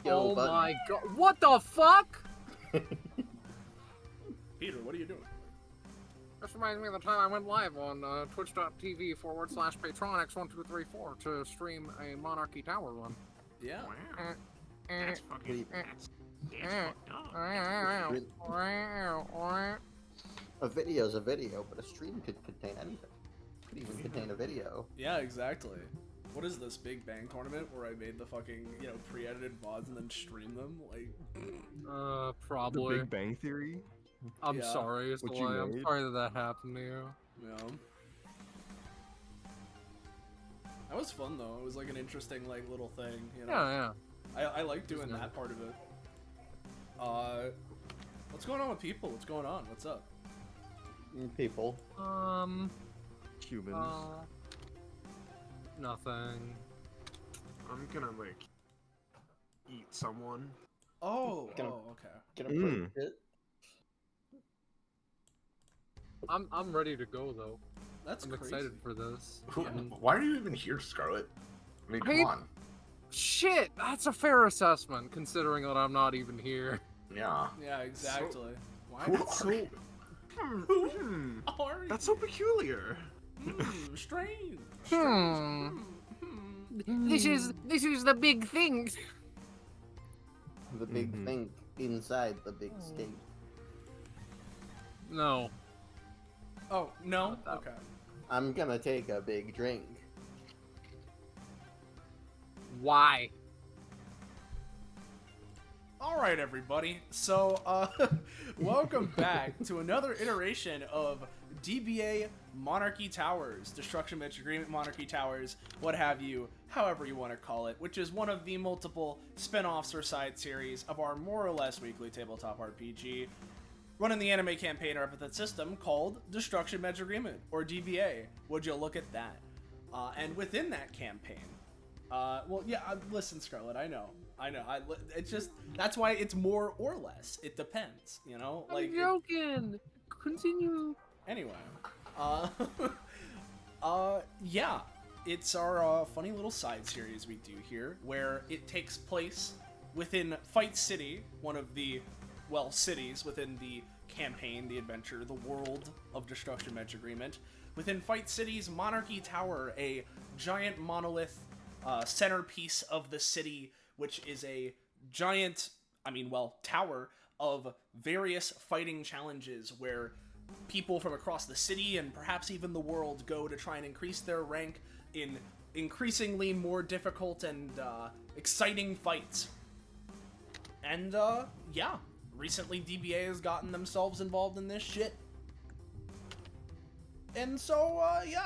Yo, Oh bud. my god. What the fuck? Peter, what are you doing? This reminds me of the time I went live on twitch.tv/Patronix1234 to stream a Monarchy Tower run. Yeah. That's fucking. That's fucked up. A video's a video, but a stream could contain anything. Could even contain a video. Yeah, exactly. What is this Big Bang tournament where I made the fucking, pre-edited VODs and then stream them? Like, The Probably. Big Bang Theory? I'm Yeah. sorry, What you Soleil. I'm made? sorry that happened to you. That was fun though. It was like an interesting, like, little thing, Yeah. I like doing that part of it. What's going on with people? What's going on? What's up? People. Humans. Nothing. I'm gonna, like, eat someone. Oh, Gonna- okay. Gonna break it. I'm ready to go though. That's I'm crazy. excited for this. Why are you even here, Scarlet? I mean, come Hey- on. Shit, that's a fair assessment considering that I'm not even here. Yeah. Yeah, exactly. Why? Who That's are you? are That's so peculiar. strange. This is the big thing. The big Mhm. thing inside the big skate. No. Oh, no? Not that Okay. I'm gonna take a big drink. Why? Alright, everybody. So, welcome back to another iteration of DBA Monarchy Towers, Destruction Match Agreement Monarchy Towers, what have you, however you want to call it, which is one of the multiple spin-offs or side series of our more or less weekly tabletop RPG, running the anime campaign or Epithet System called Destruction Match Agreement, or DBA. Would you look at that? And within that campaign, listen, Scarlet, I know. It's just, that's why it's more or less. It depends, I'm joking. Continue. Anyway, yeah, it's our funny little side series we do here, where it takes place within Fight City, one of the, cities within the campaign, the adventure, the world of Destruction Match Agreement. Within Fight City's Monarchy Tower, a giant monolith centerpiece of the city, which is a giant, tower of various fighting challenges where people from across the city and perhaps even the world go to try and increase their rank in increasingly more difficult and exciting fights. And, recently DBA has gotten themselves involved in this shit. And so,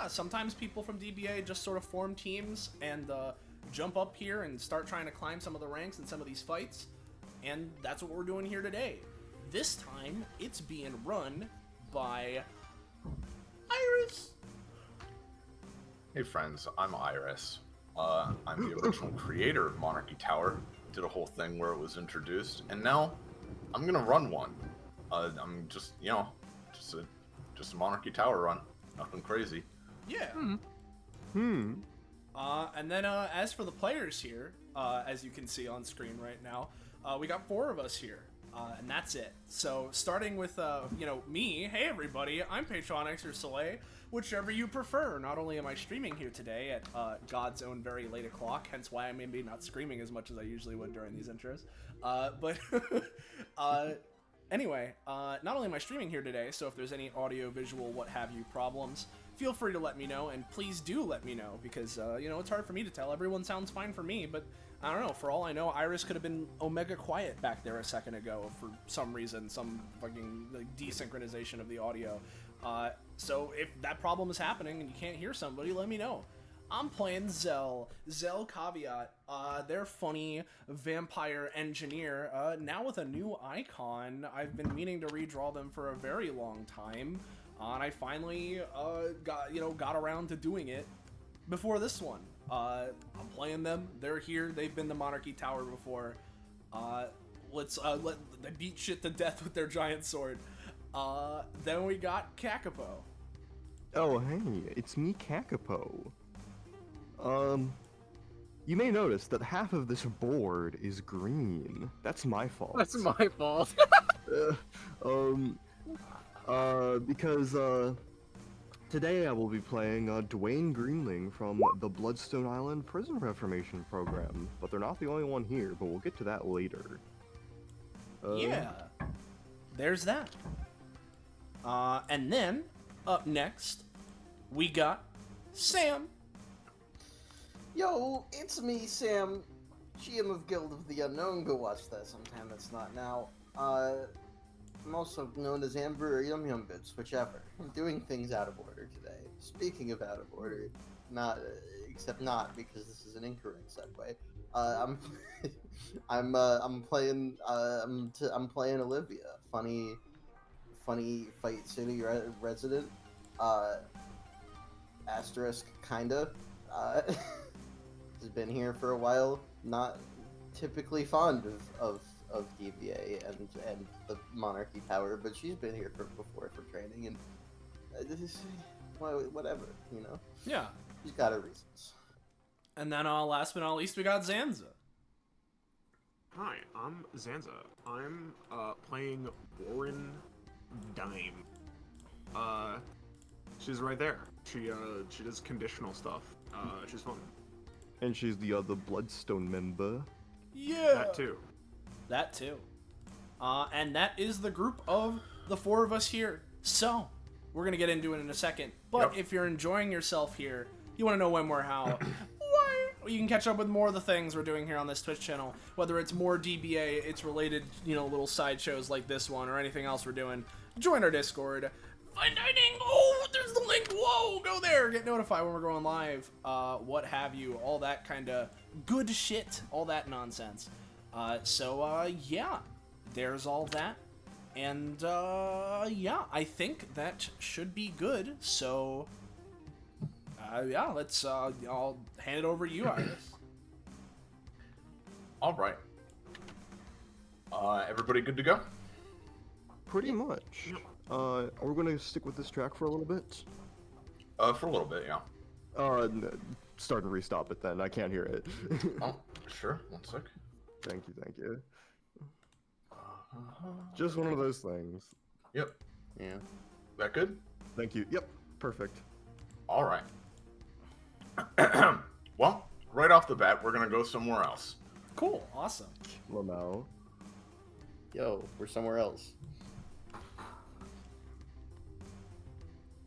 sometimes people from DBA just sort of form teams and jump up here and start trying to climb some of the ranks in some of these fights. And that's what we're doing here today. This time, it's being run by Iris. Hey, friends. I'm Iris. I'm the original creator of Monarchy Tower. Did a whole thing where it was introduced, and now I'm gonna run one. I'm just, just a Monarchy Tower run. Nothing crazy. Yeah. Hmm. And then as for the players here, as you can see on screen right now, we got 4 of us here. And that's it. So starting with, me. Hey everybody, I'm Patronix or Soleil, whichever you prefer. Not only am I streaming here today at God's own very late o'clock, hence why I may be not screaming as much as I usually would during these intros. But anyway, not only am I streaming here today, so if there's any audio, visual, what have you problems, feel free to let me know, and please do let me know, because, it's hard for me to tell. Everyone sounds fine for me, but I don't know, for all I know, Iris could have been omega quiet back there a second ago for some reason, some fucking desynchronization of the audio. So if that problem is happening and you can't hear somebody, let me know. I'm playing Zell. Zell Caveat, their funny vampire engineer, now with a new icon. I've been meaning to redraw them for a very long time, and I finally got around to doing it before this one. I'm playing them. They're here. They've been to Monarchy Tower before. They beat shit to death with their giant sword. Then we got Kakapo. Oh, hey, it's me, Kakapo. You may notice that half of this board is green. That's my fault. That's my fault. Because today I will be playing Dwayne Greenling from the Bloodstone Island Prison Reformation Program. But they're not the only one here, but we'll get to that later. Yeah, there's that. And then, up next, we got Sam. Yo, it's me, Sam, GM of Guild of the Unknown. Go watch that sometime. It's not now. I'm also known as Amber or Yum Yum Bits, whichever. I'm doing things out of order today. Speaking of out of order, not except not because this is an incorrect segue. I'm I'm playing Olivia, funny Fight City resident. Asterisk kinda. Has been here for a while. Not typically fond of DBA and the Monarchy Tower, but she's been here before for training, and whatever, you know. Yeah. She's got her reasons. And then, last but not least, we got Zanza. Hi, I'm Zanza. I'm playing Warren Dime. She's right there. She does conditional stuff. She's fun. And she's the other Bloodstone member. Yeah. That too. And that is the group of the four of us here. So, we're going to get into it in a second. But if you're enjoying yourself here, you want to know when, where, how, why, you can catch up with more of the things we're doing here on this Twitch channel. Whether it's more DBA, it's related, little sideshows like this one, or anything else we're doing. Join our Discord. Find dining. Oh, there's the link. Whoa, go there. Get notified when we're going live. What have you. All that kind of good shit. All that nonsense. Yeah, there's all that. And, yeah, I think that should be good. So, yeah, let's, I'll hand it over to you, Iris. All right. Everybody good to go? Pretty much. Are we gonna stick with this track for a little bit? For a little bit, yeah. Start and restop it then. I can't hear it. Oh, sure. One sec. Thank you. Just one of those things. Yep. Yeah. That good? Thank you. Yep. Perfect. All right. Well, right off the bat, we're gonna go somewhere else. Cool. Awesome. Lamau. Yo, we're somewhere else.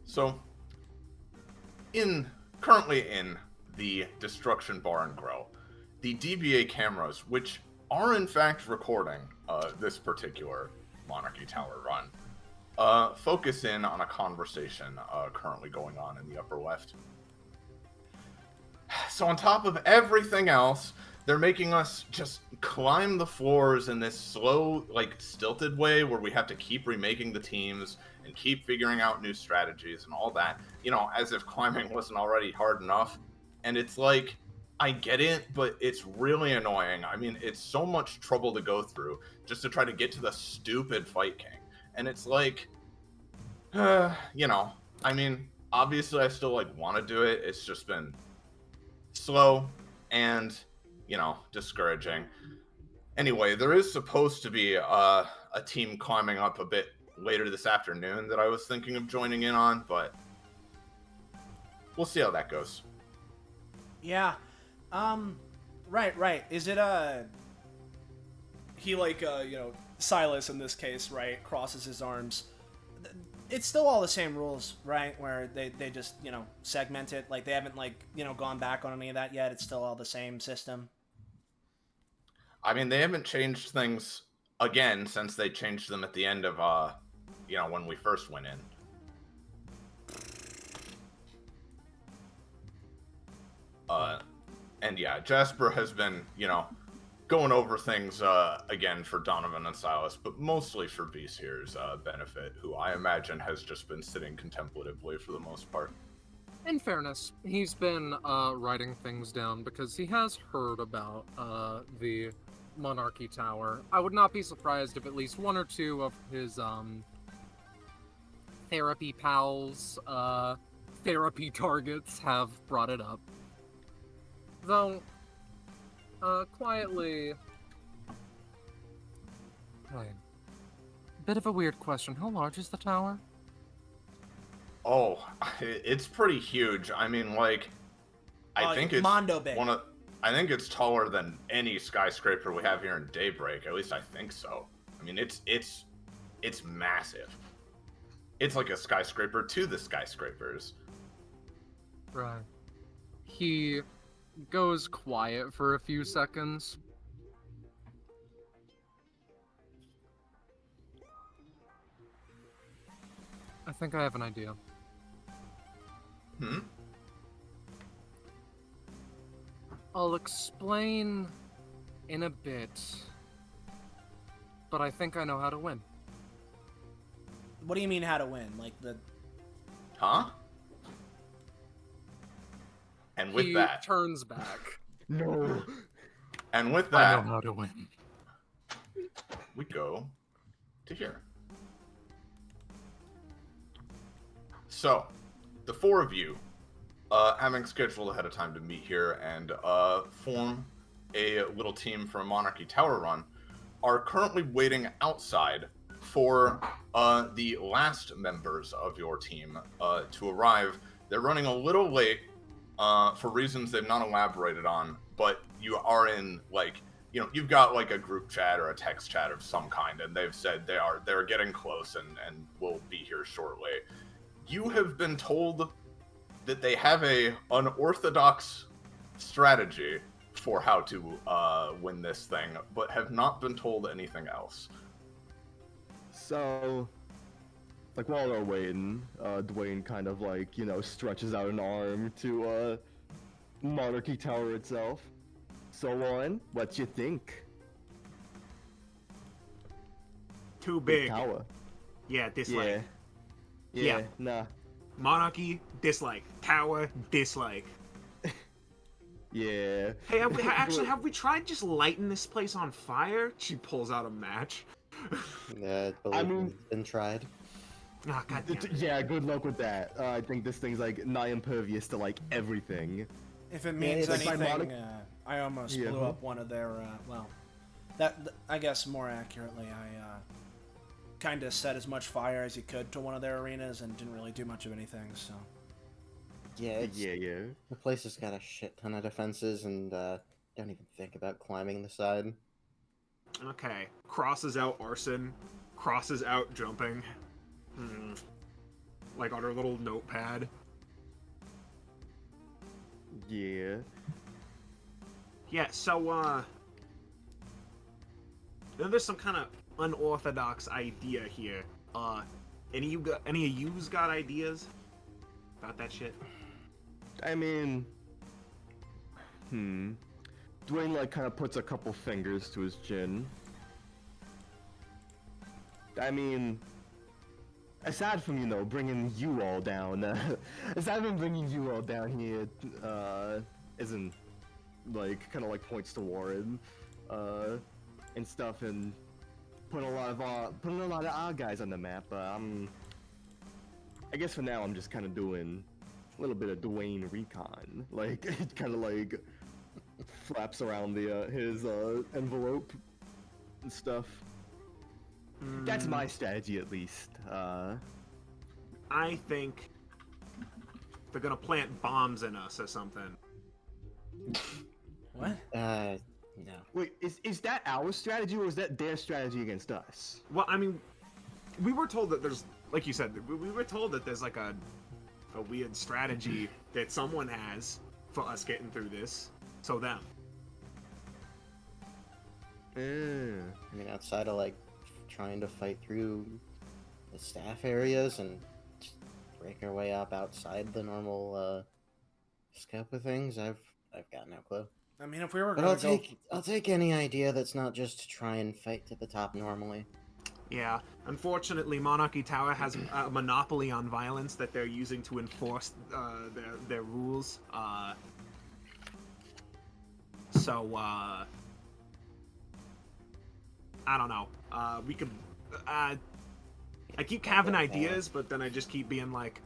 So, currently in the Destruction Bar and Grill, the DBA cameras, which are in fact recording this particular Monarchy Tower run, focus in on a conversation currently going on in the upper left. So on top of everything else, they're making us just climb the floors in this slow, stilted way where we have to keep remaking the teams and keep figuring out new strategies and all that, as if climbing wasn't already hard enough. And it's like, I get it, but it's really annoying. I mean, it's so much trouble to go through just to try to get to the stupid Fight King. And it's like, I mean, obviously I still, want to do it. It's just been slow and, discouraging. Anyway, there is supposed to be a team climbing up a bit later this afternoon that I was thinking of joining in on, but we'll see how that goes. Yeah. Right. Is it, he, Silas in this case, right, crosses his arms. It's still all the same rules, right, where they just, segment it. They haven't, gone back on any of that yet. It's still all the same system. I mean, they haven't changed things again since they changed them at the end of, when we first went in. And yeah, Jasper has been, going over things again for Donovan and Silas, but mostly for Beast here's benefit, who I imagine has just been sitting contemplatively for the most part. In fairness, he's been writing things down because he has heard about the Monarchy Tower. I would not be surprised if at least one or two of his therapy pals, therapy targets have brought it up. Though, quietly... Right. Bit of a weird question. How large is the tower? Oh, it's pretty huge. I mean, like, I think it's Mondo big. I think it's taller than any skyscraper we have here in Daybreak. At least I think so. I mean, it's massive. It's like a skyscraper to the skyscrapers. Right. He goes quiet for a few seconds. I think I have an idea. Hmm? I'll explain in a bit, but I think I know how to win. What do you mean how to win? Like the... Huh? And with He that, turns back. No. and with I know that, how to win. we go to here. So, the four of you, having scheduled ahead of time to meet here and form a little team for a Monarchy Tower run, are currently waiting outside for the last members of your team to arrive. They're running a little late for reasons they've not elaborated on, but you are in, like, you know, you've got like a group chat or a text chat of some kind, and they've said they're getting close and will be here shortly. You have been told that they have a unorthodox strategy for how to win this thing, but have not been told anything else. So, like, while they're waiting, Dwayne kind of, like, you know, stretches out an arm to Monarchy Tower itself. So, Warren, what you think? Too big. Tower. Yeah, dislike. Yeah. Yeah. Nah. Monarchy, dislike. Tower, dislike. Yeah. Hey, have we tried just lighting this place on fire? She pulls out a match. Yeah, I mean- it's been tried. Oh, God damn it. Yeah, good luck with that. I think this thing's, like, not impervious to, like, everything. If it means it's anything, ironic. I almost Yeah. blew up one of their, well, I guess more accurately, I kind of set as much fire as you could to one of their arenas and didn't really do much of anything, so. Yeah, Yeah. the place has got a shit ton of defenses, and don't even think about climbing the side. Okay. Crosses out arson. Crosses out jumping. Like on her little notepad. Yeah. Yeah, so, then there's some kind of unorthodox idea here. Any of you's got ideas about that shit? I mean... Dwayne, like, kind of puts a couple fingers to his chin. I mean... Aside from, you know, bringing you all down, aside from bringing you all down here, isn't, like, kind of, like, points to Warren, and stuff, and putting a lot of our guys on the map, I guess for now I'm just kind of doing a little bit of Dwayne recon, like, it kind of, like, flaps around the, his, envelope and stuff. That's my strategy, at least. I think they're gonna plant bombs in us or something. What? No. Wait, is that our strategy, or is that their strategy against us? Well, I mean, we were told that there's, like you said, we were told that there's like a weird strategy that someone has for us getting through this. So them. I mean, outside of, like, trying to fight through the staff areas and just break our way up outside the normal scope of things, I've got no clue. I mean, if we were But gonna I'll take any idea that's not just to try and fight to the top normally. Yeah, unfortunately, Monarchy Tower has a monopoly on violence that they're using to enforce their rules. So, I don't know. We could. I keep having ideas, but then I just keep being like,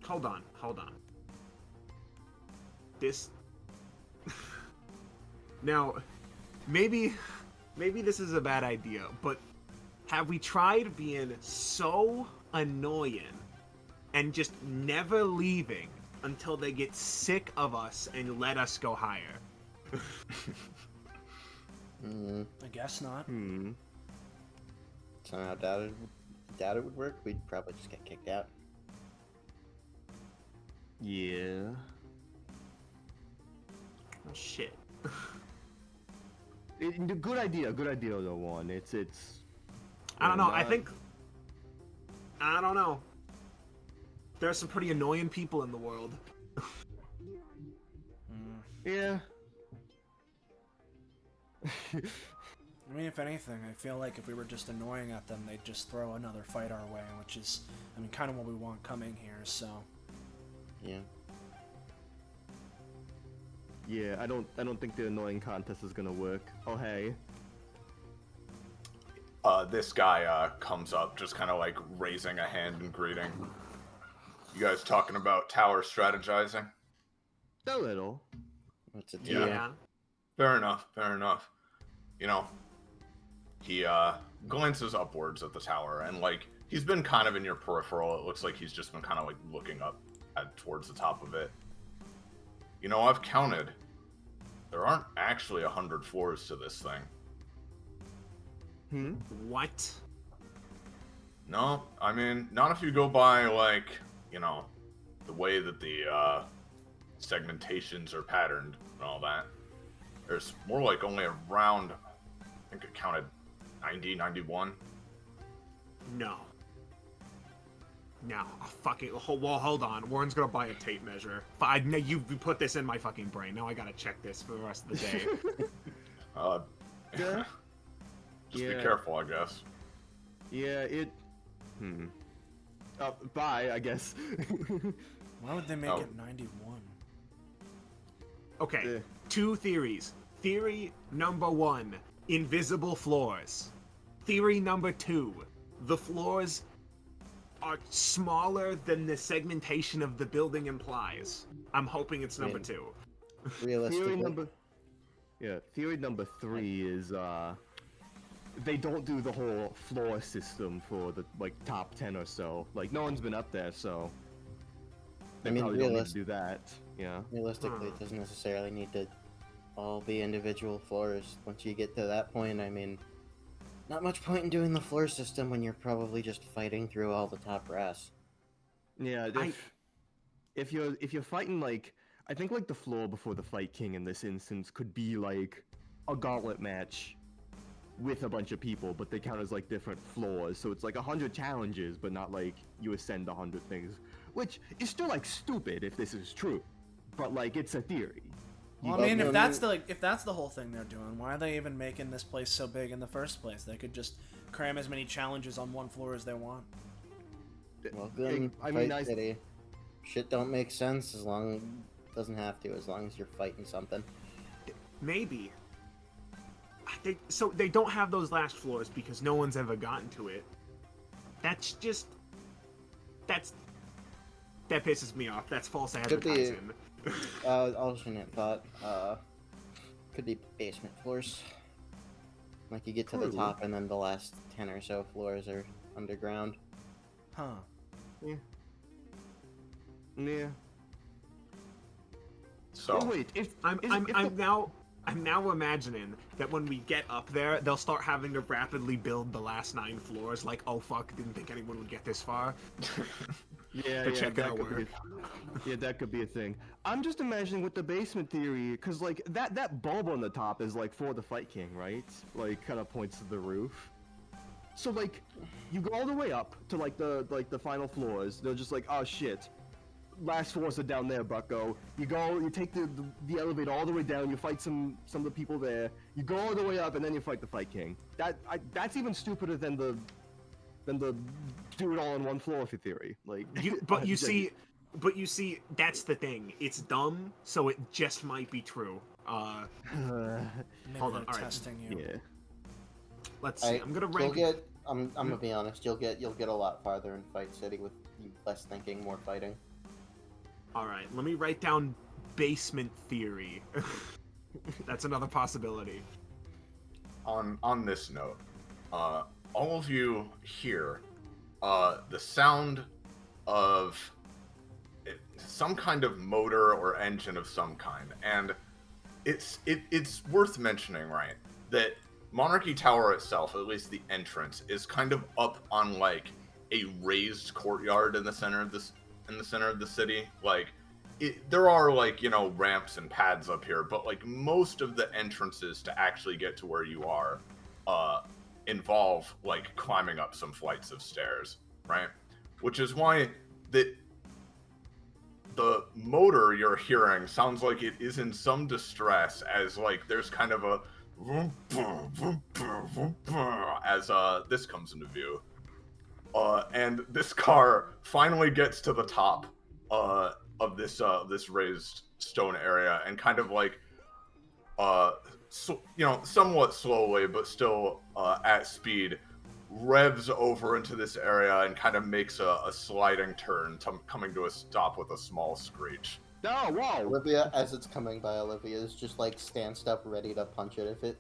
hold on. This. Now, maybe this is a bad idea, but have we tried being so annoying and just never leaving until they get sick of us and let us go higher? I guess not. Somehow doubt it would work. We'd probably just get kicked out. Yeah. Oh, shit. Good idea though, one. It's. I don't know. not- I don't know. There's some pretty annoying people in the world. Yeah. I mean, if anything, I feel like if we were just annoying at them, they'd just throw another fight our way, which is, I mean, kind of what we want coming here, so... Yeah. Yeah, I don't think the annoying contest is gonna work. Oh hey. This guy comes up, just kind of like raising a hand and greeting. You guys talking about tower strategizing? A little. What's a deal? Yeah. Fair enough, fair enough. You know, he glances upwards at the tower, and like he's been kind of in your peripheral. It looks like he's just been kind of like looking up towards the top of it. You know, I've counted. There aren't actually 100 floors to this thing. What? No, I mean, not if you go by, like, you know, the way that the segmentations are patterned and all that. There's more like only around, I think it counted 90, 91. No. No. Oh, fucking. Well, hold on. Warren's gonna buy a tape measure. No, you put this in my fucking brain. Now I gotta check this for the rest of the day. Yeah. Just Yeah. be careful, I guess. Yeah, bye, I guess. Why would they make Oh. it 91? Okay, Yeah. 2 theories. Theory number 1, invisible floors. Theory number 2, the floors are smaller than the segmentation of the building implies. I'm hoping it's number 2. Realistically, Theory number 3 is they don't do the whole floor system for the like top 10 or so. Like no one's been up there, so they I mean, probably don't need to do that. Yeah. realistically, it doesn't necessarily need to all be individual floors. Once you get to that point, I mean, not much point in doing the floor system when you're probably just fighting through all the top brass. Yeah, if you're fighting like I think like the floor before the Fight King in this instance could be like a gauntlet match with a bunch of people, but they count as like different floors, so it's like 100 challenges, but not like you ascend 100 things, which is still like stupid if this is true, but like it's a theory. Well, I mean, if that's the whole thing they're doing, why are they even making this place so big in the first place? They could just cram as many challenges on one floor as they want. Welcome, Fight City. Shit don't make sense as long doesn't have to, as long as you're fighting something. Maybe. So they don't have those last floors because no one's ever gotten to it. That pisses me off. That's false advertising. Alternate thought. Could be basement floors. Like you get to the True. top and then the last 10 or so floors are underground. Huh. Yeah. So, Oh, wait, if I'm now imagining that when we get up there, they'll start having to rapidly build the last 9 floors. Like, oh fuck, didn't think anyone would get this far. Yeah, But check our could be work. yeah, that could be a thing. I'm just imagining with the basement theory, because like that bulb on the top is like for the Fight King, right? Like kind of points to the roof. So like, you go all the way up to like the final floors. They're just like, oh shit, last floors are down there, bucko. You go, you take the elevator all the way down. You fight some of the people there. You go all the way up, and then you fight the Fight King. That's even stupider than the do it all on one floor theory. Like, But you see, that's the thing. It's dumb, so it just might be true. Maybe Hold they're on, alright. testing you. yeah. Let's see. I'm gonna rank. I'm gonna be honest. You'll get a lot farther in Fight City with less thinking, more fighting. All right, let me write down basement theory. That's another possibility. On this note, all of you hear the sound of some kind of motor or engine of some kind, and it's worth mentioning, right, that Monarchy Tower itself, at least the entrance, is kind of up on like a raised courtyard in the center of the city. Like, there are like, you know, ramps and pads up here, but like most of the entrances to actually get to where you are involve like climbing up some flights of stairs, right? Which is why the motor you're hearing sounds like it is in some distress, as like there's kind of a as this comes into view. And this car finally gets to the top of this raised stone area, and kind of like you know, somewhat slowly but still at speed, revs over into this area and kind of makes a sliding turn, coming to a stop with a small screech. Oh, whoa! Olivia, as it's coming by, Olivia is just like stanced up, ready to punch it if it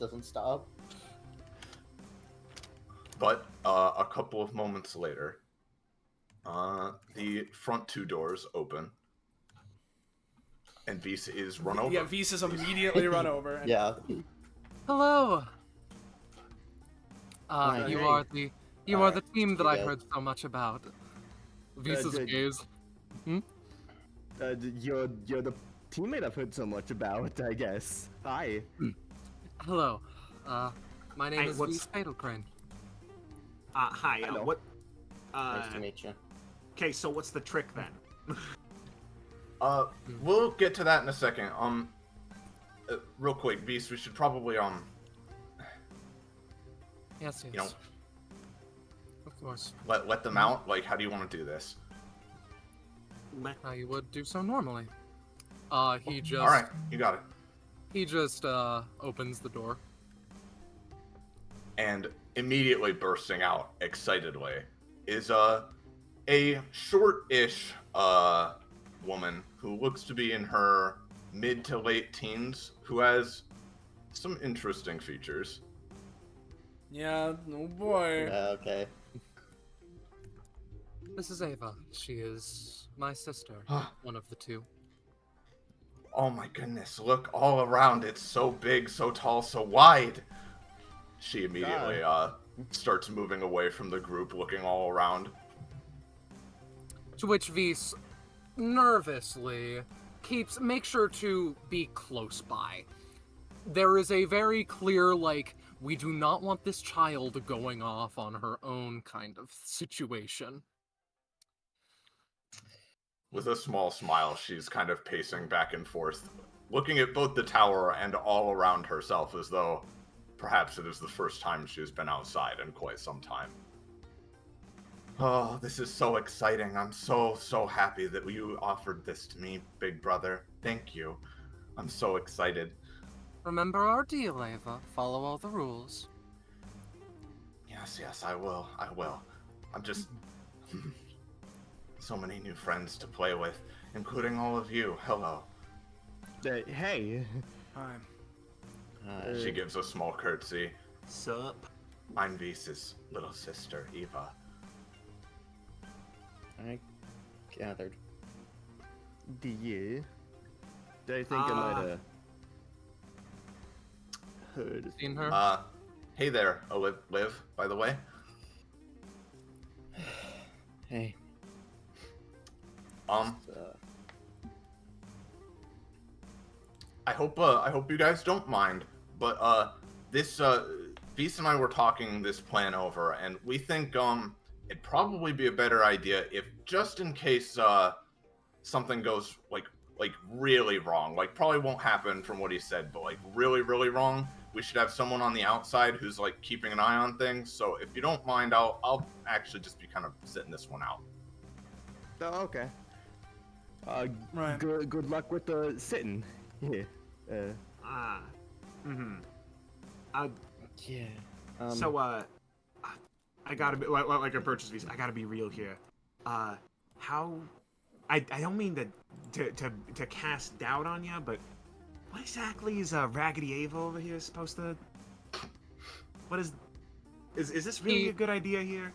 doesn't stop. But a couple of moments later, the front two doors open, and Visa is run over. Yeah, Visa's immediately run over. And Yeah. Hello. Hi. You Hey. are the team that I Yeah. heard so much about. Visa's good. gaze. You're the teammate I've heard so much about, I guess. Hi. Hello. My name Hey, is what's- Vis Fatalcrane. Hi. Hello. What? Nice to meet you. Okay, so what's the trick then? We'll get to that in a second. Real quick, Beast, we should probably Yes, yes. you know, Of course. let them out. Like, how do you want to do this? How you would do so normally. He just All right, you got it. he just opens the door. And immediately bursting out excitedly is a short-ish woman who looks to be in her mid to late teens, who has some interesting features. yeah, oh boy. Yeah, okay. This is Ava. She is my sister. One of the two. Oh my goodness, look all around. It's so big, so tall, so wide. She immediately starts moving away from the group, looking all around. To which Vis nervously makes sure to be close by. There is a very clear, like, we do not want this child going off on her own kind of situation. With a small smile, she's kind of pacing back and forth, looking at both the tower and all around herself, as though perhaps it is the first time she's been outside in quite some time. Oh, this is so exciting. I'm so happy that you offered this to me, big brother. Thank you. I'm so excited. Remember our deal, Ava. Follow all the rules. Yes, I will. I'm just... so many new friends to play with, including all of you. Hello. Hey. Hi. She gives a small curtsy. Sup? I'm Visa's little sister, Eva. I gathered. Do you? I think I might have heard. Seen her? Hey there, Liv, by the way. Hey. I hope you guys don't mind, but this Beast and I were talking this plan over, and we think it'd probably be a better idea if, just in case something goes like really wrong, like probably won't happen from what he said, but like really wrong, we should have someone on the outside who's like keeping an eye on things. So if you don't mind, I'll actually just be kind of sitting this one out. Oh, okay. Right. Good luck with the sitting. Yeah. Yeah. So, I gotta be, like a purchase visa, I gotta be real here. How, I don't mean to cast doubt on you, but What exactly is Raggedy Ava over here supposed to? What is this really a good idea here?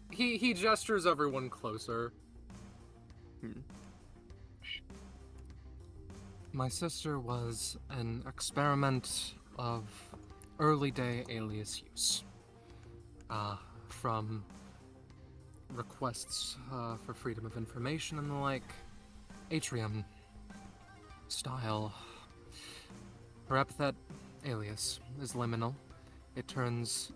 He gestures everyone closer. My sister was an experiment of early day alias use. From requests for freedom of information and the like, Atrium style. Her epithet alias is liminal. It turns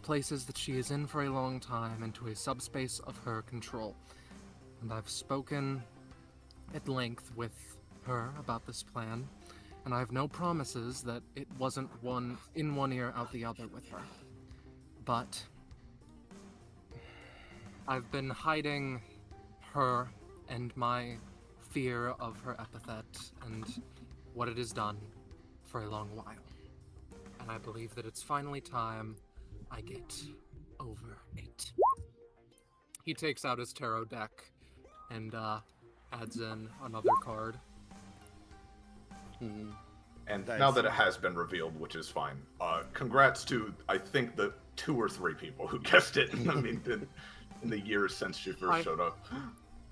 places that she is in for a long time into a subspace of her control. And I've spoken at length with her about this plan, and I have no promises that it wasn't one in one ear out the other with her. But I've been hiding her and my fear of her epithet and what it has done for a long while. And I believe that it's finally time I get over it. He takes out his tarot deck and adds in another card. And Nice. now that it has been revealed, which is fine, congrats to, I think, the 2 or 3 people who guessed it. I mean, in the years since she first showed up.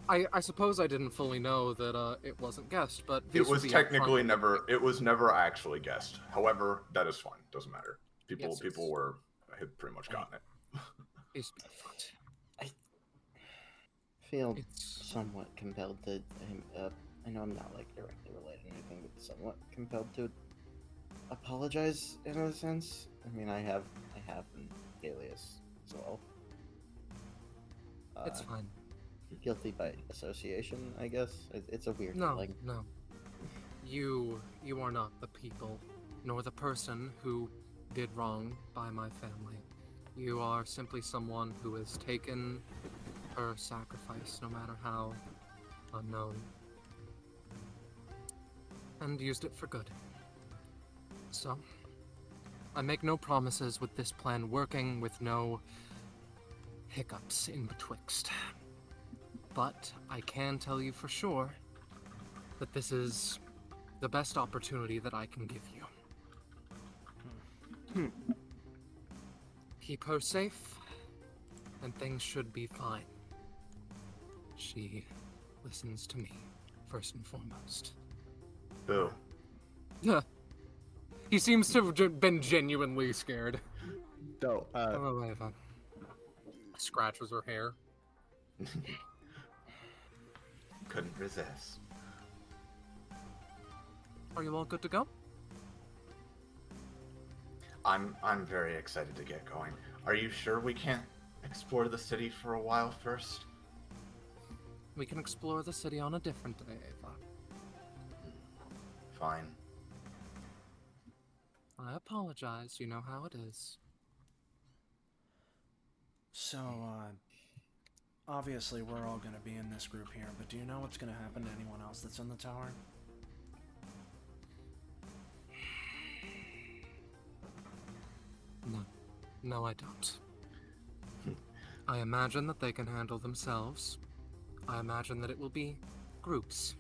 I suppose I didn't fully know that it wasn't guessed, but It was technically never. It was never actually guessed. However, that is fine. Doesn't matter. People had pretty much gotten it. It's been front. I feel somewhat compelled to. I know I'm not like directly related or anything, but somewhat compelled to apologize in a sense. I mean, I have an alias as well. It's fine. Guilty by association, I guess. It's a weird No, feeling. no. You are not the people, nor the person who did wrong by my family. You are simply someone who has taken her sacrifice, no matter how unknown, and used it for good. So, I make no promises with this plan working, with no hiccups in betwixt. But I can tell you for sure that this is the best opportunity that I can give you. Keep her safe, and things should be fine. She listens to me, first and foremost. Boo. He seems to have been genuinely scared. So, Oh, Eva. Scratches her hair. Couldn't resist. Are you all good to go? I'm very excited to get going. Are you sure we can't explore the city for a while first? We can explore the city on a different day, Ava. Fine. I apologize, you know how it is. So, obviously we're all gonna be in this group here, but do you know what's gonna happen to anyone else that's in the tower? No, I don't. I imagine that they can handle themselves. I imagine that it will be groups.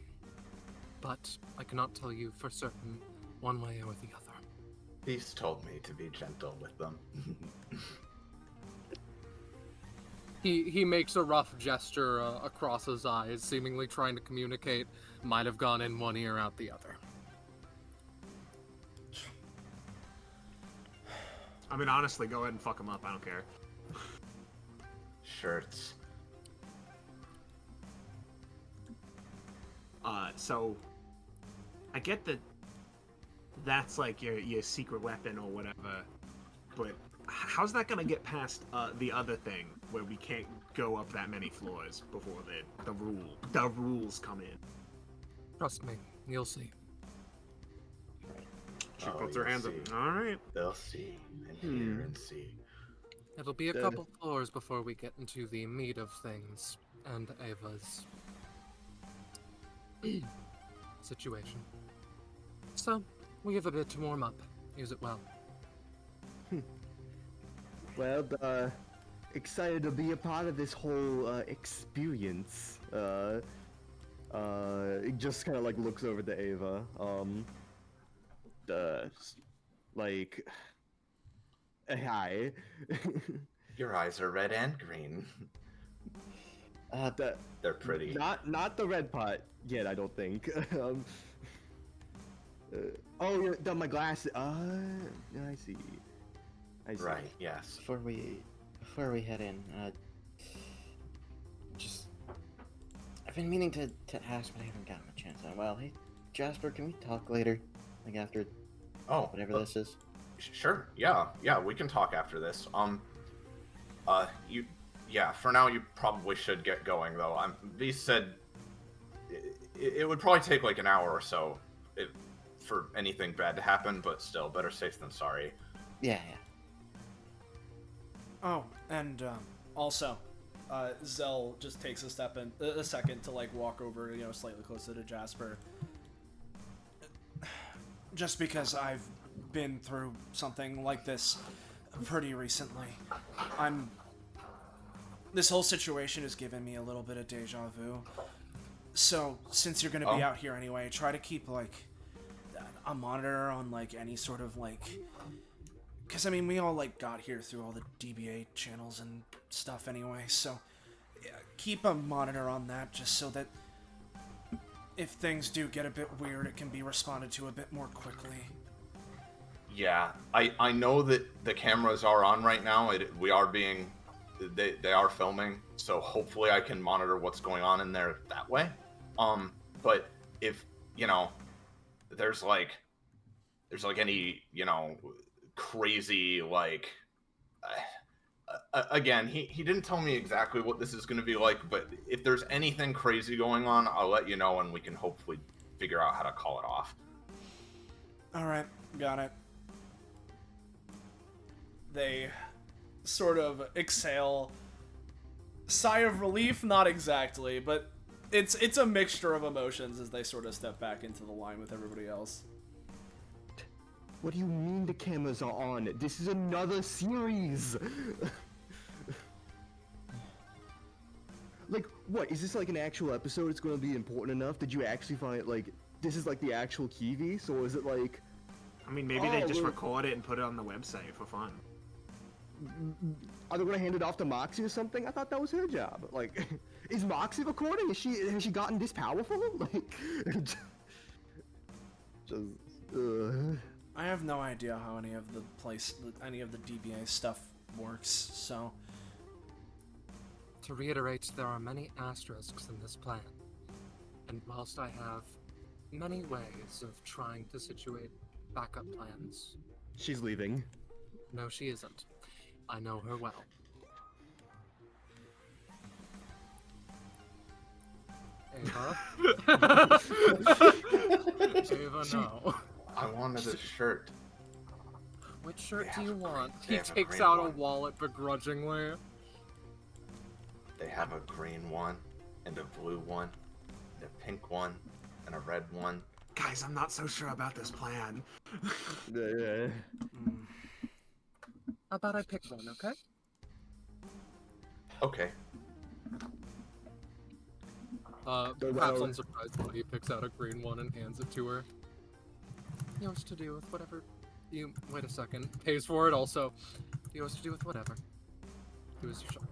But I cannot tell you for certain one way or the other. Beast told me to be gentle with them. He makes a rough gesture across his eyes, seemingly trying to communicate. Might have gone in one ear, out the other. I mean, honestly, go ahead and fuck him up. I don't care. Shirts. So I get that that's like your secret weapon or whatever, but how's that gonna get past the other thing where we can't go up that many floors before the rules come in? Trust me, you'll see. She puts her hands up. See. All right. They'll see and hear and see. It'll be a couple floors before we get into the meat of things and Ava's situation. So, we have a bit to warm up. Use it well. well, excited to be a part of this whole experience. It just kind of like looks over to Ava. Like, hi. Your eyes are red and green. They're pretty. Not the red part yet, I don't think. Oh, my glasses. I see. I see. Right. Yes. Before we head in, just I've been meaning to ask, but I haven't gotten a chance in a while. Hey, Jasper, can we talk later? Like after whatever this is? Sure. Yeah. We can talk after this. For now you probably should get going though. V said it would probably take like an hour or so for anything bad to happen, but still, better safe than sorry. Yeah. Oh, and also, Zell just takes a second to like walk over, slightly closer to Jasper. Just because I've been through something like this pretty recently, this whole situation has given me a little bit of deja vu. So, since you're gonna be out here anyway, try to keep like a monitor on like any sort of like, because I mean we all like got here through all the DBA channels and stuff anyway, so yeah, keep a monitor on that just so that if things do get a bit weird, it can be responded to a bit more quickly. Yeah, I know that the cameras are on right now. We are being, they are filming, so hopefully I can monitor what's going on in there that way. But if there's like any crazy like again, he didn't tell me exactly what this is going to be like, but if there's anything crazy going on, I'll let you know and we can hopefully figure out how to call it off. All right, got it. They sort of exhale, sigh of relief, not exactly, but it's a mixture of emotions as they sort of step back into the line with everybody else. What do you mean the cameras are on? This is another series! Like, what? Is this like an actual episode? It's gonna be important enough? Did you actually find, like, this is like the actual Kivis, or is it like... I mean, maybe they just record it and put it on the website for fun. Are they gonna hand it off to Moxie or something? I thought that was her job. Like, is Moxie recording? Has she gotten this powerful? Like, I have no idea how any of the DBA stuff works, so... To reiterate, there are many asterisks in this plan. And whilst I have many ways of trying to situate backup plans... She's leaving. No, she isn't. I know her well. Ava? Ava, no. I wanted a shirt. Which shirt do you want? They He have a takes green out a one. wallet begrudgingly. They have a green one, and a blue one, and a pink one, and a red one. Guys, I'm not so sure about this plan. Yeah. How about I pick one, okay? Okay. Perhaps unsurprisingly, he picks out a green one and hands it to her. Yours to do with whatever you... Wait a second. Pays for it also. Yours to do with whatever. Do as you shall.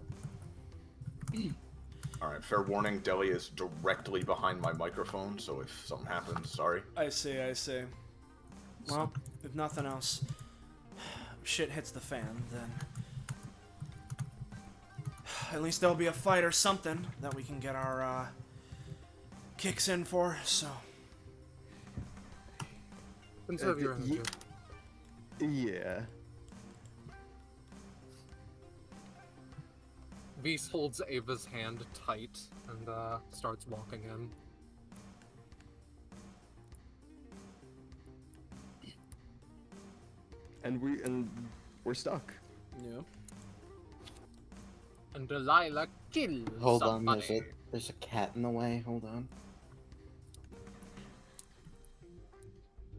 Alright, fair warning, Deli is directly behind my microphone, so if something happens, sorry. I see. Well, if nothing else, shit hits the fan, then at least there'll be a fight or something that we can get our kicks in for, so... Conserve your energy. Yeah. Vise holds Ava's hand tight and starts walking in. And we're stuck. Yeah. And Delilah kills Hold somebody. on, there's a cat in the way. Hold on.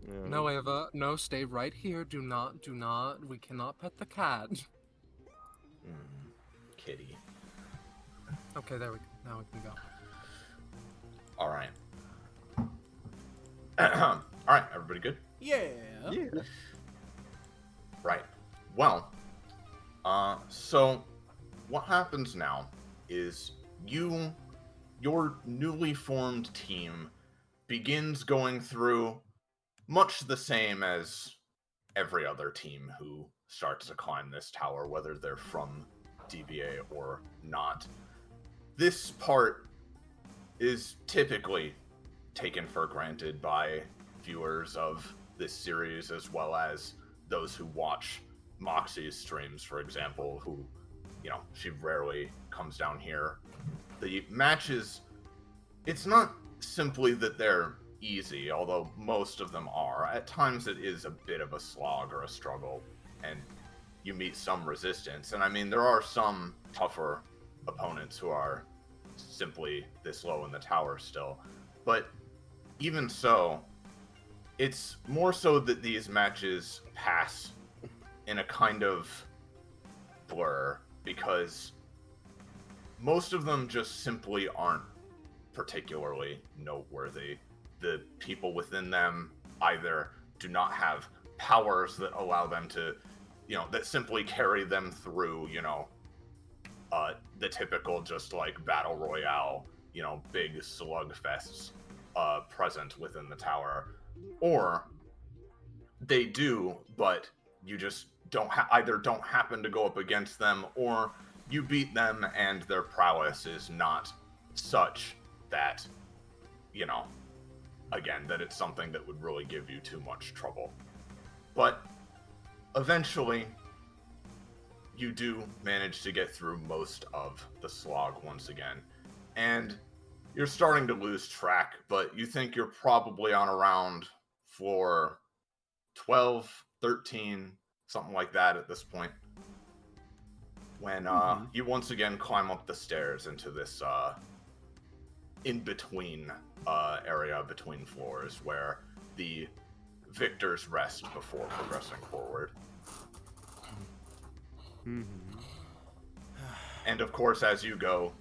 Yeah. No, Ava. No, stay right here. Do not. We cannot pet the cat. Kitty. Okay, there we go. Now we can go. All right. All right, everybody good? Yeah. Yeah. Right. Well, so what happens now is your newly formed team begins going through much the same as every other team who starts to climb this tower, whether they're from DBA or not. This part is typically taken for granted by viewers of this series, as well as those who watch Moxie's streams, for example, who, you know, she rarely comes down here. The matches, it's not simply that they're easy, although most of them are. At times it is a bit of a slog or a struggle, and you meet some resistance. And I mean, there are some tougher opponents who are simply this low in the tower still. But even so, it's more so that these matches pass in a kind of blur, because most of them just simply aren't particularly noteworthy. The people within them either do not have powers that allow them to, you know, that simply carry them through, you know, the typical just like battle royale, you know, big slugfests present within the tower, or they do, but you just either don't happen to go up against them, or you beat them and their prowess is not such that, you know, again, that it's something that would really give you too much trouble. But eventually, you do manage to get through most of the slog once again. And you're starting to lose track, but you think you're probably on around floor 12, 13, something like that at this point. When you once again climb up the stairs into this in-between area between floors where the victors rest before progressing forward. And of course, as you go,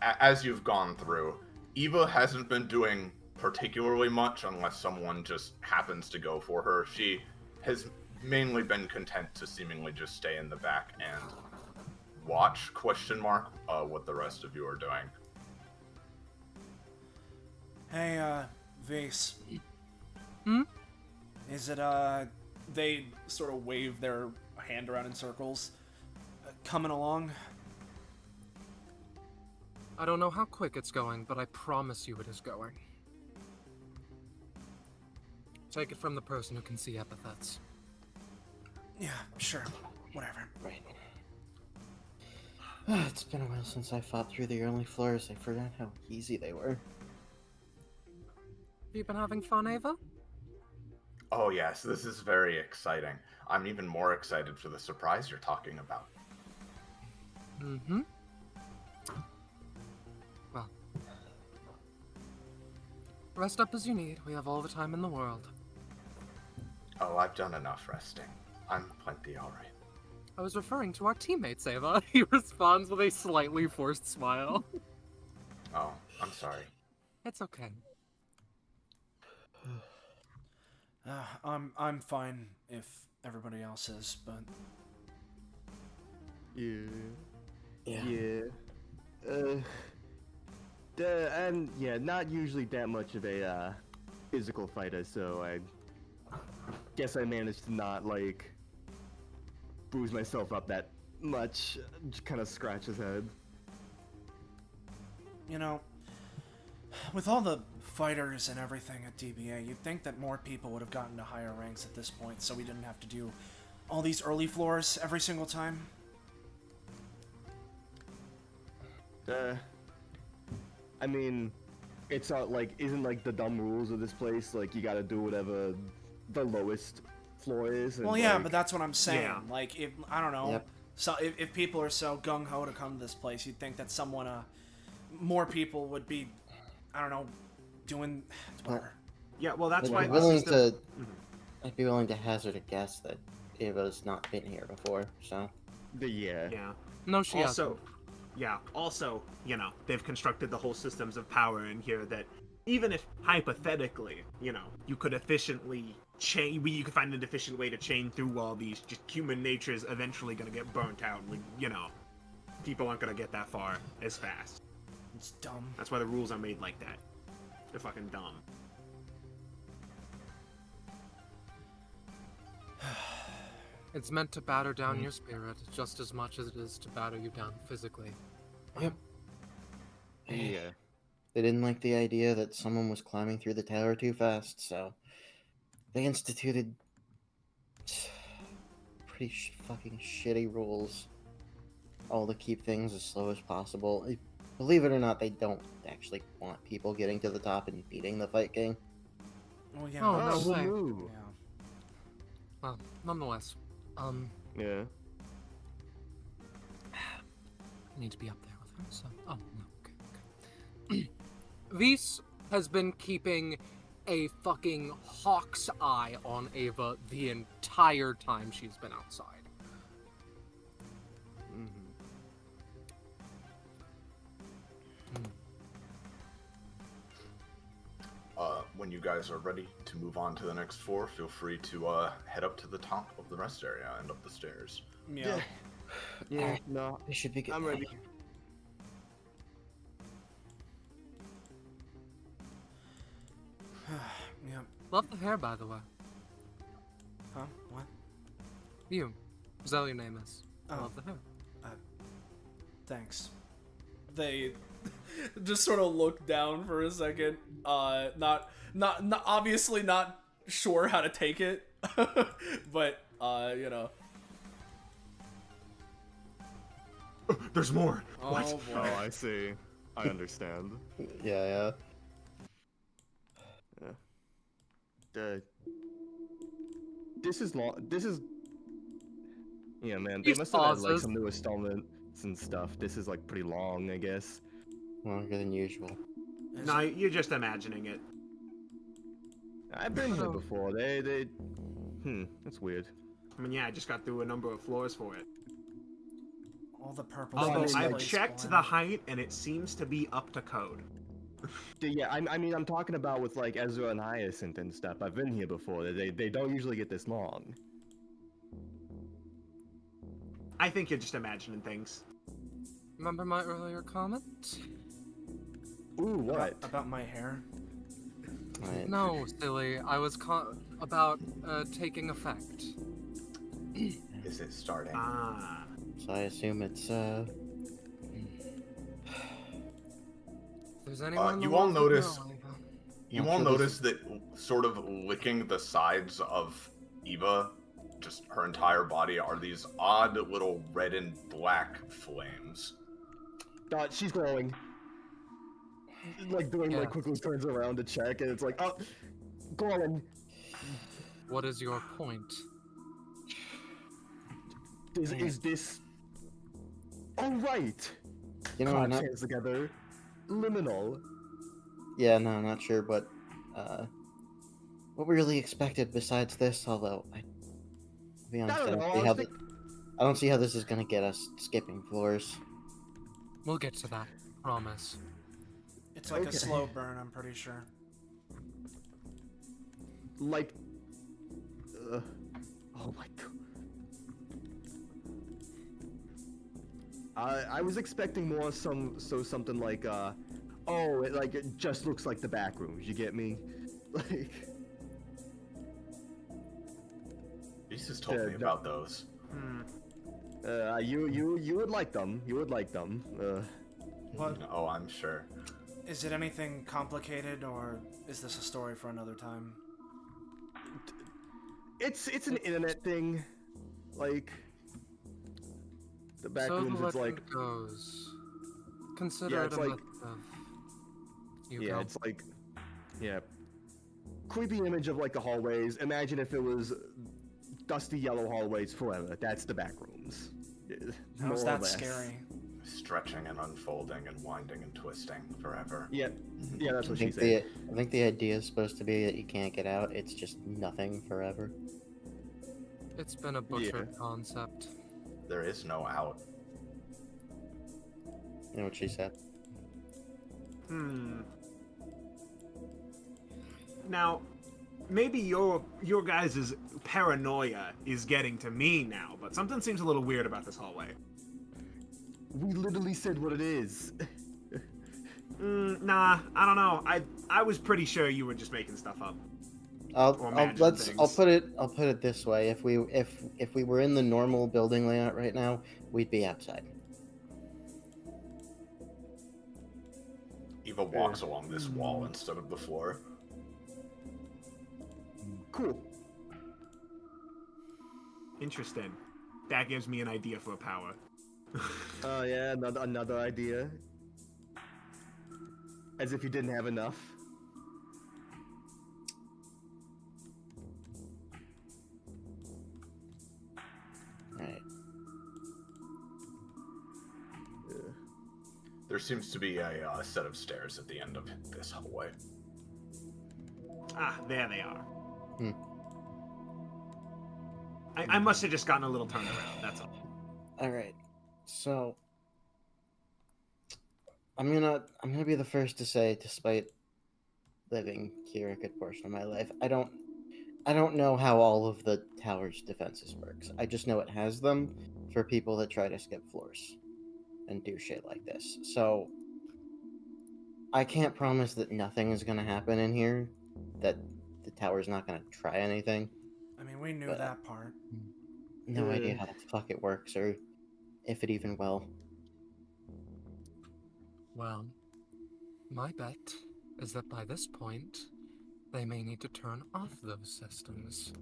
as you've gone through, Eva hasn't been doing particularly much unless someone just happens to go for her. She has mainly been content to seemingly just stay in the back and watch, what the rest of you are doing. Hey, Vase. Hmm? Is it, they sort of wave their hand around in circles. Coming along? I don't know how quick it's going, but I promise you it is going. Take it from the person who can see epithets. Yeah, sure. Whatever. Right. It's been a while since I fought through the early floors. I forgot how easy they were. Have you been having fun, Ava? Oh yes, this is very exciting. I'm even more excited for the surprise you're talking about. Mm-hmm. Well. Rest up as you need. We have all the time in the world. Oh, I've done enough resting. I'm plenty alright. I was referring to our teammates, Ava. He responds with a slightly forced smile. Oh, I'm sorry. It's okay. I'm fine if everybody else is, but... Yeah. I'm not usually that much of a physical fighter, so I guess I managed to not like bruise myself up that much. Just kind of scratch his head. You know, with all the fighters and everything at DBA, you'd think that more people would have gotten to higher ranks at this point, so we didn't have to do all these early floors every single time. I mean, it's not like, isn't like the dumb rules of this place, like you gotta do whatever the lowest floor is. And, Well, yeah, like, but that's what I'm saying. Yeah. Like, if, I don't know, Yep. so if people are so gung-ho to come to this place, you'd think that someone, more people would be, I don't know, doing, whatever. Yeah, well, that's why I'd be this willing is the... I'd be willing to hazard a guess that Ava's not been here before, so... Yeah. Yeah. No, she hasn't. Also, you know, they've constructed the whole systems of power in here that even if hypothetically, you could efficiently chain, you could find an efficient way to chain through all these, just human nature is eventually gonna get burnt out. People aren't gonna get that far as fast. It's dumb. That's why the rules are made like that. They're fucking dumb. It's meant to batter down your spirit just as much as it is to batter you down physically. Yep. Yeah. They didn't like the idea that someone was climbing through the tower too fast, so they instituted pretty fucking shitty rules. All to keep things as slow as possible. Believe it or not, they don't actually want people getting to the top and beating the Fight King. Well, yeah. Oh, that's- no way. Ooh. Yeah. Well, nonetheless, Yeah. I need to be up there with her, so... Oh, no, okay. Vise has been keeping a fucking hawk's eye on Ava the entire time she's been outside. When you guys are ready to move on to the next floor, feel free to head up to the top of the rest area and up the stairs. Yeah. Yeah, no, They should be good. I'm ready. Yeah. Love the hair, by the way. Huh? What? You. Zell, your name is. I Oh. love the hair. Thanks. They just sort of look down for a second. Not obviously not sure how to take it, but There's more. Oh What? boy. Oh, I see. I understand. Yeah. This is long. This is. Yeah, man. They These must have had like pauses. some new installments and stuff. This is like pretty long, I guess. Longer than usual. No, you're just imagining it. I've been here Oh. before. That's weird. I mean, yeah, I just got through a number of floors for it. All the purple. Although things I've place checked one. the height, and it seems to be up to code. Yeah, I mean, I'm talking about with like Ezra and Hyacinth and stuff. I've been here before. They don't usually get this long. I think you're just imagining things. Remember my earlier comment? Ooh, what? About my hair? Right. No, silly. I was about taking effect. Is it starting? Ah. So I assume it's If there's anyone in the you all world who notice- know, You Not all sure this- notice that sort of licking the sides of Eva, just her entire body, are these odd little red and black flames. She's glowing. Like doing Yeah. like quickly turns around to check, and it's like, oh, glowing. What is your point? Is this? Oh right. You know, Clap not, hands together. Liminal. yeah, no, I'm not sure, but what we really expected besides this. Although I'll be honest, don't know, I don't see how this is gonna get us skipping floors. We'll get to that. Promise. It's like Okay. a slow burn, I'm pretty sure. Like. Oh my god. I was expecting more something like it just looks like the back rooms. You get me? Like. Jesus told Yeah, me no- about those. You would like them. You would like them. What? Oh, I'm sure. Is it anything complicated, or is this a story for another time? It's an internet thing. Like. The back So the rooms, it's legend like. goes. Consider Yeah, it it's a like- myth of... You Yeah, go. it's like. Yeah. Creepy image of like the hallways. Imagine if it was dusty yellow hallways forever. That's the back rooms. More How's or that less. scary? Stretching and unfolding and winding and twisting forever. Yeah, yeah, that's I what she think said. I think the idea is supposed to be that you can't get out. It's just nothing forever. It's been a butchered concept. There is no out. You know what she said? Now, maybe your guys' paranoia is getting to me now, but something seems a little weird about this hallway. We literally said what it is. Nah, I don't know. I was pretty sure you were just making stuff up. Or imagine I'll things. put it this way. If we were in the normal building layout right now, we'd be outside. Eva walks along this wall instead of the floor. Cool. Interesting. That gives me an idea for a power. Yeah, another idea. As if you didn't have enough. Right. There seems to be a set of stairs at the end of this hallway. Ah, there they are. Hmm. I must have just gotten a little turned around, that's all. All right. So I'm gonna be the first to say, despite living here a good portion of my life, I don't know how all of the tower's defenses works. I just know it has them for people that try to skip floors and do shit like this. So I can't promise that nothing is gonna happen in here, that the tower's not gonna try anything. I mean, we knew But- that part. No idea how the fuck it works or if it even will. Well, my bet is that by this point, they may need to turn off those systems.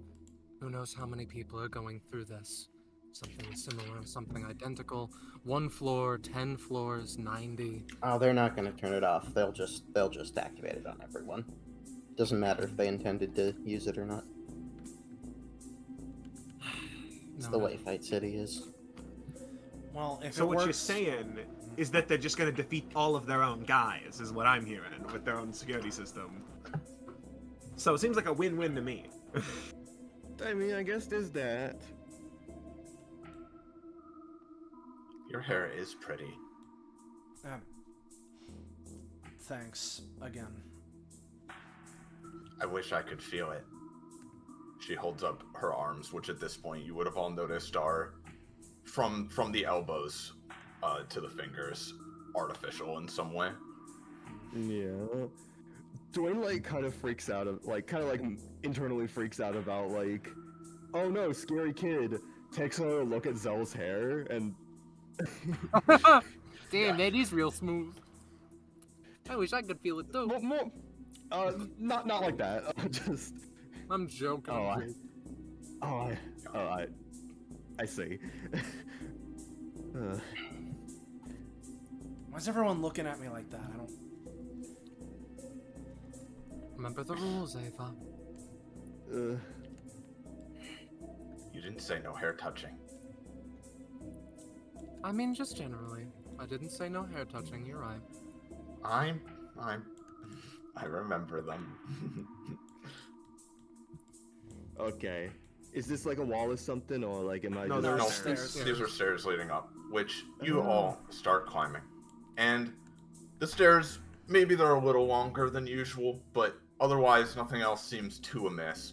Who knows how many people are going through this? Something similar, something identical. 1 floor, 10 floors, 90. Oh, they're not gonna turn it off. They'll just activate it on everyone. Doesn't matter if they intended to use it or not. It's the way Fight City is. Well, if So it what works, you're saying is that they're just gonna defeat all of their own guys, is what I'm hearing, with their own security system. So it seems like a win-win to me. I mean, I guess there's that. Your hair is pretty. Thanks again. I wish I could feel it. She holds up her arms, which at this point you would have all noticed are from the elbows to the fingers, artificial in some way. Yeah. Dwayne, like, kind of freaks out, internally freaks out about, like, oh no, scary kid. Takes another look at Zell's hair, and... Damn, that is real smooth. I wish I could feel it too. not like that. Just... I'm joking. I see. Why's everyone looking at me like that? I don't. Remember the rules, Ava. You didn't say no hair touching. I mean, just generally. I didn't say no hair touching, you're right. I remember them. Okay. Is this like a wall or something, or like am I No, just... there are No, stairs. these are stairs leading up, which you all start climbing. And the stairs, maybe they're a little longer than usual, but otherwise nothing else seems too amiss.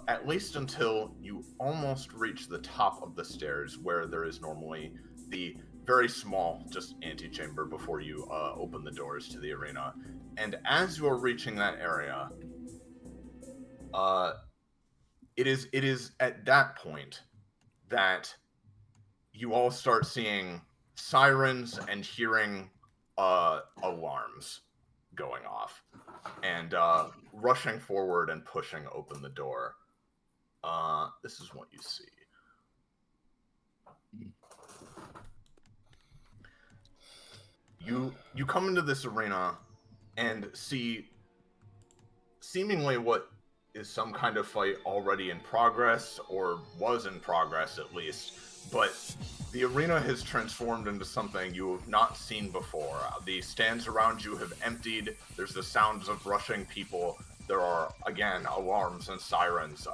At least until you almost reach the top of the stairs, where there is normally the very small, just antechamber before you open the doors to the arena. And as you are reaching that area, it is at that point that you all start seeing sirens and hearing alarms going off, and rushing forward and pushing open the door. This is what you see. You come into this arena and see seemingly what is some kind of fight already in progress, or was in progress at least, but the arena has transformed into something you have not seen before. The stands around you have emptied. There's the sounds of rushing people. There are, again, alarms and sirens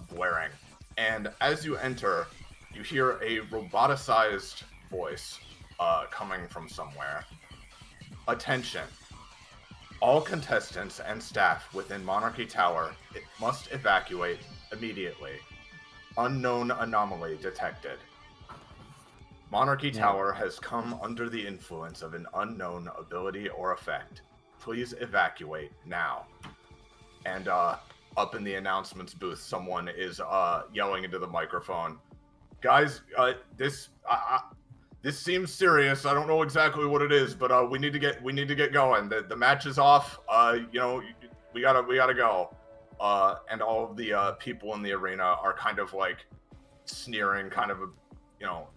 blaring. And as you enter, you hear a roboticized voice coming from somewhere. Attention. All contestants and staff within Monarchy Tower must evacuate immediately. Unknown anomaly detected. Monarchy Tower has come under the influence of an unknown ability or effect. Please evacuate now. And up in the announcements booth, someone is yelling into the microphone. Guys, this seems serious. I don't know exactly what it is, but we need to get going. The match is off. We gotta go. And all of the people in the arena are kind of like sneering, kind of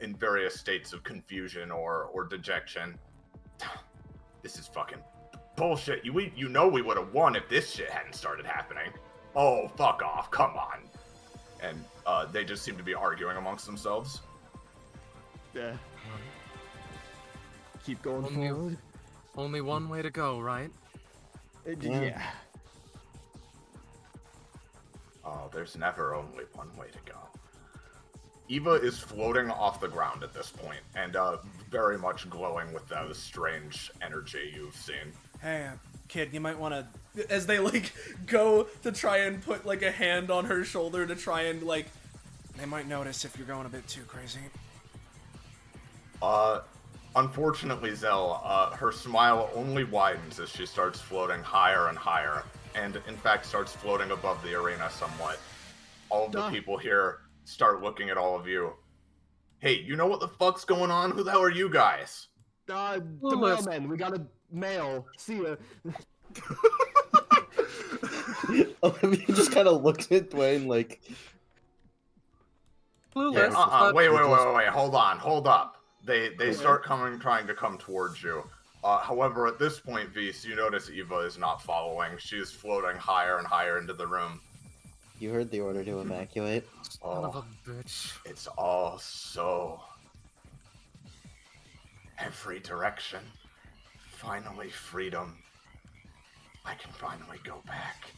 in various states of confusion or dejection. This is fucking bullshit. You know we would have won if this shit hadn't started happening. Oh, fuck off. Come on. And they just seem to be arguing amongst themselves. Yeah. Keep going forward. Only one way to go, right? Yeah. Oh, there's never only one way to go. Eva is floating off the ground at this point, and very much glowing with that strange energy you've seen. Hey, kid, you might want to... As they, like, go to try and put, like, a hand on her shoulder to try and, like... They might notice if you're going a bit too crazy. Unfortunately, Zell, her smile only widens as she starts floating higher and higher, and in fact starts floating above the arena somewhat. All of the people here start looking at all of you. Hey, you know what the fuck's going on? Who the hell are you guys? The mailman. We got a mail. See ya. Olivia just kind of looks at Dwayne like... Clueless. Wait, hold up. They start trying to come towards you. However, at this point, Vise, you notice Eva is not following. She's floating higher and higher into the room. You heard the order to evacuate. Son of a bitch. It's all so... every direction. Finally, freedom. I can finally go back.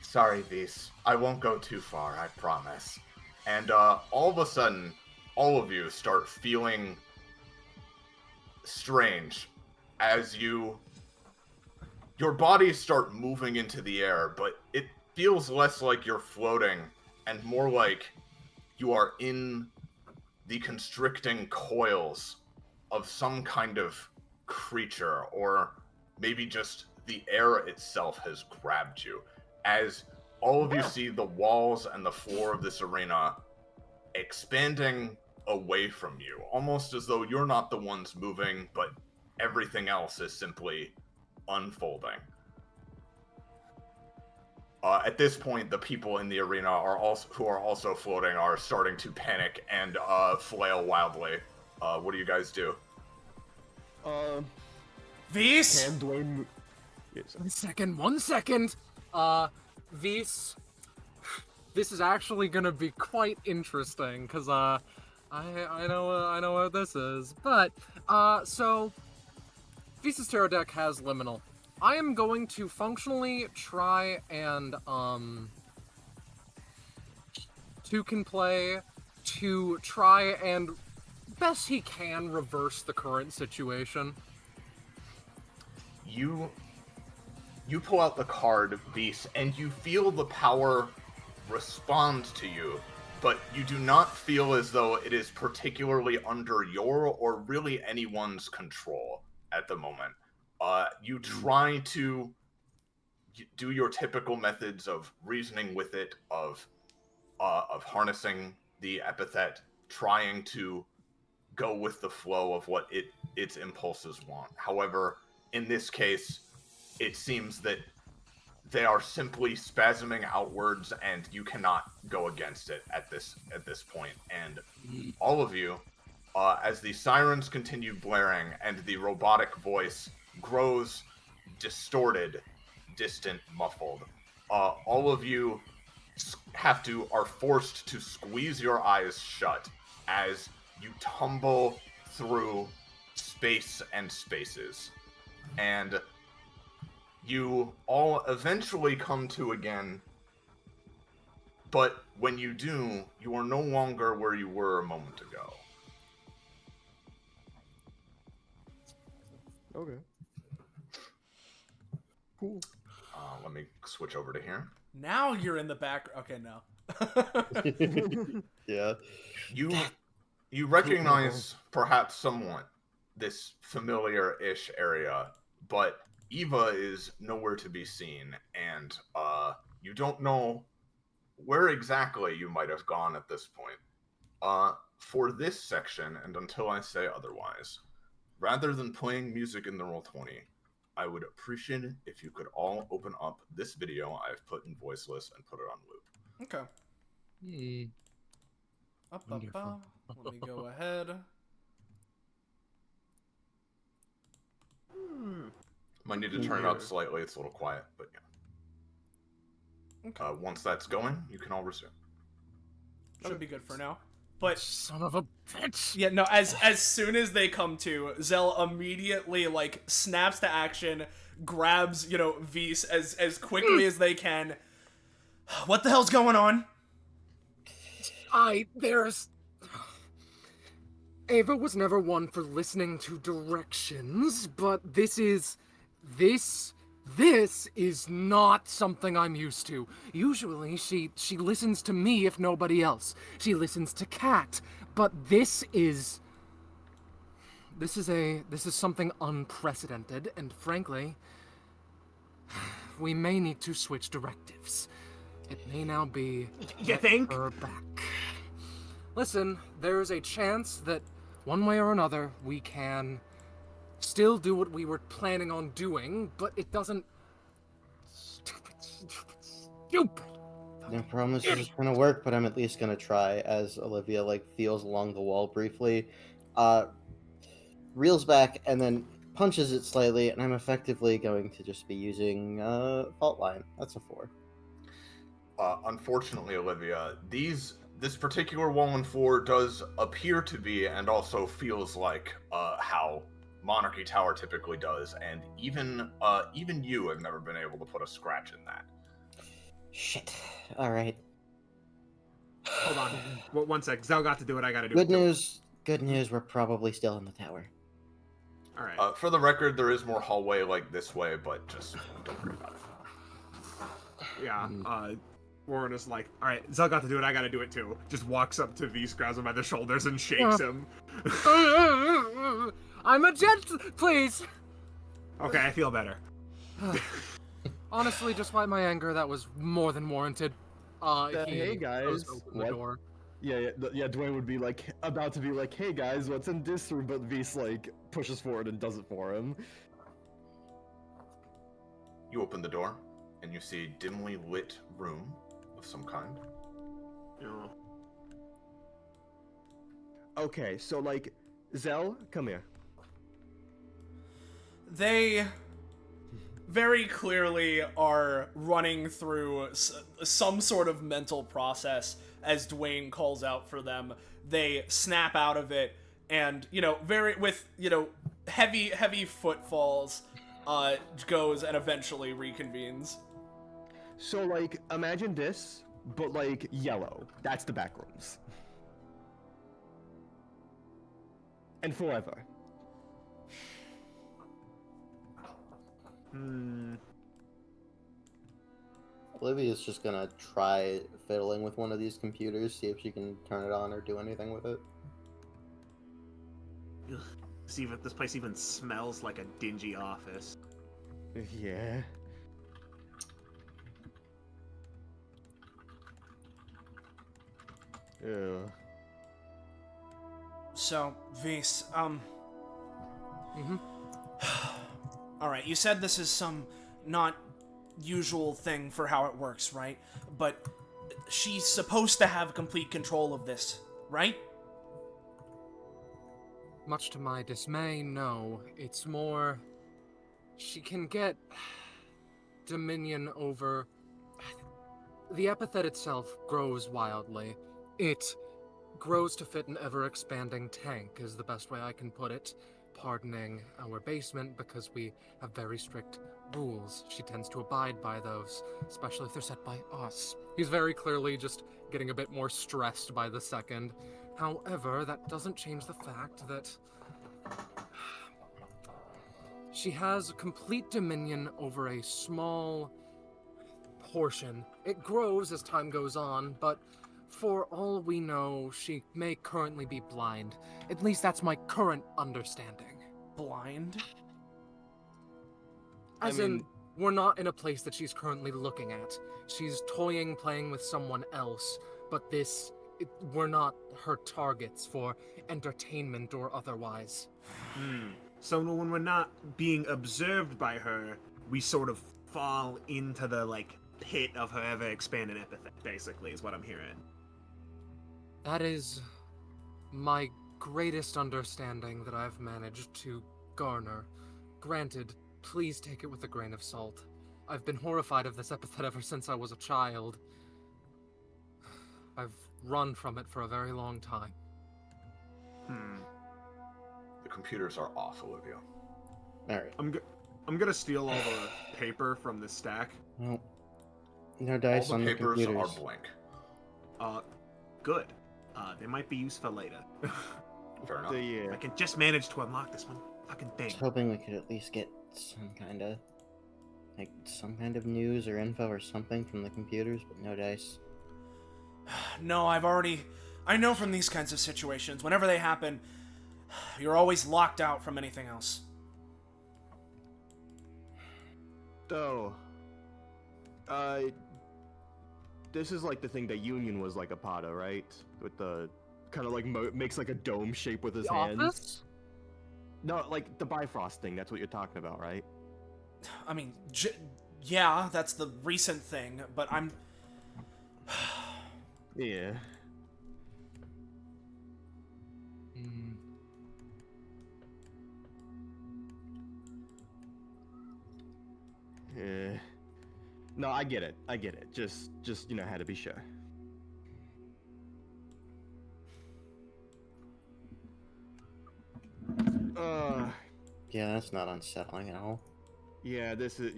Sorry, Vise. I won't go too far, I promise. And all of a sudden, all of you start feeling strange as your bodies start moving into the air, but it feels less like you're floating and more like you are in the constricting coils of some kind of creature, or maybe just the air itself has grabbed you, as all of you see the walls and the floor of this arena expanding away from you, almost as though you're not the ones moving, but everything else is simply unfolding. At this point, the people in the arena who are also floating are starting to panic and flail wildly. What do you guys do? Vise? Can Dwayne... One second. Vise, this is actually gonna be quite interesting, because, I know what this is. But, so, Vise's tarot deck has Liminal. I am going to functionally try and, Two can play to try and, best he can, reverse the current situation. You pull out the card, Beast, and you feel the power respond to you, but you do not feel as though it is particularly under your or really anyone's control at the moment. You try to do your typical methods of reasoning with it, of harnessing the epithet, trying to go with the flow of what its impulses want. However, in this case, it seems that they are simply spasming outwards, and you cannot go against it at this point. And all of you, as the sirens continue blaring and the robotic voice grows distorted, distant, muffled, all of you are forced to squeeze your eyes shut as you tumble through space and spaces. And you all eventually come to again, but when you do, you are no longer where you were a moment ago. Okay. Cool. Let me switch over to here. Now you're in the back. Okay, no. Yeah. You recognize perhaps somewhat this familiar-ish area, but Eva is nowhere to be seen, and you don't know where exactly you might have gone at this point. For this section, and until I say otherwise, rather than playing music in the Roll20, I would appreciate it if you could all open up this video I've put in voiceless and put it on loop. Okay. Wonderful. Let me go ahead. Might need to turn it up slightly, it's a little quiet, but yeah. Okay. Once that's going, you can all resume. Should be good for now. But Son of a bitch. yeah, no, as soon as they come to, Zell immediately like snaps to action, grabs, Vise as quickly as they can. What the hell's going on? There's... Ava was never one for listening to directions, but this is not something I'm used to. Usually she listens to me if nobody else. She listens to Cat, but this is something unprecedented, and frankly, we may need to switch directives. It may now be You think? her back. Listen, there's a chance that one way or another we can still do what we were planning on doing, but it doesn't... Stupid! No promise it's gonna work, but I'm at least gonna try. As Olivia feels along the wall briefly, reels back and then punches it slightly, and I'm effectively going to just be using fault line. That's a 4. Unfortunately, Olivia, this particular 114 does appear to be, and also feels like, how Monarchy Tower typically does, and even you have never been able to put a scratch in that. Shit. All right. Hold on. One sec. Zell got to do what I gotta do. Good news. Good news. We're probably still in the tower. All right. For the record, there is more hallway this way, but just don't worry about it. Yeah. Warren is like, all right, Zell got to do it. I gotta do it too. Just walks up to Vise, grabs him by the shoulders, and shakes him. I'm a gent, please! Okay, I feel better. Honestly, despite my anger, that was more than warranted. Hey guys, goes open the what? door. Yeah, Dwayne would be about to be like, hey guys, what's in this room? But Vise pushes forward and does it for him. You open the door, and you see a dimly lit room of some kind. Yeah. Okay, so Zell, come here. They very clearly are running through some sort of mental process as Dwayne calls out for them. They snap out of it and, heavy footfalls, goes and eventually reconvenes. So imagine this, but yellow. That's the back rooms. And forever. Olivia's just gonna try fiddling with one of these computers, see if she can turn it on or do anything with it. Ugh. See if this place even smells like a dingy office. Yeah. Yeah. So, Vise, Alright, you said this is some not usual thing for how it works, right? But she's supposed to have complete control of this, right? Much to my dismay, no. It's more... She can get dominion over... The epithet itself grows wildly. It grows to fit an ever-expanding tank, is the best way I can put it. Pardoning our basement because we have very strict rules. She tends to abide by those, especially if they're set by us. He's very clearly just getting a bit more stressed by the second. However, that doesn't change the fact that She has complete dominion over a small portion. It grows as time goes on, but for all we know, she may currently be blind. At least that's my current understanding. Blind? As in, we're not in a place that she's currently looking at. She's toying, playing with someone else, but we're not her targets for entertainment or otherwise. So when we're not being observed by her, we sort of fall into the, like, pit of her ever-expanding epithet, basically, is what I'm hearing. That is my greatest understanding that I've managed to garner. Granted, please take it with a grain of salt. I've been horrified of this epithet ever since I was a child. I've run from it for a very long time. The computers are off, Olivia. Alright. I'm gonna steal all the paper from the stack. Well, no dice All on the the papers computers. are blank. Good. They might be used for later. Fair enough. I can just manage to unlock this one fucking I thing. was hoping we could at least get some kind of news or info or something from the computers, but no dice. No, I know from these kinds of situations, whenever they happen, you're always locked out from anything else. So, this is like the thing that Union was like a part of, right? With the kind of like makes like a dome shape with his The hands. office? No, like the Bifrost thing. That's what you're talking about, right? I mean, yeah, that's the recent thing, but I'm... Yeah. Yeah. No, I get it. Just had to be sure. Yeah, that's not unsettling at all. Yeah, this is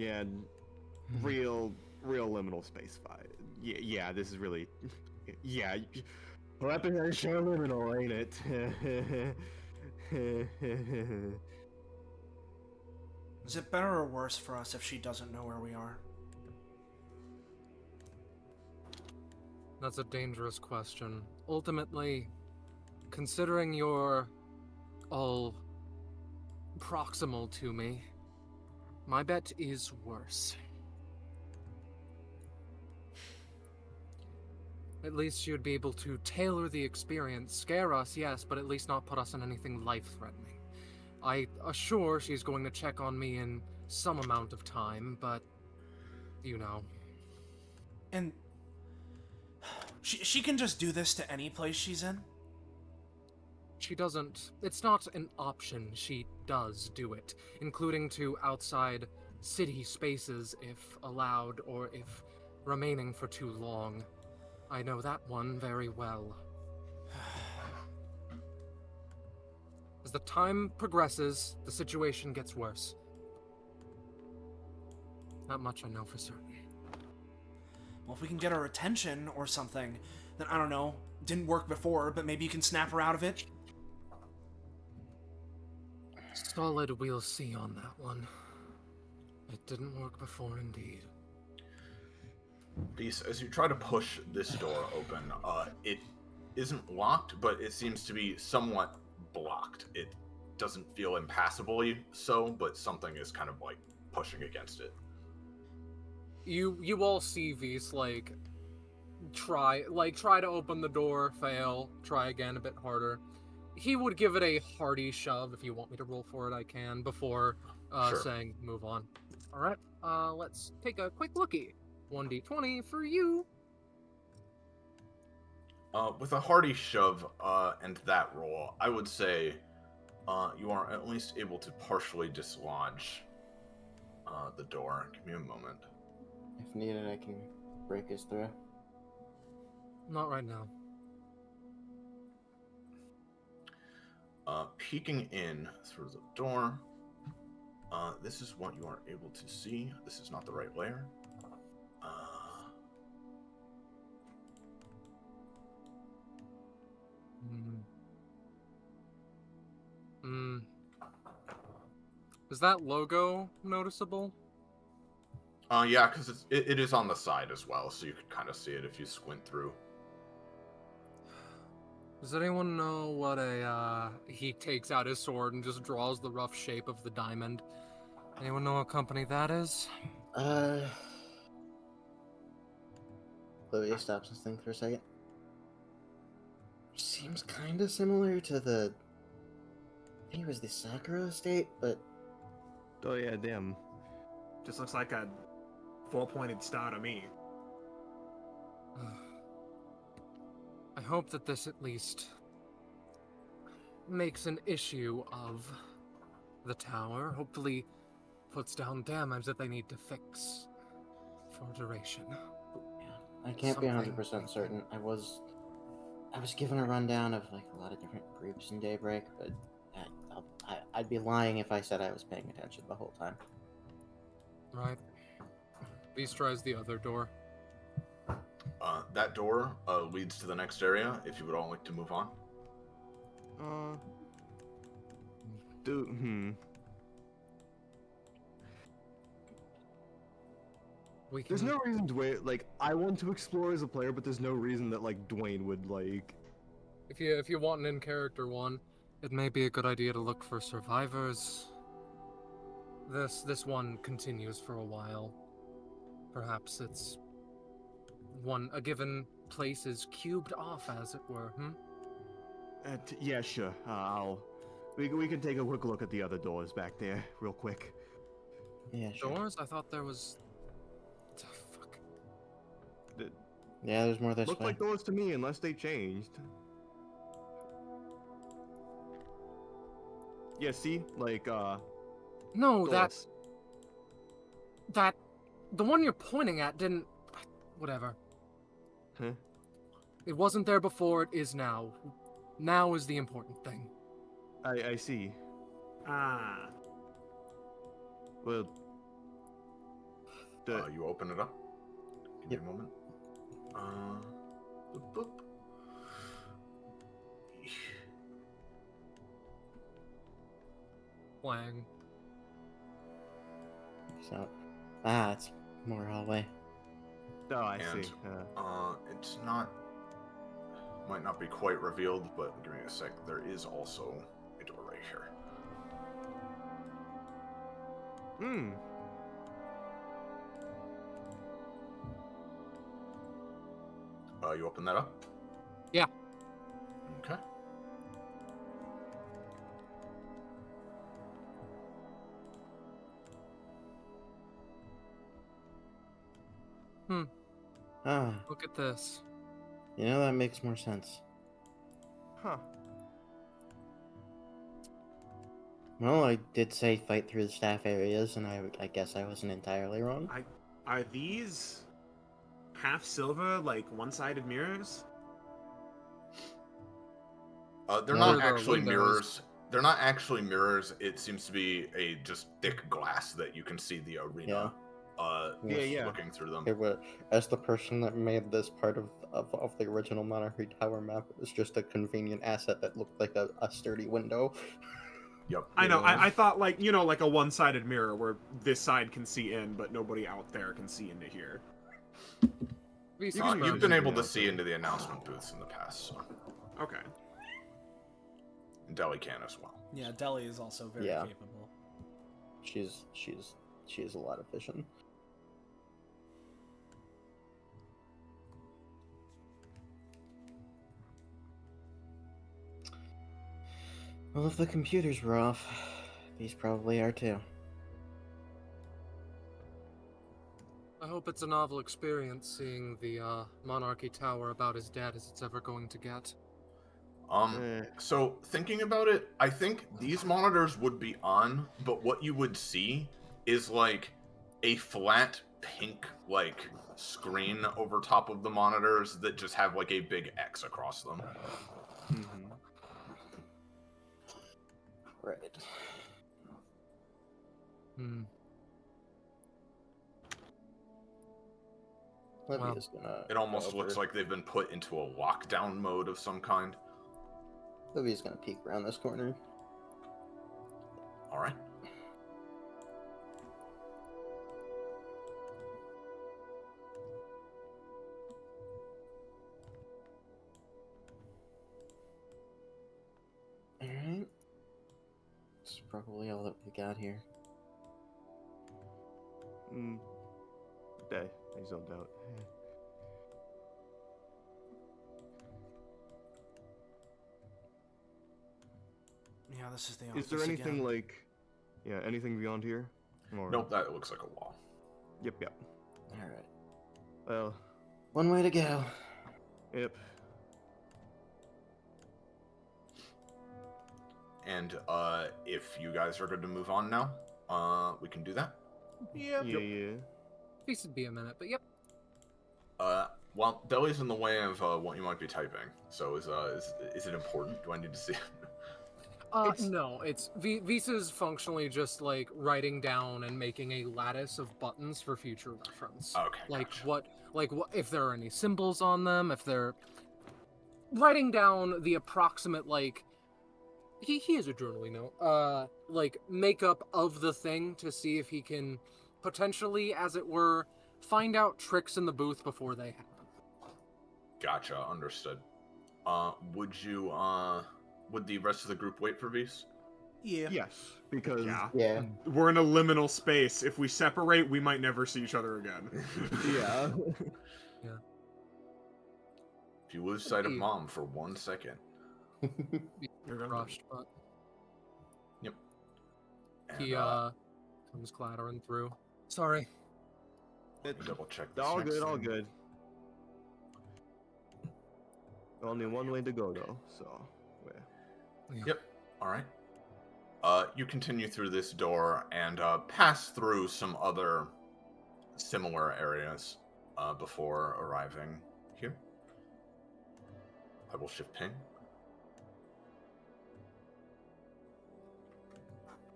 real liminal space fight. Yeah, this is really weapons are sure liminal, ain't it? Is it better or worse for us if she doesn't know where we are? That's a dangerous question. Ultimately, considering you're all proximal to me, my bet is worse. At least you'd be able to tailor the experience, scare us, yes, but at least not put us in anything life-threatening. I assure she's going to check on me in some amount of time, but you know. And she can just do this to any place she's in? She doesn't. It's not an option. She does do it, including to outside city spaces if allowed or if remaining for too long. I know that one very well. As the time progresses, the situation gets worse. Not much I know for certain. Well, if we can get her attention or something, then I don't know. Didn't work before, but maybe you can snap her out of it? Solid, we'll see on that one. It didn't work before, indeed. Beast, as you try to push this door open, it isn't locked, but it seems to be somewhat blocked. It doesn't feel impassably so, but something is kind of like pushing against it. You all see V's try to open the door, fail, try again a bit harder. He would give it a hearty shove. If you want me to roll for it, I can, before Sure. saying move on. Alright, let's take a quick lookie. 1d20 for you. With a hearty shove and that roll, I would say you are at least able to partially dislodge the door. Give me a moment. If needed, I can break his through. Not right now. Peeking in through the door, this is what you are able to see. This is not the right layer. Is that logo noticeable? Yeah, because it is on the side as well, so you could kind of see it if you squint through. Does anyone know what he takes out his sword and just draws the rough shape of the diamond. Anyone know what company that is? Olivia stops and thinks for a second. Seems kind of similar to the... I think it was the Sakura estate, but... Oh yeah, damn. Just looks like a 4-pointed star to me. I hope that this at least makes an issue of the tower. Hopefully puts down damage that they need to fix for duration. I can't be Something 100% certain. I was given a rundown of like a lot of different groups in Daybreak, but I'd be lying if I said I was paying attention the whole time. Right. Beast tries the other door. That door leads to the next area, if you would all like to move on. We can... There's no reason Dwayne, like, I want to explore as a player, but there's no reason that, like, Dwayne would, like... If you want an in-character one, it may be a good idea to look for survivors. This one continues for a while. Perhaps it's a given place is cubed off, as it were, Yeah, sure. We can take a quick look at the other doors back there, real quick. Yeah, sure. Doors? I thought there was... Fuck. Yeah, there's more this Look way. like doors to me, unless they changed. Yeah, see? Like, No, doors. that... The one you're pointing at didn't... Whatever. Huh? It wasn't there before, it is now. Now is the important thing. I see. Ah. Well... You open it up. Give me a moment. Boop, boop. Wang. So, it's more hallway. Oh, I And, see. it's not... Might not be quite revealed, but give me a sec. There is also a door right here. Hmm. You open that up? Yeah. Okay. Look at this. You know, that makes more sense. Huh. Well, I did say fight through the staff areas, and I guess I wasn't entirely wrong. Are these half silver, like one-sided mirrors? They're No, not they're actually windows. mirrors. They're not actually mirrors. It seems to be a just thick glass that you can see the arena. Yeah. Looking through them. It was, as the person that made this part of the original Monarchy Tower map, it was just a convenient asset that looked like a sturdy window. Yep. I know. I thought like like a one-sided mirror where this side can see in, but nobody out there can see into here. You've been able to see into the announcement booths in the past, so. Okay. And Deli can as well. Yeah, Deli is also very Yeah. capable. She has a lot of vision. Well, if the computers were off, these probably are too. I hope it's a novel experience seeing the Monarchy Tower about as dead as it's ever going to get. So thinking about it, I think these monitors would be on, but what you would see is like a flat pink like screen over top of the monitors that just have like a big X across them. Mm-hmm. Right. Olivia's gonna. It almost go looks over. like they've been put into a lockdown mode of some kind. Olivia's gonna peek around this corner. All right. probably all that we got here. I zoned out. Yeah, this is the office Is there anything again. like, anything beyond here? Or... Nope, that looks like a wall. Yep. Alright. Well, One way to go. yep. And if you guys are good to move on now, we can do that. Yep. Yeah. This would be a minute, but yep. Well, Deli's in the way of what you might be typing. So is it important? Do I need to see it? No, it's Visa's functionally just like writing down and making a lattice of buttons for future reference. Okay. Like gotcha. what if there are any symbols on them, if they're writing down the approximate like he has a journaling note, like makeup of the thing to see if he can potentially, as it were, find out tricks in the booth before they happen. Gotcha. Understood. Would the rest of the group wait for Vis? Yeah. Yes, because Yeah. We're in a liminal space. If we separate, we might never see each other again. yeah. If you lose sight of Mom for 1 second. You're gonna- Rushed, but Yep. he And, comes clattering through. Sorry. double check this all next good, all thing. good. Only one way to go though, so yeah. Yep. All right. You continue through this door and pass through some other similar areas before arriving here. I will shift ping.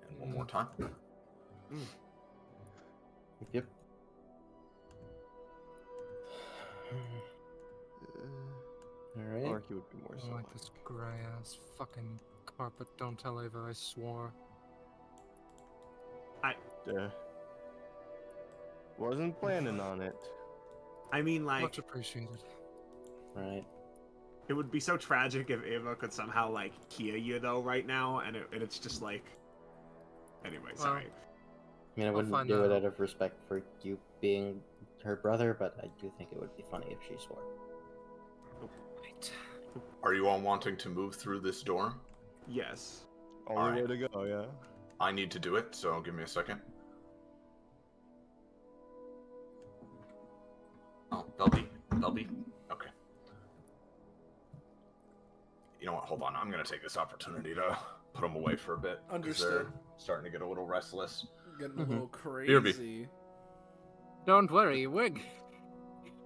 And one more time. Yep. Alright. Monarchy would be more I so. don't like this gray ass fucking carpet. Don't tell Ava I swore. Wasn't planning on it. I mean, like, Much appreciated. Right. it would be so tragic if Ava could somehow, like, Kia you, though, right now, and it's just, like... Anyway, sorry. I mean, I I'll wouldn't find do that it out. out of respect for you being her brother, but I do think it would be funny if she swore. Right. Are you all wanting to move through this door? Yes. Only Alright. way to go, yeah. I need to do it, so give me a second. Oh, Belby. Okay. You know what? Hold on. I'm gonna take this opportunity to put them away for a bit. 'Cause Understood. They're starting to get a little restless. Getting a little Here, B. crazy. Don't worry,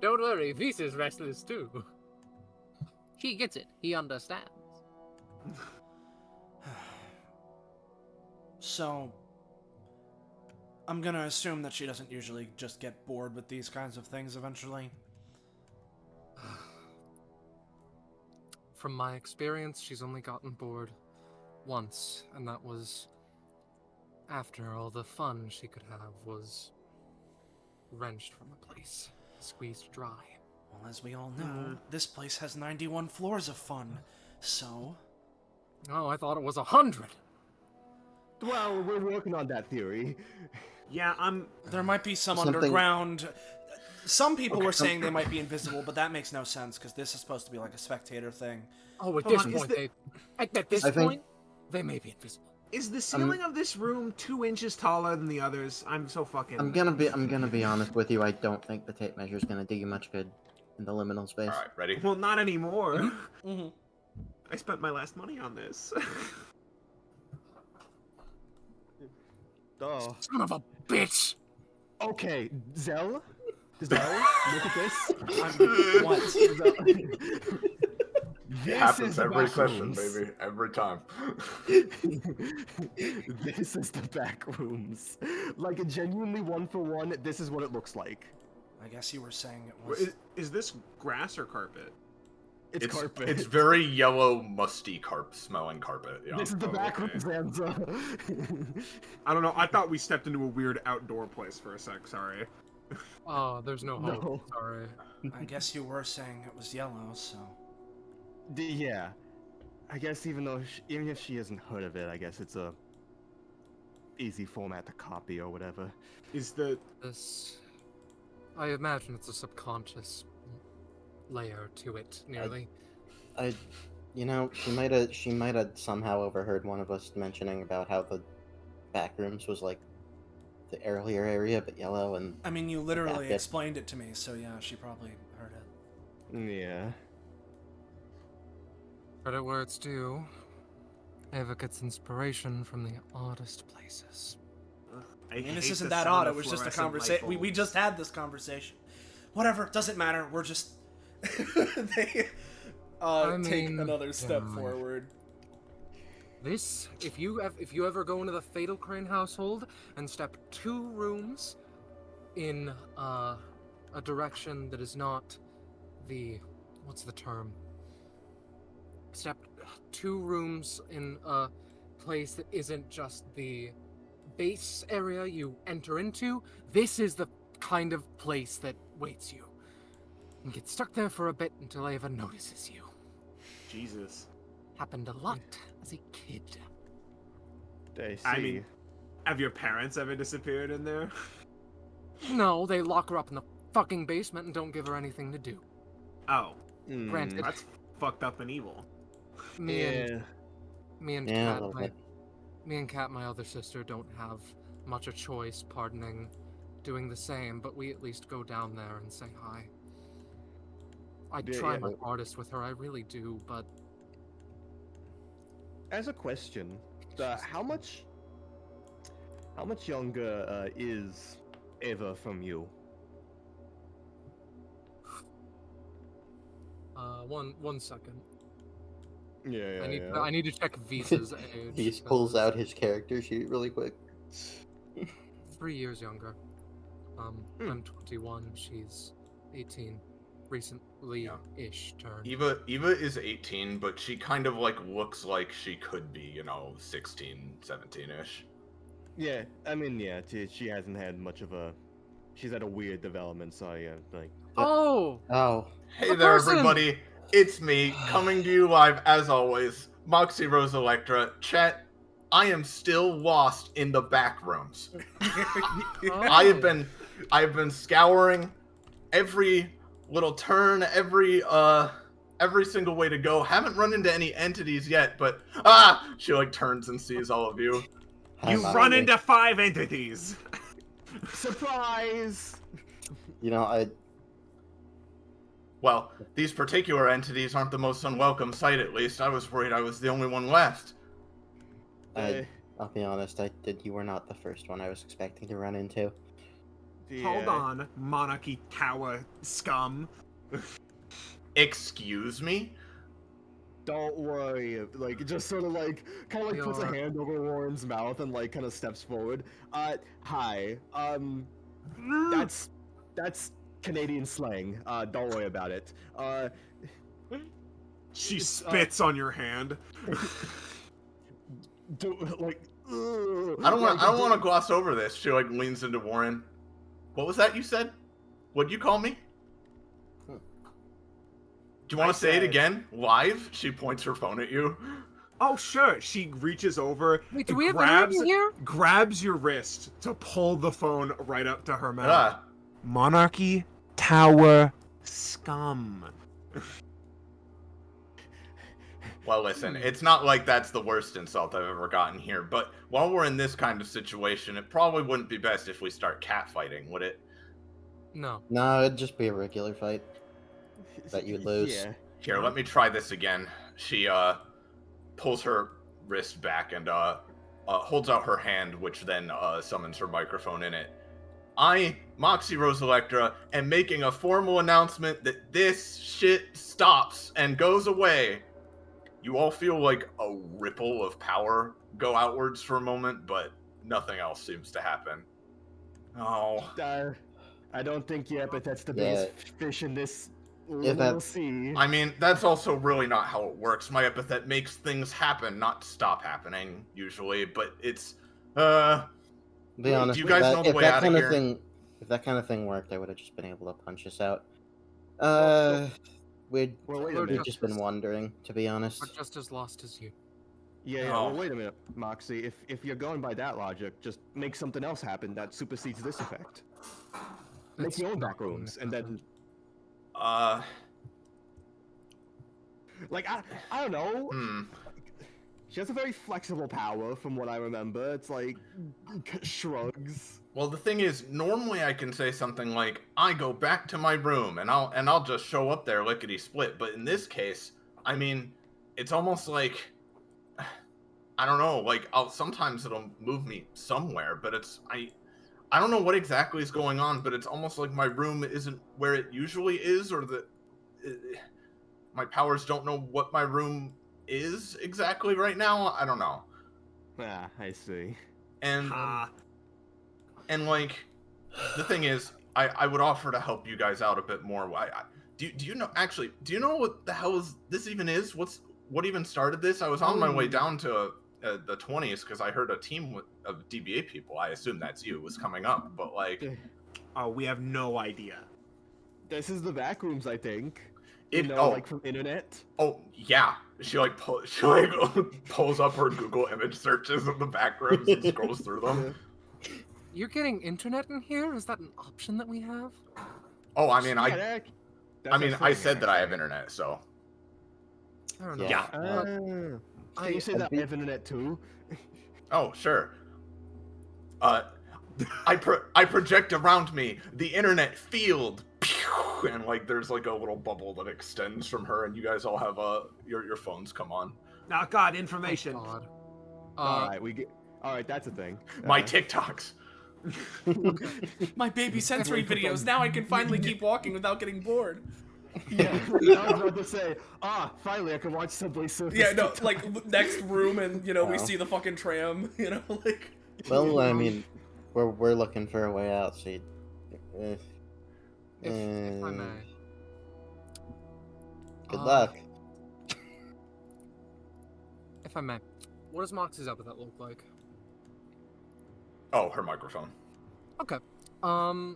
Don't worry, Vis is restless too. He gets it. He understands. So, I'm gonna assume that she doesn't usually just get bored with these kinds of things eventually. From my experience, she's only gotten bored once, and that was after all the fun she could have was wrenched from the place, squeezed dry. Well, as we all know, this place has 91 floors of fun, so... Oh, I thought it was 100. Well, we're working on that theory. Yeah, There might be some Something- underground... Some people were saying they might be invisible, but that makes no sense, because this is supposed to be like a spectator thing. Oh, at Hold this on, is point, the- at this I think- point, they may be invisible. Is the ceiling of this room 2 inches taller than the others? I'm so fucking... I'm gonna be honest with you. I don't think the tape measure is gonna do you much good in the liminal space. All right, ready? Well, not anymore. Mm-hmm. I spent my last money on this. Oh. Son of a bitch! Okay, Zell? Zell, look at this. What? It This happens is the every back session, rooms. baby. Every time. This is the back rooms. Like, genuinely one for one, this is what it looks like. I guess you were saying it was... Is this grass or carpet? It's carpet. It's very yellow, musty smelling carpet. Yeah. This is the Oh, back okay. rooms, Anza. I don't know. I thought we stepped into a weird outdoor place for a sec. Sorry. Oh, there's no hope. No. Sorry. I guess you were saying it was yellow, so... Yeah. I guess even if she hasn't heard of it, I guess it's a easy format to copy or whatever. Is the This, I imagine it's a subconscious layer to it, nearly. She might have somehow overheard one of us mentioning about how the back rooms was like the earlier area, but yellow, and I mean, you literally bit. explained it to me, so yeah, she probably heard it. Yeah. Credit where it's due. Ava gets inspiration from the oddest places. I I mean, this hate isn't the that sound odd. It of was just a fluorescent light conversation. We bulbs. just had this conversation. Whatever, doesn't matter. We're just. They take mean, another step yeah. forward. This, if you ever go into the Fatal Crane household and step 2 rooms in a direction that is not the, what's the term? Step 2 rooms in a place that isn't just the base area you enter into. This is the kind of place that waits you. And get stuck there for a bit until Ava notices you. Jesus. Happened a lot as a kid. I see. I mean, have your parents ever disappeared in there? No, they lock her up in the fucking basement and don't give her anything to do. Oh, Granted, that's fucked up and evil. me and Yeah. me and Yeah, a Kat, little bit. me and Kat, my other sister, don't have much a choice, pardoning, doing the same, but we at least go down there and say hi. I Yeah, try yeah. my hardest with her, I really do, but As a question, how much younger is Eva from you? one second. Yeah, I need to check Visa's age. He just pulls out his character sheet really quick. 3 years younger. I'm 21, she's 18. Recently-ish turned. Eva is 18, but she kind of like looks like she could be, 16, 17-ish. Yeah, I mean, yeah, she hasn't had much of a... She's had a weird development, so yeah, like... Oh! Oh, Hey The there, person! everybody. It's me, coming to you live as always, Moxie Rose Electra. Chat, I am still lost in the back rooms. Oh. I have been scouring every little turn, every single way to go. Haven't run into any entities yet, but she like turns and sees all of you. hi, You Moxie. run into 5 entities! Surprise! Well, these particular entities aren't the most unwelcome sight, at least. I was worried I was the only one left. I'll be honest. You were not the first one I was expecting to run into. Hold on, Monarchy Tower scum. Excuse me? Don't worry, like, just sort of like, kind of like puts a You're- hand over Warren's mouth and like kind of steps forward. Hi, that's Canadian slang, don't worry about it. She spits on your hand. Like, I don't want to gloss over this. She like leans into Warren. What was that you said? What'd you call me? Do you want I to say it said- again? Live? She points her phone at you. Oh, sure. She reaches over, Wait, do and we have grabs, anything here? grabs your wrist to pull the phone right up to her mouth. Ah, Monarchy Tower scum. well, listen, it's not like that's the worst insult I've ever gotten here, but while we're in this kind of situation, it probably wouldn't be best if we start catfighting, would it? No. No, it'd just be a regular fight. Bet you'd lose. Yeah. Here, let me try this again. She pulls her wrist back and holds out her hand, which then summons her microphone in it. I, Moxie Rose Electra, am making a formal announcement that this shit stops and goes away. You all feel like a ripple of power go outwards for a moment, but nothing else seems to happen. Oh. I don't think the Epithet's the Yeah. biggest fish in this Yeah, little sea. I mean, that's also really not how it works. My epithet makes things happen, not stop happening, usually, but it's, Be honest, do you guys know the if way that out of kind here? of thing, if that kind of thing worked, I would have just been able to punch us out. Well, We'd well, wait a We're we've minute. just been wondering, to be honest. We're just as lost as you. Yeah, Oh. well, wait a minute, Moxie. If you're going by that logic, just make something else happen that supersedes this effect. Make It's your own not back going rooms, to and then, happen. like, I don't know. Hmm. She has a very flexible power, from what I remember. It's like shrugs. Well, the thing is, normally I can say something like, "I go back to my room," and I'll just show up there lickety split. But in this case, I mean, it's almost like, I don't know. Like, sometimes it'll move me somewhere, but I don't know what exactly is going on. But it's almost like my room isn't where it usually is, or that my powers don't know what my room is exactly right now. I don't know. Ah, I see. And Ha. And like, the thing is, I would offer to help you guys out a bit more. Do you know, actually, do you know what the hell this even is? What even started this? I was on my way down to the 20s because I heard a team of DBA people. I assume that's you was coming up, but like, Oh, we have no idea. This is the back rooms, I think. oh, like from internet. oh yeah. She pulls up her Google image searches of the back rooms and scrolls through them. You're getting internet in here? Is that an option that we have? Oh, I mean, Yeah, I said that I have internet, so. I don't know. Yeah. Can you say that I have internet too? Oh, sure. I project around me the internet field, and like there's like a little bubble that extends from her, and you guys all have your phones come on. Oh God, information. Oh, God. All right, all right, that's a thing. My TikToks. My baby sensory videos. Now I can finally keep walking without getting bored. Yeah, I was about to say, finally I can watch Subway Surfers. Yeah, no, like next room, and we Wow. see the fucking tram. Like. Well, I mean, we're looking for a way out. So, If I may. good luck. If I may. What does Moxie's epithet look like? Oh, her microphone. Okay.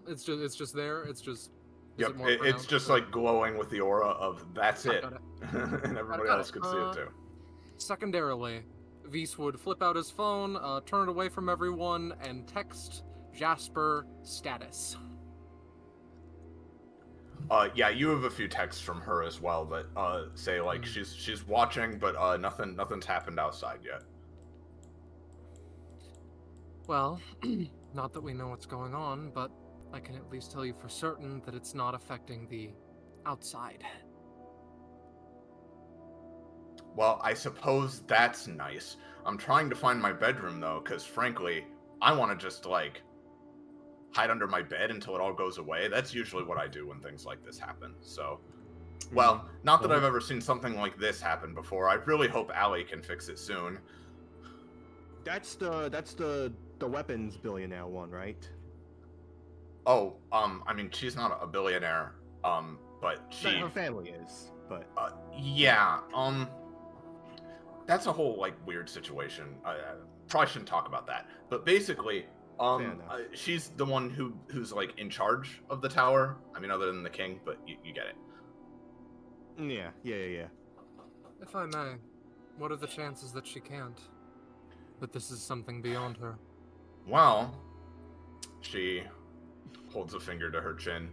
It's just there. It's just. Yep, more it's pronounced? just like glowing with the aura of that's I it, got it. and everybody got else it. can see it too. Secondarily, Vise would flip out his phone, turn it away from everyone, and text Jasper status. Yeah, you have a few texts from her as well that say like she's watching, but nothing's happened outside yet. Well, not that we know what's going on, but I can at least tell you for certain that it's not affecting the outside. Well, I suppose that's nice. I'm trying to find my bedroom though, because frankly, I want to just like hide under my bed until it all goes away. That's usually what I do when things like this happen. So, well, not that I've ever seen something like this happen before. I really hope Allie can fix it soon. That's the weapons billionaire one, right? Oh, I mean, she's not a billionaire, but she... Her family is, but... yeah, that's a whole, like, weird situation. I probably shouldn't talk about that. But basically, she's the one who's, like, in charge of the tower. I mean, other than the king, but you get it. Yeah. If I may, what are the chances that she can't? That this is something beyond her? Well, she holds a finger to her chin.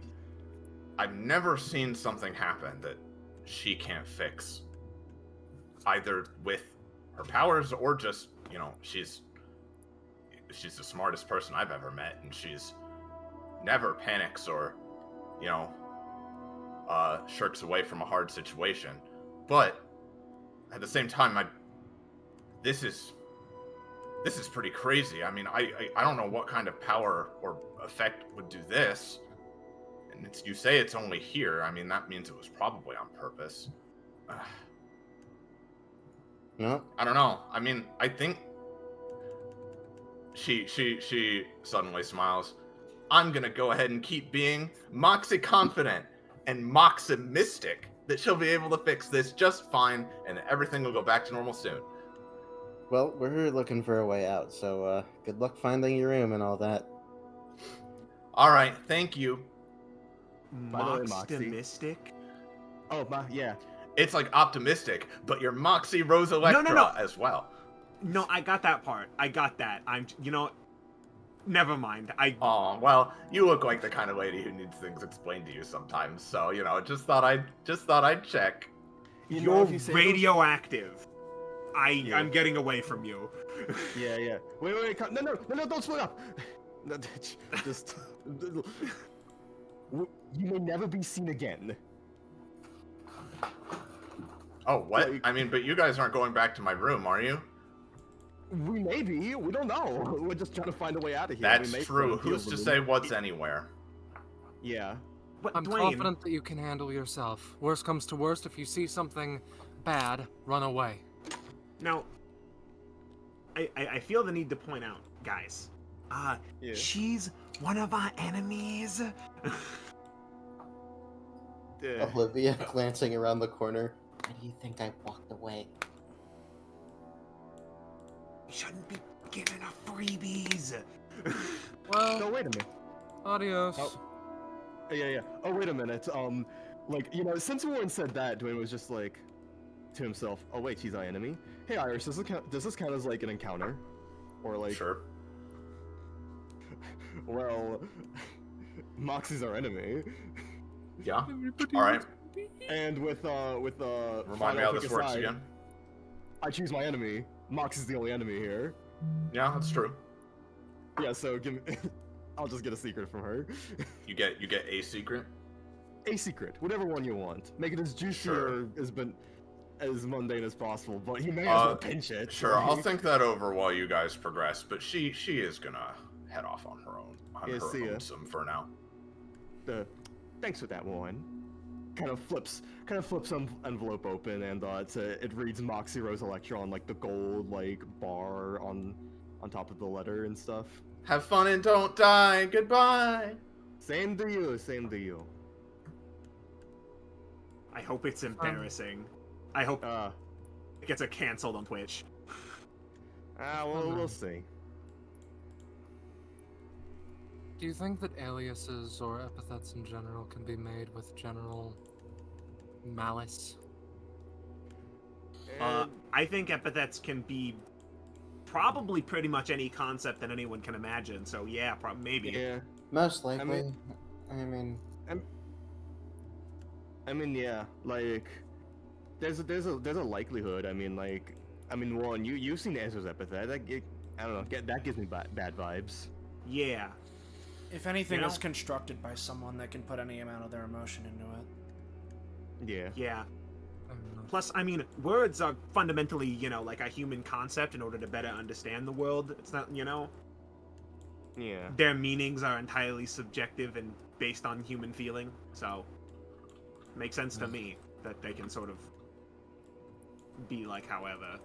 I've never seen something happen that she can't fix. Either with her powers or just, she's the smartest person I've ever met, and she's never panics or, shirks away from a hard situation. But at the same time, this is pretty crazy. I mean, I don't know what kind of power or effect would do this. And you say it's only here. I mean, that means it was probably on purpose. No. I don't know. I mean, I think she suddenly smiles. I'm gonna go ahead and keep being Moxie confident and Moximistic that she'll be able to fix this just fine, and everything will go back to normal soon. Well, we're looking for a way out, so good luck finding your room and all that. All right, thank you. By the way, Moxie. Moxie. Oh, yeah. It's like optimistic, but you're Moxie Rose Electra No. as well. No, I got that part. I got that. You know, never mind. Oh, well, you look like the kind of lady who needs things explained to you sometimes. So, you know, just thought I'd check. You know, You're if you say those- radioactive. Yeah. I'm getting away from you. Yeah. Wait, no, don't split up. No, just, you may never be seen again. Oh, what? Like- I mean, but you guys aren't going back to my room, are you? We may be. We don't know. We're just trying to find a way out of here. That's We may true. find Who's the to room. say what's anywhere? Yeah. But I'm Dwayne, confident that you can handle yourself. Worst comes to worst, if you see something bad, run away. now, I feel the need to point out, guys. Yeah. She's one of our enemies. Olivia glancing around the corner. Why do you think I walked away? You shouldn't be giving her freebies. Well, No, wait a minute. adios. Oh. Yeah. Oh, wait a minute. Like, you know, since Warren said that, Dwayne was just like to himself, "Oh wait, she's our enemy. Hey, Iris, does this count as like an encounter, or like?" Sure. Well, Moxie's our enemy, Yeah. All right. and with Remind me how this works again. I choose my enemy. Moxie's the only enemy here. Yeah, that's true. Yeah, so give me. I'll just get a secret from her. You get a secret. A secret, whatever one you want. Make it as juicy Sure. or as mundane as possible, but he may as well pinch it. Sure, I'll like- think that over while you guys progress. But she is gonna head off on her own. Yeah, see ya. Lonesome for now. Thanks for that, Warren. Kind of flips some envelope open, and it reads Moxie Rose Electra on like the gold like bar on top of the letter and stuff. Have fun and don't die. Goodbye. Same to you. I hope it's embarrassing. I hope Uh, it gets canceled on Twitch. we'll see. Do you think that aliases or epithets in general can be made with general malice? I think epithets can be probably pretty much any concept that anyone can imagine. So yeah, maybe. Yeah. Most likely. mean- I mean, yeah. Like, there's a likelihood. Warren, you've seen Ezra's epithet. I don't know. That gives me bad vibes. Yeah. If anything You know? is constructed by someone that can put any amount of their emotion into it. Yeah. Yeah. I don't know. Plus, I mean, words are fundamentally, you know, like a human concept in order to better understand the world. It's not, you know, Yeah. their meanings are entirely subjective and based on human feeling. So, makes sense to me that they can sort of be like however.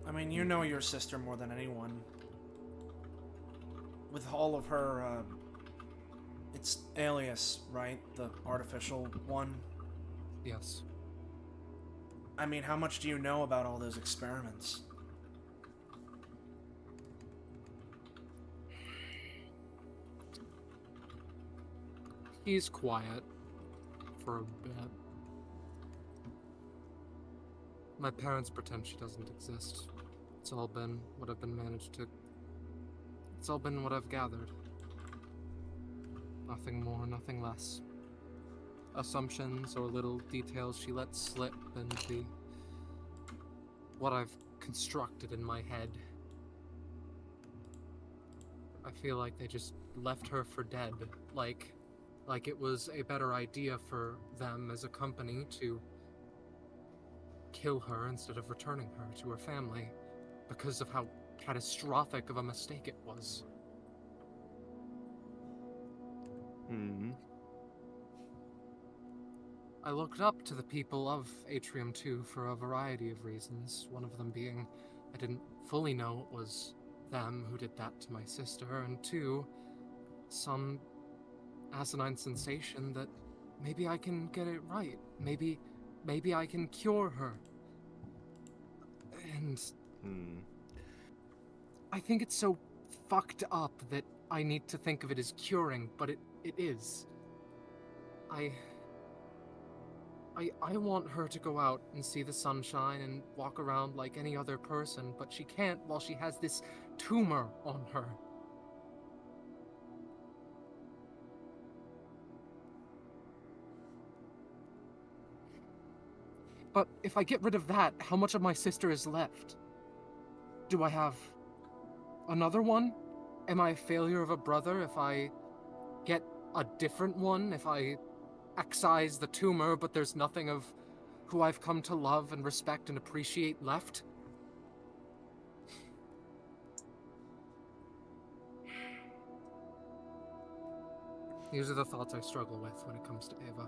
I mean, you know your sister more than anyone. With all of her, it's alias, right? The artificial one. Yes. I mean, how much do you know about all those experiments? He's quiet for a bit. My parents pretend she doesn't exist. It's all been what I've been managed to... It's all been what I've gathered. Nothing more, nothing less. Assumptions or little details she lets slip and what I've constructed in my head. I feel like they just left her for dead. Like it was a better idea for them as a company to kill her instead of returning her to her family because of how catastrophic of a mistake it was. Hmm. I looked up to the people of Atrium 2 for a variety of reasons, one of them being I didn't fully know it was them who did that to my sister, and two, some asinine sensation that maybe I can get it right. Maybe I can cure her. And Hmm. I think it's so fucked up that I need to think of it as curing, but it is. I want her to go out and see the sunshine and walk around like any other person, but she can't while she has this tumor on her. But if I get rid of that, how much of my sister is left? Do I have another one? Am I a failure of a brother if I get a different one? If I excise the tumor, but there's nothing of who I've come to love and respect and appreciate left? These are the thoughts I struggle with when it comes to Ava.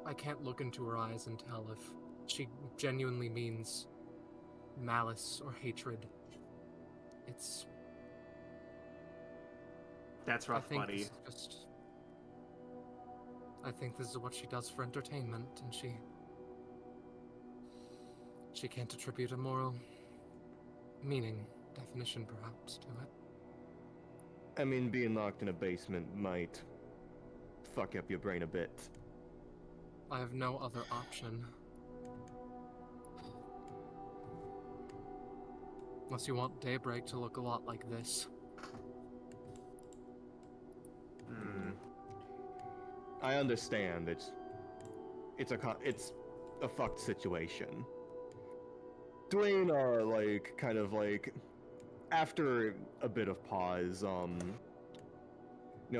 I can't look into her eyes and tell if she genuinely means malice or hatred. That's rough, buddy. I think this is what she does for entertainment, and she can't attribute a moral meaning, definition perhaps, to it. I mean, being locked in a basement might fuck up your brain a bit. I have no other option. Unless you want Daybreak to look a lot like this. I understand. It's a fucked situation. Dwayne, like, kind of like, after a bit of pause,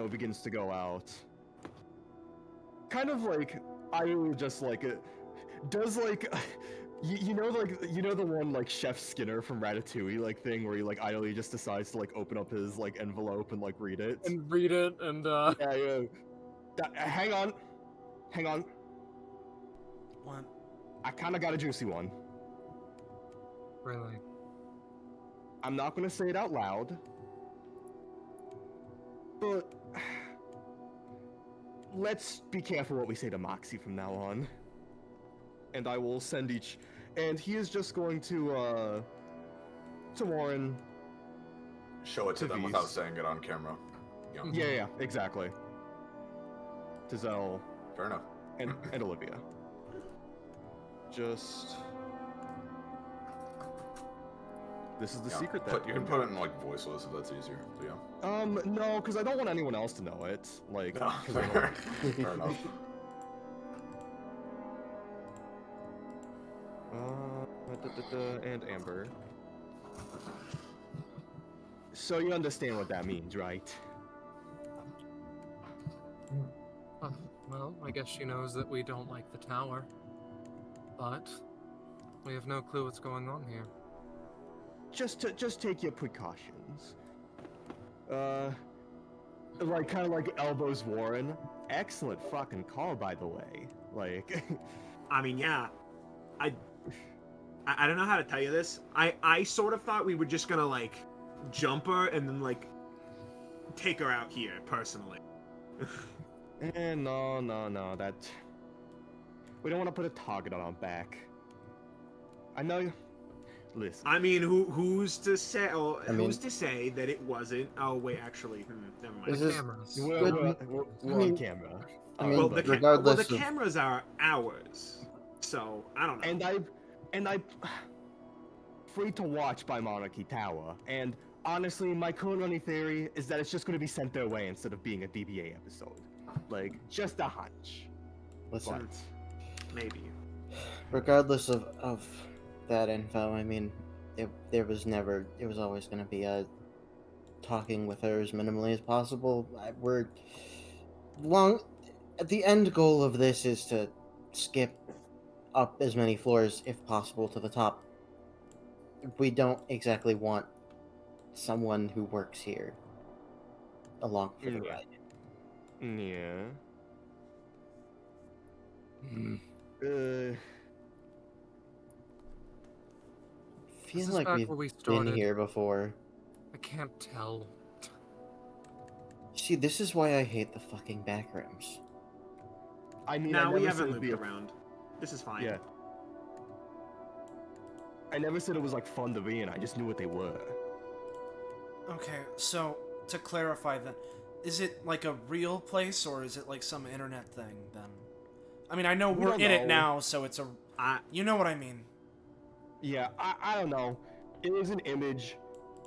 begins to go out. Kind of like, I just like it does like, you know the one like Chef Skinner from Ratatouille like thing where he like idly just decides to like open up his like envelope and like read it. Yeah. Hang on. What? I kind of got a juicy one. Really? I'm not gonna say it out loud, but let's be careful what we say to Moxie from now on. And I will send each, and he is just going to Warren. Show it to them V's. without saying it on camera. Yeah, exactly. To Zell. Fair enough. And Olivia. Just... This is the secret that... You can put it in, like, voiceless if that's easier. So, yeah. No, because I don't want anyone else to know it. Like, No, fair enough. And Amber. So you understand what that means, right? Well, I guess she knows that we don't like the tower. But we have no clue what's going on here. Just take your precautions. Like, kind of like elbows Warren. Excellent fucking call, by the way. Like... I mean, yeah. I don't know how to tell you this. I sort of thought we were just gonna, like, jump her and then, like, take her out here, personally. No, that... We don't want to put a target on our back. I know... Listen. I mean, who's to say? Who's to say that it wasn't? Oh wait, actually, never mind. This is- Cameras. We're on camera. I mean, well, regardless the of- cameras are ours, so I don't know. And I free to watch by Monarchy Tower. And honestly, my current running theory is that it's just going to be sent their way instead of being a DBA episode. Like, just a hunch. Listen, Maybe. regardless of that info, I mean, it was always going to be a talking with her as minimally as possible. The end goal of this is to skip up as many floors if possible to the top. We don't exactly want someone who works here along for the ride. Yeah. Feel This is like back we've where we been started. here before. I can't tell. See, this is why I hate the fucking backrooms. I mean, Now I we never said haven't it'd be looped a- around. This is fine. Yeah. I never said it was like fun to be in. I just knew what they were. Okay, so to clarify then, is it like a real place or is it like some internet thing then? I mean, I know we're in it now, so it's a... you know what I mean. Yeah, I don't know. It is an image.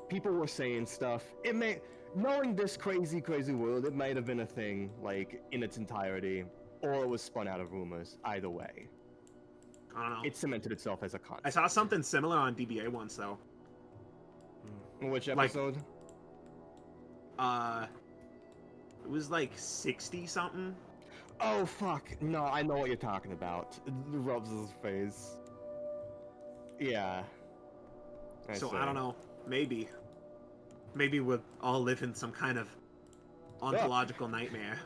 People were saying stuff. It may... Knowing this crazy world, it might have been a thing, like, in its entirety. Or it was spun out of rumors. Either way. I don't know. It cemented itself as a concept. I saw something similar on DBA once, though. Which Like- episode? It was like 60-something. Oh, fuck. No, I know what you're talking about. Rubs his face. Yeah. So I don't know. Maybe we'll all live in some kind of ontological nightmare.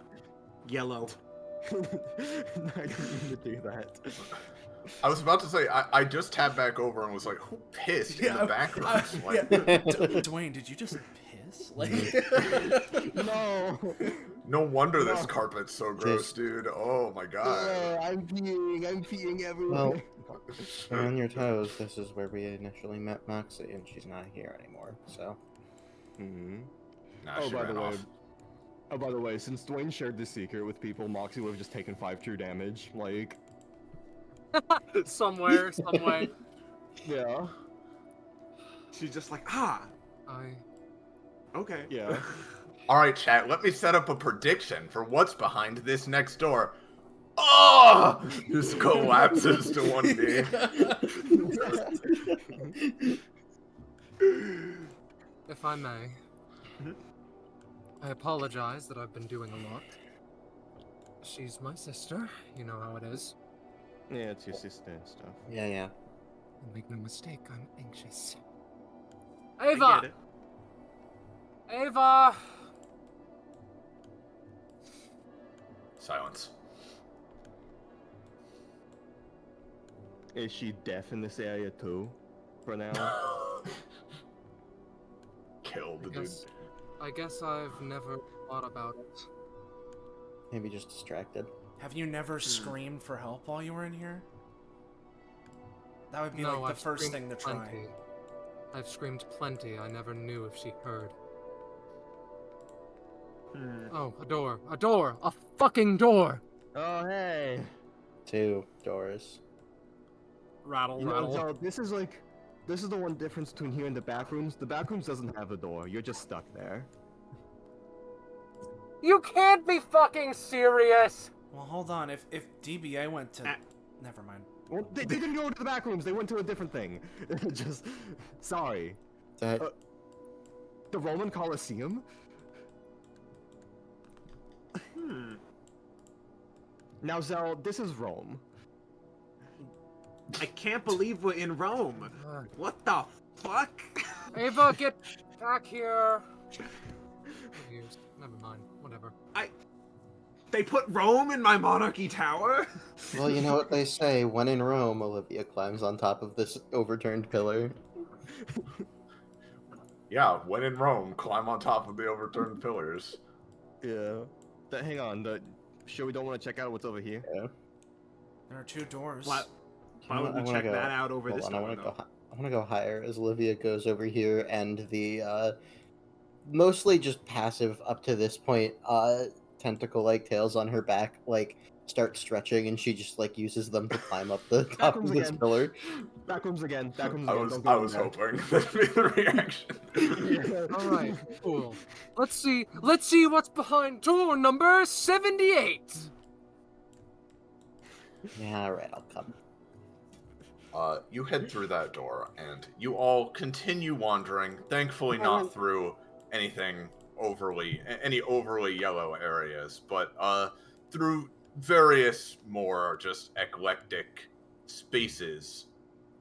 Yellow. I didn't mean to do that. I was about to say, I just tabbed back over and was like, who pissed in the background? Like, Dwayne, did you just piss? Like... No. no wonder this carpet's so gross, dude. Oh my god. I'm peeing everywhere. Well, stay on your toes. This is where we initially met Moxie, and she's not here anymore. So. Mm-hmm. Nah, she ran off. By the way, since Dwayne shared this secret with people, Moxie would have just taken 5 true damage. Like. Somewhere, some way. Yeah. She's just like, okay. Yeah. Alright, chat, let me set up a prediction for what's behind this next door. Oh! Just collapses to one knee. If I may. I apologize that I've been doing a lot. She's my sister, you know how it is. Yeah, it's your sister and stuff. Yeah. And make no mistake, I'm anxious. I Ava! get it. Ava! Silence. Is she deaf in this area too? For now? Killed the dude. I guess I've never thought about it. Maybe just distracted. Have you never screamed for help while you were in here? That would be No, like I've the first screamed thing to try. plenty. I've screamed plenty. I never knew if she heard. Oh, a door. A door! A fucking door! Oh, hey! 2 doors. Rattle, You know, rattle. Zell, this is the one difference between here and the back rooms. The back rooms doesn't have a door. You're just stuck there. You can't be fucking serious! Well, hold on. If DBA went to... Never mind. Well, they didn't go to the back rooms. They went to a different thing. Just... Sorry. That The Roman Colosseum? Now, Zell, this is Rome. I can't believe we're in Rome. What the fuck? Ava, get back here! Confused. Never mind. Whatever. They put Rome in my Monarchy Tower? well, you know what they say. When in Rome, Olivia climbs on top of this overturned pillar. Yeah, when in Rome, climb on top of the overturned pillars. Yeah. Hang on. Sure we don't want to check out what's over here? Yeah. There are 2 doors. What? Why would I we wanna check go- that out over Hold this on, I door, want to though? go. I want to go higher as Olivia goes over here, and the mostly just passive up to this point. Tentacle-like tails on her back, like start stretching, and she just like uses them to climb up the top of Backrooms this again. pillar. Backrooms again. Backrooms I again. was, Don't go I in was there. hoping that'd be the reaction. Alright, cool. Let's see what's behind door number 78! Yeah, alright, I'll come. You head through that door, and you all continue wandering. Thankfully, not through any overly yellow areas, but through various more just eclectic spaces,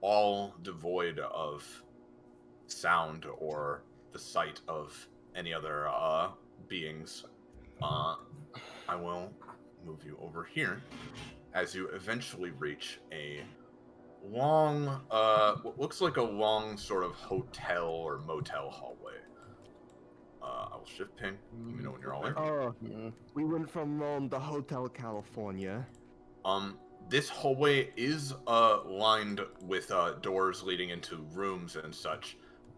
all devoid of sound or the sight of any other beings. I will move you over here as you eventually reach a long, what looks like a long sort of hotel or motel hallway. I will shift ping. Let me know when you're all in. Oh, Mm. we went from Rome to Hotel California. This hallway is lined with doors leading into rooms and such.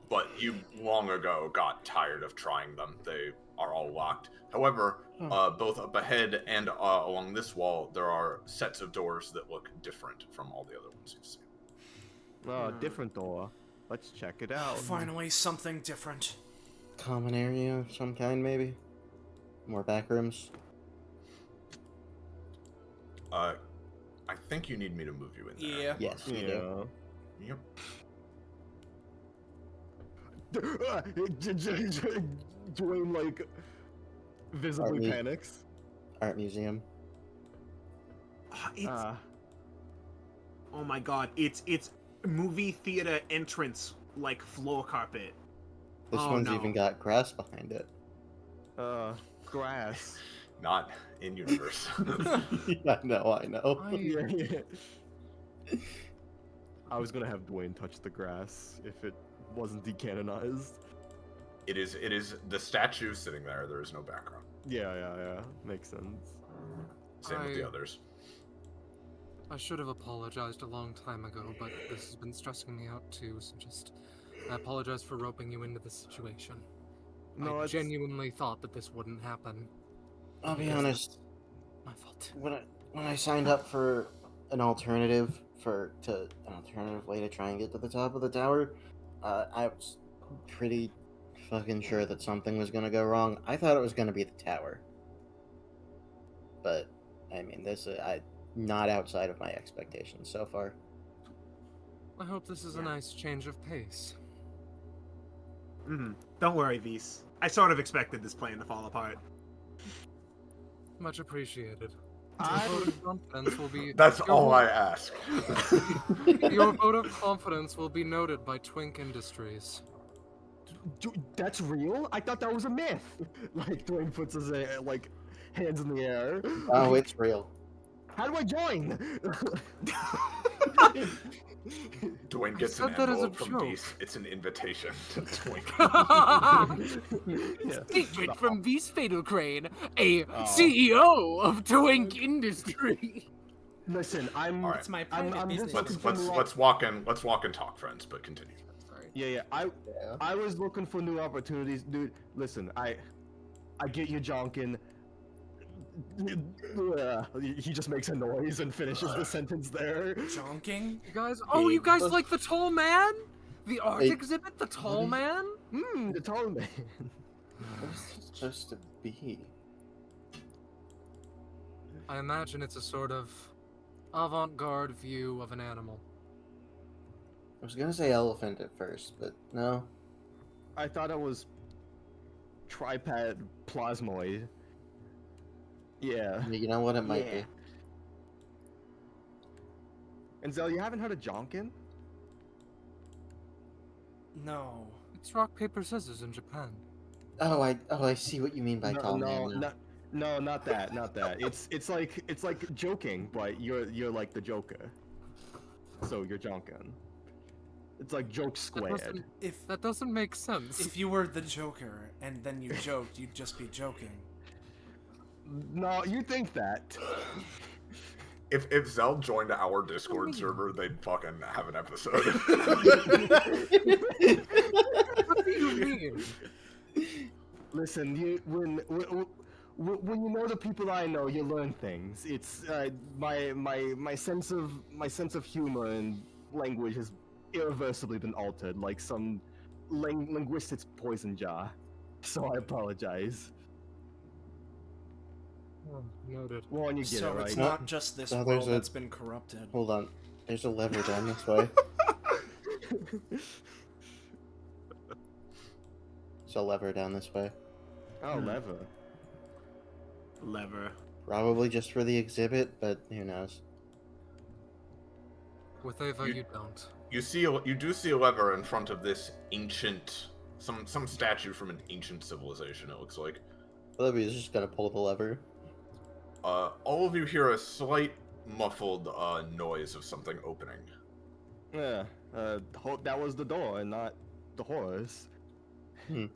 but you long ago got tired of trying them. They are all locked. However, both up ahead and along this wall, there are sets of doors that look different from all the other ones you've seen. Different door. Let's check it out. Finally, something different. Common area of some kind, maybe? More back rooms? I think you need me to move you in there. Yeah. Yes, you do. Yep. Dwayne, like, visibly Art panics. Art museum. Oh my god, it's movie theater entrance like floor carpet. This Oh, one's no. even got grass behind it. Grass. Not in universe. I know. I was gonna have Dwayne touch the grass if it wasn't decanonized. It is the statue sitting there. There is no background. Yeah. Makes sense. Same with the others. I should have apologized a long time ago, but this has been stressing me out too, so I apologize for roping you into this situation. No, I it's... genuinely thought that this wouldn't happen. I'll be honest. My fault. When I signed up for an alternative way to try and get to the top of the tower, I was pretty fucking sure that something was gonna go wrong. I thought it was gonna be the tower, but I mean, not outside of my expectations so far. I hope this is a nice change of pace. Don't worry, Vis. I sort of expected this plan to fall apart. Much appreciated. Your vote of confidence will be. That's all I ask. Your vote of confidence will be noted by Twink Industries. That's real? I thought that was a myth. Like, Dwayne puts his hands in the air. Oh, it's real. How do I join? Dwayne gets said an that as a envelope from joke. Beast. It's an invitation to Twink. Secret from Beast Fatal Crane, a CEO of Twink Industry. Listen, I'm. All right. It's my I'm private just business. Let's walk and talk, friends. But continue. Sorry. Yeah. I was looking for new opportunities, dude. Listen, I get you, Jonkin. He just makes a noise and finishes the sentence there. Jonking? You guys like the tall man? The art Hey, exhibit, the tall man? The tall man. What is it supposed to be? I imagine it's a sort of avant-garde view of an animal. I was gonna say elephant at first, but no. I thought it was tripod plasmoid. Yeah. You know what it might Yeah. be. And Zell, you haven't heard of Jonkin? No. It's rock, paper, scissors in Japan. Oh, I see what you mean by tall man. No, not that. It's like joking, but you're like the Joker. So you're Jonkin. It's like joke squared. That doesn't make sense. If you were the Joker and then you joked, you'd just be joking. No, you think that. If Zell joined our Discord server, they'd fucking have an episode. What do you mean? Listen, when you know the people I know, you learn things. It's my sense of humor and language has irreversibly been altered, like some linguistics poison jar. So I apologize. Oh, noted. Well, you get So it, right? it's not just this No, world there's that's been corrupted. Hold on. There's a lever down this way. There's a lever down this way. Oh, Lever. Probably just for the exhibit, but who knows? With Ava, you don't. You do see a lever in front of this ancient, some statue from an ancient civilization. It looks like. Olivia's just gonna pull the lever. All of you hear a slight muffled noise of something opening. Yeah. That was the door and not the horse. Or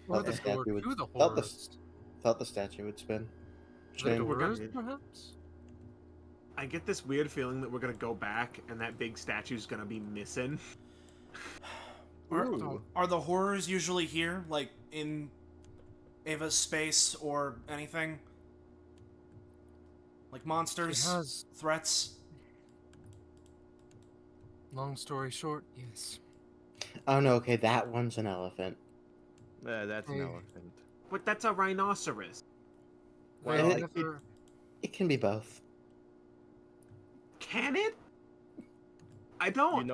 Thought the the door statue would- to the thought the- horse. Thought the statue would spin. The Spin. doors, perhaps? I get this weird feeling that we're gonna go back and that big statue's gonna be missing. Ooh. Are the horrors usually here, like in Ava's space or anything? Like monsters, She has- threats? Long story short, yes. Oh no, okay, that one's an elephant. That's an Hey. elephant. But that's a rhinoceros. They Well, never- It can be both. Can it? I don't.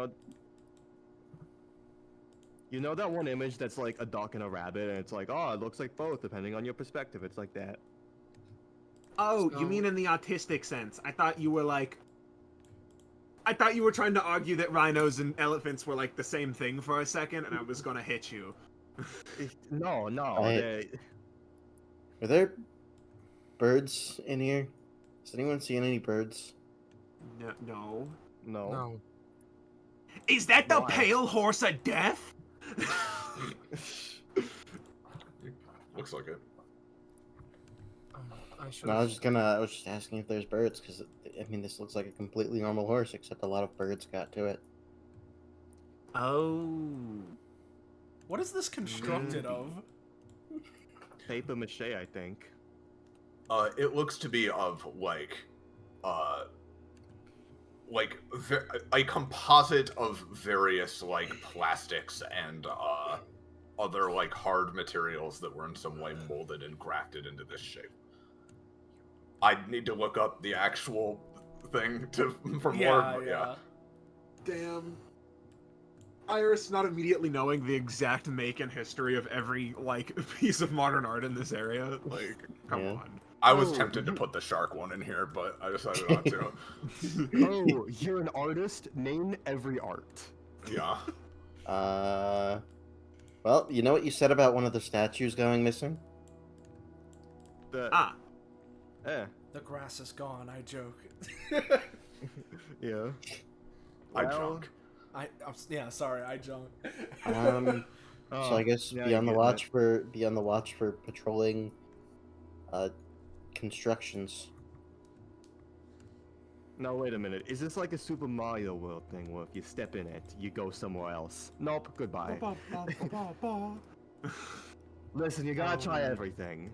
You know that one image that's like a duck and a rabbit, and it's like, oh, it looks like both, depending on your perspective. It's like that. Oh, So- you mean in the autistic sense? I thought you were like. I thought you were trying to argue that rhinos and elephants were like the same thing for a second, and I was gonna hit you. No, Are there birds in here? Has anyone seen any birds? No. no. No. Is that the Why? pale horse of death? Looks like it. I should. No, I was just asking if there's birds, because, I mean, this looks like a completely normal horse, except a lot of birds got to it. Oh. What is this constructed of? Paper mache, I think. It looks to be of a composite of various like plastics and other like hard materials that were in some way molded and grafted into this shape. I'd need to look up the actual thing for more. Yeah. Damn. Iris not immediately knowing the exact make and history of every like piece of modern art in this area. Like, come Yeah. on. I was Oh, tempted to you- put the shark one in here, but I decided not to. Oh, you're an artist? Name every art. Yeah. Well, you know what you said about one of the statues going missing? Ah. Eh, The grass is gone, I joke. yeah. I Well, drunk. Yeah, sorry, I junk. So oh, I guess yeah, be on the you get watch for patrolling constructions. No, wait a minute. Is this like a Super Mario World thing where if you step in it, you go somewhere else? Nope, goodbye. Listen, you gotta try everything.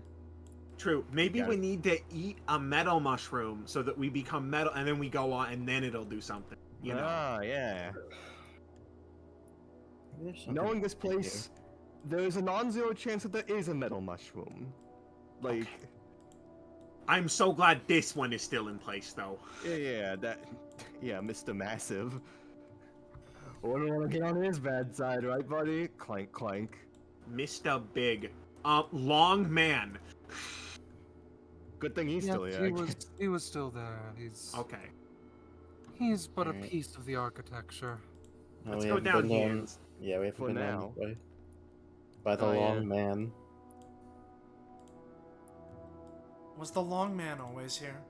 True. Maybe Yeah. we need to eat a metal mushroom so that we become metal, and then we go on, and then it'll do something. You know. Ah, yeah. There's something Knowing this here. place, there's a non-zero chance that there is a metal mushroom. Like, I'm so glad this one is still in place, though. yeah, Mr. Massive. Wouldn't want to get on his bad side, right, buddy? Clank, clank. Mr. Big. Long man. Good thing he's Yes, still here. he was still there. Okay. He's but a Alright. piece of the architecture. No, Let's we go haven't down been here. down- Yeah, we haven't For been down now. this way. By the Oh, yeah. long man. Was the long man always here?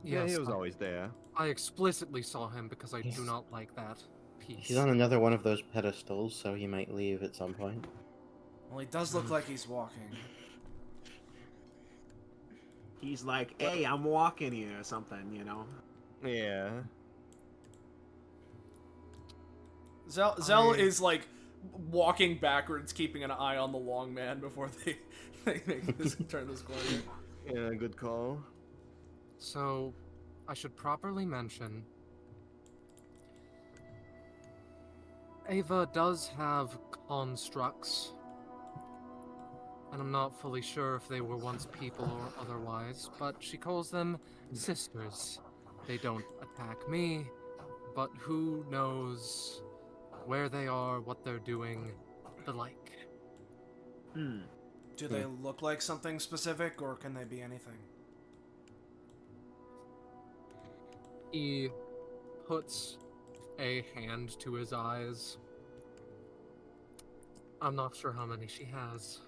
Yeah, Yes, he was always there. I explicitly saw him because I do He's- not like that piece. He's on another one of those pedestals, so he might leave at some point. Well, he does look like he's walking. He's like, hey, I'm walking here or something, you know? Yeah. Zell is like walking backwards, keeping an eye on the long man before they make this turn this corner. Yeah, good call. So, I should properly mention Ava does have constructs, and I'm not fully sure if they were once people or otherwise, but she calls them sisters. They don't attack me, but who knows where they are, what they're doing, the like. Hmm. Do they look like something specific, or can they be anything? He puts a hand to his eyes. I'm not sure how many she has.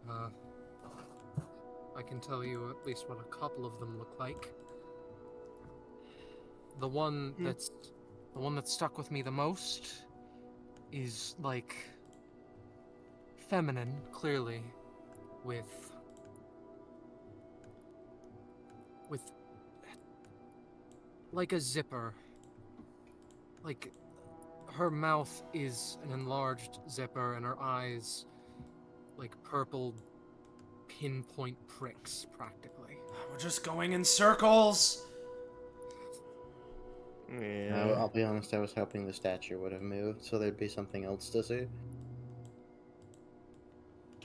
I can tell you at least what a couple of them look like. The one that's stuck with me the most is like feminine, clearly, with like a zipper. Like Her mouth is an enlarged zipper, and her eyes like purple pinpoint pricks, practically. We're just going in circles. Yeah. I'll be honest, I was hoping the statue would have moved, so there'd be something else to see.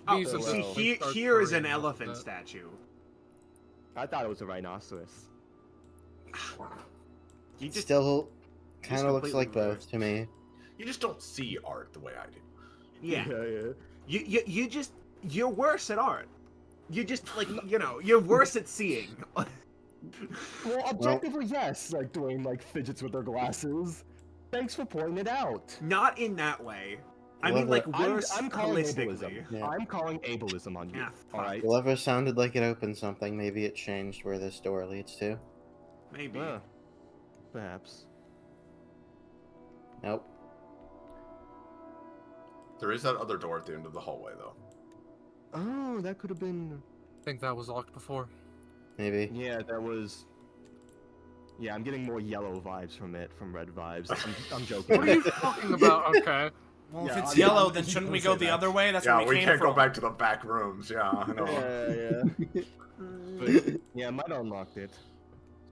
Oh, These you are see, the- here, starts here is an hurrying up a elephant bit. statue. I thought it was a rhinoceros. You just Still kind of looks completely like both reversed. to me. You just don't see art the way I do. yeah. Yeah. You just you're worse at art. You just like you're worse at seeing. Well, objectively, yes. Like Dwayne like fidgets with their glasses. Thanks for pointing it out. Not in that way. I Well, mean, like but worse I'm calling holistically. ableism. Yeah. I'm calling ableism on you. Yeah, All right. Whoever sounded like it opened something, maybe it changed where this door leads to. Maybe. Perhaps. Nope. There is that other door at the end of the hallway, though. Oh, that could have been. I think that was locked before. Maybe. Yeah, that was. Yeah, I'm getting more yellow vibes from it, from red vibes. I'm joking. What are you talking about? Okay. Well, if Yeah, it's I'm- yellow, I'm then just shouldn't we gonna go say the that. other way? That's Yeah, where we we came can't from. go back to the back rooms. Yeah, I know. Yeah. But yeah, I might have unlocked it.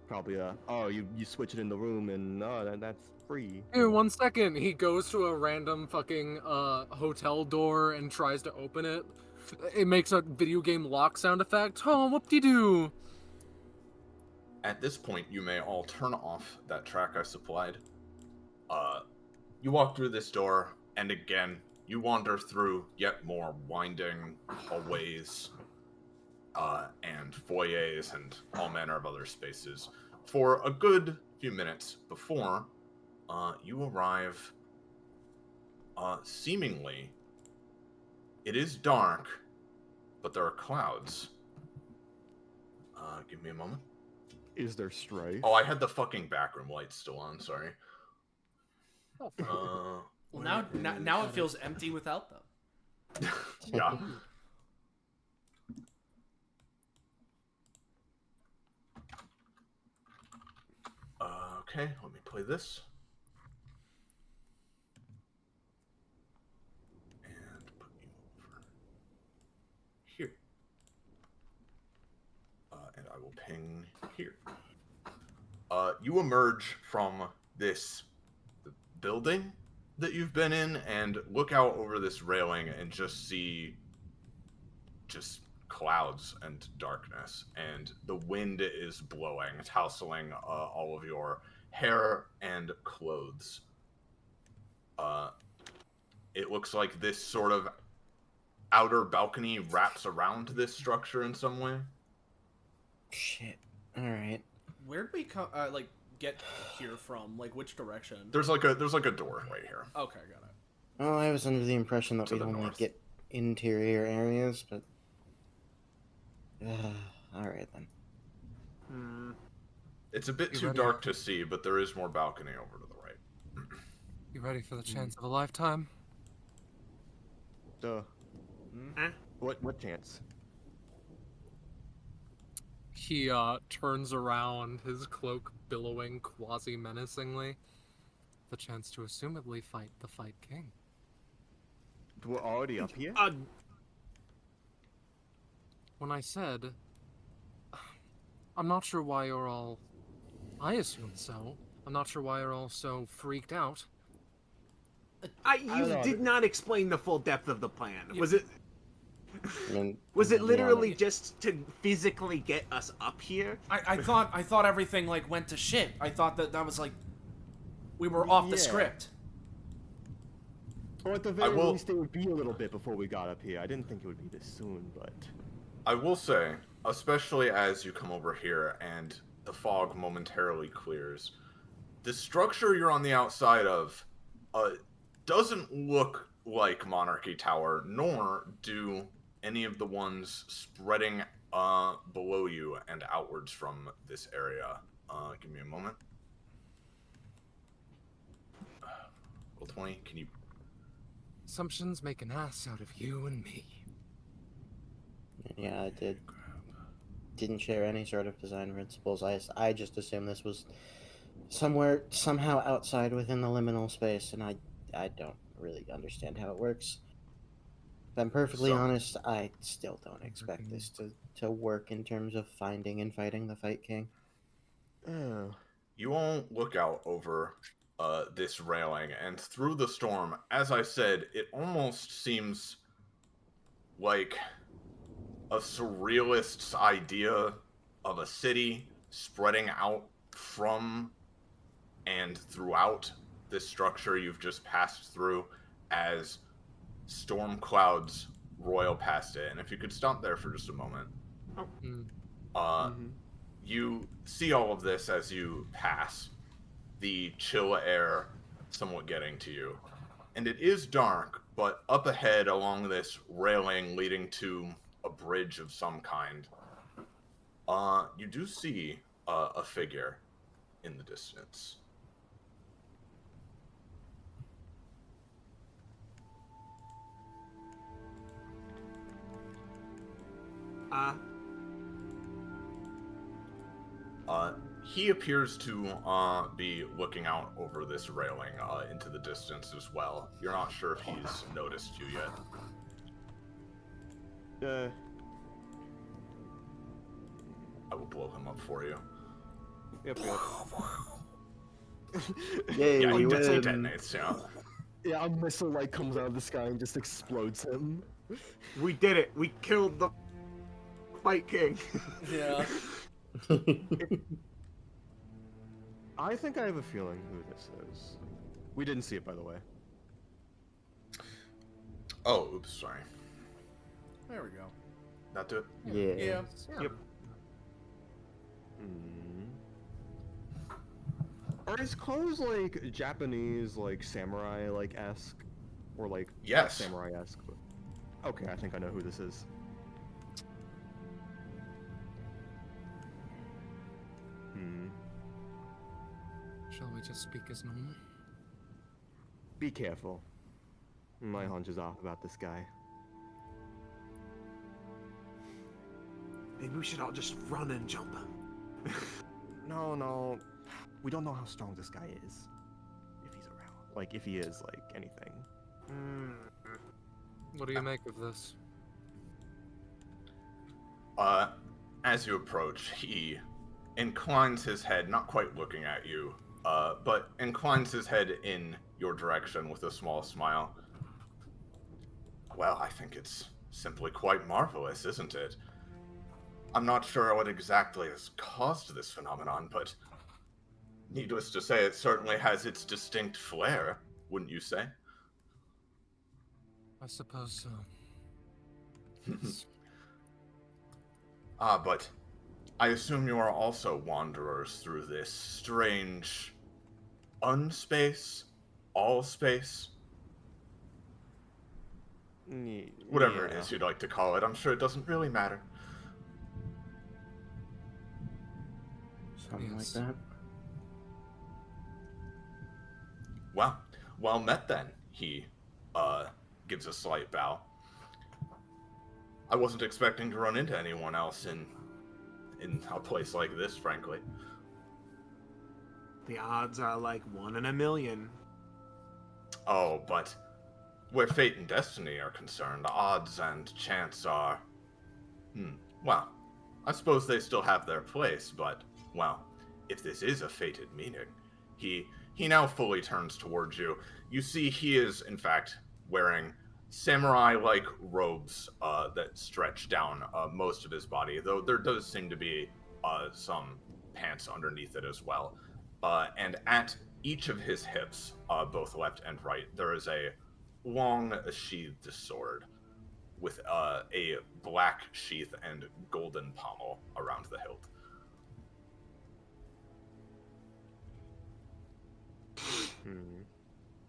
Probably you switch it in the room and that's free. Here, 1 second. He goes to a random fucking hotel door and tries to open it. It makes a video game lock sound effect. Oh, whoop-de-doo. At this point, you may all turn off that track I supplied. You walk through this door, and again, you wander through yet more winding hallways, and foyers, and all manner of other spaces for a good few minutes before you arrive. Seemingly, it is dark, but there are clouds. Give me a moment. Is there strife? Oh, I had the fucking backroom lights still on. Sorry. Well, now it feels empty without them. Yeah. Okay, let me play this. And put you over here. And I will ping here. You emerge from this building that you've been in and look out over this railing and just see just clouds and darkness, and the wind is blowing, tousling all of your hair and clothes. It looks like this sort of outer balcony wraps around this structure in some way. Shit. Alright. Where'd we come? Get here from? Like, which direction? There's like a door right here. Okay, got it. Well, I was under the impression that To we'd the only north. get interior areas, but... alright then. It's a bit You too ready? dark to see, but there is more balcony over to the right. You ready for the chance of a lifetime? What chance? He turns around, his cloak billowing quasi-menacingly. The chance to assumedly fight the Fight King. We're already up here? When I said, I'm not sure why you're all... I assume so. I'm not sure why you're all so freaked out. don't You know. did not explain the full depth of the plan. Was it I mean, was it yeah, literally just to physically get us up here? I thought everything like went to shit. I thought that was like we were off the Yeah. script. Or at the very will- least, it would be a little bit before we got up here. I didn't think it would be this soon, but... I will say, especially as you come over here and the fog momentarily clears, the structure you're on the outside of doesn't look like Monarchy Tower, nor do any of the ones spreading below you and outwards from this area. Give me a moment. Roll 20, can you... Assumptions make an ass out of you and me. Yeah, I didn't share any sort of design principles. I just assumed this was somehow outside within the liminal space, and I I don't really understand how it works. If I'm perfectly So- honest, I still don't expect this to work in terms of finding and fighting the Fight King. Oh. You all look out over this railing, and through the storm, as I said, it almost seems like a surrealist's idea of a city spreading out from and throughout this structure you've just passed through as storm clouds roil past it. And if you could stop there for just a moment. You see all of this as you pass, the chill air somewhat getting to you. And it is dark, but up ahead along this railing leading to a bridge of some kind, you do see a figure in the distance. He appears to be looking out over this railing into the distance as well. You're not sure if he's noticed you yet. I will blow him up for you. Yep. Yay, Yeah, we he win. detonates, yeah. Yeah, a missile like comes out of the sky and just explodes him. We did it. We killed the Fight King. Yeah. I think I have a feeling who this is. We didn't see it, by the way. Oh, oops, sorry. There we go. Not do it? Yeah. Yeah. Yep. Are his clothes like Japanese, like samurai like esque, or like Yes. samurai esque? Okay, I think I know who this is. Shall we just speak as normal? Be careful. My hunch is off about this guy. Maybe we should all just run and jump him. No. We don't know how strong this guy is. If he's around. Like, if he is, like, anything. What do you make of this? As you approach, he inclines his head, not quite looking at you, but inclines his head in your direction with a small smile. Well, I think it's simply quite marvelous, isn't it? I'm not sure what exactly has caused this phenomenon, but needless to say, it certainly has its distinct flair, wouldn't you say? I suppose so. But I assume you are also wanderers through this strange unspace, all space, whatever it is you'd like to call it. I'm sure it doesn't really matter. Something Yes. like that. Well met then. He gives a slight bow. I wasn't expecting to run into anyone else in a place like this, frankly. The odds are like 1 in a million. Oh, but where fate and destiny are concerned, odds and chance are... well, I suppose they still have their place, but, well, if this is a fated meeting, he now fully turns towards you. You see he is, in fact, wearing samurai-like robes that stretch down most of his body, though there does seem to be some pants underneath it as well. And at each of his hips, both left and right, there is a long sheathed sword with a black sheath and golden pommel around the hilt.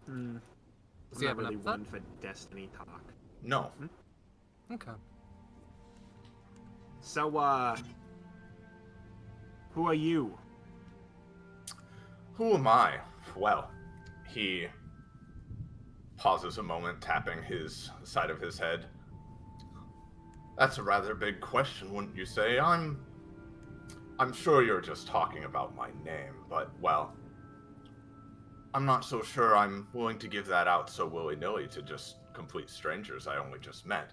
Does he I'm have not an really epithet? one for destiny talk. No. Okay. So, who are you? Who am I? Well, he pauses a moment, tapping his side of his head. That's a rather big question, wouldn't you say? I'm sure you're just talking about my name, but, well, I'm not so sure I'm willing to give that out so willy-nilly to just complete strangers I only just met.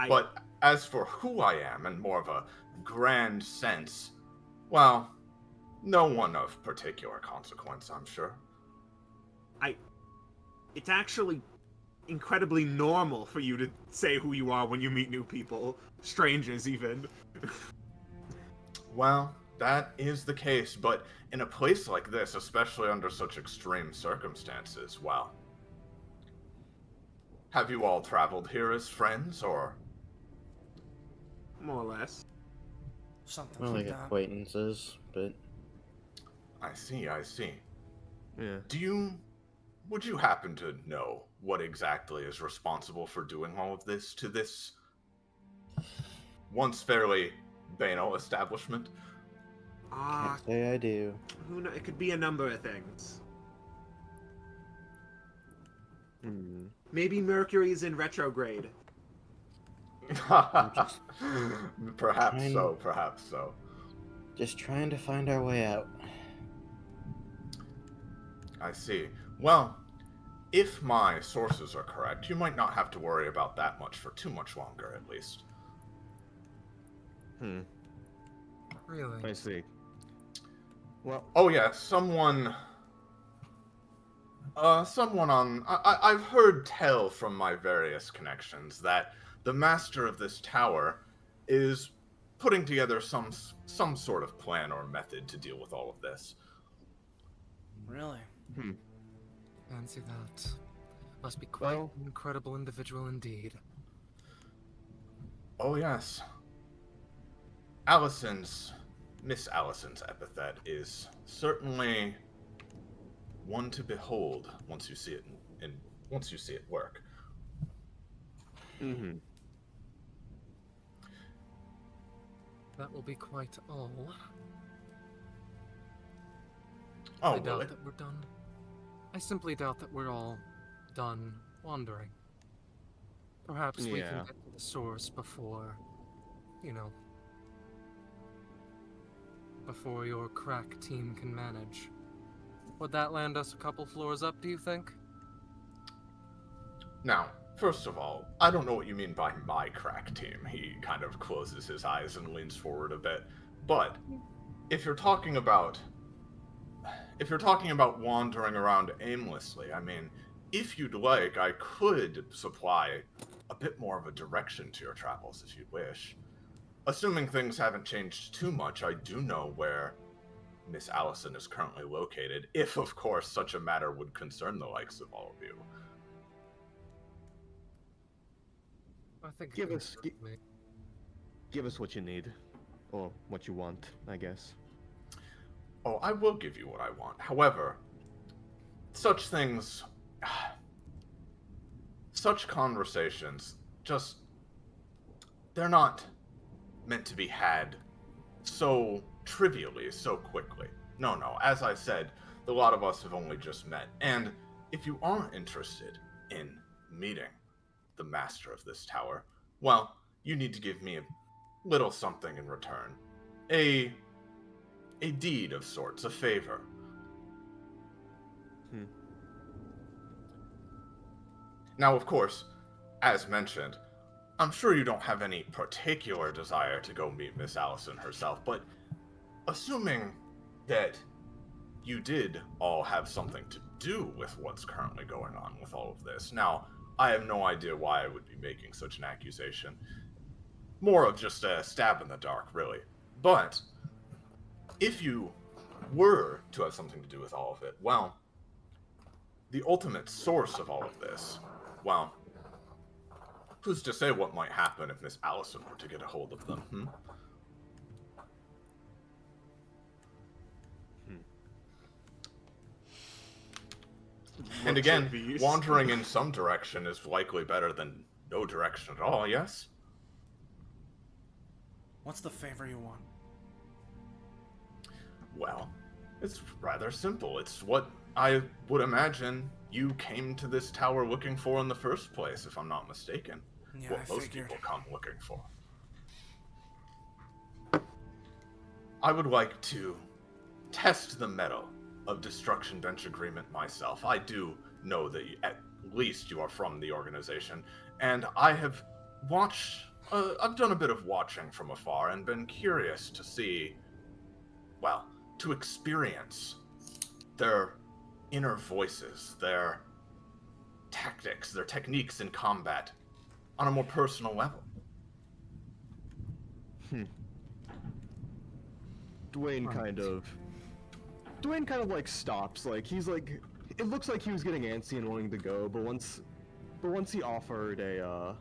But as for who I am in more of a grand sense, well, no one of particular consequence, I'm sure. It's actually incredibly normal for you to say who you are when you meet new people, strangers even. Well, that is the case, but in a place like this, especially under such extreme circumstances, well... Have you all traveled here as friends, or...? More or less. Something We're like like that. acquaintances, but I see, I see. Yeah. Would you happen to know what exactly is responsible for doing all of this to this once fairly banal establishment? can't say I do. Who knows? It could be a number of things. Maybe Mercury's in retrograde. Perhaps trying- so, perhaps so. Just trying to find our way out. I see. Well, if my sources are correct, you might not have to worry about that much for too much longer, at least. Really? I see. Well, Oh yeah, someone on... I've heard tell from my various connections that the master of this tower is putting together some sort of plan or method to deal with all of this. Really? Fancy that. Must be quite Well- an incredible individual indeed. Oh yes. Miss Allison's epithet is certainly one to behold once you see it work. That will be quite all. Oh, I will doubt it? that we're done. I simply doubt that we're all done wandering. Perhaps we can Yeah. get to the source before, before your crack team can manage. Would that land us a couple floors up, do you think? Now, first of all, I don't know what you mean by my crack team. He kind of closes his eyes and leans forward a bit. But if you're talking about wandering around aimlessly, I mean, if you'd like, I could supply a bit more of a direction to your travels if you wish. Assuming things haven't changed too much, I do know where Miss Allison is currently located, if of course such a matter would concern the likes of all of you. I think Give it us- would me. give us what you need. Or what you want, I guess. Oh, I will give you what I want. However, such things... such conversations, they're not meant to be had so trivially, so quickly. No, as I said, the lot of us have only just met, and if you are interested in meeting the master of this tower, well, you need to give me a little something in return. A deed of sorts, a favor. Now, of course, as mentioned, I'm sure you don't have any particular desire to go meet Miss Allison herself, but assuming that you did all have something to do with what's currently going on with all of this. Now, I have no idea why I would be making such an accusation. More of just a stab in the dark, really. But if you were to have something to do with all of it, well, the ultimate source of all of this, well, who's to say what might happen if Miss Allison were to get a hold of them, And again, Beast. wandering in some direction is likely better than no direction at all, yes? What's the favor you want? Well, it's rather simple. It's what I would imagine you came to this tower looking for in the first place, if I'm not mistaken. Yeah, What I most figured. people come looking for. I would like to test the metal of destruction bench agreement myself. I do know that at least you are from the organization, and I have watched. I've done a bit of watching from afar and been curious to see, well, to experience their inner voices, their tactics, their techniques in combat on a more personal level. Dwayne kind of like stops. Like he's like, it looks like he was getting antsy and wanting to go, but once he offered a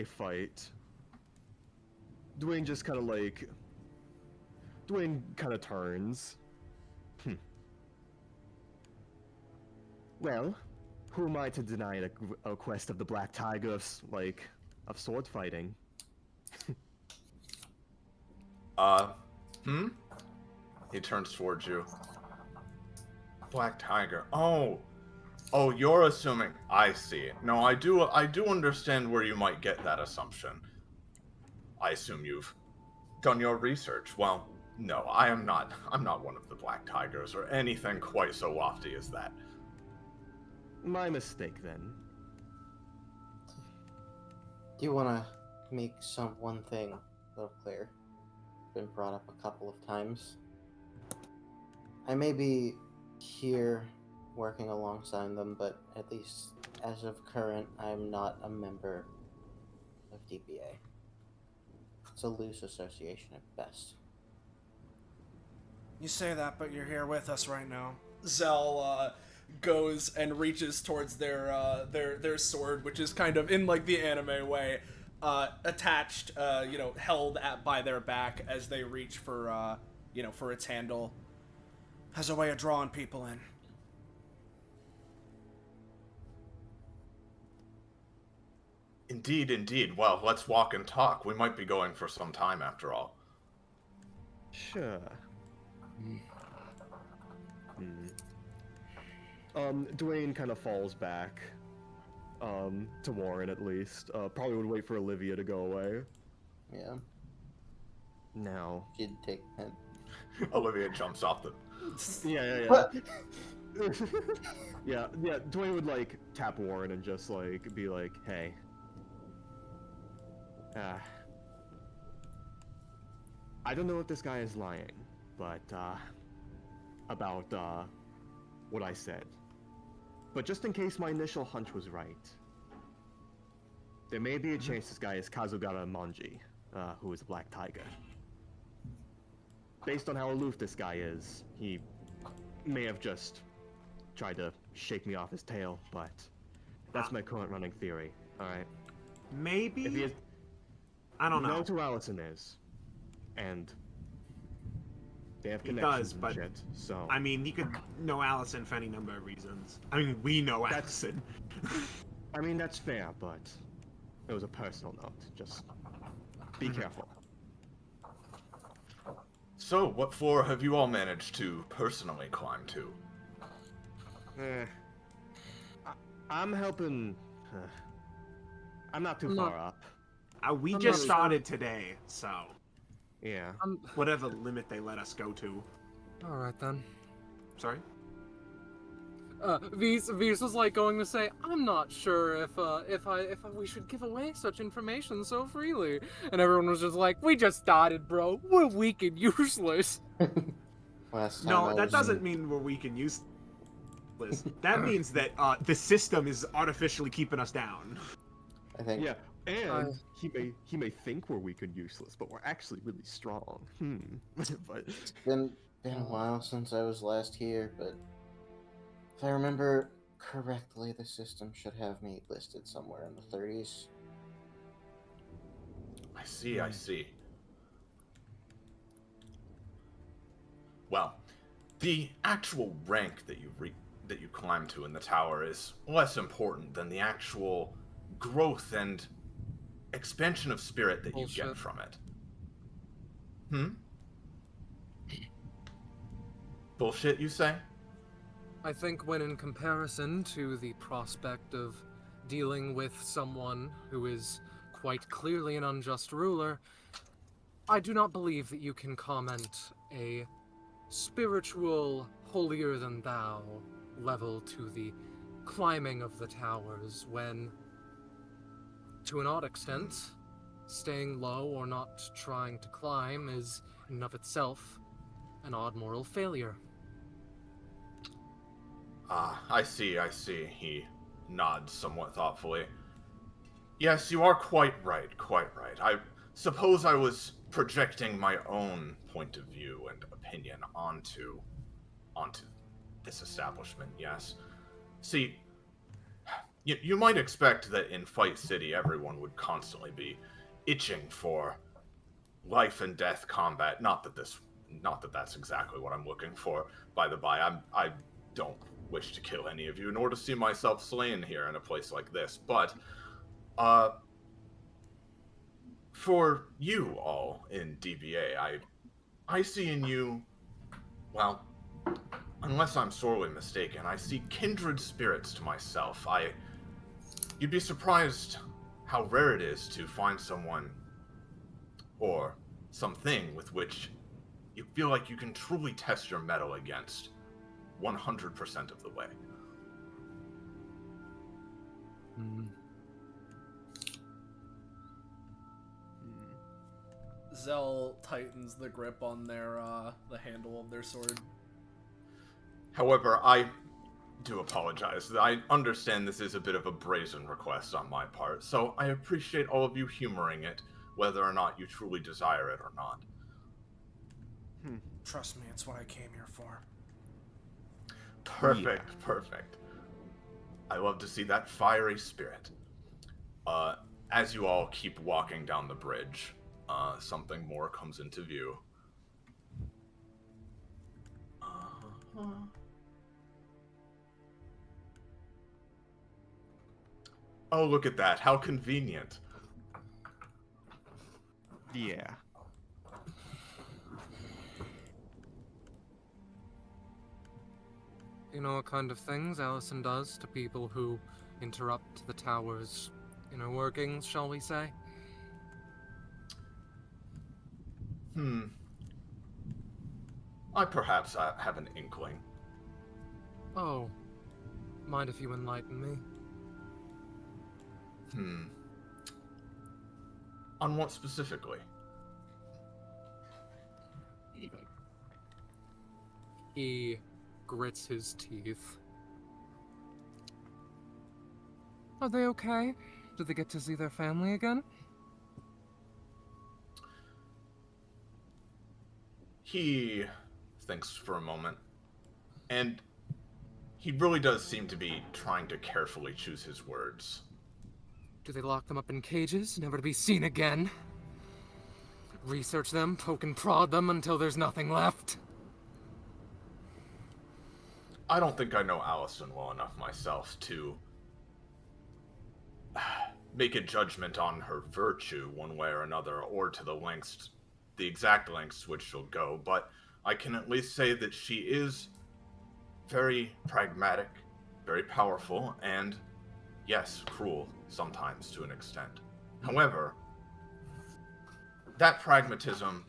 fight, Dwayne kind of turns. Well, who am I to deny a quest of the Black Tiger of sword fighting? He turns towards you. Black Tiger. Oh, you're assuming. I see. No, I do understand where you might get that assumption. I assume you've done your research. Well, no, I'm not one of the Black Tigers or anything quite so lofty as that. My mistake, then. Do you want to make one thing a little clear? Been brought up a couple of times. I may be here working alongside them, but at least as of current, I'm not a member of DBA. It's a loose association at best. You say that, but you're here with us right now. Zell goes and reaches towards their sword, which is kind of in like the anime way, attached, held by their back as they reach for for its handle. Has a way of drawing people in. Indeed. Well, let's walk and talk. We might be going for some time after all. Sure. Dwayne kind of falls back. To Warren at least. Probably would wait for Olivia to go away. Yeah. Now. She'd take him. Olivia jumps off the... Yeah. What? yeah. Dwayne would like tap Warren and just like be like, "Hey, I don't know if this guy is lying, but about what I said. But just in case my initial hunch was right, there may be a chance this guy is Kazugara Manji, who is a Black Tiger. Based on how aloof this guy is, he may have just tried to shake me off his tail, but that's my current running theory, alright? Maybe? If he is, I don't know. You know who Allison is, and they have He connections does, and but shit, so... I mean, he could know Allison for any number of reasons. I mean, we know Allison. I mean, that's fair, but it was a personal note. Just be careful. So, what floor have you all managed to personally climb to? I'm helping... I'm not too far up. We I'm just not started today, so... Yeah. Whatever limit they let us go to. All right then. Sorry? Vise was like going to say, I'm not sure if we should give away such information so freely, and everyone was just like, we just started, bro. We're weak and useless. No, that doesn't mean we're weak and useless. That means that the system is artificially keeping us down. I think. Yeah, and he may think we're weak and useless, but we're actually really strong. But It's been a while since I was last here, but if I remember correctly, the system should have me listed somewhere in the 30s. I see. Well, the actual rank that you climb to in the tower is less important than the actual growth and expansion of spirit that you get from it. Bullshit, you say? I think when in comparison to the prospect of dealing with someone who is quite clearly an unjust ruler, I do not believe that you can comment a spiritual, holier-than-thou level to the climbing of the towers when, to an odd extent, staying low or not trying to climb is, in and of itself, an odd moral failure. Ah, I see. He nods somewhat thoughtfully. Yes, you are quite right. I suppose I was projecting my own point of view and opinion onto this establishment, yes. See, you might expect that in Fight City everyone would constantly be itching for life and death combat. Not that that's exactly what I'm looking for, by the by. I don't wish to kill any of you, nor to see myself slain here in a place like this, but for you all in DBA, I see in you, well, unless I'm sorely mistaken, I see kindred spirits to myself. You'd be surprised how rare it is to find someone or something with which you feel like you can truly test your mettle against 100% of the way. Zell tightens the grip on their the handle of their sword. However, I do apologize. I understand this is a bit of a brazen request on my part, so I appreciate all of you humoring it, whether or not you truly desire it or not. Trust me, it's what I came here for. Perfect. I love to see that fiery spirit. As you all keep walking down the bridge, something more comes into view. Oh, look at that. How convenient. Yeah. You know what kind of things Allison does to people who interrupt the tower's inner workings, shall we say? I perhaps have an inkling. Oh, mind if you enlighten me? On what specifically? He grits his teeth. Are they okay? Did they get to see their family again? He thinks for a moment, and he really does seem to be trying to carefully choose his words. Do they lock them up in cages, never to be seen again? Research them, poke and prod them until there's nothing left? I don't think I know Allison well enough myself to make a judgment on her virtue one way or another, or to the exact lengths which she'll go, but I can at least say that she is very pragmatic, very powerful, and yes, cruel sometimes to an extent. However, that pragmatism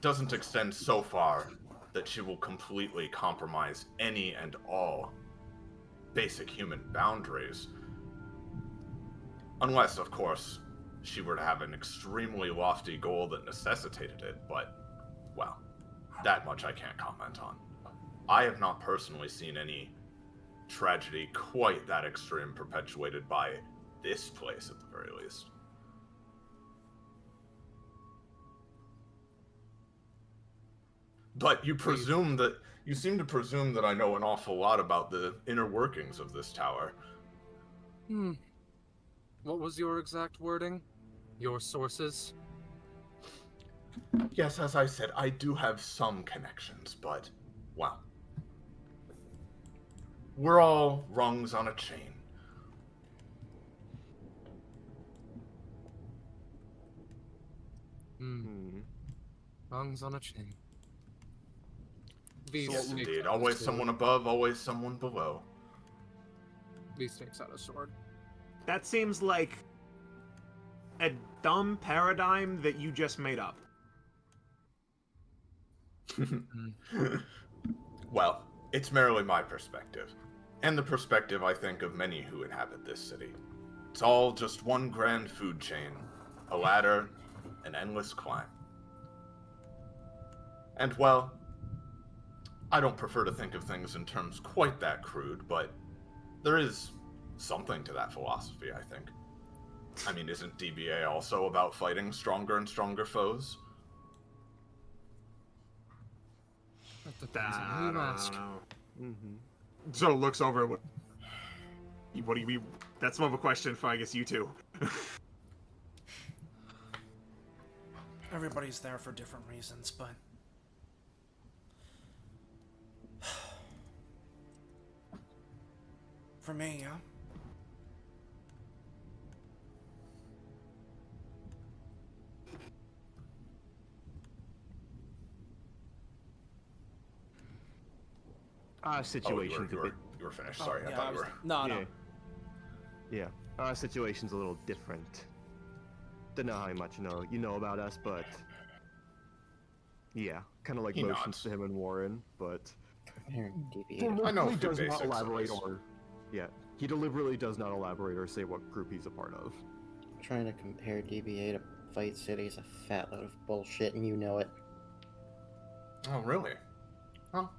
doesn't extend so far that she will completely compromise any and all basic human boundaries. Unless, of course, she were to have an extremely lofty goal that necessitated it, but, well, that much I can't comment on. I have not personally seen any tragedy quite that extreme perpetuated by this place, at the very least. But you seem to presume that I know an awful lot about the inner workings of this tower. What was your exact wording? Your sources? Yes, as I said, I do have some connections, but, well, we're all rungs on a chain. Rungs on a chain. Yes, indeed. Always someone above, always someone below. Beast takes out a sword. That seems like a dumb paradigm that you just made up. Well, it's merely my perspective, and the perspective, I think, of many who inhabit this city. It's all just one grand food chain, a ladder, an endless climb. And, well, I don't prefer to think of things in terms quite that crude, but there is something to that philosophy, I think. I mean, isn't DBA also about fighting stronger and stronger foes? That depends on who you ask. So looks over. What do you mean? That's more of a question for, I guess, you two. Everybody's there for different reasons, but for me, yeah. Situation's a bit. You were finished. Sorry, I Yeah, thought you were. No. Yeah. Our situation's a little different. Don't know how much you know about us, but yeah, kind of like He motions nods. to him and Warren, but DBA. I know a he few does basics not of elaborate this. or he deliberately does not elaborate or say what group he's a part of. Trying to compare DBA to Fight City is a fat load of bullshit, and you know it. Oh, really? Well,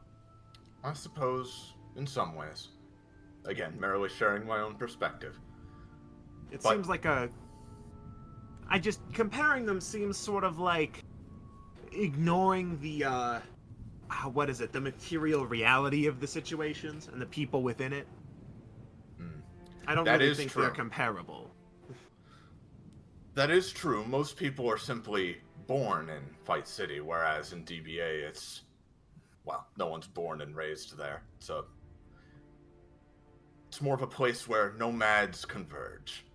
I suppose in some ways. Again, merely sharing my own perspective. It But- seems like comparing them seems sort of like ignoring the what is it? The material reality of the situations and the people within it. I don't That really is think true. they're comparable. That is true. Most people are simply born in Fight City, whereas in DBA it's, well, no one's born and raised there. It's more of a place where nomads converge.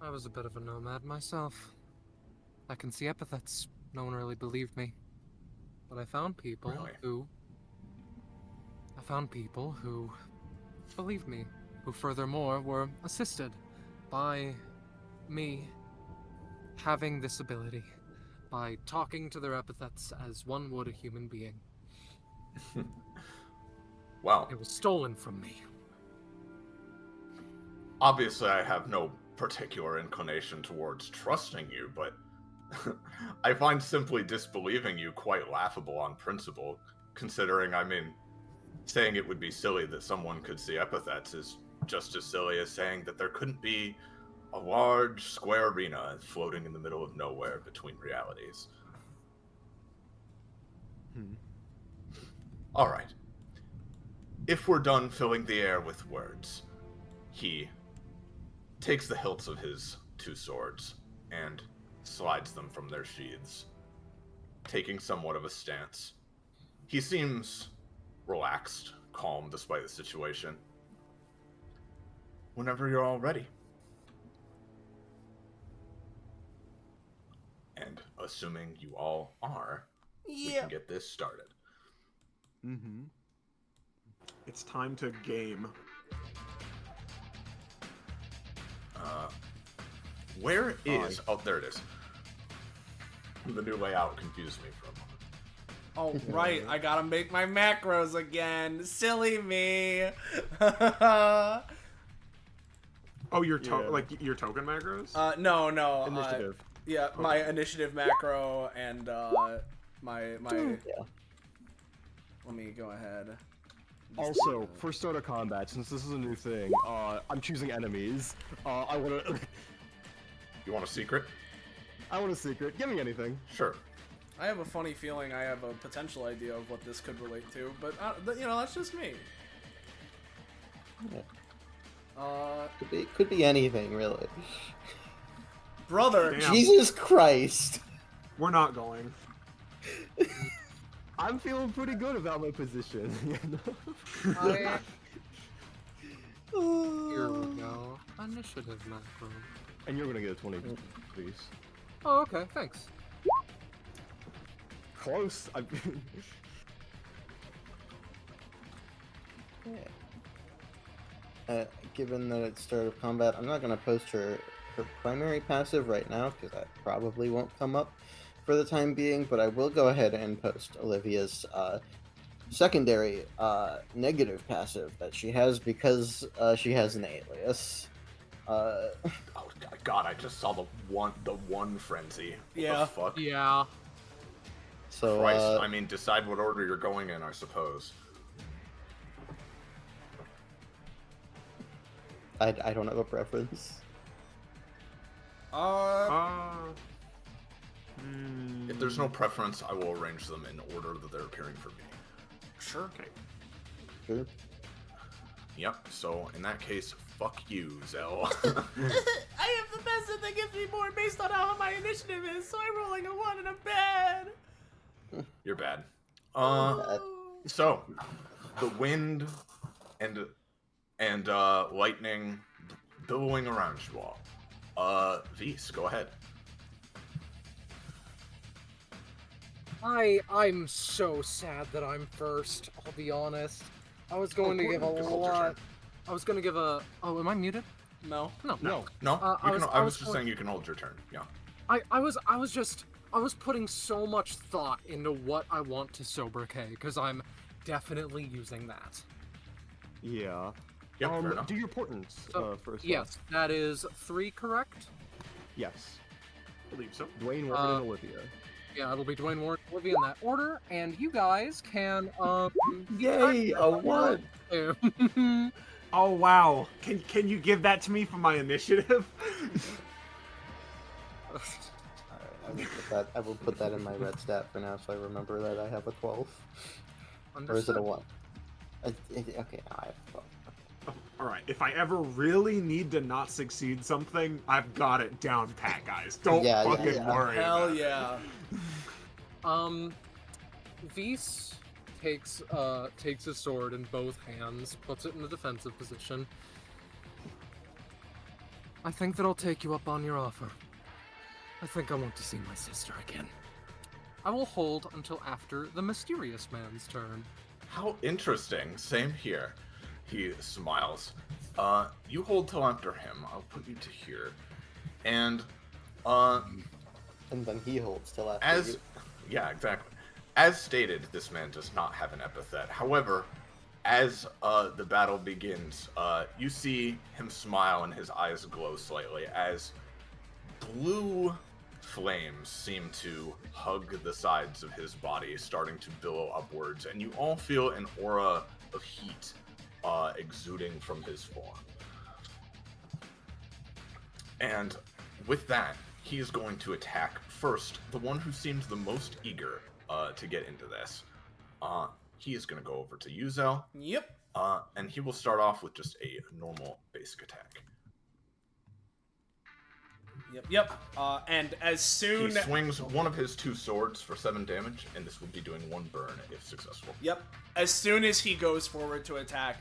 I was a bit of a nomad myself. I can see epithets. No one really believed me. But I found people Really? who believed me, who furthermore were assisted by me having this ability, by talking to their epithets as one would a human being. Well, It was stolen from me. obviously I have no particular inclination towards trusting you, but I find simply disbelieving you quite laughable on principle, considering, I mean, saying it would be silly that someone could see epithets is just as silly as saying that there couldn't be a large square arena floating in the middle of nowhere between realities. Alright. If we're done filling the air with words, he takes the hilts of his two swords and slides them from their sheaths, taking somewhat of a stance. He seems relaxed, calm despite the situation. Whenever you're all ready. And assuming you all are, we can get this started. It's time to game. Where is... Oh, there it is. The new layout confused me for a moment. Oh, right. I gotta make my macros again. Silly me. Oh, your your token macros? No. Initiative. Yeah, my initiative macro and my. Yeah. Let me go ahead. Also, for start of combat, since this is a new thing, I'm choosing enemies. I want to. You want a secret? I want a secret. Give me anything. Sure. I have a funny feeling I have a potential idea of what this could relate to, but that's just me. Could be anything, really. Brother. Damn. Jesus Christ. We're not going. I'm feeling pretty good about my position. Here we go. Initiative macro. And you're gonna get a 20, please. Oh, okay, thanks. Close. Given that it's start of combat, I'm not gonna post her primary passive right now because that probably won't come up. for the time being, but I will go ahead and post Olivia's secondary negative passive that she has because she has an alias. Oh God! I just saw the one frenzy. What Yeah. the fuck? Yeah. So Christ! I mean, decide what order you're going in, I suppose. I don't have a preference. If there's no preference, I will arrange them in order that they're appearing for me. Sure. Okay. Sure. Yep. So in that case, fuck you, Zell. I have the best that gives me more based on how my initiative is, so I'm rolling a 1 and I'm bad. You're bad. Uh, So the wind and lightning billowing around you all. Vise, go ahead. I'm so sad that I'm first, I'll be honest. I was going to give a Hold your lot. turn. I was going to give a... Oh, am I muted? No. No. No, I was just going- saying you can hold your turn. Yeah. I was putting so much thought into what I want to sobriquet, because I'm definitely using that. Yeah. Yep, fair enough. Do your portents So, first. yes, that is 3, correct? Yes. Believe so. Dwayne, Morgan, and Olivia. Yeah, it'll be Dwayne Ward, Olivia in that order, and you guys can, Yay! A 1! Oh wow! Can you give that to me for my initiative? I will put that in my red stat for now, so I remember that I have a 12. Or is it Understood. a 1? Okay, I have a 12. All right. If I ever really need to not succeed something, I've got it down pat, guys. Don't Yeah, yeah, fucking yeah. worry. Hell about it. yeah. Vise takes his sword in both hands, puts it in the defensive position. I think that I'll take you up on your offer. I think I want to see my sister again. I will hold until after the mysterious man's turn. How interesting. Same here. He smiles. You hold till after him. I'll put you to here. And, And then he holds till after as... you. Yeah, exactly. As stated, this man does not have an epithet. However, as the battle begins, you see him smile and his eyes glow slightly as blue flames seem to hug the sides of his body, starting to billow upwards, and you all feel an aura of heat exuding from his form. And with that, he is going to attack first the one who seems the most eager to get into this. He is going to go over to you, Zell, Yep. and he will start off with just a normal basic attack. Yep. And as soon... He swings one of his 2 swords for 7 damage, and this would be doing 1 burn if successful. Yep. As soon as he goes forward to attack,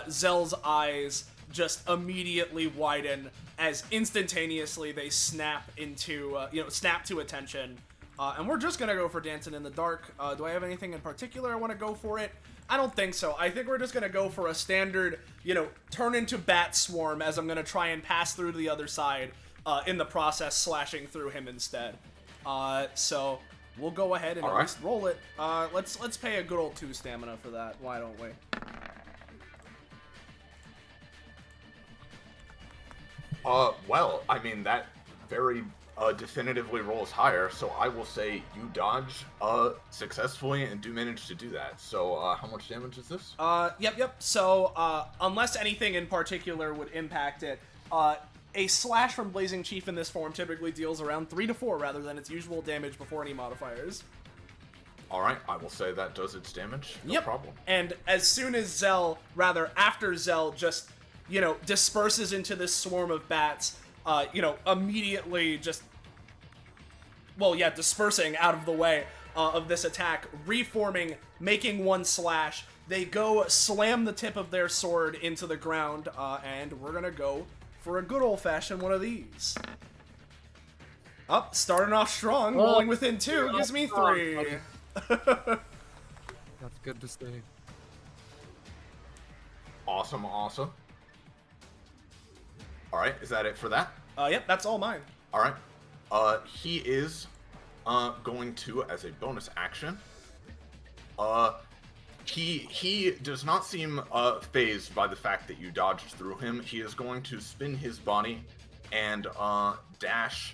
Zell's eyes just immediately widen as instantaneously they snap into, snap to attention. And we're just gonna go for Dancing in the Dark. Do I have anything in particular I want to go for it? I don't think so. I think we're just gonna go for a standard, turn into bat swarm as I'm gonna try and pass through to the other side, in the process slashing through him instead. So we'll go ahead and All at right. least roll it. Let's pay a good old 2 stamina for that. Why don't we? Well, I mean, that very definitively rolls higher, so I will say you dodge successfully and do manage to do that. So, how much damage is this? Yep. So, unless anything in particular would impact it, a slash from Blazing Chief in this form typically deals around 3 to 4 rather than its usual damage before any modifiers. Alright, I will say that does its damage. No Yep. problem. And as soon as after Zell just, disperses into this swarm of bats, immediately just, dispersing out of the way of this attack, reforming, making 1 slash, they go slam the tip of their sword into the ground, and we're gonna go for a good old-fashioned one of these. Starting off strong, rolling within 2 gives me 3. That's good to see. Awesome. Alright, is that it for that? Yep, that's all mine. Alright. He is going to, as a bonus action, he does not seem phased by the fact that you dodged through him. He is going to spin his body and dash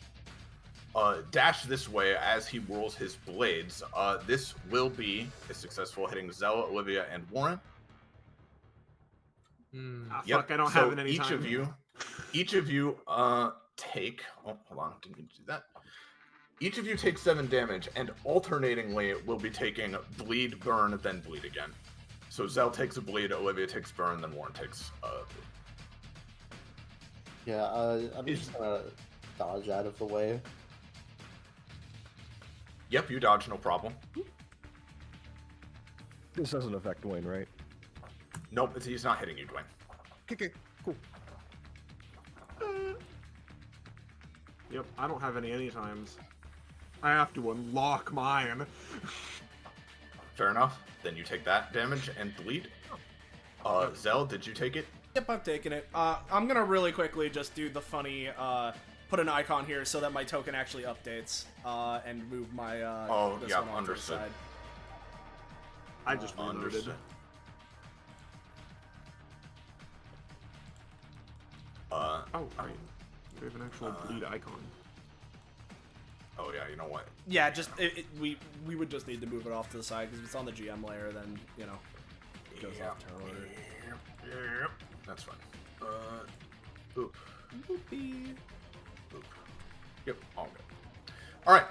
this way as he whirls his blades. This will be a successful hitting Zell, Olivia, and Warren. Fuck, I don't have it each anytime. Each of you take. Oh, hold on, didn't mean to do that. Each of you takes 7 damage, and alternatingly will be taking bleed, burn, then bleed again. So Zell takes a bleed, Olivia takes burn, then Warren takes bleed. Yeah, I'm just gonna dodge out of the way. Yep, you dodge, no problem. This doesn't affect Dwayne, right? Nope, he's not hitting you, Dwayne. Okay, cool. Yep, I don't have any times. I have to unlock mine. Fair enough. Then you take that damage and bleed. Zell, did you take it? Yep, I'm taking it. I'm gonna really quickly just do the funny, put an icon here so that my token actually updates, and move my, Oh, this yeah, one off to the understood. side. I just reloaded. Understood. Oh, right. We have an actual bleed icon. Oh yeah, you know what? Yeah, just, we would just need to move it off to the side, because if it's on the GM layer, then, you know, it goes off to order. Yep. That's fine. Oop. Boopy. Oop. Yep, all good. Alright,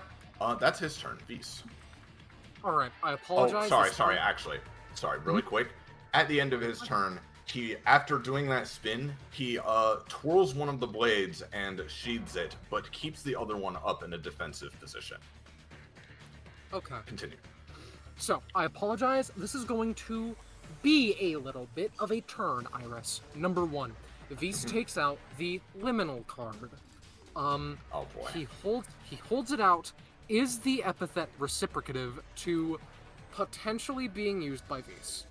that's his turn, Beast. Alright, I Oh, apologize. sorry, actually. Sorry, really quick. At the end of his turn, after doing that spin, he twirls one of the blades and sheathes it, but keeps the other one up in a defensive position. Okay. Continue. So, I apologize. This is going to be a little bit of a turn, Iris. Number 1, Vise takes out the liminal card. Oh boy. He holds it out. Is the epithet reciprocative to potentially being used by Vise?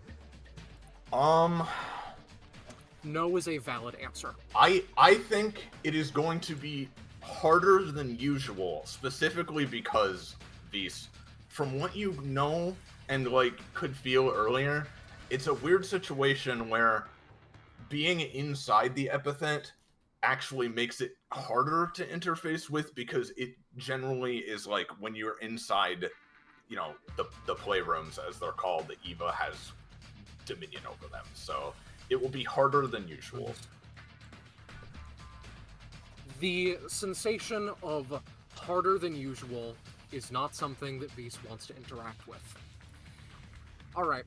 No is a valid answer. I think it is going to be harder than usual, specifically because, Vise, from what you know and like could feel earlier, it's a weird situation where being inside the epithet actually makes it harder to interface with, because it generally is like when you're inside, you know, the playrooms, as they're called, the Eva has dominion over them. So it will be harder than usual. The sensation of harder than usual is not something that Vise wants to interact with. Alright.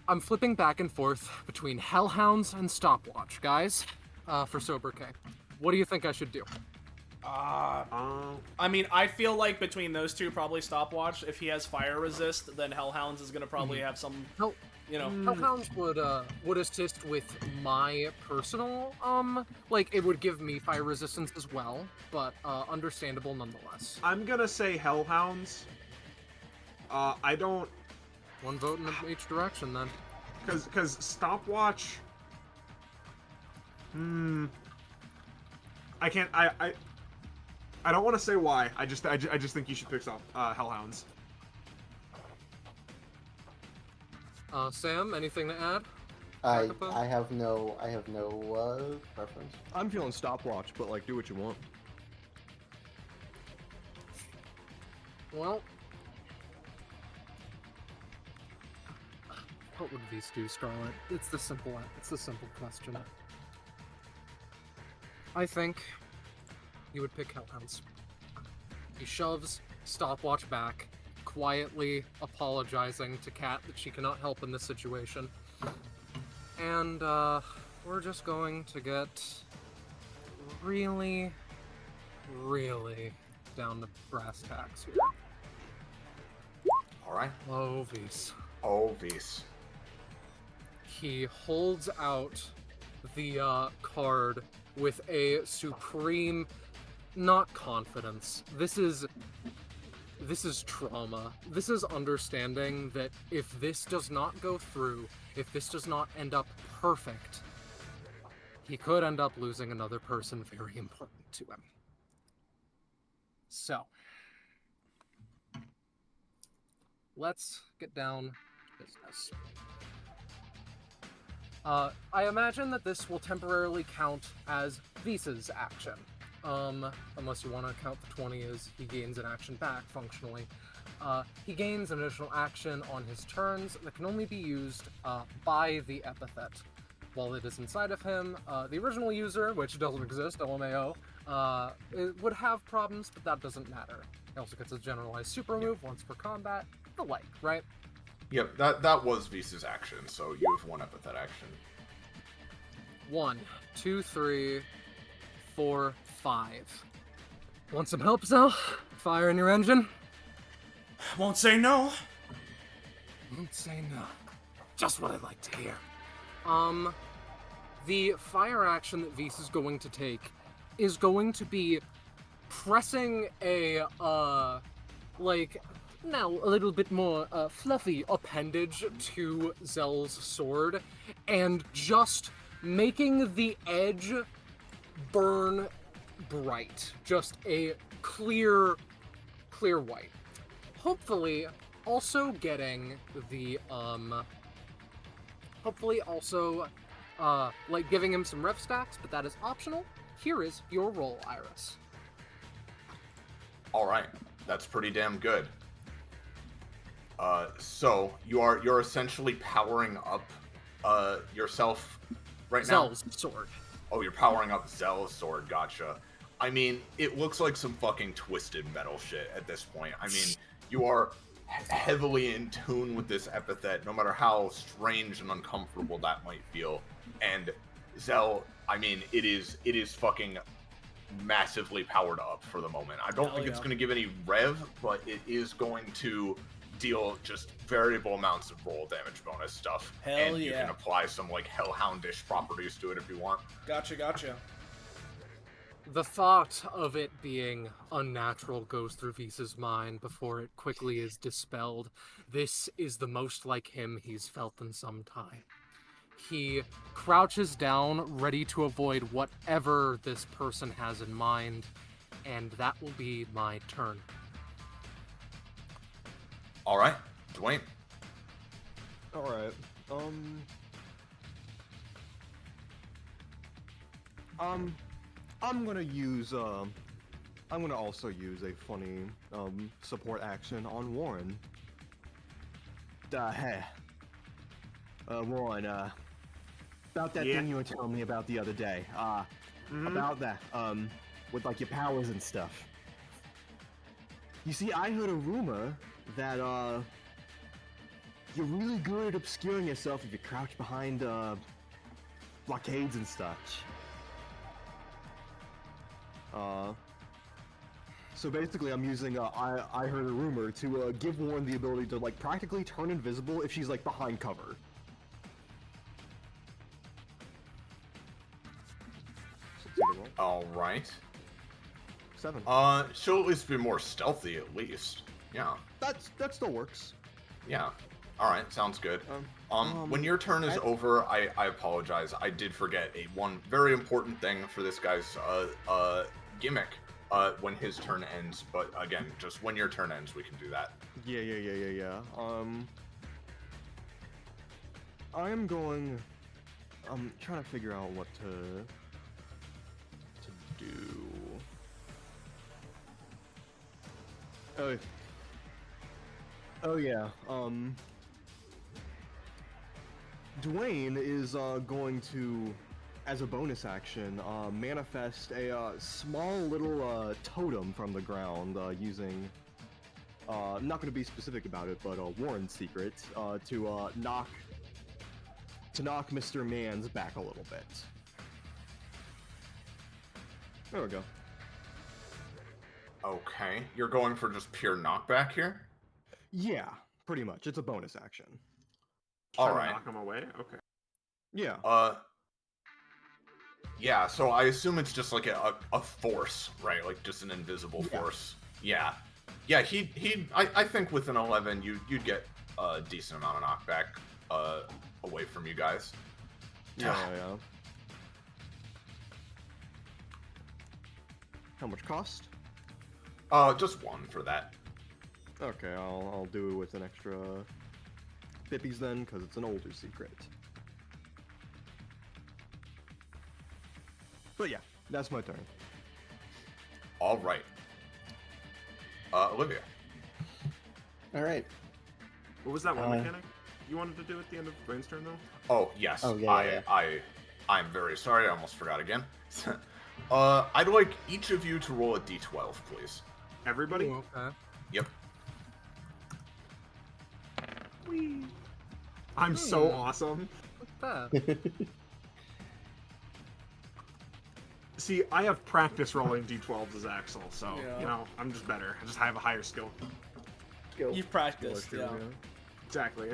I'm flipping back and forth between Hellhounds and Stopwatch, guys, for Sober-K. What do you think I should do? I mean, I feel like between those two, probably Stopwatch. If he has fire resist, then Hellhounds is gonna probably have some, you know. Hellhounds would assist with my personal, like, it would give me fire resistance as well, but, understandable nonetheless. I'm gonna say Hellhounds. I don't... One vote in each direction, then. Because Stopwatch... I can't... I don't want to say why. I just think you should pick Hellhounds. Sam, anything to add? I have no preference. I'm feeling Stopwatch, but like, do what you want. Well, what would Vise do, Scarlet? It's the simple question. I think you would pick Hellhounds. He shoves Stopwatch back, quietly apologizing to Kat that she cannot help in this situation. And, we're just going to get really, really down to brass tacks here. Alright. Oh, Vise. Oh, Vise. He holds out the card with a supreme, not confidence. This is trauma. This is understanding that if this does not go through, if this does not end up perfect, he could end up losing another person very important to him. So, let's get down to business. I imagine that this will temporarily count as Visa's action. Unless you want to count the 20 as he gains an action back, functionally. He gains an additional action on his turns that can only be used by the epithet. While it is inside of him, the original user, which doesn't exist, LMAO, it would have problems, but that doesn't matter. He also gets a generalized super move once per combat, the like, right? Yep, that was Visa's action, so you have one epithet action. 1, 2, 3, 4, 5. Want some help, Zell? Fire in your engine? Won't say no. Won't say no. Just what I'd like to hear. The fire action that Visa's going to take is going to be pressing a, now a little bit more fluffy appendage to Zell's sword, and just making the edge burn bright. Just a clear white. Hopefully also getting the, giving him some ref stacks, but that is optional. Here is your roll, Iris. Alright, that's pretty damn good. So you're essentially powering up yourself right now? Zell's sword. Oh, you're powering up Zell's sword, gotcha. I mean, it looks like some fucking twisted metal shit at this point. I mean, you are heavily in tune with this epithet, no matter how strange and uncomfortable that might feel. And Zell, I mean, it is fucking massively powered up for the moment. I don't think it's going to give any rev, but it is going to deal just variable amounts of roll damage bonus stuff. Hell and you can apply some, like, hellhoundish properties to it if you want. Gotcha. The thought of it being unnatural goes through Visa's mind before it quickly is dispelled. This is the most like him he's felt in some time. He crouches down, ready to avoid whatever this person has in mind, and that will be my turn. Alright, Dwayne. Alright, I'm gonna also use a funny, support action on Warren. Hey. Warren, about that thing you were telling me about the other day, about that, with, like, your powers and stuff. You see, I heard a rumor that, you're really good at obscuring yourself if you crouch behind, blockades and such. So basically I'm using, I heard a rumor to, give Warren the ability to, like, practically turn invisible if she's, like, behind cover. Alright. 7. She'll at least be more stealthy, at least. Yeah. That still works. Yeah. Alright, sounds good. When your turn is over, I apologize. I did forget one very important thing for this guy's, gimmick. When his turn ends, but again, just when your turn ends, we can do that. Yeah. I'm trying to figure out what to do. Oh yeah, Dwayne is going to, as a bonus action, manifest a small little totem from the ground using, I'm not going to be specific about it, but Warren's secret, to knock Mr. Man's back a little bit. There we go. Okay, you're going for just pure knockback here? Yeah, pretty much. It's a bonus action. Alright. Knock him away? Okay. Yeah. Yeah, so I assume it's just like a force, right? Like just an invisible force. Yeah. Yeah, I think with an 11, you'd get a decent amount of knockback away from you guys. Yeah. How much cost? Just 1 for that. Okay, I'll do it with an extra pippies then, because it's an older secret. But yeah, that's my turn. All right. Olivia. All right. What was that one mechanic you wanted to do at the end of Dwayne's turn, though? Oh, yes. Oh, yeah. I'm very sorry. I almost forgot again. I'd like each of you to roll a d12, please. Everybody? Ooh, okay. Yep. I'm so awesome. What's that? See, I have practice rolling d12s as Axel, so, Yeah. you know, I'm just better. I just have a higher skill. You've practiced, yeah. Exactly.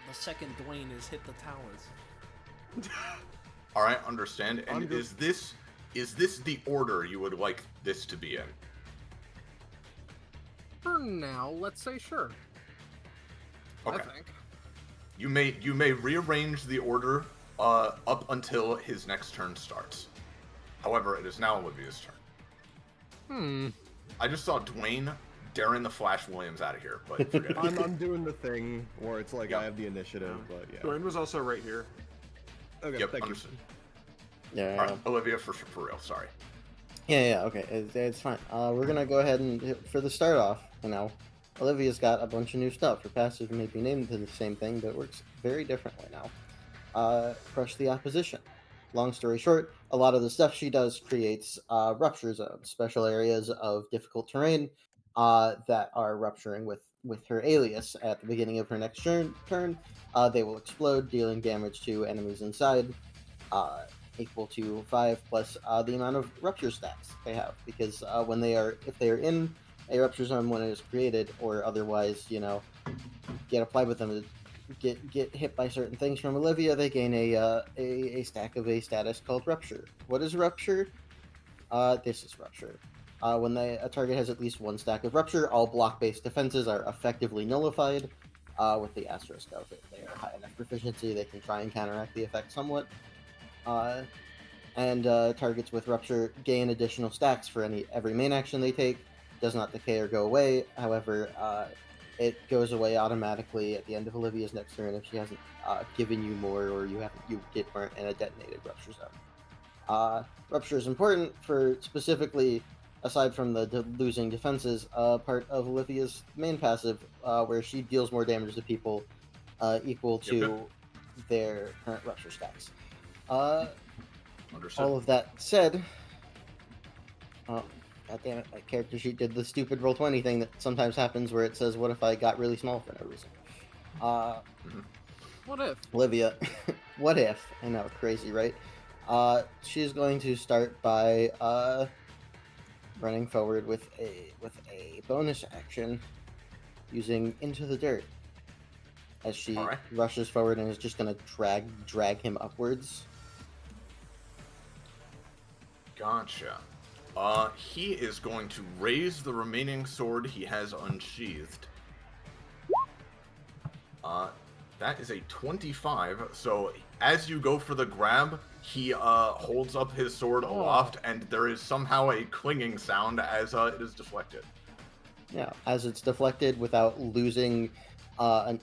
The second Dwayne has hit the towers. All right, understand. And I'm is this the order you would like this to be in? For now, let's say sure. Okay. I think. You may rearrange the order up until his next turn starts. However, it is now Olivia's turn. I just saw Dwayne daring the Flash Williams out of here, but forget it. I'm doing the thing where it's like Yeah. I have the initiative, but yeah. Dwayne was also right here. Okay, Yep, thank you. understood. Yeah. All right, Olivia, for real, sorry. Yeah, okay, it's fine. We're gonna go ahead and, for the start off, Olivia's got a bunch of new stuff. Her passive may be named to the same thing, but works very differently now. Crush the opposition. Long story short, a lot of the stuff she does creates rupture zones, special areas of difficult terrain that are rupturing with her alias at the beginning of her next turn. They will explode, dealing damage to enemies inside. Equal to 5 plus the amount of rupture stats they have, because if they are in a rupture zone when it is created, or otherwise, get applied with them, get hit by certain things from Olivia, they gain a stack of a status called rupture. What is rupture? This is rupture. When a target has at least one stack of rupture, all block-based defenses are effectively nullified. With the asterisk of it, they are high enough proficiency, they can try and counteract the effect somewhat. And targets with rupture gain additional stacks for every main action they take. Does not decay or go away. However, it goes away automatically at the end of Olivia's next turn if she hasn't given you more, or you get burnt in a detonated rupture zone. Rupture is important for, specifically, aside from the losing defenses, part of Olivia's main passive, where she deals more damage to people equal to their current rupture stacks. Understood. All of that said, God damn it, my character sheet did the stupid Roll20 thing that sometimes happens where it says, what if I got really small for no reason? What if? Olivia, what if? I know, crazy, right? She's going to start by running forward with a bonus action using Into the Dirt, as she rushes forward and is just going to drag him upwards. Gotcha. He is going to raise the remaining sword he has unsheathed. That is a 25, so as you go for the grab, he holds up his sword aloft, and there is somehow a clinging sound as it is deflected. Yeah, as it's deflected without losing a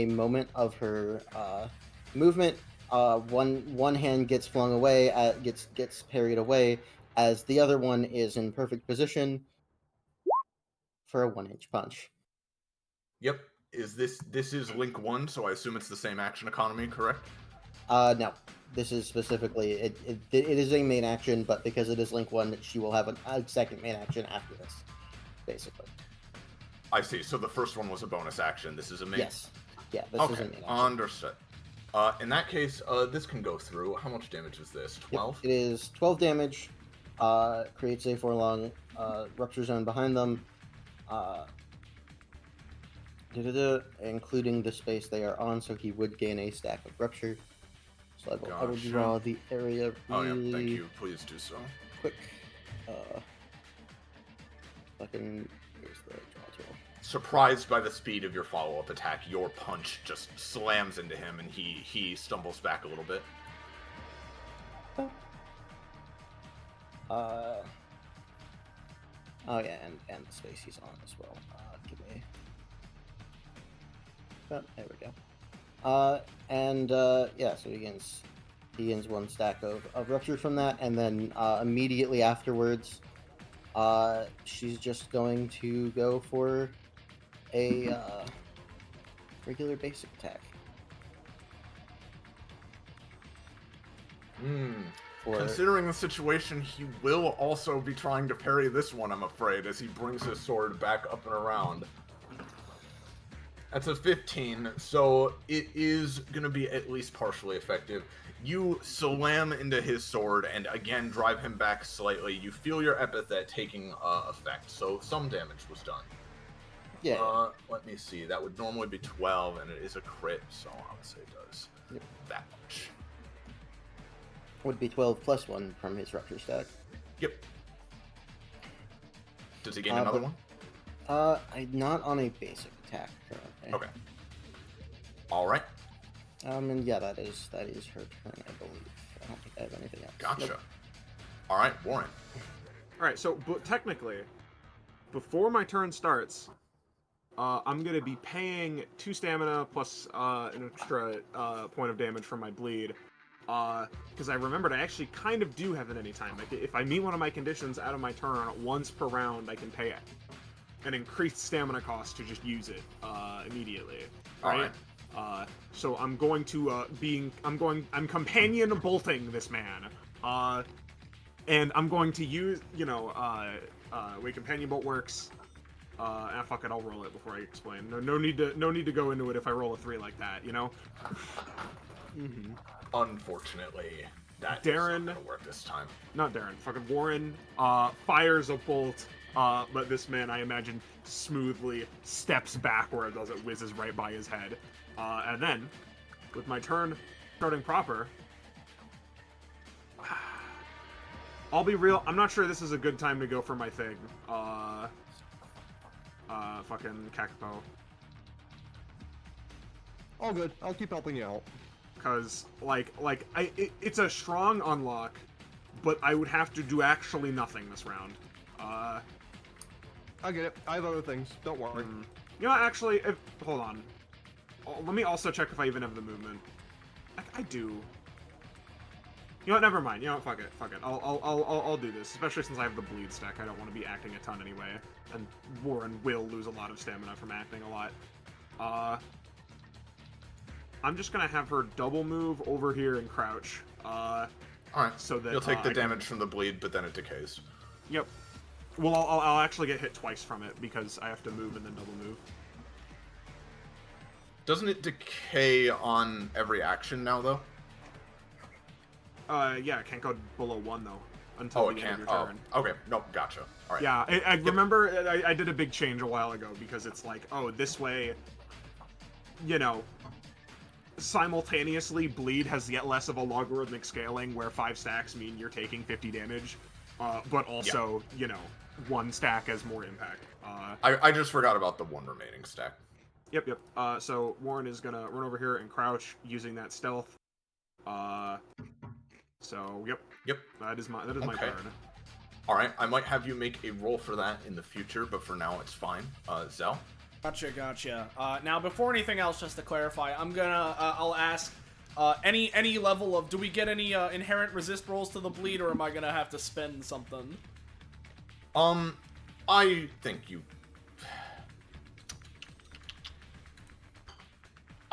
moment of her movement. One hand gets flung away, gets parried away, as the other one is in perfect position for a 1-inch punch. Yep. This is Link 1, so I assume it's the same action economy, correct? No. This is specifically it is a main action, but because it is Link 1, she will have a second main action after this, basically. I see. So the first one was a bonus action. This is a main. Yes. Yeah. This is a main action. Understood. In that case, this can go through. How much damage is this? 12? Yep, it is 12 damage. Creates a 4-long rupture zone behind them. Including the space they are on, so he would gain a stack of rupture. So I will draw the area really Oh yeah, thank you. Please do so. quick. Here's the draw tool. Surprised by the speed of your follow-up attack, your punch just slams into him, and he stumbles back a little bit. Oh yeah, and the space he's on as well. Give me. Oh, there we go. Yeah, so he gains 1 stack of rupture from that, and then immediately afterwards, she's just going to go for a regular basic attack. Considering the situation, he will also be trying to parry this one, I'm afraid, as he brings his sword back up and around. That's a 15, so it is going to be at least partially effective. You slam into his sword and again drive him back slightly. You feel your epithet taking effect, so some damage was done. Yeah. Let me see. That would normally be 12, and it is a crit, so I would say it does that much. Would be 12 plus 1 from his rupture stack. Yep. Does he gain another one? I'm not on a basic attack currently. Okay. All right. And yeah, that is her turn, I believe. I don't think I have anything else. Gotcha. Nope. All right, Warren. All right, so but technically, before my turn starts, I'm gonna be paying 2 stamina plus an extra point of damage from my bleed. Because I remembered I actually kind of do have it anytime. Like, if I meet one of my conditions out of my turn once per round, I can pay it. An increased stamina cost to just use it immediately. Right? So I'm going to I'm companion bolting this man. And I'm going to use, way companion bolt works. Fuck it, I'll roll it before I explain. No need to go into it if I roll a 3 like that, you know? Mm-hmm. Unfortunately, that Darren, is not gonna work this time. Not Darren, fucking Warren, fires a bolt, but this man, I imagine, smoothly steps backwards as it whizzes right by his head. And then, with my turn starting proper, I'll be real, I'm not sure this is a good time to go for my thing. Fucking Kakapo. All good. I'll keep helping you out. Because, it's a strong unlock, but I would have to do actually nothing this round. I get it. I have other things. Don't worry. You know, actually, hold on. Let me also check if I even have the movement. I do. You know what? Never mind. You know what? Fuck it. I'll do this, especially since I have the bleed stack. I don't want to be acting a ton anyway, and Warren will lose a lot of stamina from acting a lot. I'm just gonna have her double move over here and crouch. Alright, so that you'll take the damage from the bleed, but then it decays. Yep. Well, I'll actually get hit twice from it because I have to move and then double move. Doesn't it decay on every action now, though? Yeah, it can't go below 1 though until the end of your turn. Okay, no, gotcha. All right. Yeah, I remember I did a big change a while ago because it's like, oh, this way, simultaneously, bleed has yet less of a logarithmic scaling where 5 stacks mean you're taking 50 damage, but also, 1 stack has more impact. I just forgot about the 1 remaining stack. Yep. So Warren is gonna run over here and crouch using that stealth. So yep. That is my turn. All right, I might have you make a roll for that in the future, but for now it's fine. Zell. Gotcha. Now, before anything else, just to clarify, I'm gonna I'll ask any level of, do we get any inherent resist rolls to the bleed, or am I gonna have to spend something? I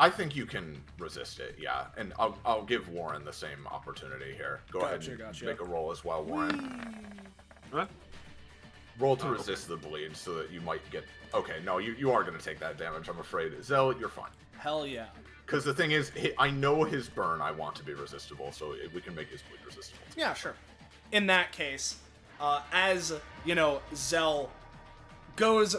think you can resist it, yeah. And I'll give Warren the same opportunity here. Go ahead and make a roll as well, Warren. What? Roll to resist the bleed so that you might get... Okay, no, you are going to take that damage, I'm afraid. Zell, you're fine. Hell yeah. Because the thing is, I know his burn I want to be resistible, so we can make his bleed resistible. Yeah, sure. In that case, as, Zell goes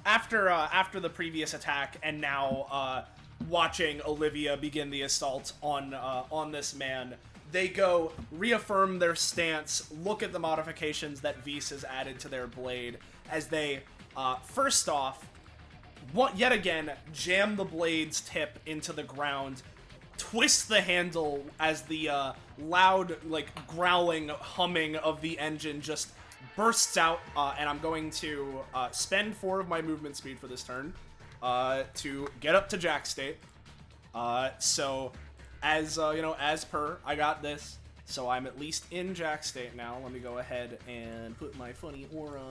after the previous attack, and now watching Olivia begin the assault on this man, they go reaffirm their stance, look at the modifications that Vise has added to their blade, as they first off, yet again, jam the blade's tip into the ground, twist the handle as the loud, like, growling humming of the engine just bursts out, and I'm going to spend 4 of my movement speed for this turn to get up to Jack state. So, as as per, I got this. So I'm at least in Jack state now. Let me go ahead and put my funny aura.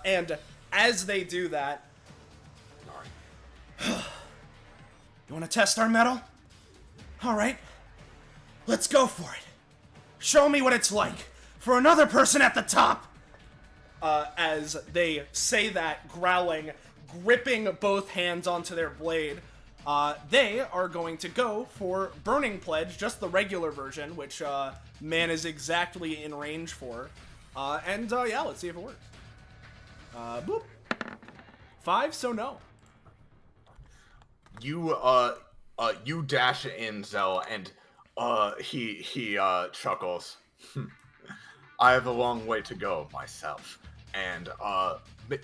And as they do that, you want to test our metal? All right, let's go for it. Show me what it's like for another person at the top. As they say that, growling, gripping both hands onto their blade, they are going to go for Burning Pledge, just the regular version, which man is exactly in range for. Yeah, let's see if it works. Boop. 5, so no. You dash in, Zell, and he chuckles. I have a long way to go myself, and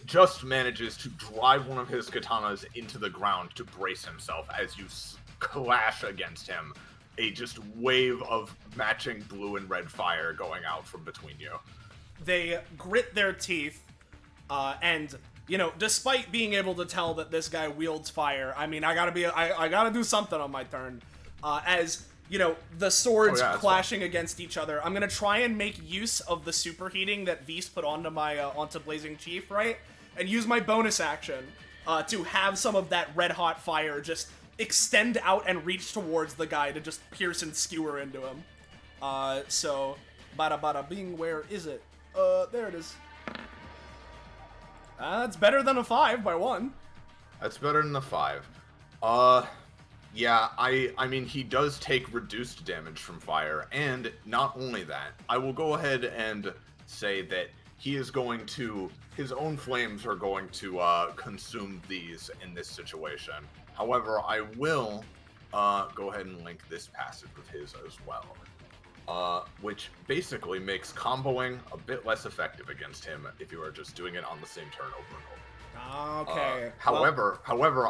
just manages to drive one of his katanas into the ground to brace himself as you clash against him. A just wave of matching blue and red fire going out from between you. They grit their teeth, and despite being able to tell that this guy wields fire, I mean, I gotta do something on my turn. As the swords clashing against each other, I'm gonna try and make use of the superheating that Vise put onto my onto Blazing Chief, right? And use my bonus action to have some of that red hot fire just extend out and reach towards the guy to just pierce and skewer into him. So bada bada bing, where is it? There it is. That's better than a 5 by 1. That's better than the 5. Yeah, I mean, he does take reduced damage from fire, and not only that, I will go ahead and say that he is going to, his own flames are going to consume these in this situation. However, I will go ahead and link this passive with his as well, which basically makes comboing a bit less effective against him if you are just doing it on the same turn over and over. Okay. However,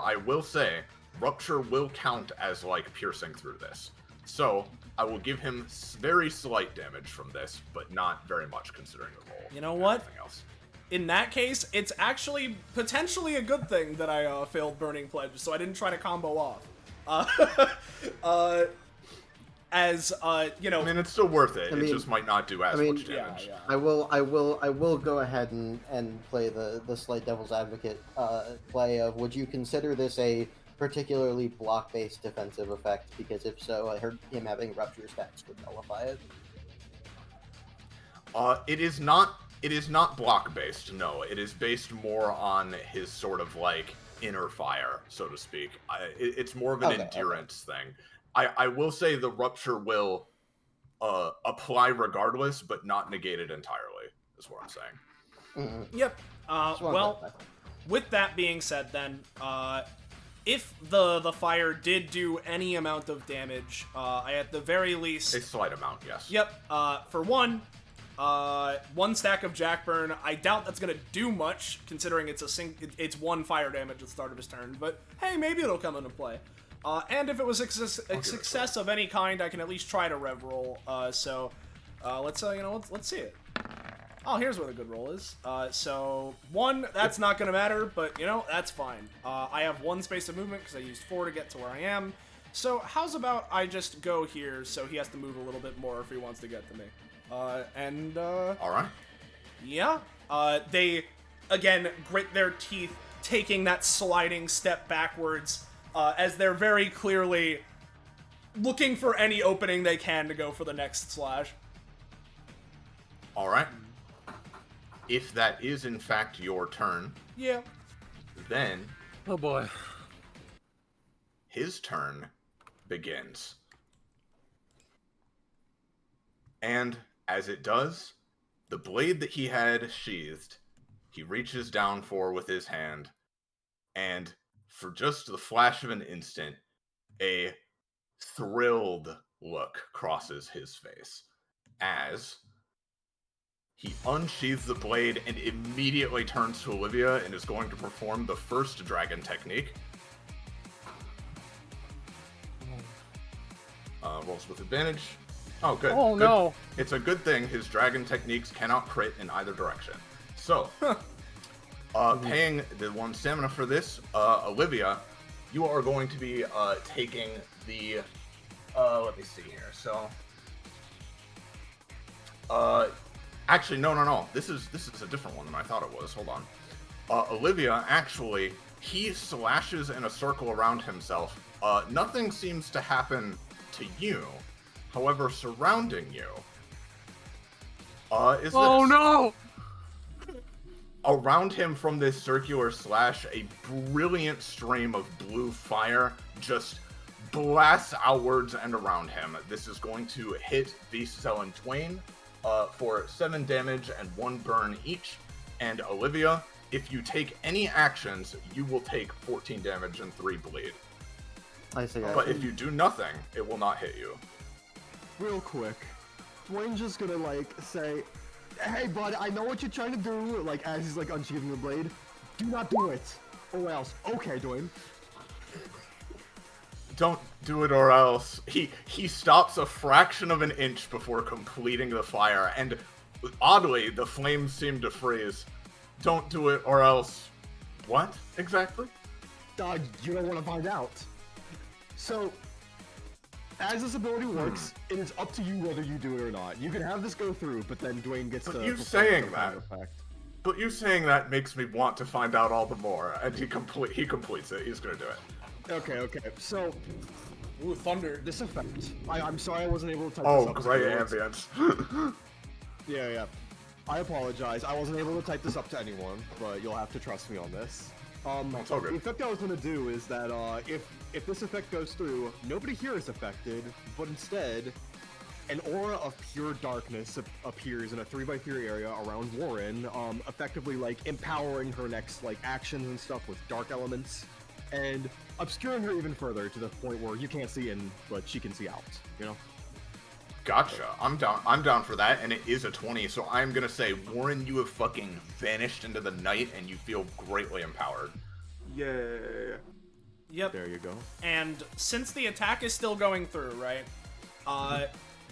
I will say, Rupture will count as, like, piercing through this. So, I will give him very slight damage from this, but not very much considering the roll. You know what? Everything else. In that case, it's actually potentially a good thing that I failed Burning Pledge, so I didn't try to combo off. I mean, it's still worth it. I mean, it just might not do as much damage. Yeah. I will go ahead and play the slight devil's advocate play of, would you consider this a particularly block-based defensive effect? Because if so, I heard him having rupture stats would nullify it. It is not block-based, no. It is based more on his sort of, like, inner fire, so to speak. It's more of an endurance thing. I will say the rupture will apply regardless, but not negate it entirely, is what I'm saying. Mm-hmm. Yep. Well, with that being said then, if the fire did do any amount of damage, I at the very least... A slight amount, yes. Yep. For one stack of Jackburn. I doubt that's gonna do much, considering it's 1 fire damage at the start of his turn, but hey, maybe it'll come into play. And if it was a success of any kind, I can at least try to rev roll. Let's see it. Oh, here's where the good roll is. So 1, that's not gonna matter, but that's fine. I have 1 space of movement because I used 4 to get to where I am. So how's about I just go here so he has to move a little bit more if he wants to get to me. All right. Yeah. They again grit their teeth, taking that sliding step backwards. As they're very clearly looking for any opening they can to go for the next slash. Alright. If that is in fact your turn, yeah, then... Oh boy. His turn begins. And, as it does, the blade that he had sheathed, he reaches down for with his hand, and... for just the flash of an instant, a thrilled look crosses his face as he unsheathes the blade and immediately turns to Olivia and is going to perform the first dragon technique. Rolls with advantage. Oh, good. Oh, good. no. It's a good thing his dragon techniques cannot crit in either direction. So, paying the 1 stamina for this, Olivia, you are going to be taking the... let me see here. So... actually, no. This is a different one than I thought it was. Hold on. Olivia, actually, he slashes in a circle around himself. Nothing seems to happen to you. However, surrounding you is Oh this. no! Around him from this circular slash, a brilliant stream of blue fire just blasts outwards and around him. This is going to hit Beast, Zell, and Dwayne for 7 damage and 1 burn each. And Olivia, if you take any actions, you will take 14 damage and 3 bleed. I see. But if you do nothing, it will not hit you. Real quick, Dwayne's just gonna like say, "Hey, bud, I know what you're trying to do." Like as he's like unsheathing the blade, do not do it, or else. Okay, Dwayne. Don't do it or else. He stops a fraction of an inch before completing the fire, and oddly, the flames seem to freeze. Don't do it or else. What exactly? You don't want to find out. So, as this ability works, it is up to you whether you do it or not. You can have this go through, but then Dwayne gets to. You saying that? But you saying that makes me want to find out all the more, and he completes it. He's gonna do it. Okay. So, Ooh, thunder. this effect. I'm sorry I wasn't able to type this Oh, up. great to ambience. Yeah. I apologize. I wasn't able to type this up to anyone, but you'll have to trust me on this. It's all good. The effect I was going to do is that if this effect goes through, nobody here is affected, but instead, an aura of pure darkness appears in a 3x3 area around Warren, effectively like empowering her next like actions and stuff with dark elements, and obscuring her even further to the point where you can't see in, but she can see out. You know. Gotcha. I'm down for that, and it is a 20, so I'm gonna say, Warren, you have fucking vanished into the night, and you feel greatly empowered. Yeah. Yep. There you go. And since the attack is still going through, right?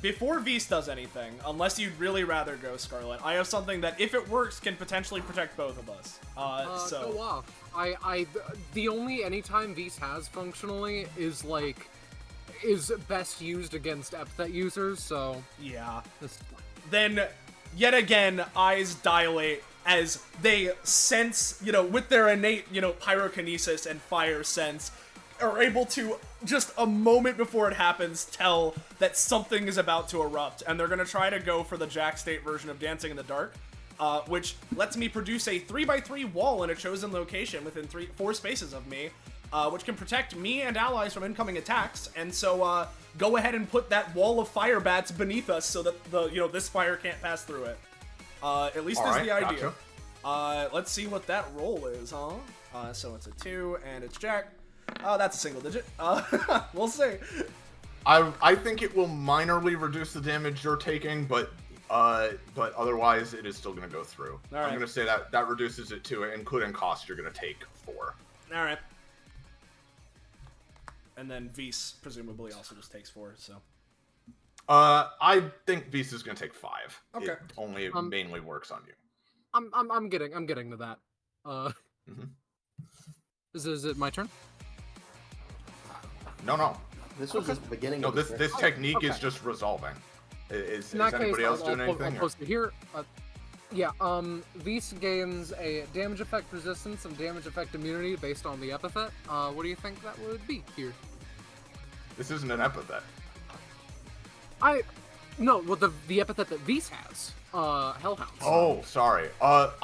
Before Beast does anything, unless you'd really rather go Scarlet, I have something that, if it works, can potentially protect both of us. So. Go off. The only anytime Beast has functionally is best used against Epithet users, so... Yeah. This... Then, yet again, eyes dilate as they sense, with their innate, pyrokinesis and fire sense, are able to, just a moment before it happens, tell that something is about to erupt, and they're gonna try to go for the Jack State version of Dancing in the Dark, which lets me produce a 3x3 wall in a chosen location within 4 spaces of me, which can protect me and allies from incoming attacks, and so, go ahead and put that wall of fire bats beneath us so that this fire can't pass through it. At least is the idea. Gotcha. Let's see what that roll is, huh? So it's a 2, and it's Jack. That's a single digit. We'll see. I think it will minorly reduce the damage you're taking, but otherwise it is still gonna go through. All right. I'm gonna say that reduces it to, including cost, you're gonna take 4. Alright. And then Vis presumably also just takes 4, so. I think Beast is gonna take 5. Okay. It only mainly works on you. I'm getting to that. Is it my turn? No. This was just the beginning No, of the this technique is just resolving. Is In that anybody case, else I'll doing anything? post it here. Vis gains a damage effect resistance and damage effect immunity based on the epithet. What do you think that would be here? This isn't an epithet. No, well, the epithet that Vis has. Hellhounds. Oh, sorry. What?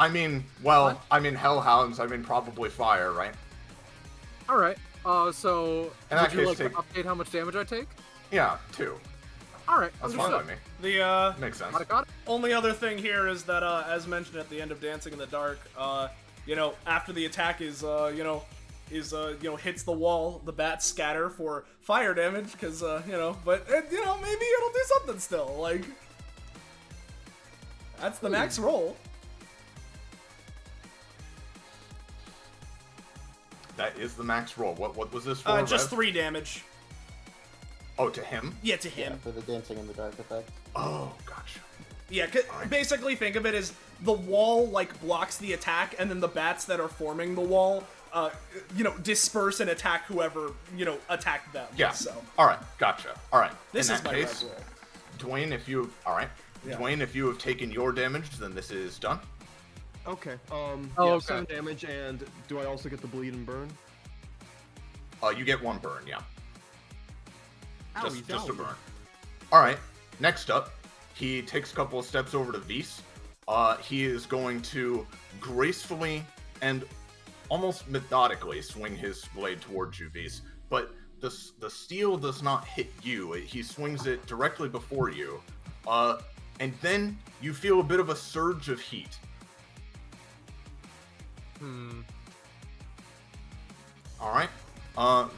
Hellhounds, probably fire, right? Alright, so In that would you case, like to update how much damage I take? Yeah, 2. Alright, That's fine by understood. me. The, Makes sense. Got it. only other thing here is that, as mentioned at the end of Dancing in the Dark, after the attack is, hits the wall, the bats scatter for fire damage, because, maybe it'll do something still, like... That's the max roll. That is the max roll. What was this for? Just Rev? 3 damage. Oh, to him? Yeah, to him. Yeah, for the dancing in the dark effect. Oh, gotcha. Yeah, basically think of it as the wall, like, blocks the attack, and then the bats that are forming the wall, disperse and attack whoever, attacked them. Yeah. So. Alright, gotcha. Alright. This in is that my case, red roll. Dwayne, if you... Alright. Yeah. Dwayne, if you have taken your damage, then this is done. Okay. Oh, Yeah, okay. 7 damage, and do I also get the bleed and burn? You get 1 burn, yeah. Owie, Just a owie. burn. Alright, next up, he takes a couple of steps over to Vise. He is going to gracefully and almost methodically swing his blade towards you, Vise. But the steel does not hit you. He swings it directly before you. And then you feel a bit of a surge of heat. Alright.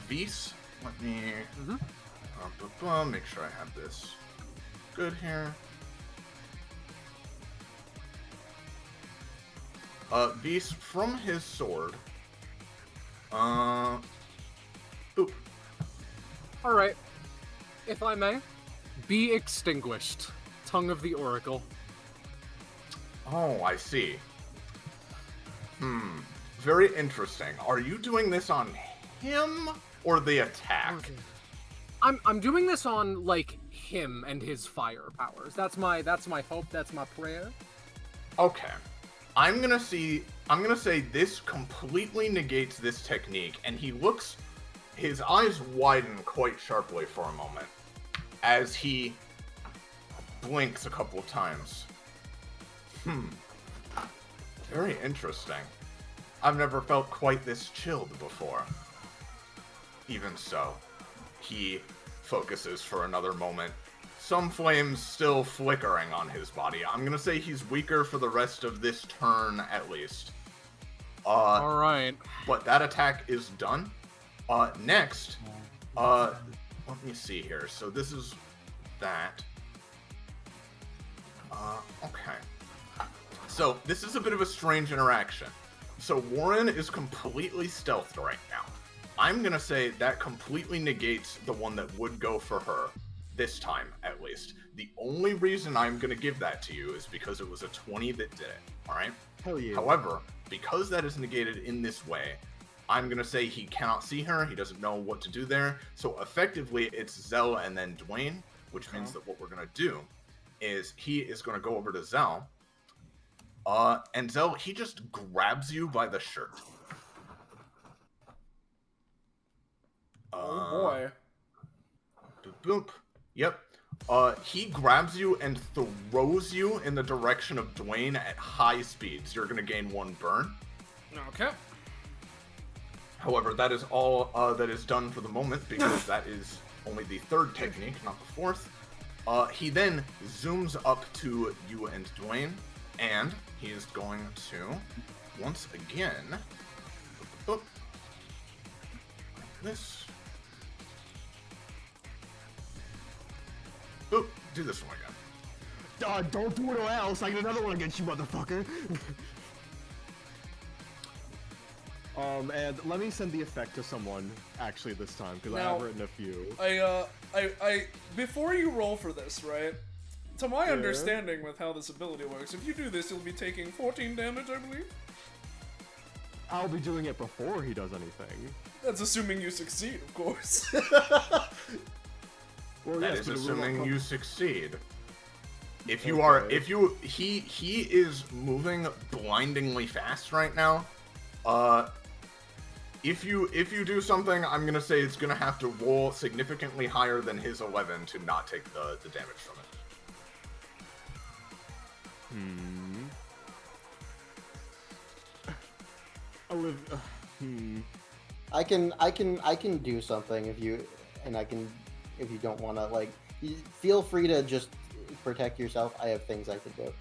Vise, let me make sure I have this good here. Vise, from his sword, oop. Alright. If I may, be extinguished. Tongue of the Oracle. Oh, I see. Very interesting. Are you doing this on him or the attack? Okay. I'm doing this on, like, him and his fire powers. That's my hope, that's my prayer. Okay. I'm gonna say this completely negates this technique, and his eyes widen quite sharply for a moment as he blinks a couple of times. Very interesting. I've never felt quite this chilled before. Even so, he focuses for another moment. Some flames still flickering on his body. I'm gonna say he's weaker for the rest of this turn, at least. Alright. But that attack is done. Next, let me see here. So this is that. Okay. So this is a bit of a strange interaction. So Warren is completely stealthed right now. I'm gonna say that completely negates the one that would go for her. This time, at least. The only reason I'm gonna give that to you is because it was a 20 that did it, alright? Hell yeah. However, because that is negated in this way, I'm gonna say he cannot see her, he doesn't know what to do there, so effectively it's Zell and then Dwayne, which means that what we're gonna do is he is gonna go over to Zell, and Zell, he just grabs you by the shirt. Oh boy. Boop. Yep. He grabs you and throws you in the direction of Dwayne at high speeds. You're gonna gain 1 burn. Okay. However, that is all that is done for the moment, because that is only the 3rd technique, not the 4th. He then zooms up to you and Dwayne, and he is going to, once again, boop, this. Boop, do this one again. Don't do it or else. I get another one against you, motherfucker. And let me send the effect to someone, actually, this time, because I have written a few. I before you roll for this, right? To my understanding with how this ability works, if you do this, you'll be taking 14 damage, I believe. I'll be doing it before he does anything. That's assuming you succeed, of course. Well, That yes, is but assuming you succeed. If you are, he is moving blindingly fast right now. If you do something, I'm gonna say it's gonna have to roll significantly higher than his 11 to not take the damage from it. Olivia. I can do something if you don't want to, like, feel free to just protect yourself. I have things I can do.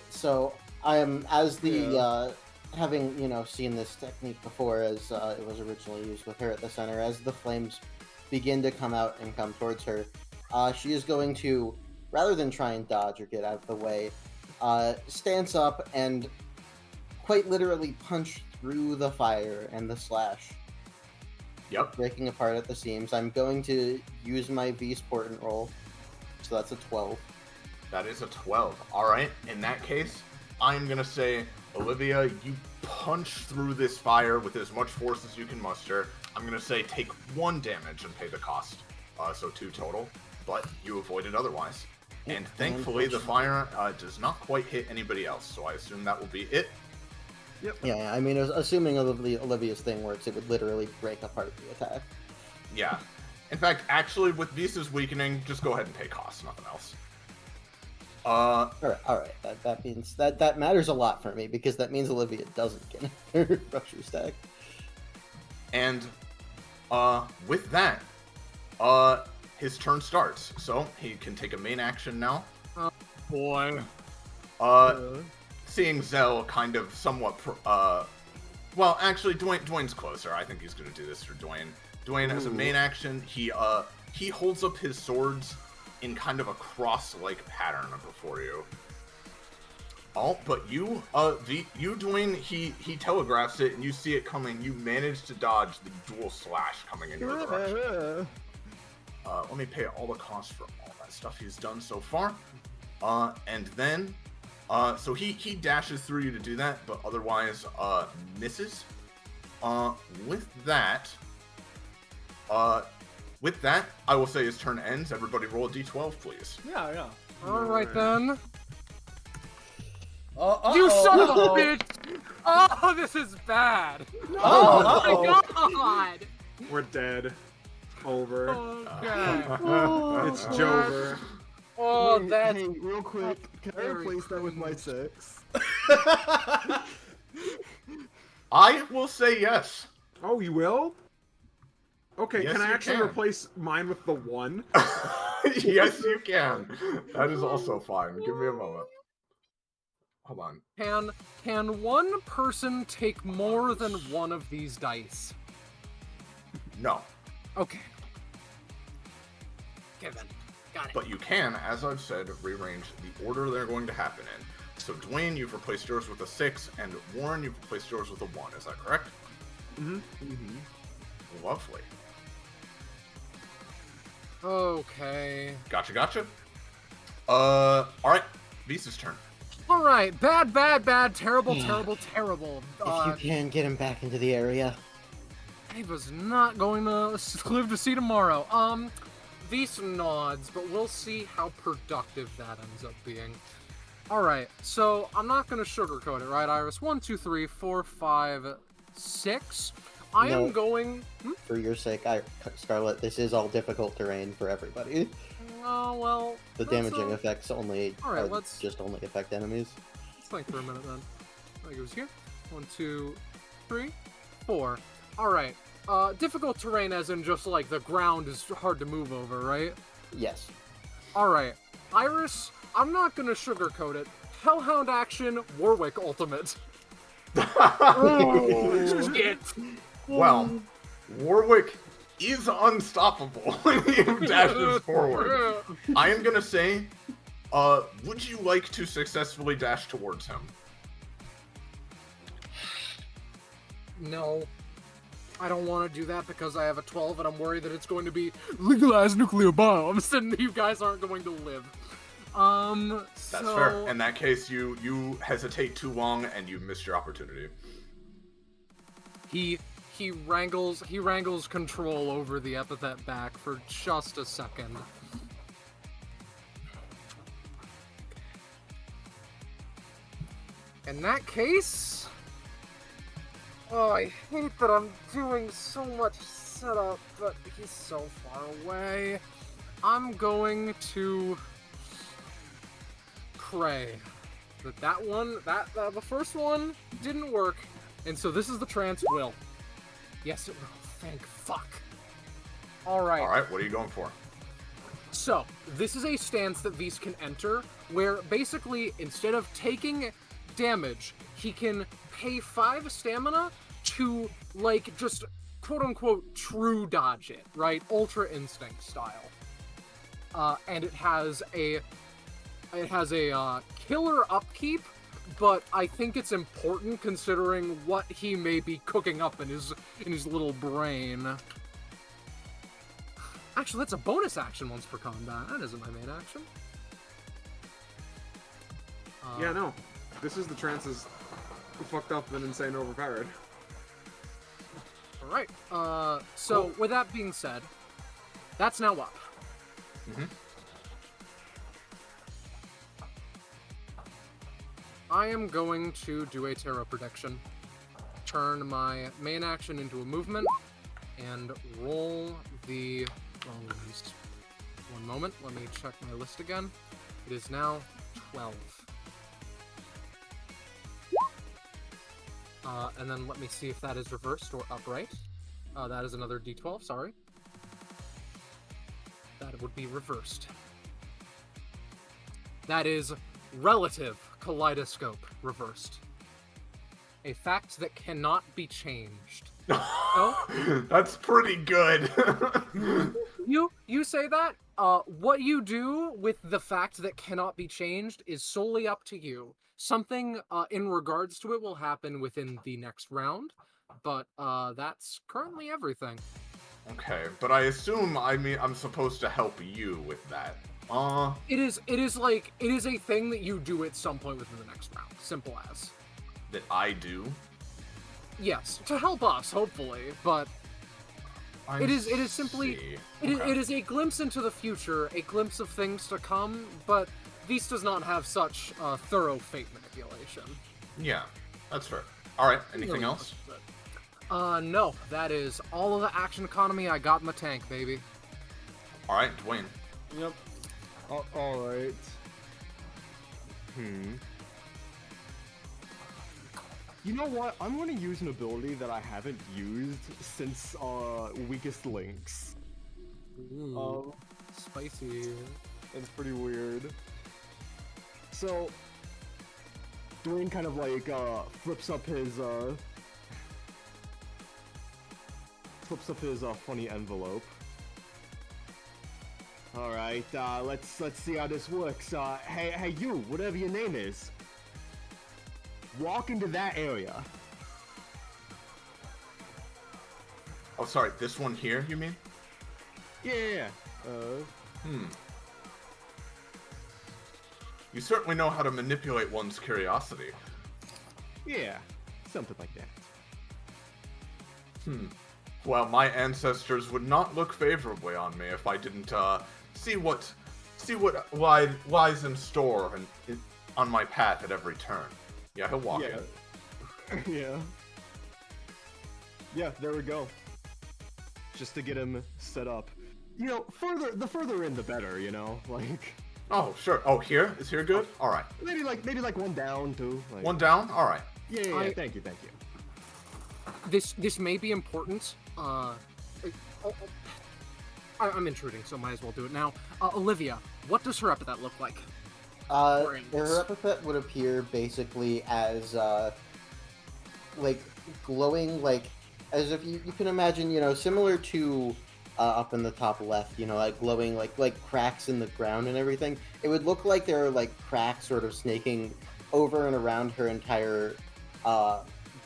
So I am, as the having seen this technique before, as it was originally used with her at the center, as the flames begin to come out and come towards her, she is going to, rather than try and dodge or get out of the way, stance up and quite literally punch through the fire and the slash. Yep. breaking apart at the seams. I'm going to use my V's portent roll, so that's a 12. That is a 12. All right. In that case, I'm gonna say, Olivia, you punch through this fire with as much force as you can muster. I'm gonna say take 1 damage and pay the cost, so 2 total. But you avoid it otherwise. And thankfully, the fire does not quite hit anybody else. So I assume that will be it. Yep. Yeah, I mean, assuming Olivia's thing works, it would literally break apart the attack. Yeah. In fact, actually, with Visa's weakening, just go ahead and pay costs, nothing else. All right. That means that matters a lot for me because that means Olivia doesn't get her rupture stack. And with that, his turn starts. So he can take a main action now. Boy. Seeing Zell kind of somewhat, well, actually, Dwayne's closer. I think he's going to do this for Dwayne. Dwayne, as a main action, he holds up his swords in kind of a cross-like pattern before you. Oh, but you, Dwayne, he telegraphs it, and you see it coming. You manage to dodge the dual slash coming in your direction. Let me pay all the costs for all that stuff he's done so far. And then, so he dashes through you to do that, but otherwise, misses. With that, I will say his turn ends. Everybody roll a d12, please. Yeah. Alright then. Uh-oh. You son of a bitch! Oh, this is bad! Oh, my god! We're dead. Over. Okay. It's Jover. Oh, Wait, that's hey, real quick, can I very replace that with my cringe. 6? I will say yes. Oh, you will? Okay, Yes, can I you actually can. replace mine with the 1? Yes, you can. That is also fine. Give me a moment. Hold on. Can one person take more than one of these dice? No. Okay. Given. Got it. But you can, as I've said, rearrange the order they're going to happen in. So Dwayne, you've replaced yours with a 6, and Warren, you've replaced yours with a 1. Is that correct? Lovely. Okay. Gotcha. Alright. Visa's turn. Alright, bad, terrible. If you can, get him back into the area. Ava's not going to live to see tomorrow. Visa nods, but we'll see how productive that ends up being. Alright, so I'm not going to sugarcoat it, right, Iris? 1, 2, 3, 4, 5, 6. I No. am going... For your sake, Scarlet, this is all difficult terrain for everybody. Oh, well... The let's, damaging effects only Alright, let's... just only affect enemies. Let's think for a minute, then. I think it was here. 1, 2, 3, 4. Alright. Difficult terrain as in just, like, the ground is hard to move over, right? Yes. Alright. Iris, I'm not gonna sugarcoat it. Hellhound action, Warwick ultimate. Shit. Well, Warwick is unstoppable when he dashes forward. I am gonna say, would you like to successfully dash towards him? No. I don't want to do that because I have a 12 and I'm worried that it's going to be legalized nuclear bombs and you guys aren't going to live. That's fair. In that case, you hesitate too long and you missed your opportunity. He wrangles control over the epithet back for just a second. In that case... Oh, I hate that I'm doing so much setup, but he's so far away. I'm going to... pray that one, the first one didn't work, and so this is the trance will. Yes, it will. Thank fuck. Alright. Alright, what are you going for? So, this is a stance that Vise can enter, where basically, instead of taking damage, he can pay 5 stamina to, like, just quote-unquote true dodge it, right? Ultra Instinct style. And it has a killer upkeep, but I think it's important considering what he may be cooking up in his little brain. Actually, that's a bonus action once per combat. That isn't my main action. Yeah, no. This is the trances fucked up and insane overpowered. Alright, so with that being said, that's now up. Mm-hmm. I am going to do a Terra prediction. Turn my main action into a movement, and roll the... Well, just one moment, let me check my list again. It is now 12. And then let me see if that is reversed or upright. That is another d12, sorry. That would be reversed. That is relative kaleidoscope reversed. A fact that cannot be changed. Oh? That's pretty good. You say that? What you do with the fact that cannot be changed is solely up to you. Something in regards to it will happen within the next round, but that's currently everything. Okay, but I assume I'm supposed to help you with that. It is a thing that you do at some point within the next round. Simple as. That I do? Yes, to help us, hopefully, but it is simply it is a glimpse into the future, a glimpse of things to come, but Vis does not have such thorough fate manipulation. Yeah, that's fair. Alright, anything else? No, that is all of the action economy I got in the tank, baby. Alright, Dwayne. Yep. Alright. You know what? I'm going to use an ability that I haven't used since Weakest Links. Ooh, spicy. It's pretty weird. So, Dwayne kind of like flips up his funny envelope. All right, let's see how this works. Hey you, whatever your name is, walk into that area. Oh, sorry, this one here, you mean? Yeah. You certainly know how to manipulate one's curiosity. Yeah, something like that. Well, my ancestors would not look favorably on me if I didn't see what lies in store and on my path at every turn. Yeah, he'll walk in. Yeah, there we go. Just to get him set up. You know, the further in the better, you know? Like Oh, sure. Oh, here? Is here good? Alright. maybe like one down too. Like, One down? Alright. Yeah, thank you. This may be important. I'm intruding, so might as well do it now. Olivia, what does her epithet look like? Her epithet would appear basically as like glowing, like as if you can imagine, you know, similar to up in the top left, you know, like glowing, like cracks in the ground and everything. It would look like there are like cracks sort of snaking over and around her entire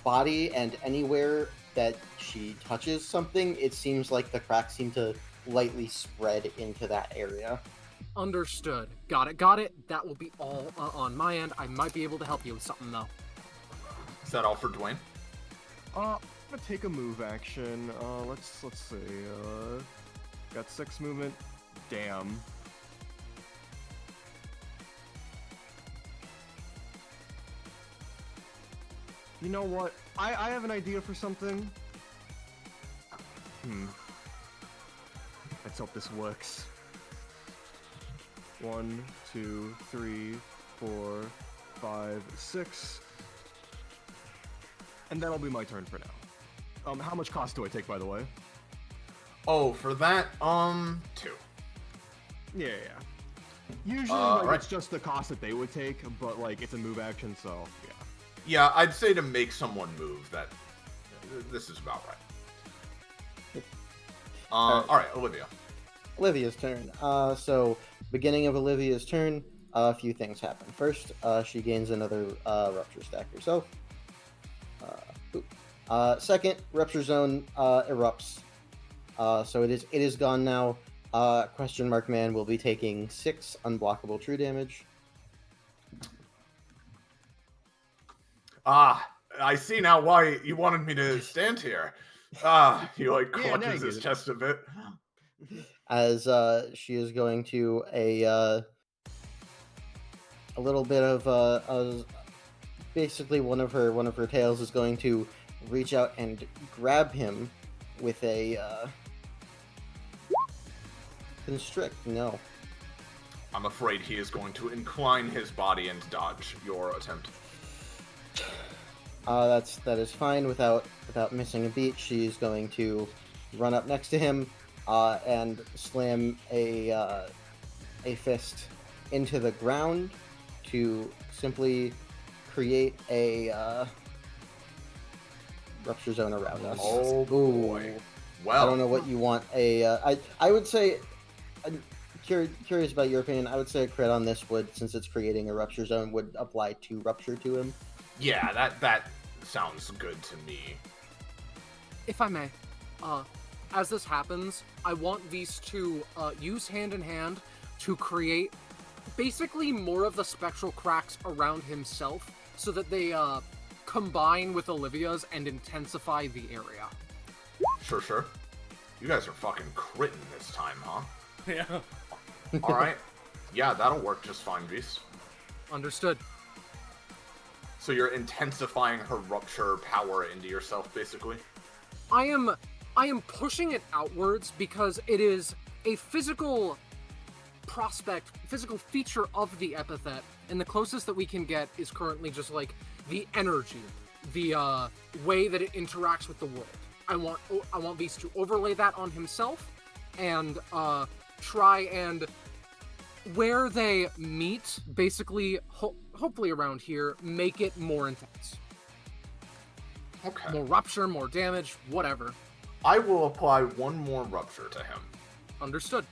body, and anywhere that she touches something, it seems like the cracks seem to lightly spread into that area. Understood. Got it. That will be all on my end. I might be able to help you with something, though. Is that all for Dwayne? I'm gonna take a move action. Let's see. Got 6 movement. Damn. You know what? I have an idea for something. Let's hope this works. 1, 2, 3, 4, 5, 6. And that'll be my turn for now. How much cost do I take, by the way? Oh, for that, 2. Yeah. Usually, right. it's just the cost that they would take, but, like, it's a move action, so, yeah. Yeah, I'd say to make someone move, that this is about right. Alright, Olivia. Olivia's turn. So, beginning of Olivia's turn, a few things happen. First, she gains another rupture stack herself. Second, rupture zone erupts. So it is gone now. Question mark man will be taking 6 unblockable true damage. Ah, I see now why you wanted me to stand here. He like Yeah, now clutches you his get it. chest a bit. As she is going to a little bit of basically one of her tails is going to reach out and grab him with a constrict. No. I'm afraid he is going to incline his body and dodge your attempt. That is fine. Without missing a beat, she's going to run up next to him and slam a fist into the ground to simply create a rupture zone around us. Oh boy. Ooh. Well, I don't know what you want. I would say, I'm curious about your opinion. I would say a crit on this would, since it's creating a rupture zone, would apply 2 rupture to him. yeah, that sounds good to me. If I may, as this happens, I want these to use hand in hand to create basically more of the spectral cracks around himself so that they combine with Olivia's and intensify the area. Sure. You guys are fucking critting this time, huh? Yeah. Alright. Yeah, that'll work just fine, Beast. Understood. So you're intensifying her rupture power into yourself, basically? I am pushing it outwards because it is a physical feature of the epithet, and the closest that we can get is currently just like the energy, the way that it interacts with the world. I want these to overlay that on himself and try and where they meet, basically, hopefully around here, make it more intense. Okay. More rupture, more damage, whatever. I will apply 1 more rupture to him. Understood.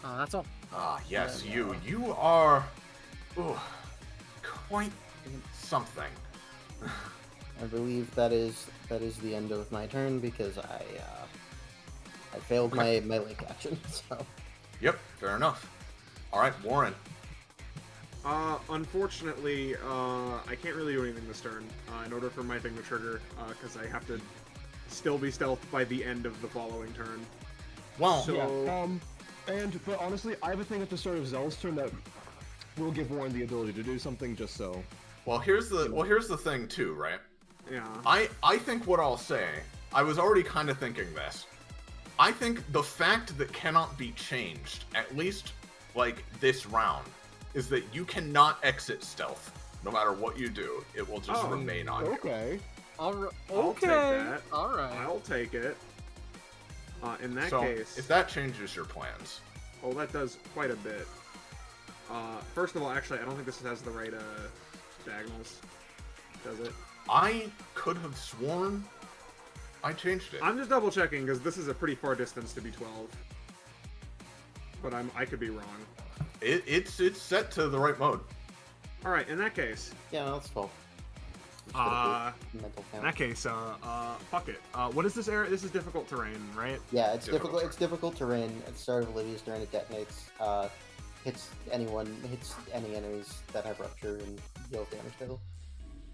That's all. Ah, yes, you are... Ooh, quite something. I believe that is the end of my turn because I failed my link action. So. Yep, fair enough. Alright, Warren. Unfortunately, I can't really do anything this turn in order for my thing to trigger, because I have to still be stealthed by the end of the following turn. Well, So, But honestly, I have a thing at the start of Zell's turn that will give Warren the ability to do something just so. well, here's the thing too, right? yeah. I think what I'll say, I was already kind of thinking this. I think the fact that cannot be changed, at least, like, this round, is that you cannot exit stealth. No matter what you do, it will just remain on you. Okay. Okay. I'll take that. All right. I'll take it. In that So, case... if that changes your plans. Oh, that does quite a bit. First of all, actually, I don't think this has the right diagonals. Does it? I could have sworn I changed it. I'm just double checking because this is a pretty far distance to be 12. But I could be wrong. It's set to the right mode. All right, in that case. Yeah, no, that's 12. Mental In count. that case, fuck it. What is this area? This is difficult terrain, right? Yeah, it's Difficult difficult. It's difficult terrain. At the start of Olivia's turn, it detonates. Hits any enemies that have rupture and deals damage to them.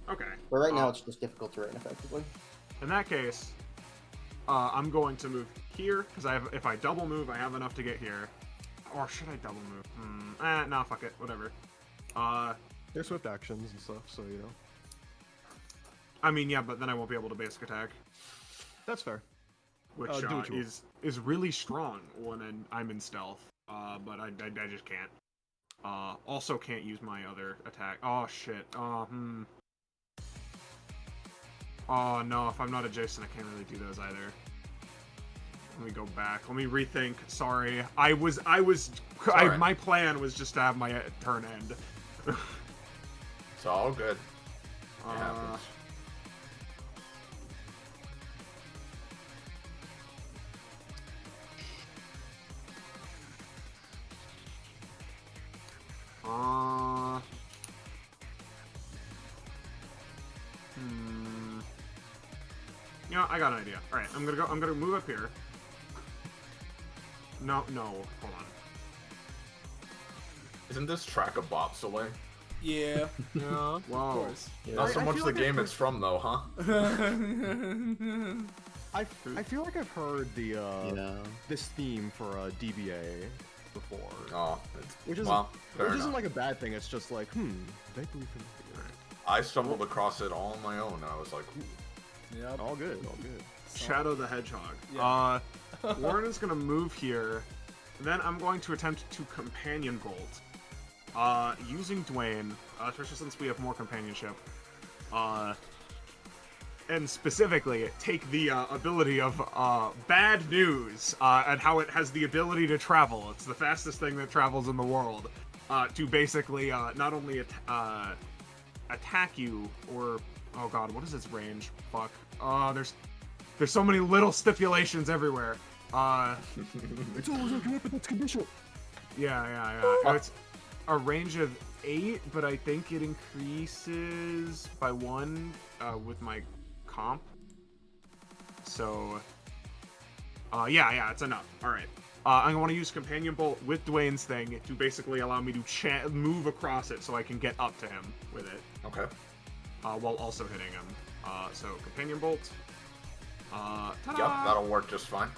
Okay. But right now, it's just difficult terrain, effectively. In that case, I'm going to move here because if I double move, I have enough to get here. Or should I double move? Nah, fuck it. Whatever. There's swift actions and stuff, so you know. I mean, yeah, but then I won't be able to basic attack, That's fair. which Do what you is really strong when I'm in stealth. But I just can't. Also can't use my other attack. Oh shit. Oh no, if I'm not adjacent, I can't really do those either. Let me go back. Let me rethink. Sorry, my plan was just to have my turn end. It's all good. It happens. You know, I got an idea. All right, I'm gonna move up here. No, hold on. Isn't this track a bop, Soleil? Yeah. Yeah. Whoa. Of course. Not so I much feel the like game it's from, though, huh? I feel like I've heard this theme for DBA before. Oh, Which isn't, well, fair isn't enough. like a bad thing. It's just like, vaguely familiar. I stumbled across it all on my own, and I was like, ooh. Yep. All good, all good. Shadow the Hedgehog. Yeah. Warren is gonna move here. Then I'm going to attempt to Companion Bolt. Using Dwayne, especially since we have more companionship. And specifically, take the ability of Bad News, and how it has the ability to travel. It's the fastest thing that travels in the world. To basically not only attack you, or... Oh god, what is its range? Fuck. There's so many little stipulations everywhere. It's always okay, but that's conditional. Yeah. It's a range of 8, but I think it increases by 1 with my comp. So, yeah, it's enough. All right. I'm going to use Companion Bolt with Dwayne's thing to basically allow me to move across it so I can get up to him with it. Okay. While also hitting him. So, Companion Bolt. Ta-da! Yep, that'll work just fine.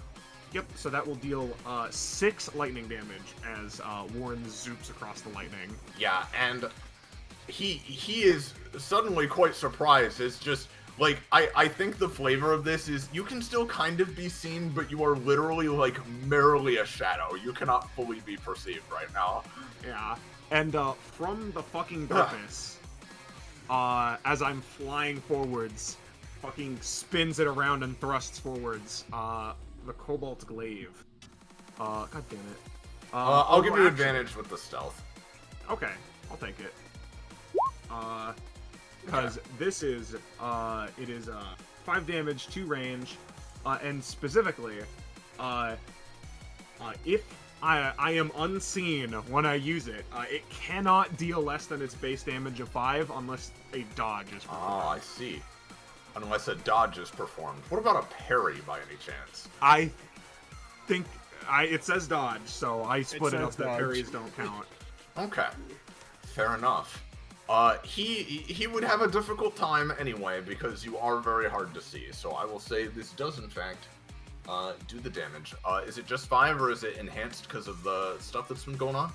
Yep, so that will deal 6 lightning damage as Warren zoops across the lightning. Yeah, and he is suddenly quite surprised. It's just, like, I think the flavor of this is you can still kind of be seen, but you are literally, like, merely a shadow. You cannot fully be perceived right now. Yeah, and from the fucking darkness, as I'm flying forwards, fucking spins it around and thrusts forwards, the Cobalt Glaive. God damn it. I'll give you actually- advantage with the stealth. Okay, I'll take it. Because this is, it is 5 damage, 2 range, and specifically, if I am unseen when I use it, it cannot deal less than its base damage of 5 unless a dodge is performed. Oh, I see. Unless a dodge is performed. What about a parry by any chance? I think it says dodge, so I split it up says that dodge. parries don't count. Okay, fair enough. He would have a difficult time anyway because you are very hard to see. So I will say this does in fact do the damage. Is it just 5 or is it enhanced because of the stuff that's been going on?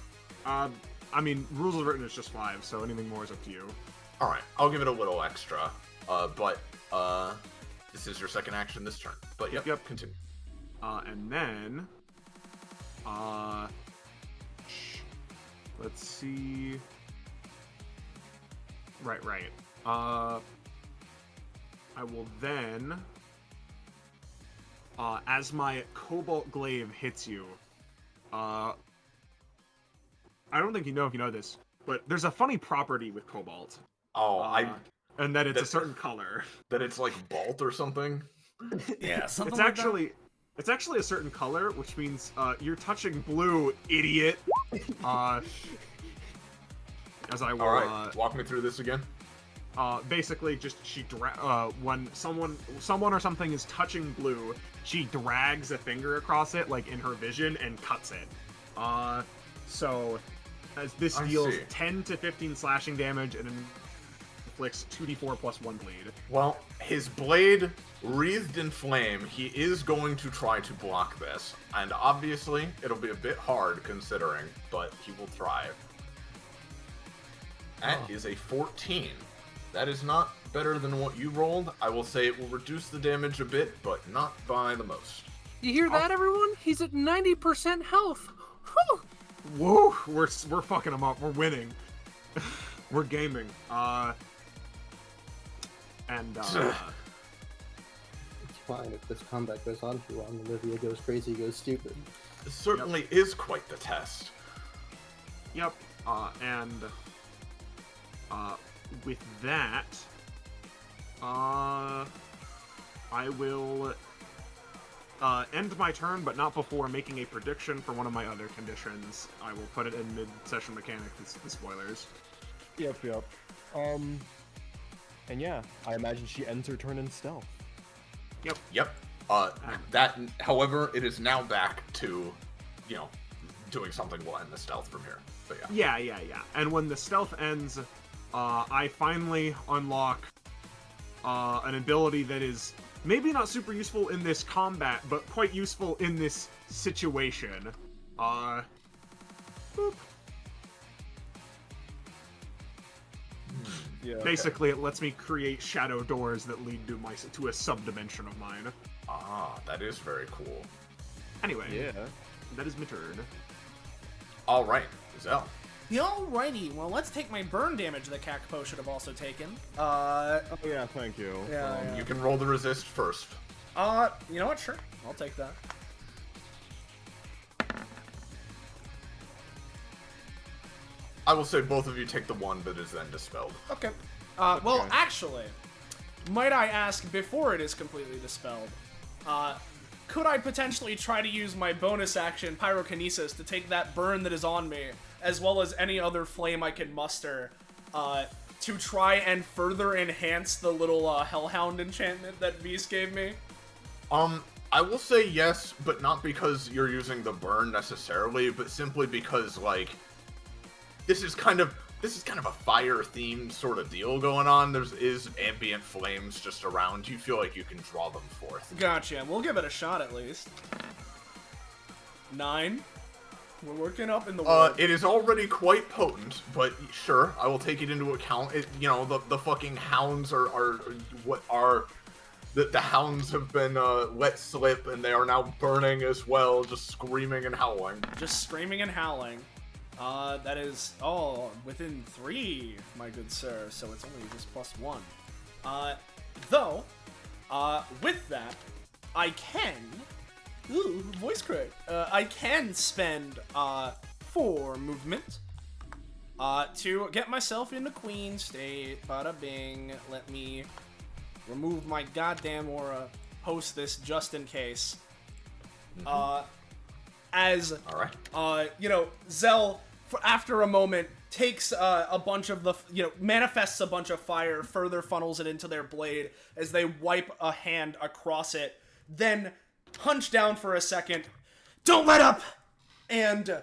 I mean, rules of written is just 5, so anything more is up to you. All right, I'll give it a little extra. But this is your second action this turn. But yep. Continue. And then, let's see. Right. I will then, as my Cobalt Glaive hits you, I don't think you know if you know this, but there's a funny property with Cobalt. Oh, And that it's a certain color. that it's like Bolt or something. Yeah, something It's like actually, it's actually a certain color, which means you're touching blue, idiot. As I will. All right, walk me through this again. Basically, just when someone or something is touching blue, she drags a finger across it, like in her vision, and cuts it. So as this I deals see. 10 to 15 slashing damage and inflicts 2d4 plus 1 bleed. Well, his blade wreathed in flame, he is going to try to block this. And obviously, it'll be a bit hard considering, but he will try. That is a 14. That is not better than what you rolled. I will say it will reduce the damage a bit, but not by the most. You hear that, everyone? He's at 90% health. Whew. Whoa, we're fucking them up. We're winning. We're gaming. It's fine if this combat goes on too long. Olivia goes crazy, goes stupid. This certainly is quite the test. Yep. With that, I will end my turn, but not before making a prediction for one of my other conditions. I will put it in mid-session mechanics, the spoilers. Yep. And yeah, I imagine she ends her turn in stealth. Yep. That, however, it is now back to, you know, doing something will end the stealth from here. But yeah. Yeah. And when the stealth ends, I finally unlock an ability that is maybe not super useful in this combat, but quite useful in this situation. Boop. Yeah, okay. Basically, it lets me create shadow doors that lead to a subdimension of mine. Ah, that is very cool. Anyway, Yeah. that is my turn. All right, Zell. Alrighty, well, let's take my burn damage that Kakapo should have also taken. Oh yeah, thank you. Yeah. You can roll the resist first. You know what? Sure. I'll take that. I will say both of you take the one that is then dispelled. Okay. Well, Okay. actually, might I ask, before it is completely dispelled, could I potentially try to use my bonus action, Pyrokinesis, to take that burn that is on me, as well as any other flame I can muster, to try and further enhance the little Hellhound enchantment that Beast gave me? I will say yes, but not because you're using the burn necessarily, but simply because, like, this is kind of a fire-themed sort of deal going on. There is ambient flames just around. You feel like you can draw them forth. Gotcha. We'll give it a shot at least. 9. We're working up in the world. It is already quite potent, but sure, I will take it into account. You know, the fucking hounds are what are... The hounds have been let slip, and they are now burning as well, just screaming and howling. Just screaming and howling. That is, within 3, my good sir, so it's only just +1. Though, with that, I can, voice crack, I can spend, 4 movement, to get myself into Queen State. Bada bing, let me remove my goddamn aura, post this just in case. As, Alright. you know, Zell, after a moment, takes a bunch of the, manifests a bunch of fire, further funnels it into their blade as they wipe a hand across it, then hunch down for a second, don't let up! And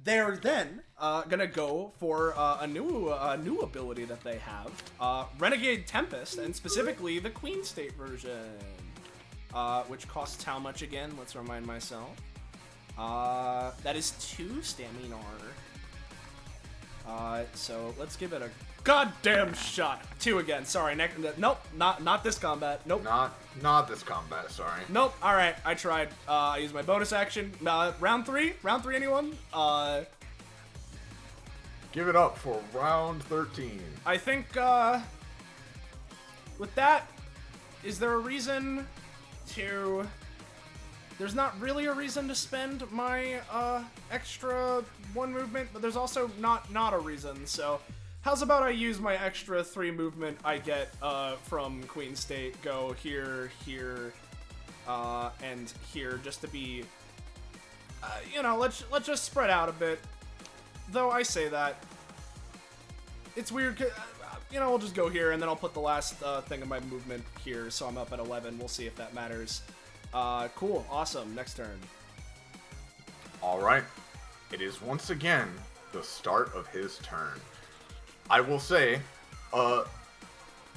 they're then gonna go for a new ability that they have, Renegade Tempest, and specifically the Queen State version, which costs how much again? Let's remind myself. That is 2 stamina. So let's give it a goddamn shot. 2 again. Sorry. Nope. Not this combat. Nope. Not this combat. Sorry. Nope. All right. I tried. I used my bonus action. Round 3. Round 3. Anyone? Give it up for round 13. I think. With that, is there a reason to? There's not really a reason to spend my extra 1 movement, but there's also not a reason. So, how's about I use my extra 3 movement I get from Queen State, go here, and here, just to be, let's just spread out a bit. Though I say that, it's weird. We'll just go here, and then I'll put the last thing of my movement here, so I'm up at 11. We'll see if that matters. Cool, awesome, next turn. Alright. It is once again the start of his turn. I will say,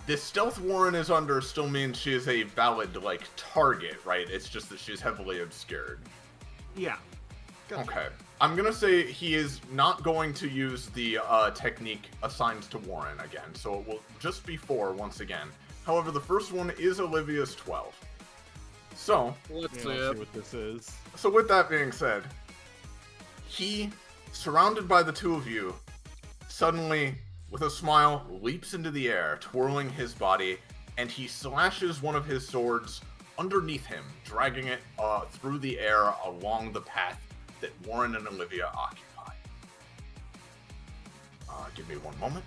this stealth Warren is under still means she is a valid, like, target, right? It's just that she's heavily obscured. Yeah. Okay. I'm gonna say he is not going to use the technique assigned to Warren again, so it will just be 4 once again. However, the first one is Olivia's 12. So, Let's Let's see see it. what this is. so with that being said, he, surrounded by the 2 of you, suddenly, with a smile, leaps into the air, twirling his body, and he slashes one of his swords underneath him, dragging it through the air along the path that Warren and Olivia occupy. Give me 1 moment.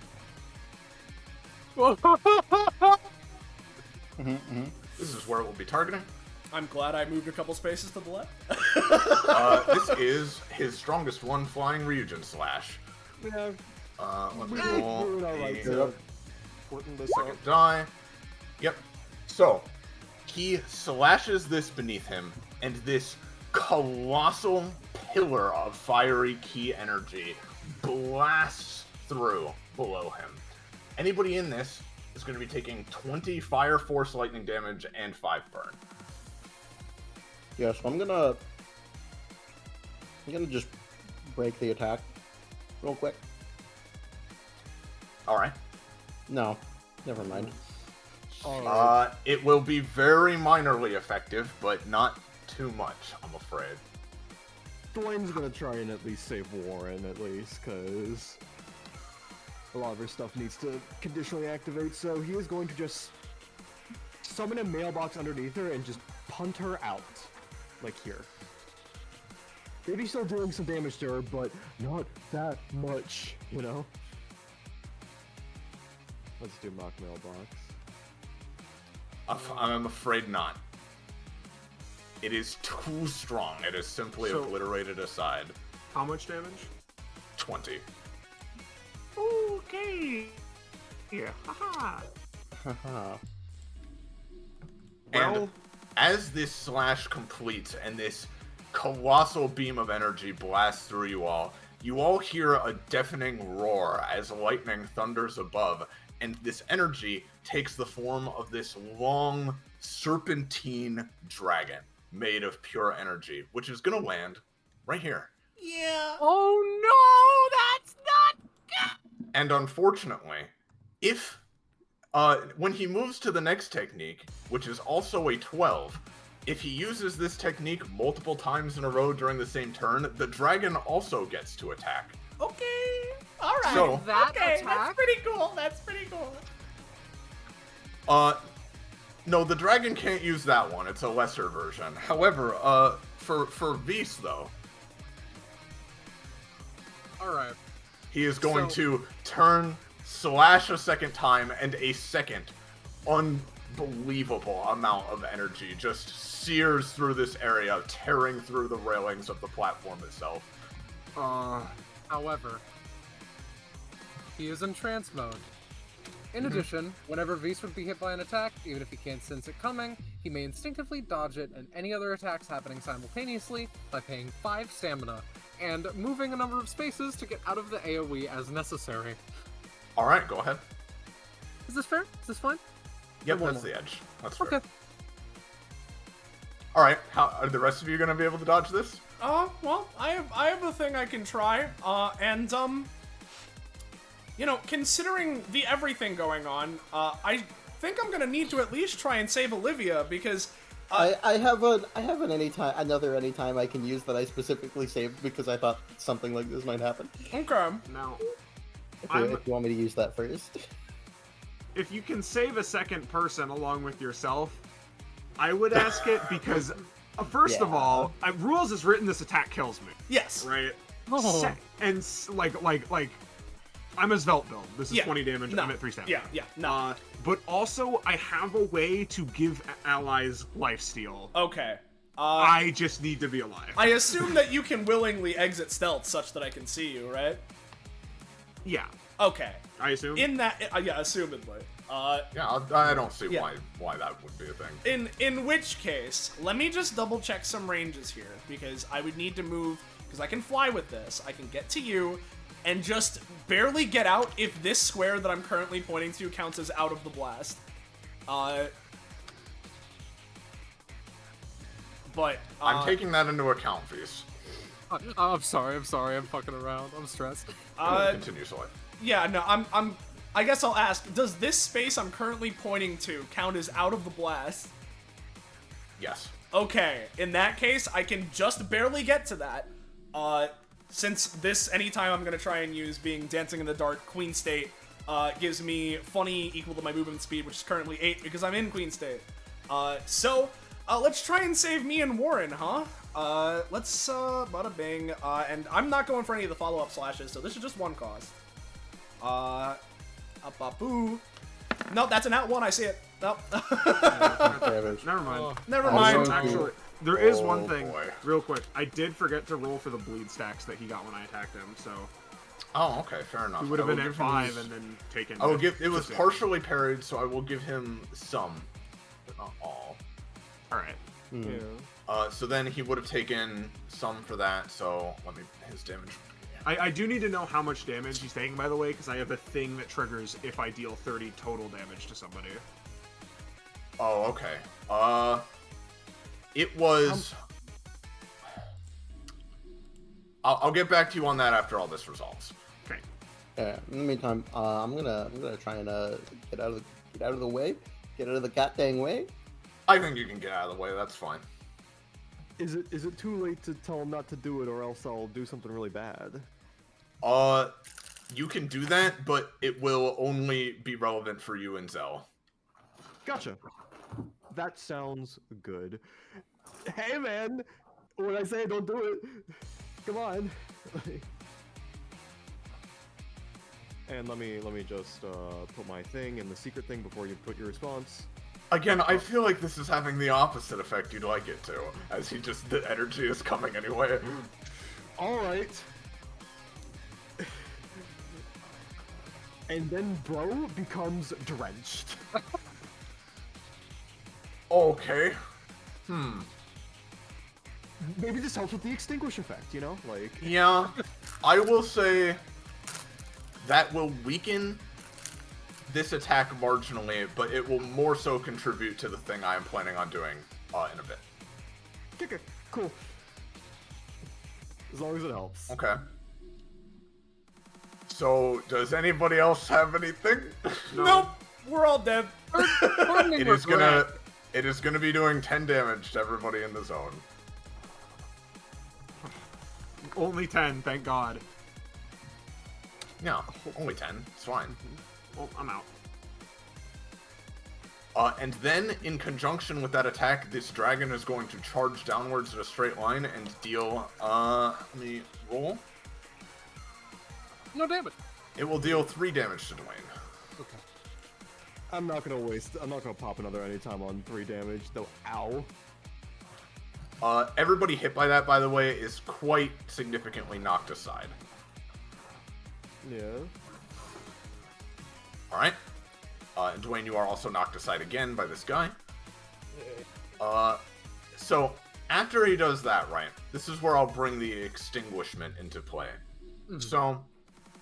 This is where it will be targeting. I'm glad I moved a couple spaces to the left. This is his strongest one, Flying Ryujin Slash. Yeah, Let me we're roll alright. a Working this second die. Yep. So, he slashes this beneath him, and this colossal pillar of fiery key energy blasts through below him. Anybody in this is going to be taking 20 fire force lightning damage and 5 burn. Yeah, so I'm gonna just break the attack real quick. All right. No, never mind. It will be very minorly effective, but not too much, I'm afraid. Dwayne's gonna try and at least save Warren, at least, because a lot of her stuff needs to conditionally activate, so he is going to just summon a mailbox underneath her and just punt her out. Like here. Maybe still doing some damage to her, but not that much, you know? Let's do mock mailbox. I'm afraid not. It is too strong. It is simply obliterated aside. How much damage? 20. Okay. Yeah. Haha. Haha. And Well, as this slash completes and this colossal beam of energy blasts through you all hear a deafening roar as lightning thunders above, and this energy takes the form of this long serpentine dragon made of pure energy, which is gonna land right here. Yeah. Oh no, that's not good. And unfortunately, if when he moves to the next technique, which is also a 12, if he uses this technique multiple times in a row during the same turn, the dragon also gets to attack. Okay. All right. So- That okay, attack? that's pretty cool. That's pretty cool. No, the dragon can't use that one. It's a lesser version. However, for Beast though, Alright. he is going So- to turn, slash a second time, and a second unbelievable amount of energy just sears through this area, tearing through the railings of the platform itself. However, he is in trance mode. In addition, whenever Vise would be hit by an attack, even if he can't sense it coming, he may instinctively dodge it and any other attacks happening simultaneously by paying 5 stamina and moving a number of spaces to get out of the AoE as necessary. Alright, go ahead. Is this fair? Is this fine? Yep, One that's more. the edge. That's fair. Okay. Alright, how are the rest of you gonna be able to dodge this? Well, I have a thing I can try. You know, considering the everything going on, I think I'm gonna need to at least try and save Olivia because I have another anytime I can use that I specifically saved because I thought something like this might happen. okay. now, If you want me to use that first. if you can save a second person along with yourself, I would ask it because, first of Yeah. all, rules is written this attack kills me, Yes. right? Oh. Like, I'm a Svelte build. This is Yeah. 20 damage. No. I'm at 3 stamina. Yeah. No. But also, I have a way to give allies lifesteal. Okay. I just need to be alive. I assume that you can willingly exit stealth such that I can see you, right? Yeah, Okay. I assume. In that, yeah, assumedly. Yeah, I don't see Yeah. why that would be a thing. In which case, let me just double check some ranges here because I would need to move because I can fly with this. I can get to you and just barely get out if this square that I'm currently pointing to counts as out of the blast. But I'm taking that into account, Feast. I'm sorry, I'm fucking around. I'm stressed. Continue, Soleil. yeah, no, I guess I'll ask, does this space I'm currently pointing to count as out of the blast? Yes. Okay, in that case, I can just barely get to that. Since this, anytime I'm gonna try and use being Dancing in the Dark Queen State, gives me funny equal to my movement speed, which is currently 8 because I'm in Queen State. So, let's try and save me and Warren, huh? Let's, bada bing, and I'm not going for any of the follow-up slashes, so this is just one cost. Up-up-boo. Nope, that's an out one, I see it. Nope. Never mind. Oh. Never Also, mind. Actually, there is Oh, one thing, boy. real quick. I did forget to roll for the bleed stacks that he got when I attacked him, so Oh, okay, fair enough. he would have I will been at give him 5 his- and then taken. I will give. It was the same. partially parried, so I will give him some, but not all. All right. Yeah. So then he would have taken some for that. So let me his damage. I do need to know how much damage he's taking, by the way, because I have a thing that triggers if I deal 30 total damage to somebody. Oh, okay. It was. I'll get back to you on that after all this resolves. Okay. In the meantime, I'm gonna try and get out of the way, get out of the goddamn way. I think you can get out of the way. That's fine. Is it too late to tell him not to do it, or else I'll do something really bad? You can do that, but it will only be relevant for you and Zell. Gotcha. That sounds good. Hey man, when I say don't do it, come on. And let me just put my thing in the secret thing before you put your response. Again, I feel like this is having the opposite effect you'd like it to, as the energy is coming anyway. All right. And then bro becomes drenched. Okay. Maybe this helps with the extinguish effect, you know? Like... Yeah, I will say that will weaken this attack marginally, but it will more so contribute to the thing I am planning on doing in a bit. Okay, cool. As long as it helps. Okay. So, does anybody else have anything? Nope, we're all dead. It is gonna be doing 10 damage to everybody in the zone. Only 10, thank God. Yeah, only 10. It's fine. Well, I'm out. And then, in conjunction with that attack, this dragon is going to charge downwards in a straight line and deal, let me roll. No damage. It will deal 3 damage to Dwayne. Okay. I'm not gonna pop another anytime on 3 damage, though. Ow. Everybody hit by that, by the way, is quite significantly knocked aside. Yeah. Alright. And Dwayne, you are also knocked aside again by this guy. So, after he does that, right, this is where I'll bring the extinguishment into play. Mm-hmm. So,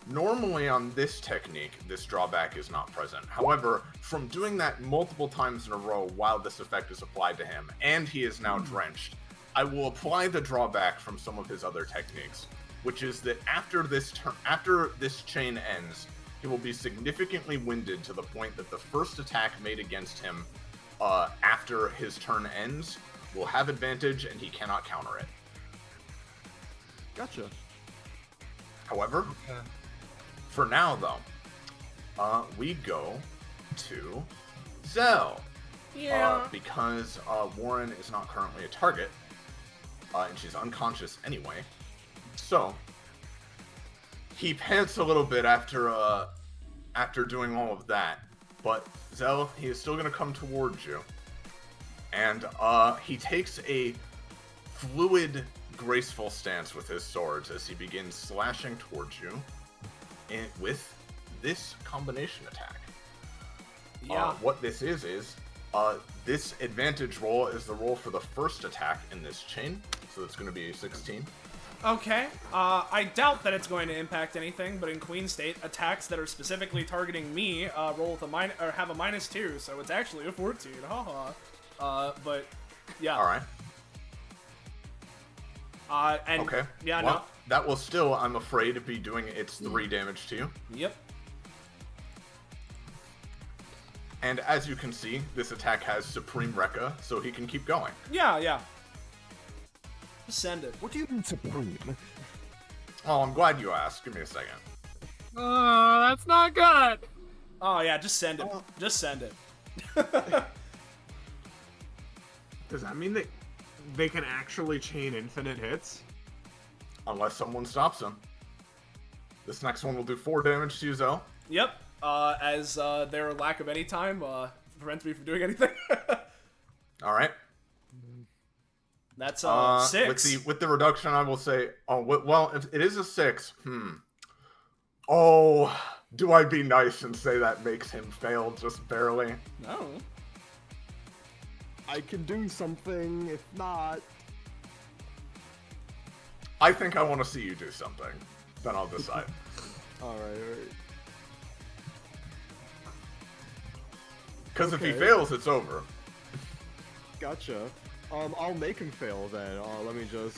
normally on this technique, this drawback is not present. However, from doing that multiple times in a row while this effect is applied to him, and he is now drenched, I will apply the drawback from some of his other techniques, which is that after this chain ends, he will be significantly winded to the point that the first attack made against him after his turn ends will have advantage and he cannot counter it. Gotcha. However, for now though, we go to Zell. Yeah. Because Warren is not currently a target, and she's unconscious anyway. So, he pants a little bit after doing all of that, but Zell, he is still going to come towards you. And he takes a fluid, graceful stance with his swords as he begins slashing towards you with this combination attack. Yeah. What this is this advantage roll is the roll for the first attack in this chain, so it's going to be a 16. Okay. I doubt that it's going to impact anything, but in Queen State, attacks that are specifically targeting me roll with a have a -2, so it's actually a 14. Haha. But yeah. All right. And Okay. Yeah. Well, that will still, I'm afraid, be doing its 3 damage to you. No. Yep. And as you can see, this attack has Supreme Rekka, so he can keep going. Yeah. Yeah. Just send it. What do you mean supreme? Oh, I'm glad you asked. Give me a second. That's not good. Oh yeah. Just send it. Just send it. Does that mean that they can actually chain infinite hits? Unless someone stops him. This next one will do 4 damage to you, Zell. Yep. As their lack of any time prevents me from doing anything. All right. That's 6. With the reduction, I will say, well, if it is a 6, Oh, do I be nice and say that makes him fail just barely? No. I can do something. If not, I think I want to see you do something. Then I'll decide. all right. Because if he Okay. fails, it's over. Gotcha. I'll make him fail then. Let me just.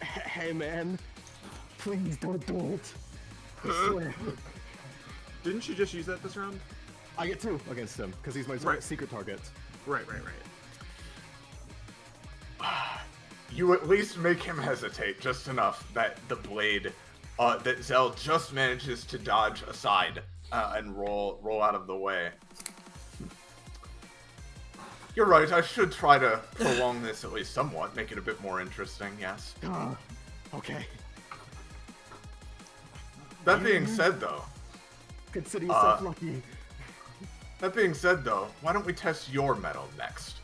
Hey man, please don't do it. I swear. Didn't you just use that this round? I get 2 against him because he's my Right. secret target. Right. You at least make him hesitate just enough that the blade, that Zell just manages to dodge aside and roll out of the way. You're right, I should try to prolong this at least somewhat, make it a bit more interesting, yes. Okay. That being said, though, Consider yourself lucky. why don't we test your metal next?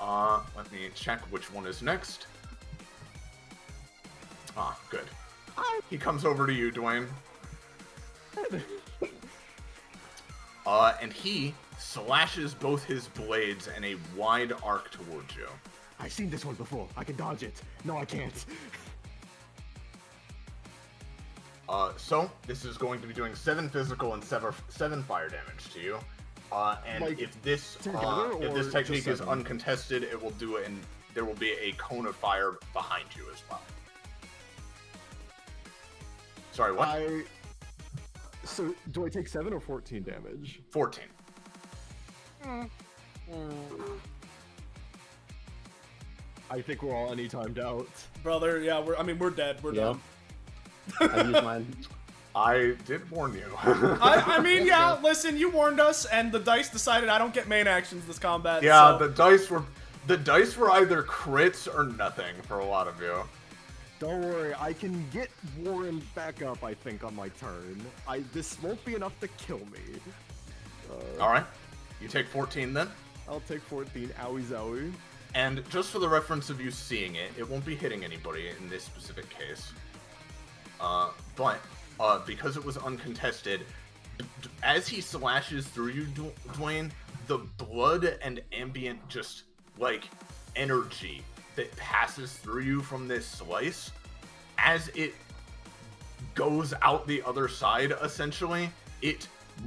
Let me check which one is next. Ah, good. He comes over to you, Dwayne. And he slashes both his blades in a wide arc towards you. I've seen this one before. I can dodge it. No, I can't. So this is going to be doing 7 physical and 7 fire damage to you. And Like, if this together or technique just is 7? uncontested, it will do it, and there will be a cone of fire behind you as well. Sorry, what? So, do I take 7 or 14 damage? 14. I think we're all any-timed out. Brother, yeah, we're dead. We're Yeah. done. I've used mine. I did warn you. I mean, yeah, listen, you warned us, and the dice decided I don't get main actions this combat. Yeah, so. the dice were either crits or nothing for a lot of you. Don't worry, I can get Warren back up, I think, on my turn. This won't be enough to kill me. All right, you take 14 then. I'll take 14, owie zowie. And just for the reference of you seeing it, it won't be hitting anybody in this specific case. But because it was uncontested, as he slashes through you, Dwayne, the blood and ambient just, like, energy that passes through you from this slice, as it goes out the other side, essentially, it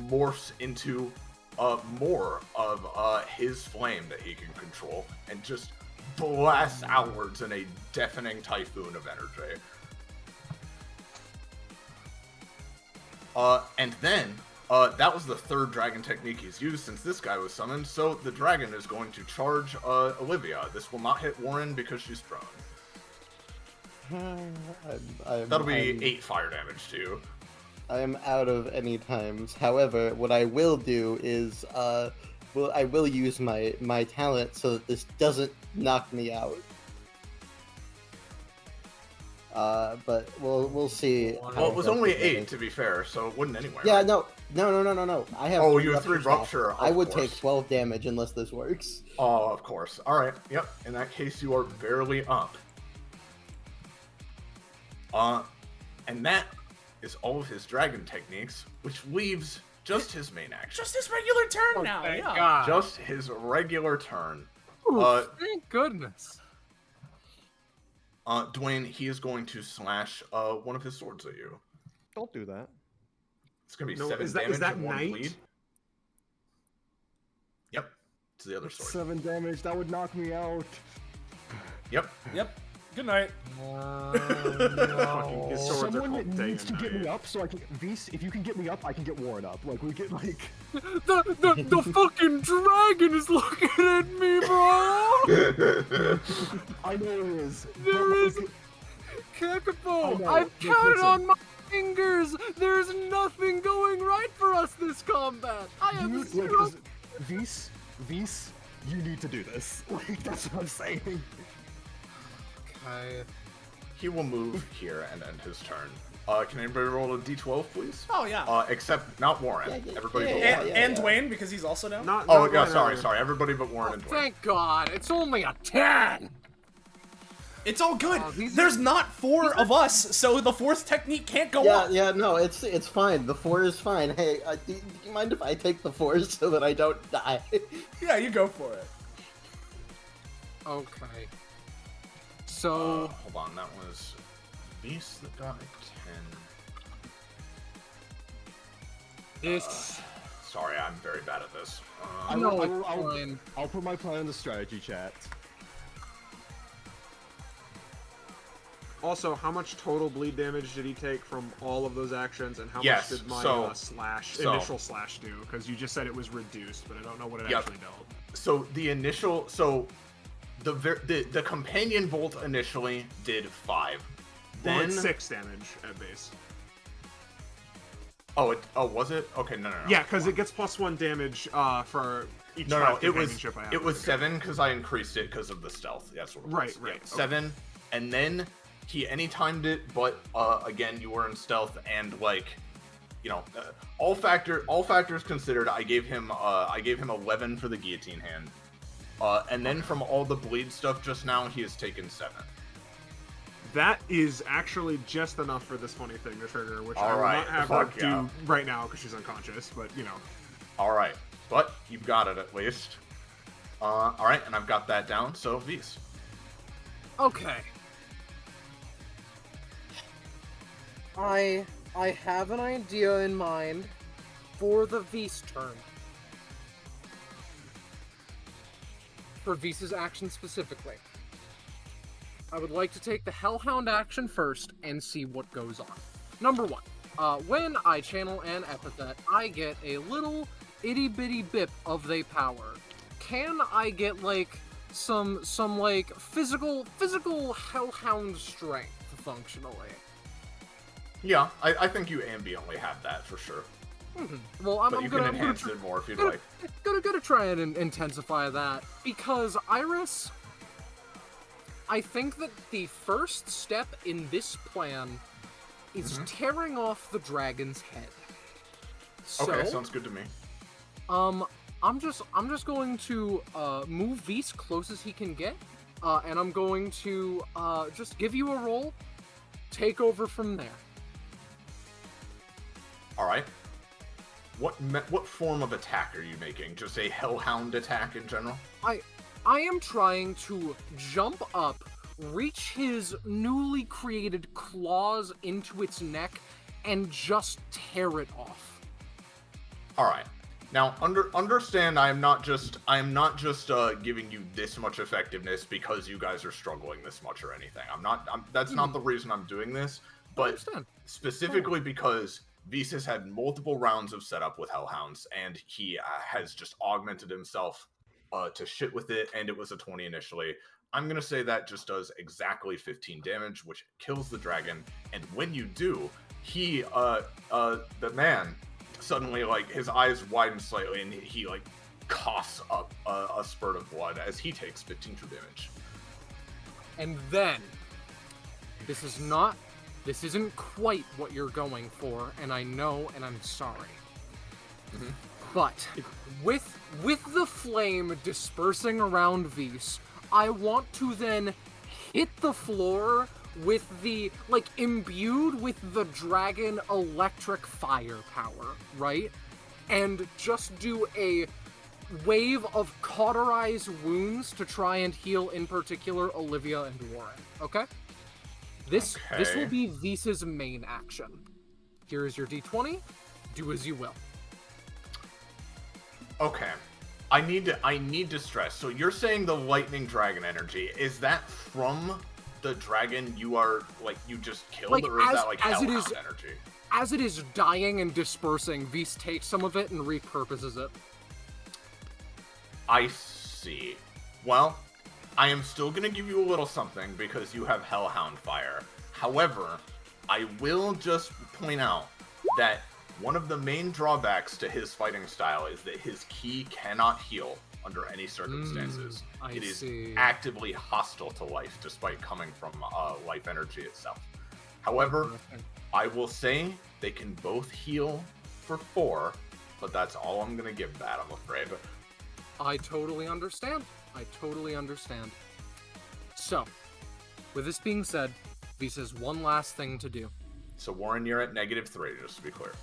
morphs into more of his flame that he can control, and just blasts outwards in a deafening typhoon of energy. And then, that was the 3rd dragon technique he's used since this guy was summoned, so the dragon is going to charge Olivia. This will not hit Warren because she's prone. That'll be 8 fire damage to you. I am out of any times. However, what I will do is, I will use my talent so that this doesn't knock me out. But we'll see. Well, it was only 8 to be fair, so it wouldn't anyway. Yeah, right? no. I have. Oh, 3 you have 3 ruptures now. rupture. I of would course. take 12 damage unless this works. Oh, of course. All right. Yep. In that case, you are barely up. And that is all of his dragon techniques, which leaves just his main action. Just his regular turn Oh, now, thank yeah. God. Just his regular turn. Thank goodness. Dwayne, he is going to slash one of his swords at you. Don't do that. It's gonna be No, 7 is that- damage is that and 1 knight? bleed. Yep. It's the other sword. 7 damage, that would knock me out. Yep. Yep. Good night. Fucking his swords are Someone called that day needs to and get me night. up so I can... Vise, if you can get me up, I can get Warren up. Like, we get, like... The fucking dragon is looking at me, bro. I know it is. but, There is like, Kakapo. I know, I've but counted listen. on my fingers. There's nothing going right for us this combat. I have you, zero. like, Vise, you need to do this. Like, that's what I'm saying. Okay. He will move here and end his turn. Can anybody roll a d12, please? Oh, yeah. Except not Warren. Yeah, Everybody but yeah, Warren. and Dwayne, because he's also down. Not, Oh, not yeah, right sorry. now. Everybody but Warren and Dwayne. Thank God. It's only a 10. It's all good. these There's are- not 4 of us, so the 4th technique can't go Yeah, off. yeah, no, it's fine. The 4 is fine. Hey, do you mind if I take the 4 so that I don't die? Yeah, you go for it. Okay. So Hold on, that was Beast that got a 10. this. Sorry, I'm very bad at this. No, it's fine. I'll put my plan in the strategy chat. Also, how much total bleed damage did he take from all of those actions, and how Yes, much did my so- initial slash do? Because you just said it was reduced, but I don't know what it Yep. actually dealt. So the initial, the companion bolt initially did 5. Well, Then it's 6 damage at base. oh, was it? Okay, no. Yeah, because it gets +1 damage for each No, five it was companionship I have. it was 7 because I increased it because of the stealth. That's what it was. Right, Yeah, right, 7, and then he anytimed it, but again, you were in stealth, and like, you know, all factors considered, I gave him 11 for the guillotine hand, and then from all the bleed stuff just now, he has taken 7. That is actually just enough for this funny thing to trigger, which I will Alright, not have her fuck do yeah. right now because she's unconscious, but you know. All right, but you've got it at least. All right, and I've got that down. So V's. Okay. I have an idea in mind for the V's turn. For V's action specifically. I would like to take the Hellhound action first and see what goes on. Number 1. When I channel an epithet, I get a little itty-bitty bip of they power. Can I get, like, some like, physical Hellhound strength, functionally? Yeah, I think you ambiently have that for sure. Well, But you can enhance it more if you'd like. Gonna try and intensify that, because Iris, I think that the first step in this plan is tearing off the dragon's head. So, Okay, sounds good to me. I'm just going to move V's close as he can get, and I'm going to just give you a roll, take over from there. All right. What form of attack are you making? Just a hellhound attack in general? I am trying to jump up, reach his newly created claws into its neck, and just tear it off. All right. Now, understand, I am not just giving you this much effectiveness because you guys are struggling this much or anything. That's not the reason I'm doing this, but understand. specifically because Vs has had multiple rounds of setup with Hellhounds, and he has just augmented himself to shit with it, and it was a 20 initially. I'm gonna say that just does exactly 15 damage, which kills the dragon, and when you do, he, the man, suddenly, like, his eyes widen slightly, and he, like, coughs up a spurt of blood as he takes 15 true damage. And then, this isn't quite what you're going for, and I know, and I'm sorry. But, with the flame dispersing around Vs, I want to then hit the floor with the, like, imbued with the dragon electric fire power, right? And just do a wave of cauterized wounds to try and heal, in particular, Olivia and Warren, okay? This will be V's main action. Here is your d20. Do as you will. Okay. I need to stress. So you're saying the lightning dragon energy, is that from the dragon you just killed, Like, or is that like as it hellhound is- energy? As it is dying and dispersing, V's takes some of it and repurposes it. I see. Well, I am still gonna give you a little something because you have hellhound fire. However, I will just point out that one of the main drawbacks to his fighting style is that his ki cannot heal under any circumstances. I It is see. actively hostile to life, despite coming from life energy itself. However, I will say they can both heal for 4, but that's all I'm gonna give that, I'm afraid. I totally understand. So, With this being said, Vis has one last thing to do. So Warren, you're at -3, just to be clear.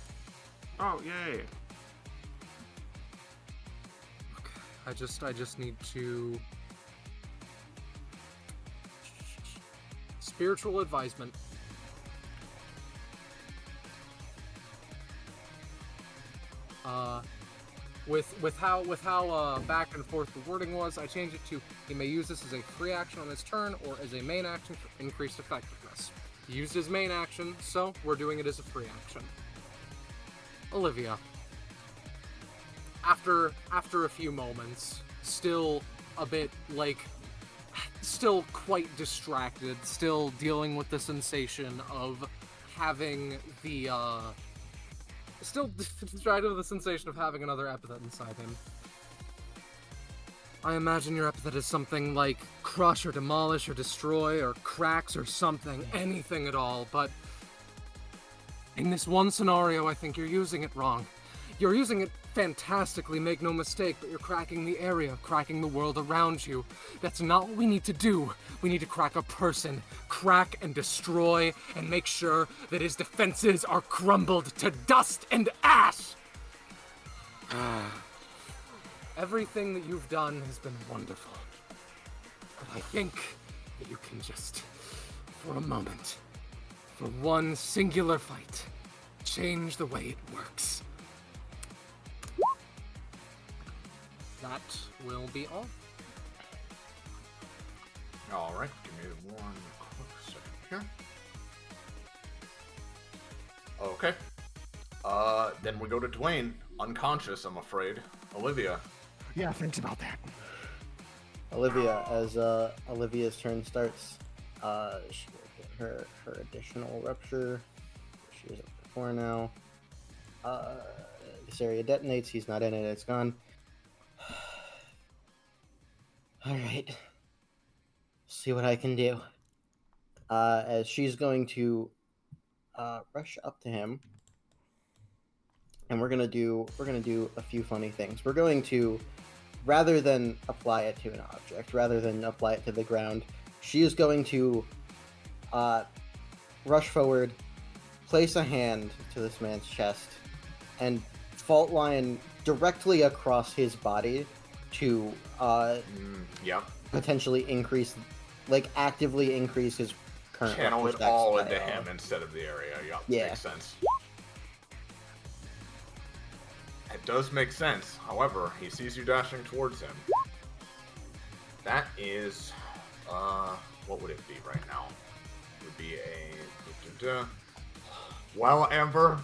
Oh, yay. I just need to... Spiritual advisement. With how back and forth the wording was, I changed it to he may use this as a free action on his turn or as a main action for increased effectiveness. He used his main action, so we're doing it as a free action. Olivia. After a few moments, still a bit still quite distracted, still dealing with the sensation of having the still distracted with the sensation of having another epithet inside him. I imagine your epithet is something like crush or demolish or destroy or cracks or something, anything at all, but in this one scenario, I think you're using it wrong. You're using it fantastically, make no mistake, but you're cracking the area, cracking the world around you. That's not what we need to do. We need to crack a person, crack and destroy, and make sure that his defenses are crumbled to dust and ash! Everything that you've done has been wonderful. But I think that you can just, for a moment, for one singular fight, change the way it works. That will be all. Alright, give me one quick second here. Okay. Then we go to Dwayne. Unconscious, I'm afraid. Olivia. Yeah, thanks about that. Olivia, as Olivia's turn starts, she will get her additional rupture. She was up to 4 now. This area detonates. He's not in it. It's gone. Alright. See what I can do. As she's going to rush up to him. And we're gonna do a few funny things. We're going to, rather than apply it to an object, rather than apply it to the ground, she is going to rush forward, place a hand to this man's chest, and fault line directly across his body to potentially increase, actively increase his current channel it dex all by, into him instead of the area. Yep, yeah. Makes sense. It does make sense. However, he sees you dashing towards him. That is, what would it be right now? It would be a... Well, Amber,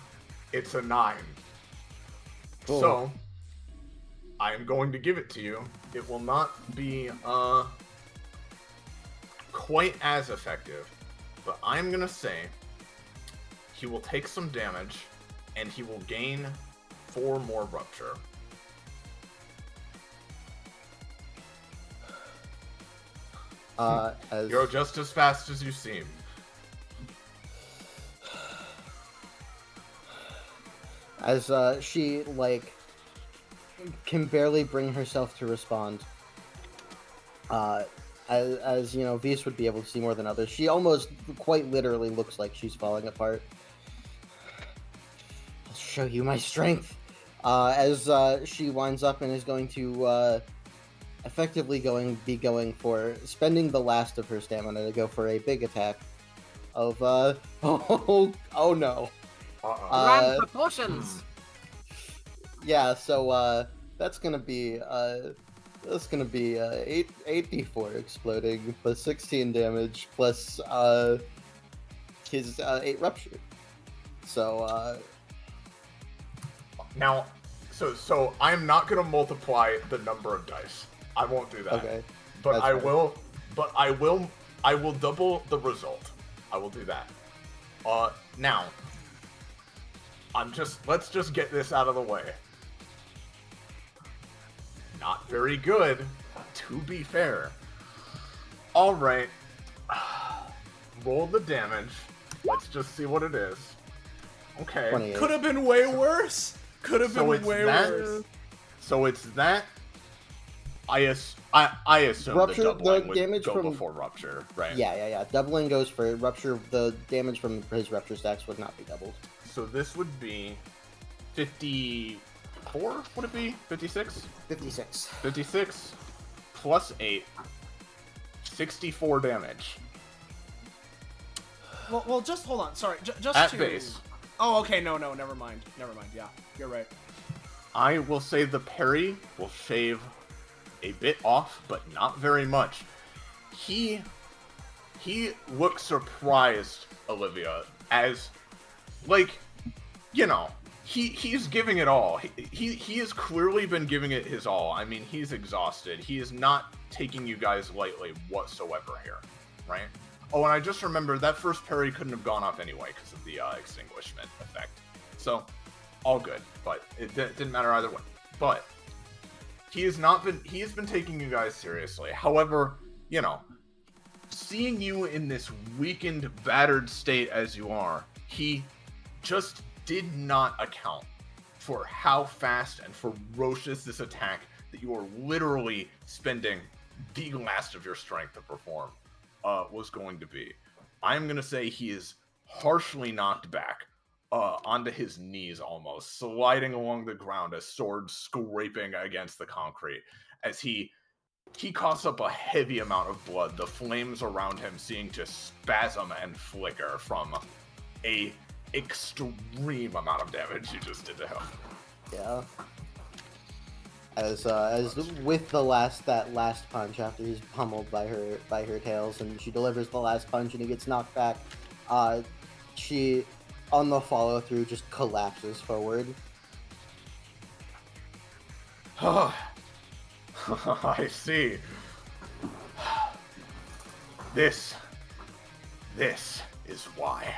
it's a 9. Cool. So, I am going to give it to you. It will not be, quite as effective, but I'm gonna say he will take some damage, and he will gain 4 more rupture. You're just as fast as you seem. As she can barely bring herself to respond. As you know, Vis would be able to see more than others. She almost quite literally looks like she's falling apart. I'll show you my strength. As she winds up and is going to effectively be going for spending the last of her stamina to go for a big attack of oh no. Grand proportions. Yeah, so that's gonna be 8d4 exploding plus 16 damage plus his 8 rupture. So now, so I'm not gonna multiply the number of dice. I won't do that. Okay. But That's I fine. will. But I will double the result. I will do that. Now. Let's just get this out of the way. Not very good, to be fair. Alright. Roll the damage. Let's just see what it is. Okay. 28. Could have been way worse. Could have been way worse. So it's that. I assume Rupture, the doubling the would damage go from- before rupture, right? Yeah. Doubling goes for rupture. The damage from his rupture stacks would not be doubled. So this would be 54, would it be? 56? 56. 56 plus 8, 64 damage. Well, just hold on. Sorry, just At to... base. Oh, okay. No, never mind. Yeah, you're right. I will say the parry will shave a bit off, but not very much. He looks surprised, Olivia, as, like, you know, he's giving it all. He has clearly been giving it his all. I mean, he's exhausted. He is not taking you guys lightly whatsoever here, right? Oh, and I just remembered that first parry couldn't have gone off anyway because of the extinguishment effect. So, all good, but it didn't matter either way. But he has been taking you guys seriously. However, you know, seeing you in this weakened, battered state as you are, he just did not account for how fast and ferocious this attack that you are literally spending the last of your strength to perform was going to be. I'm going to say he is harshly knocked back onto his knees almost, sliding along the ground, a sword scraping against the concrete as he coughs up a heavy amount of blood, the flames around him seeming to spasm and flicker from a extreme amount of damage you just did to him. Yeah. As with that last punch after he's pummeled by her tails and she delivers the last punch and he gets knocked back, she on the follow through just collapses forward. I see. This is why.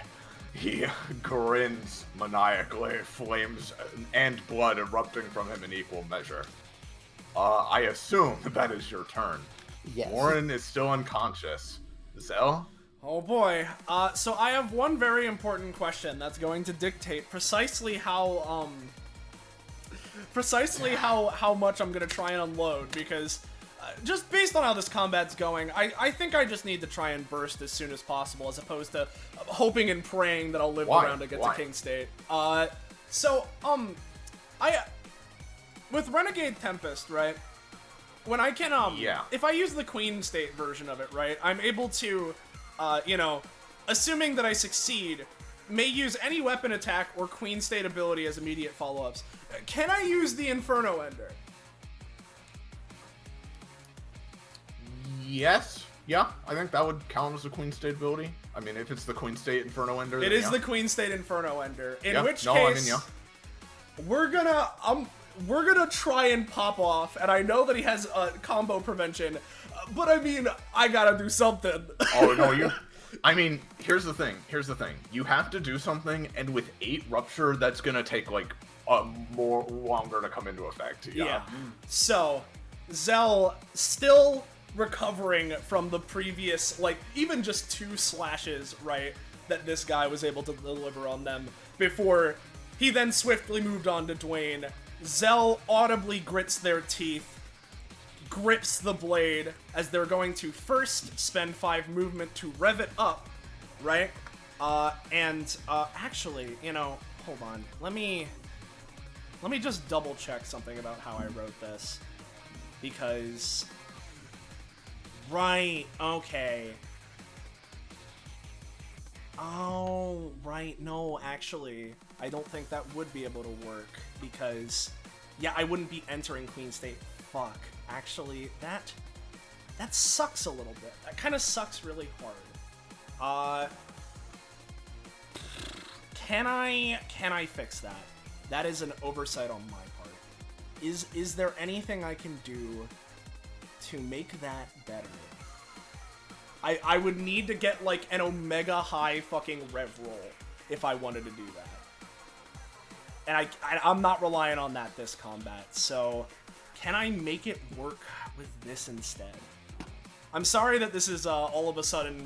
He grins maniacally, flames and blood erupting from him in equal measure. I assume that is your turn. Yes. Warren is still unconscious. Zell? Oh boy. So I have one very important question that's going to dictate precisely how much I'm gonna try and unload, because just based on how this combat's going, I think I just need to try and burst as soon as possible, as opposed to hoping and praying that I'll live around to get to King State. With Renegade Tempest, right? When I can, if I use the Queen State version of it, right, I'm able to, assuming that I succeed, may use any weapon attack or Queen State ability as immediate follow-ups. Can I use the Inferno Ender? Yes. Yeah, I think that would count as a Queen State ability. I mean, if it's the Queen State Inferno Ender, It then is yeah. the Queen State Inferno Ender. In which no, case, I mean, yeah. we're gonna try and pop off, and I know that he has combo prevention, but I mean, I gotta do something. Oh, no, I mean, here's the thing. You have to do something, and with 8 Rupture, that's gonna take, like, more longer to come into effect. Yeah. So, Zell still recovering from the previous, like, even just 2 slashes, right, that this guy was able to deliver on them before he then swiftly moved on to Dwayne. Zell audibly grits their teeth, grips the blade, as they're going to first spend 5 movement to rev it up, right? Actually, hold on. Let me just double check something about how I wrote this, because... Right, okay. Oh, right, no, actually, I don't think that would be able to work, because, yeah, I wouldn't be entering Queen State. Fuck. Actually, that sucks a little bit. That kind of sucks really hard. Can I fix that? That is an oversight on my part. Is there anything I can do to make that better? I would need to get, like, an omega high fucking rev roll if I wanted to do that. And I'm not relying on that this combat, so can I make it work with this instead? I'm sorry that this is all of a sudden,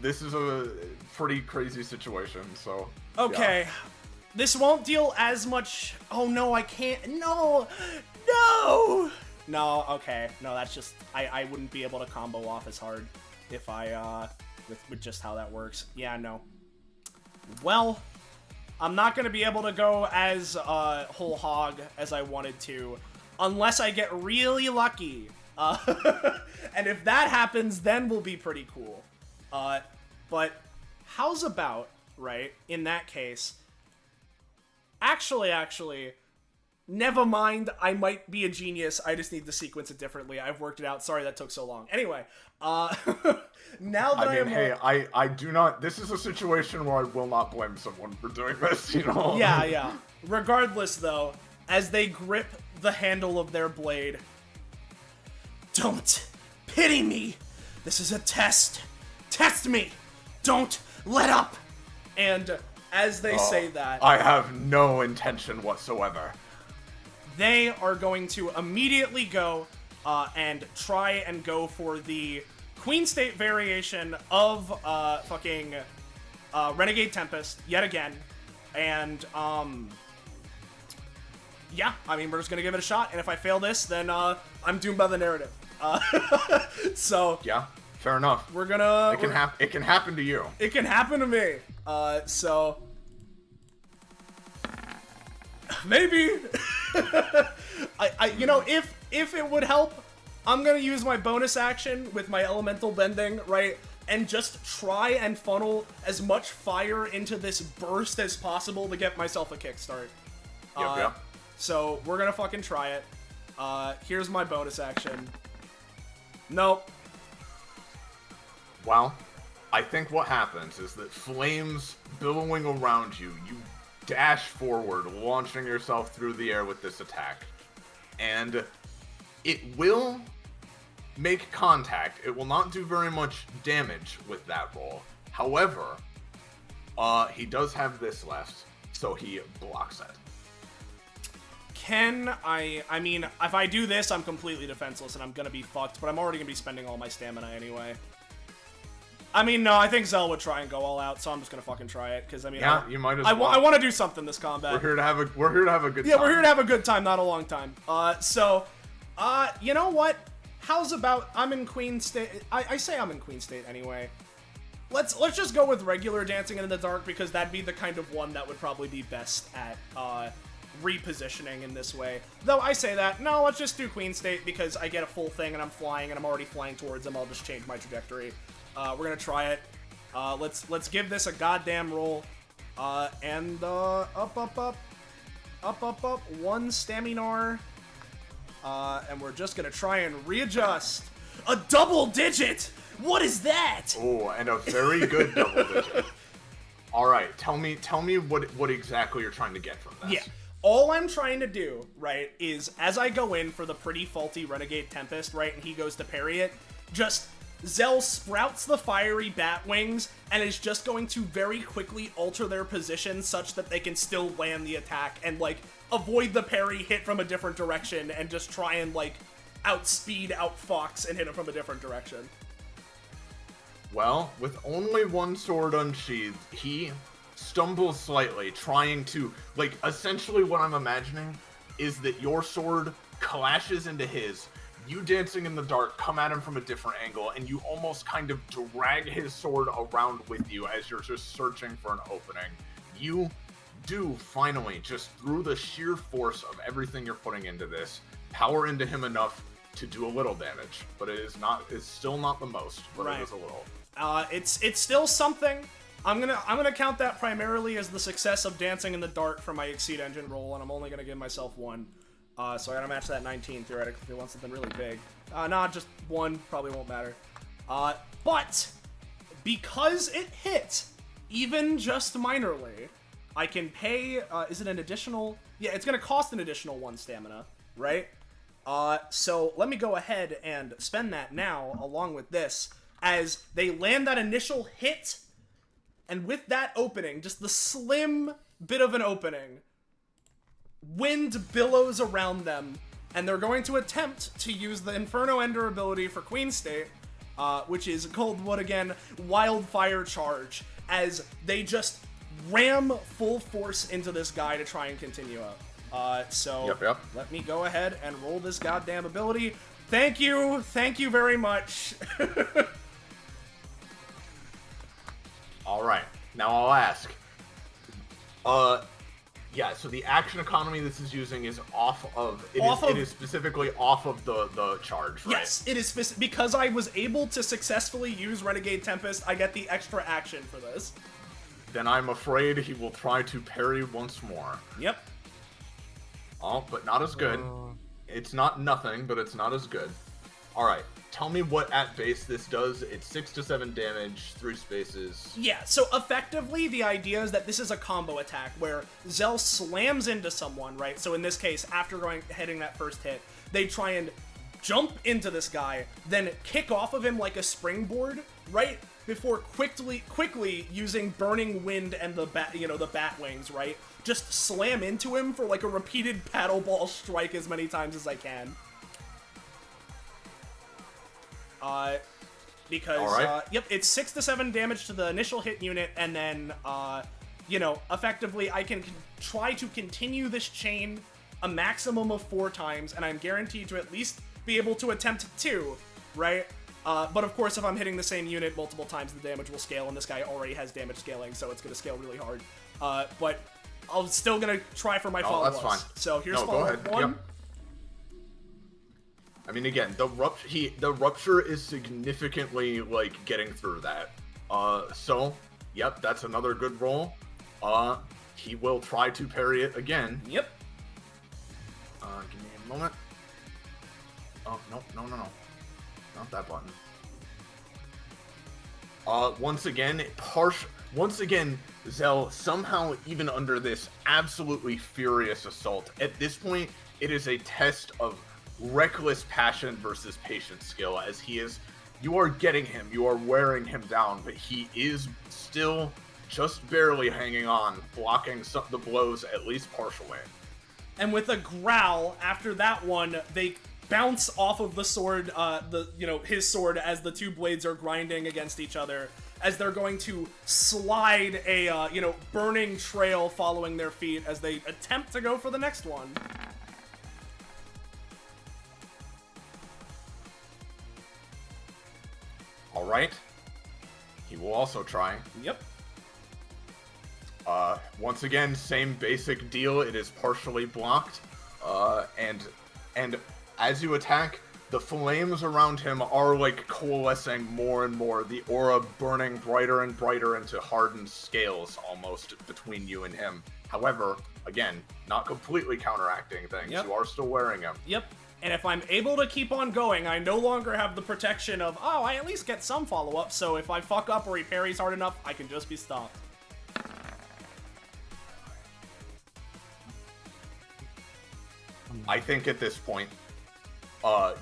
This is a pretty crazy situation, so... Okay. Yeah. This won't deal as much... Oh, no, I can't... No! No! No, okay. No, that's just... I wouldn't be able to combo off as hard if I, with just how that works. Yeah, no. Well, I'm not gonna be able to go as, whole hog as I wanted to, unless I get really lucky. And if that happens, then we'll be pretty cool. But how's about, right, in that case... Actually, never mind, I might be a genius, I just need to sequence it differently. I've worked it out, sorry that took so long. Anyway, now that I do not, this is a situation where I will not blame someone for doing this, you know? Yeah. Regardless, though, as they grip the handle of their blade, don't pity me! This is a test! Test me! Don't let up! And... as they say that... I have no intention whatsoever. They are going to immediately go and try and go for the Queen State variation of Renegade Tempest yet again. And, yeah, I mean, we're just going to give it a shot. And if I fail this, then I'm doomed by the narrative. So... yeah. Fair enough. We're gonna... It can happen to you. It can happen to me. So... maybe. You know, if it would help, I'm gonna use my bonus action with my elemental bending, right? And just try and funnel as much fire into this burst as possible to get myself a kickstart. Yep. So, we're gonna fucking try it. Here's my bonus action. Nope. Well, I think what happens is that flames billowing around you, you dash forward, launching yourself through the air with this attack. And it will make contact. It will not do very much damage with that roll. However, he does have this left, so he blocks it. I mean, if I do this, I'm completely defenseless and I'm gonna be fucked, but I'm already gonna be spending all my stamina anyway. I mean, no, I think Zell would try and go all out, so I'm just gonna fucking try it, because I mean, yeah, you might as well. I want to do something this combat. We're here to have a good time. Yeah, we're here to have a good time, not a long time. You know what? How's about I'm in Queen State? I say I'm in Queen State anyway. Let's just go with regular Dancing in the Dark, because that'd be the kind of one that would probably be best at repositioning in this way. Though I say that, no, let's just do Queen State, because I get a full thing and I'm flying and I'm already flying towards them. I'll just change my trajectory. We're gonna try it. Let's give this a goddamn roll. And up, one staminar. And we're just gonna try and readjust. A double digit! What is that? Oh, and a very good double digit. All right, tell me what exactly you're trying to get from this. Yeah. All I'm trying to do, right, is as I go in for the pretty faulty Renegade Tempest, right, and he goes to parry it, just Zell sprouts the fiery bat wings and is just going to very quickly alter their position such that they can still land the attack and, like, avoid the parry, hit from a different direction, and just try and, like, outspeed, outfox, and hit it from a different direction. Well, with only one sword unsheathed, he stumbles slightly, trying to, like, essentially what I'm imagining is that your sword clashes into his. You Dancing in the Dark come at him from a different angle, and you almost kind of drag his sword around with you as you're just searching for an opening. You do finally, just through the sheer force of everything you're putting into this, power into him enough to do a little damage, but it's still not the most, but right. It is a little. It's still something. I'm gonna count that primarily as the success of Dancing in the Dark for my Exceed Engine roll, and I'm only gonna give myself one. So I gotta match that 19 theoretically if they want something really big. Nah, just one, probably won't matter. But because it hit, even just minorly, I can pay, is it an additional? Yeah, it's gonna cost an additional 1 stamina, right? So let me go ahead and spend that now, along with this, as they land that initial hit, and with that opening, just the slim bit of an opening, wind billows around them, and they're going to attempt to use the Inferno Ender ability for Queen State, which is called, what again, Wildfire Charge, as they just ram full force into this guy to try and continue up. So Yep. let me go ahead and roll this goddamn ability. Thank you very much. All right, now I'll ask. Yeah, so the action economy this is using is it is specifically off of the charge, right? Yes, it is because I was able to successfully use Renegade Tempest, I get the extra action for this. Then I'm afraid he will try to parry once more. Yep. Oh, but not as good. It's not nothing, but it's not as good. Alright, tell me what at base this does. It's 6 to 7 damage, 3 spaces. Yeah, so effectively the idea is that this is a combo attack where Zell slams into someone, right? So in this case, after hitting that first hit, they try and jump into this guy, then kick off of him like a springboard, right? Before quickly using Burning Wind and the bat wings, right? Just slam into him for like a repeated paddle ball strike as many times as I can. Because, right. yep, it's 6 to 7 damage to the initial hit unit, and then, effectively I can try to continue this chain a maximum of 4 times, and I'm guaranteed to at least be able to attempt 2, right? But of course, if I'm hitting the same unit multiple times, the damage will scale, and this guy already has damage scaling, so it's going to scale really hard. But I'm still going to try for my follow-ups. That's fine. So here's go follow-up ahead. 1. Yep. I mean, again, the rupture is significantly, like, getting through that. So, yep, that's another good roll. He will try to parry it again. Yep. Give me a moment. Oh, no. Not that button. Once again, Zell, somehow, even under this absolutely furious assault, at this point, it is a test of reckless passion versus patient skill, as you are getting him, you are wearing him down, but he is still just barely hanging on, blocking the blows at least partially. And with a growl, after that one, they bounce off of the sword, his sword, as the two blades are grinding against each other, as they're going to slide a, burning trail following their feet as they attempt to go for the next one. Alright. He will also try. Yep. Once again, same basic deal. It is partially blocked. And as you attack, the flames around him are, like, coalescing more and more. The aura burning brighter and brighter into hardened scales, almost, between you and him. However, again, not completely counteracting things. Yep. You are still wearing him. Yep. And if I'm able to keep on going, I no longer have the protection of, oh, I at least get some follow-up, so if I fuck up or he parries hard enough, I can just be stopped. I think at this point,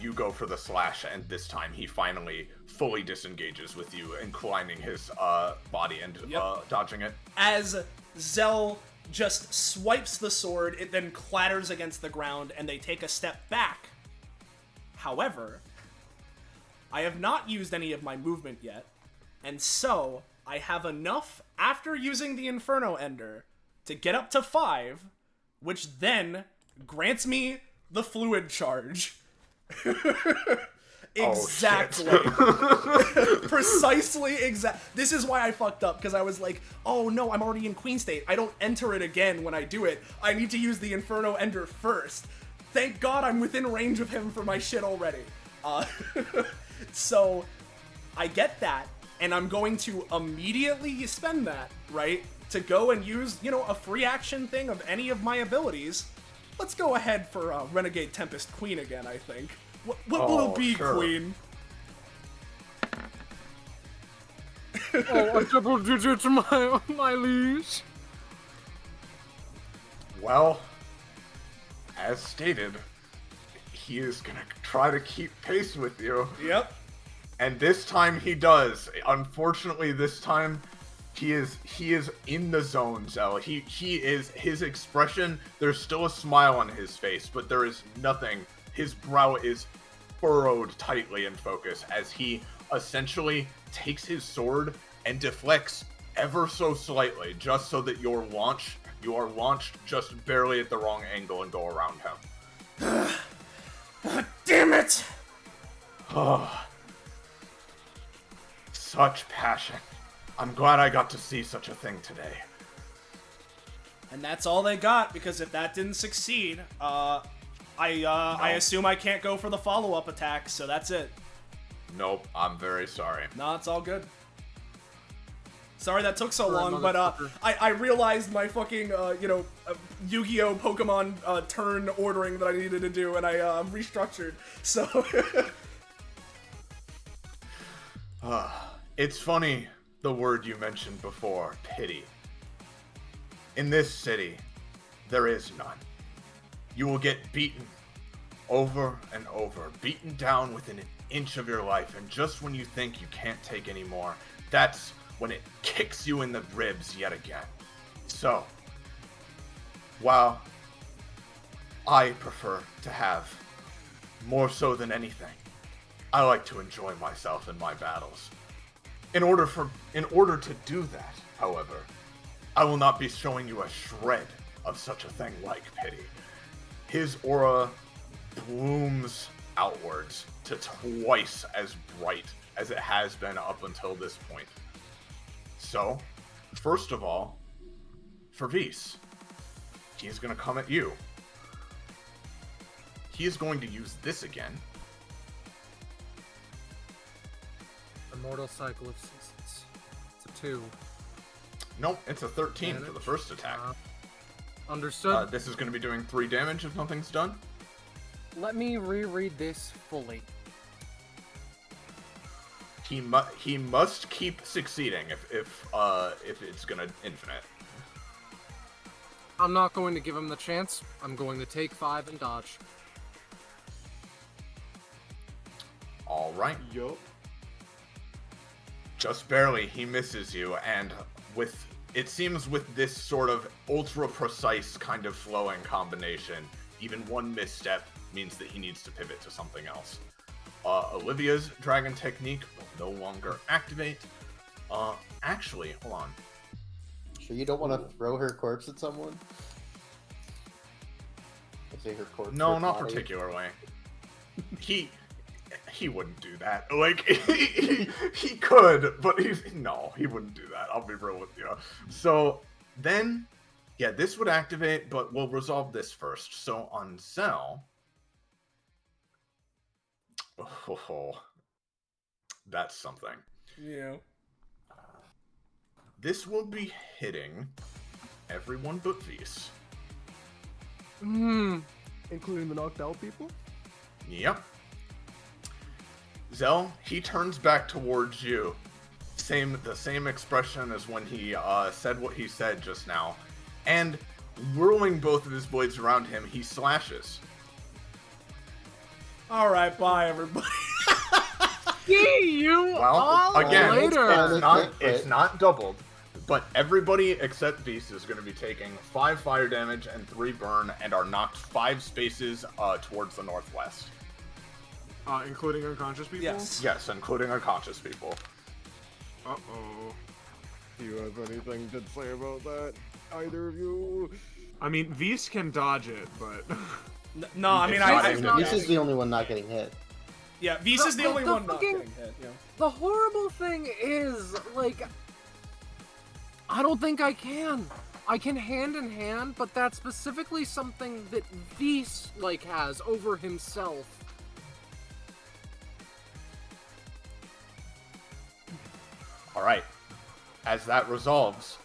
you go for the slash, and this time he finally fully disengages with you, inclining his body and dodging it. As Zell just swipes the sword, it then clatters against the ground, and they take a step back. However, I have not used any of my movement yet, and so I have enough after using the Inferno Ender to get up to 5, which then grants me the fluid charge. Exactly. Precisely exact. This is why I fucked up, because I was like, oh no, I'm already in Queen State. I don't enter it again when I do it. I need to use the Inferno Ender first. Thank God I'm within range of him for my shit already. So I get that, and I'm going to immediately spend that, right, to go and use, a free action thing of any of my abilities. Let's go ahead for Renegade Tempest Queen again, I think. What will it be, sure. Queen? Oh, a double digit, my liege. Well, as stated, he is gonna try to keep pace with you. Yep. And this time he does. Unfortunately, this time he is in the zone, Zell. He is, his expression, there's still a smile on his face, but there is nothing. His brow is furrowed tightly in focus as he essentially takes his sword and deflects ever so slightly, just so that your You are launched just barely at the wrong angle and go around him. Damn it! Oh. Such passion. I'm glad I got to see such a thing today. And that's all they got, because if that didn't succeed, I assume I can't go for the follow-up attack, so that's it. Nope, I'm very sorry. No, it's all good. Sorry that took so Sorry, long, but motherfucker. I realized my fucking, Yu-Gi-Oh! Pokemon turn ordering that I needed to do, and I restructured, so... It's funny, the word you mentioned before, pity. In this city, there is none. You will get beaten over and over, beaten down within an inch of your life, and just when you think you can't take any more, that's when it kicks you in the ribs yet again. So, while I prefer to have more so than anything, I like to enjoy myself in my battles. In order to do that, however, I will not be showing you a shred of such a thing like pity. His aura blooms outwards to twice as bright as it has been up until this point. So, first of all, for Vis, he's going to come at you. He is going to use this again. Immortal Cycle of Seasons. It's a 2. Nope, it's a 13 for the first attack. Understood. This is going to be doing 3 damage if nothing's done. Let me reread this fully. He must keep succeeding if it's gonna infinite. I'm not going to give him the chance. I'm going to take 5 and dodge. All right. Yup. Just barely, he misses you, and it seems with this sort of ultra precise kind of flowing combination, even one misstep means that he needs to pivot to something else. Olivia's dragon technique will no longer activate. Actually, hold on. Sure you don't want to throw her corpse at someone? I say her corpse. No, her not body. particularly. He wouldn't do that. Like, he could, but he wouldn't do that. I'll be real with you. So, then, yeah, this would activate, but we'll resolve this first. So, on Zell... Oh, that's something. Yeah. This will be hitting everyone but Vis. Including the knocked out people? Yep. Zell, he turns back towards you. The same expression as when he said what he said just now. And whirling both of his blades around him, he slashes. Alright, bye everybody. See you Well, all again, later. it's not doubled, but everybody except Beast is going to be taking 5 fire damage and 3 burn, and are knocked 5 spaces towards the northwest. Including unconscious people? Yes. Yes, including unconscious people. Uh-oh. Do you have anything to say about that? Either of you? I mean, Vis can dodge it, but... No, I mean, It's not I even- This is the only one not getting hit. yeah, Vis is the only the one not fucking- getting hit. Yeah. The horrible thing is, like, I don't think I can. I can hand in hand, but that's specifically something that Vis, like, has over himself. Alright. As that resolves,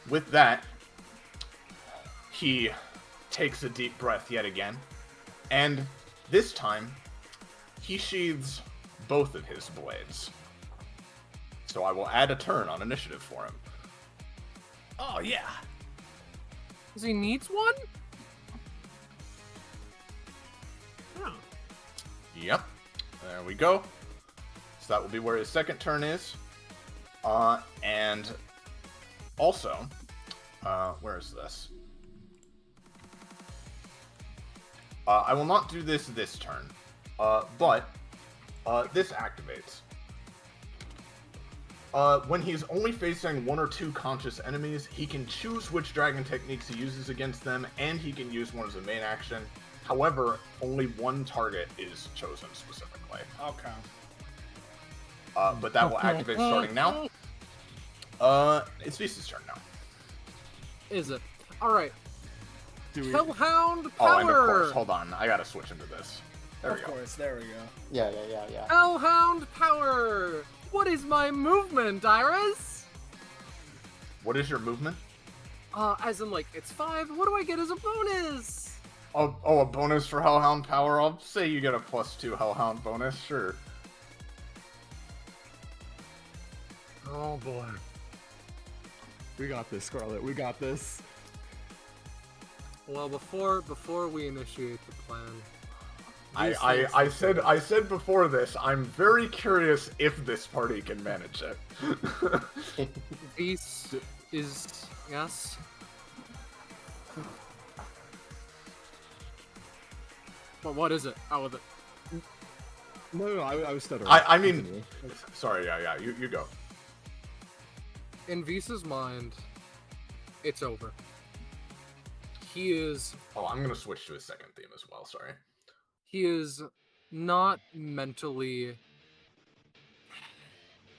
with that, he takes a deep breath yet again, and this time, he sheathes both of his blades. So I will add a turn on initiative for him. Oh, yeah. Because he needs one? Oh. Yep. There we go. So that will be where his second turn is. And also, where is this? I will not do this turn, but this activates. When he's only facing 1 or 2 conscious enemies, he can choose which dragon techniques he uses against them, and he can use one as a main action. However, only 1 target is chosen specifically. Okay. But that will activate starting now. It's Visa's turn now. Is it? Alright. Do we... Hellhound Oh, and of power! course, hold on, I gotta switch into this. There we Of go. course, there we go. Yeah. Hellhound power! What is my movement, Iris? What is your movement? As in, like, it's 5. What do I get as a bonus? Oh, a bonus for Hellhound power? I'll say you get a +2 Hellhound bonus, sure. Oh, boy. We got this, Scarlet. We got this. Well, before we initiate the plan... I said before this, I'm very curious if this party can manage it. This is... yes? But what is it? Out with it. No, I was stuttering. I mean, Continue. sorry, yeah, you go. In Visa's mind, it's over. He is... Oh, I'm gonna switch to a second theme as well, sorry. He is not mentally...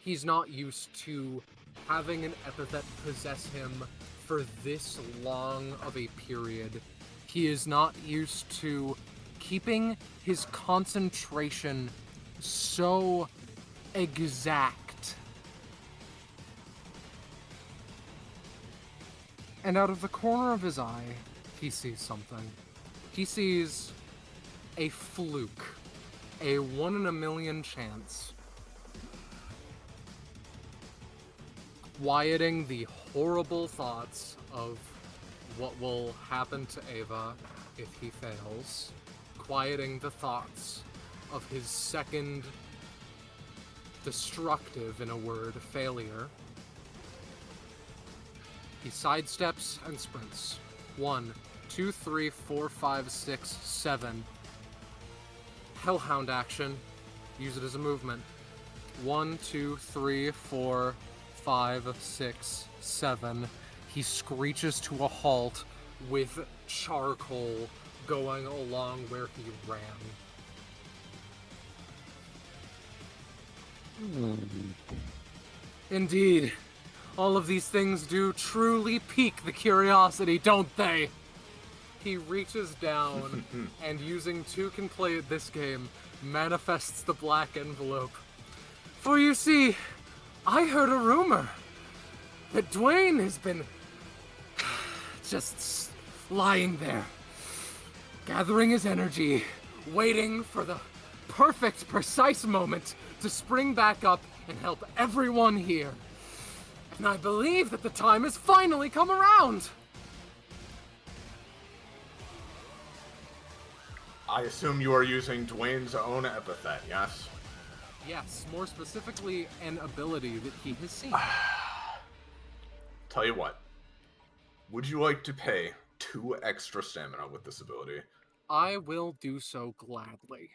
He's not used to having an epithet possess him for this long of a period. He is not used to keeping his concentration so exact. And out of the corner of his eye, he sees something. He sees a fluke, a 1 in a million chance, quieting the horrible thoughts of what will happen to Ava if he fails, quieting the thoughts of his second destructive, in a word, failure. He sidesteps and sprints. 1, 2, 3, 4, 5, 6, 7. Hellhound action. Use it as a movement. 1, 2, 3, 4, 5, 6, 7. He screeches to a halt with charcoal going along where he ran. Indeed. All of these things do truly pique the curiosity, don't they? He reaches down and, using 2 can play at this game, manifests the black envelope. For you see, I heard a rumor that Dwayne has been just lying there, gathering his energy, waiting for the perfect, precise moment to spring back up and help everyone here. And I believe that the time has finally come around. I assume you are using Dwayne's own epithet, yes? Yes, more specifically, an ability that he has seen. Tell you what. Would you like to pay 2 extra stamina with this ability? I will do so gladly.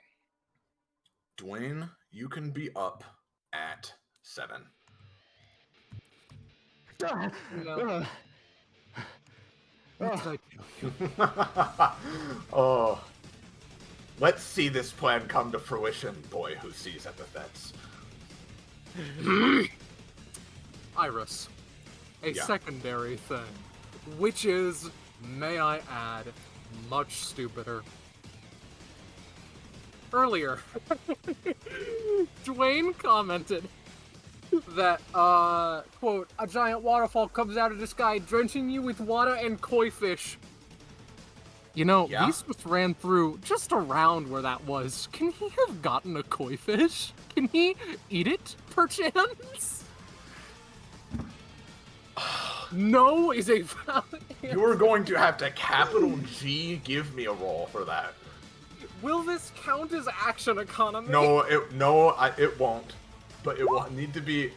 Dwayne, you can be up at 7. No. What did I tell you? Oh. Let's see this plan come to fruition, boy who sees epithets. Iris. A Yeah. secondary thing. Which is, may I add, much stupider. Earlier, Dwayne commented that, quote, a giant waterfall comes out of the sky, drenching you with water and koi fish. You know, Yeah? Beast just ran through just around where that was. Can he have gotten a koi fish? Can he eat it, perchance? No is a valid answer. You are going to have to capital G give me a roll for that. Will this count as action economy? No, it won't. But it will need to be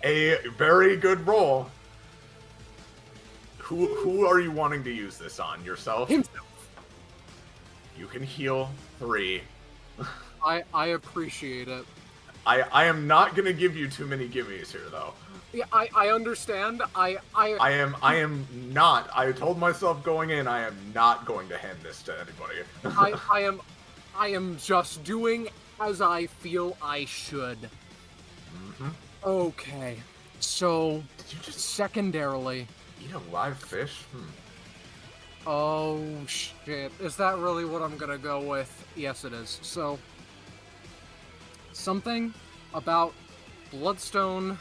a very good roll. Who are you wanting to use this on? Yourself? Himself. You can heal 3. I appreciate it. I am not gonna give you too many gimmies here, though. Yeah, I understand. I am not. I told myself going in, I am not going to hand this to anybody. I am just doing as I feel I should. Mm-hmm. Okay, so Did you just secondarily. eat a live fish? Oh shit! Is that really what I'm gonna go with? Yes, it is. So something about Bloodstone.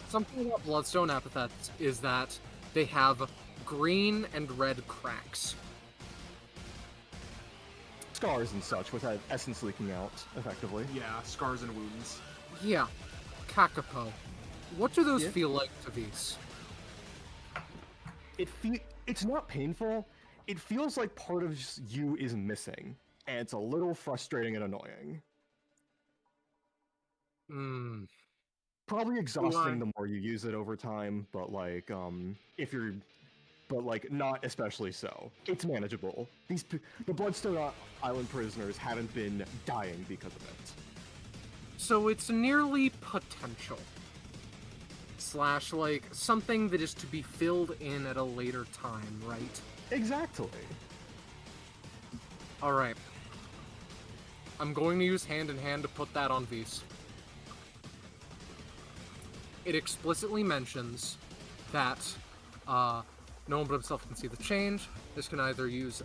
Something about Bloodstone epithets is that they have green and red cracks. Scars and such, with that essence leaking out, effectively. Yeah, scars and wounds. Yeah, Kakapo. What do those Yeah. feel like to these? It's not painful. It feels like part of you is missing, and it's a little frustrating and annoying. Hmm. Probably exhausting the more you use it over time, but like, not especially so. It's manageable. The Bloodstone Island prisoners haven't been dying because of it. So it's nearly potential. / like something that is to be filled in at a later time, right? Exactly. Alright. I'm going to use hand in hand to put that on V's. It explicitly mentions that no one but himself can see the change. This can either use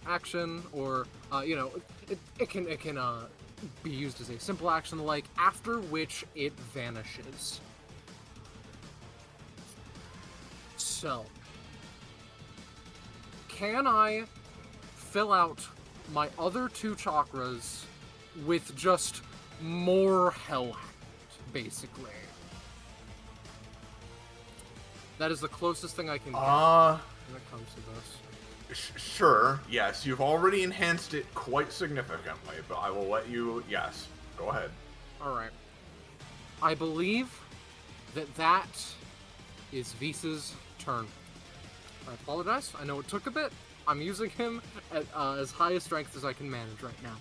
action or, it can be used as a simple action, like, after which it vanishes. So, can I fill out my other 2 chakras with just more Hellhound, basically? That is the closest thing I can get when it comes to this. Sure, yes, you've already enhanced it quite significantly, but I will let you, yes, go ahead. Alright. I believe that is Visa's turn. I apologize, I know it took a bit. I'm using him at as high a strength as I can manage right now.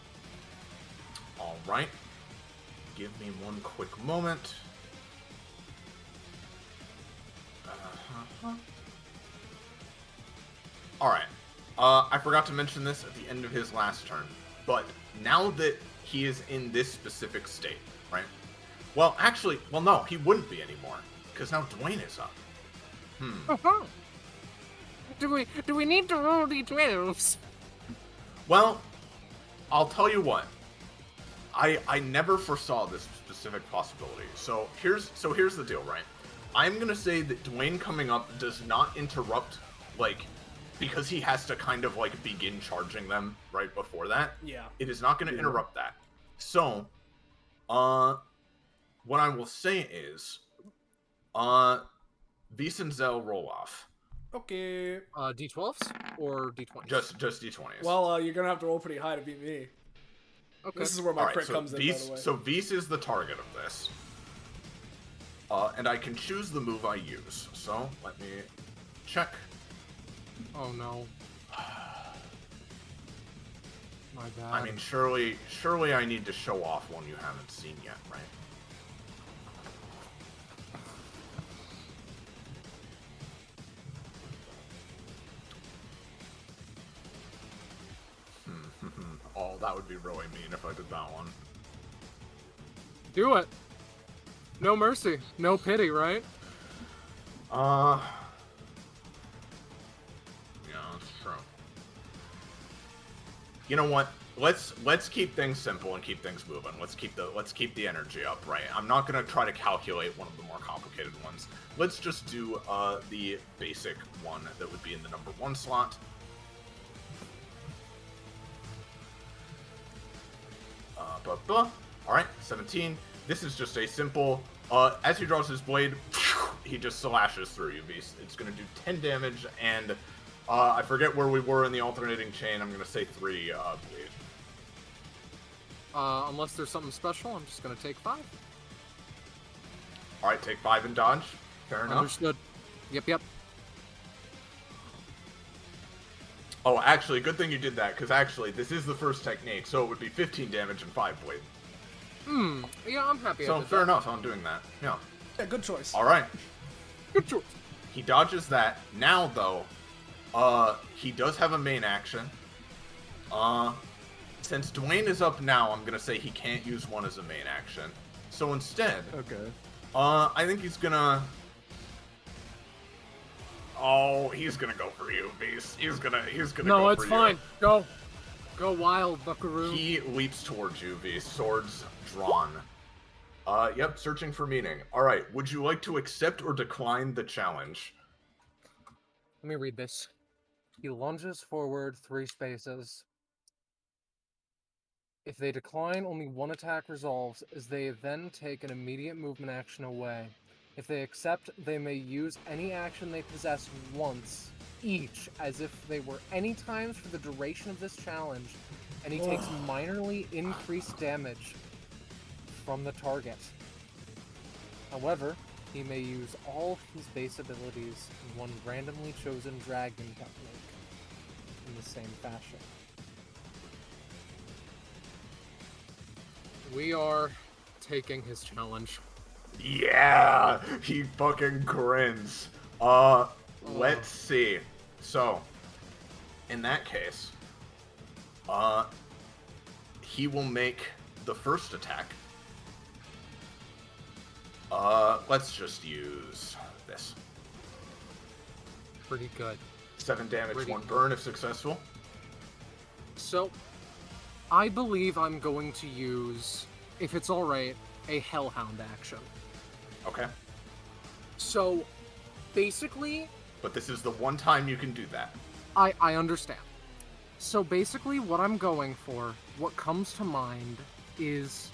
Alright. Give me one quick moment. Alright. I forgot to mention this at the end of his last turn, but now that he is in this specific state, right? Well, actually, no, he wouldn't be anymore, because now Dwayne is up. Do we need to roll d12s? Well, I'll tell you what. I never foresaw this specific possibility. So here's the deal, right? I'm gonna say that Dwayne coming up does not interrupt, like, because he has to kind of like begin charging them right before that. Yeah. It is not gonna interrupt that. So, what I will say is, Vis and Zell roll off. Okay. D12s or d20s? Just d20s. Well, you're gonna have to roll pretty high to beat me. Okay. This is where my Alright, crit so comes in, by the way. So Vis is the target of this. And I can choose the move I use. So, let me check. Oh no. My bad. I mean, surely I need to show off one you haven't seen yet, right? Oh, that would be really mean if I did that one. Do it. No mercy, no pity, right? Yeah, that's true. You know what? Let's keep things simple and keep things moving. Let's keep the energy up, right? I'm not gonna try to calculate one of the more complicated ones. Let's just do the basic one that would be in the number 1 slot. Alright, 17. This is just a simple, as he draws his blade, he just slashes through you. It's going to do 10 damage, and I forget where we were in the alternating chain. I'm going to say 3 bleed. Unless there's something special, I'm just going to take 5. Alright, take 5 and dodge. Fair enough. Understood. Yep. Oh, actually, good thing you did that, because actually, this is the first technique, so it would be 15 damage and 5 bleed. Yeah, I'm happy. So, fair enough, I'm doing that. Yeah. Yeah, good choice. Alright. Good choice. He dodges that. Now, though, he does have a main action. Since Dwayne is up now, I'm gonna say he can't use one as a main action. So instead, Okay. I think he's gonna... Oh, he's gonna go for you, Beast. He's gonna go for you. No, it's fine. Go wild, Buckaroo. He leaps towards you, Beast. Swords drawn. Yep, searching for meaning. Alright, would you like to accept or decline the challenge? Let me read this. He lunges forward 3 spaces. If they decline, only one attack resolves, as they then take an immediate movement action away. If they accept, they may use any action they possess once, each, as if they were any times for the duration of this challenge, and he takes minorly increased damage from the target. However, he may use all his base abilities in one randomly chosen dragon technique in the same fashion. We are taking his challenge. Yeah! He fucking grins. Let's see. So, in that case, he will make the first attack. Let's just use this. Pretty good. 7 damage, Pretty 1 good. burn if successful. So, I believe I'm going to use, if it's alright, a Hellhound action. Okay. So, basically, But this is the one time you can do that. I understand. So basically what I'm going for, what comes to mind, is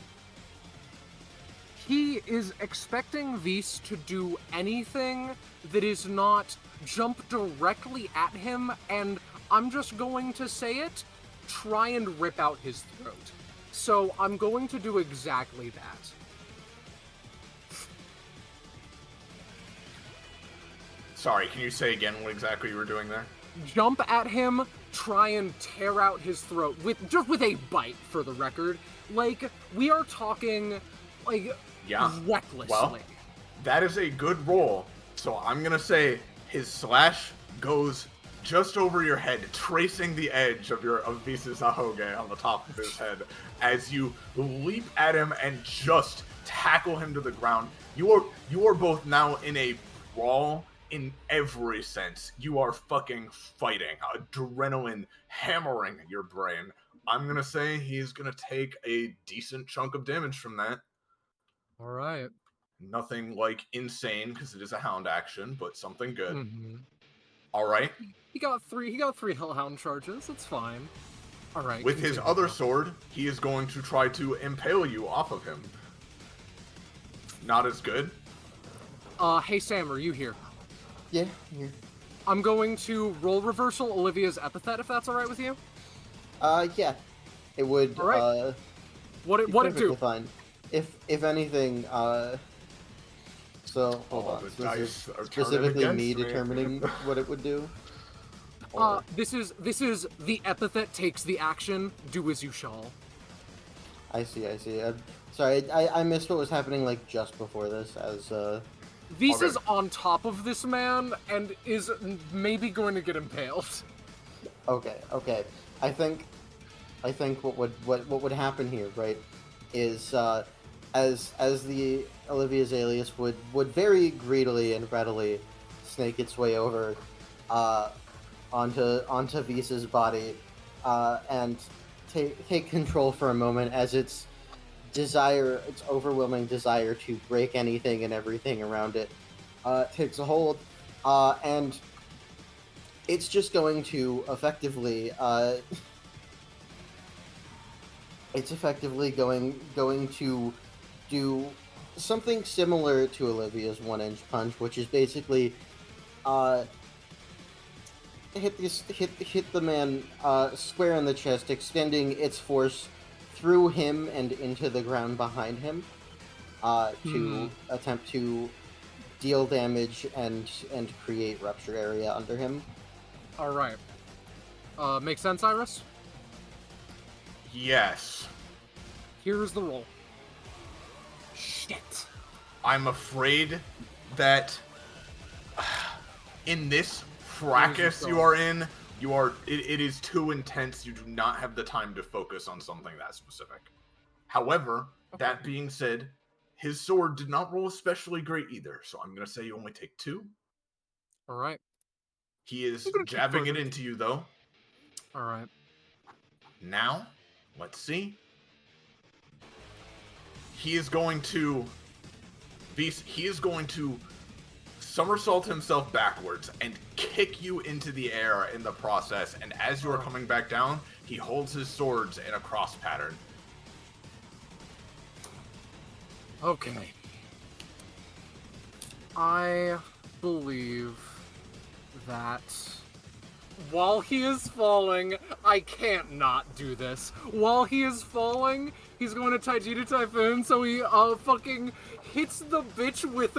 he is expecting Vis to do anything that is not jump directly at him, and I'm just going to say it, try and rip out his throat. So I'm going to do exactly that. Sorry, can you say again what exactly you were doing there? Jump at him, try and tear out his throat with a bite, for the record. Like, we are talking, like, Yeah. recklessly. Well, that is a good roll. So I'm gonna say his slash goes just over your head, tracing the edge of Vis's Ahoge on the top of his head as you leap at him and just tackle him to the ground. You are both now in a brawl in every sense. You are fucking fighting. Adrenaline hammering your brain. I'm gonna say he's gonna take a decent chunk of damage from that. Alright. Nothing like insane because it is a hound action, but something good. Mm-hmm. All right. He got three Hellhound charges, it's fine. Alright. With his continue. other sword, he is going to try to impale you off of him. Not as good. Hey Sam, are you here? Yeah, here. I'm going to roll reversal Olivia's epithet, if that's alright with you? Yeah. It would, Alright. What it perfectly do? fine. If anything, so, hold on. the So dice this is are turning specifically against me me. determining what it would do? This is the epithet takes the action, do as you shall. I see. Sorry, I missed what was happening, like, just before this, as, Vis Okay. is on top of this man and is maybe going to get impaled. Okay. I think what would happen here, right, is as the Olivia's alias would very greedily and readily snake its way over onto Visa's body and take control for a moment as its overwhelming desire to break anything and everything around it takes a hold, and it's just going to effectively going to do something similar to Olivia's 1-inch punch, which is basically hit the man square in the chest, extending its force through him and into the ground behind him to attempt to deal damage and create rupture area under him. Alright. Make sense, Iris? Yes. Here's the roll. Shit. I'm afraid that in this fracas you are in, it is too intense. You do not have the time to focus on something that specific. However, that being said, his sword did not roll especially great either, so I'm going to say you only take 2. All right. He is jabbing it into you, though. All right. Now, let's see. He is going to somersault himself backwards and kick you into the air in the process, and as you are coming back down, he holds his swords in a cross pattern. Okay. I believe that while he is falling, I can't not do this. While he is falling, he's going to Taijutsu Typhoon, so he fucking hits the bitch with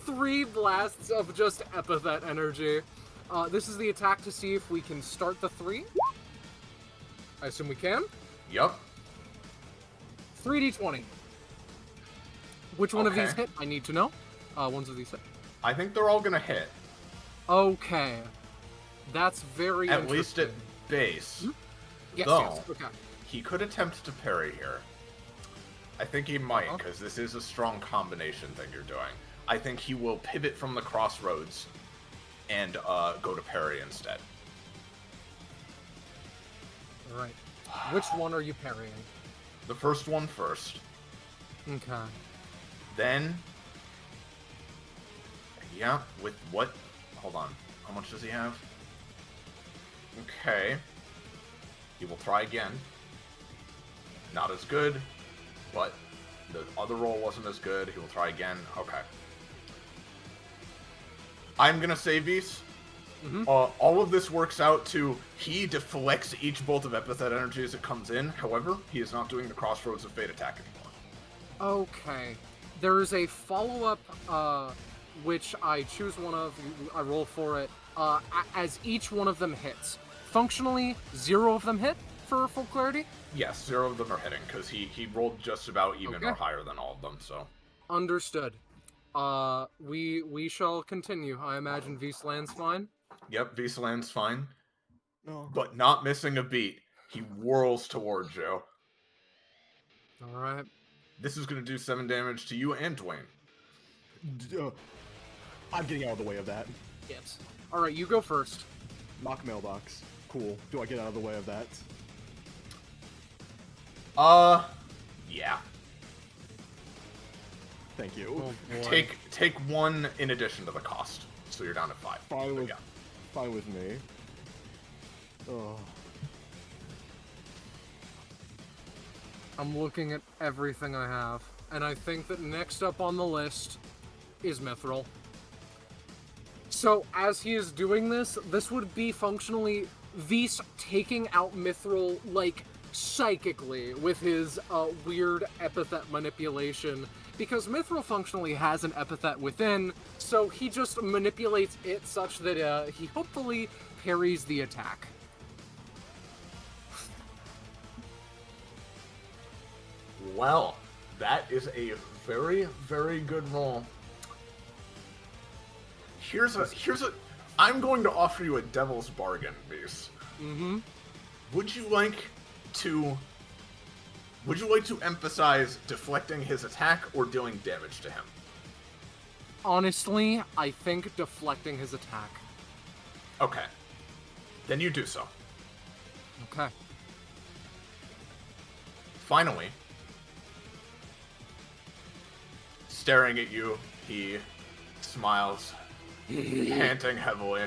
3 blasts of just Epithet energy. This is the attack to see if we can start the 3. I assume we can. Yup. 3d20. Which one of these hit? I need to know. Ones of these hit. I think they're all gonna hit. Okay. That's very At least at base. Hmm? Yes, Though, yes. Okay. he could attempt to parry here. I think he might, because this is a strong combination thing you're doing. I think he will pivot from the crossroads and go to parry instead. Alright. Which one are you parrying? The first one first. Okay. Then... Yeah, with what? Hold on. How much does he have? Okay. He will try again. Not as good, but the other roll wasn't as good. He will try again. Okay. I'm gonna say Vis. All of this works out to he deflects each bolt of Epithet energy as it comes in. However, he is not doing the Crossroads of Fate attack anymore. Okay. There is a follow-up, which I choose one of, I roll for it, as each one of them hits. Functionally, 0 of them hit, for full clarity? Yes, 0 of them are hitting, because he rolled just about even or higher than all of them, so... Understood. We shall continue. I imagine Vis lands fine? Yep, Vis lands fine. No. But not missing a beat. He whirls towards you. Alright. This is going to do 7 damage to you and Dwayne. I'm getting out of the way of that. Yes. Alright, you go first. Mock mailbox. Cool. Do I get out of the way of that? Yeah. Thank you. Oh, boy. Take 1 in addition to the cost. So you're down to 5. Fine with me. Oh. I'm looking at everything I have, and I think that next up on the list is Mithril. So, as he is doing this, this would be functionally Vis taking out Mithril, like, psychically, with his weird epithet manipulation, because Mithril functionally has an epithet within, so he just manipulates it such that he hopefully parries the attack. Well, that is a very, very good roll. Here's a I'm going to offer you a devil's bargain, Vis. Would you like to emphasize deflecting his attack or dealing damage to him? Honestly, I think deflecting his attack. Okay. Then you do so. Okay. Finally, staring at you, he smiles, panting heavily.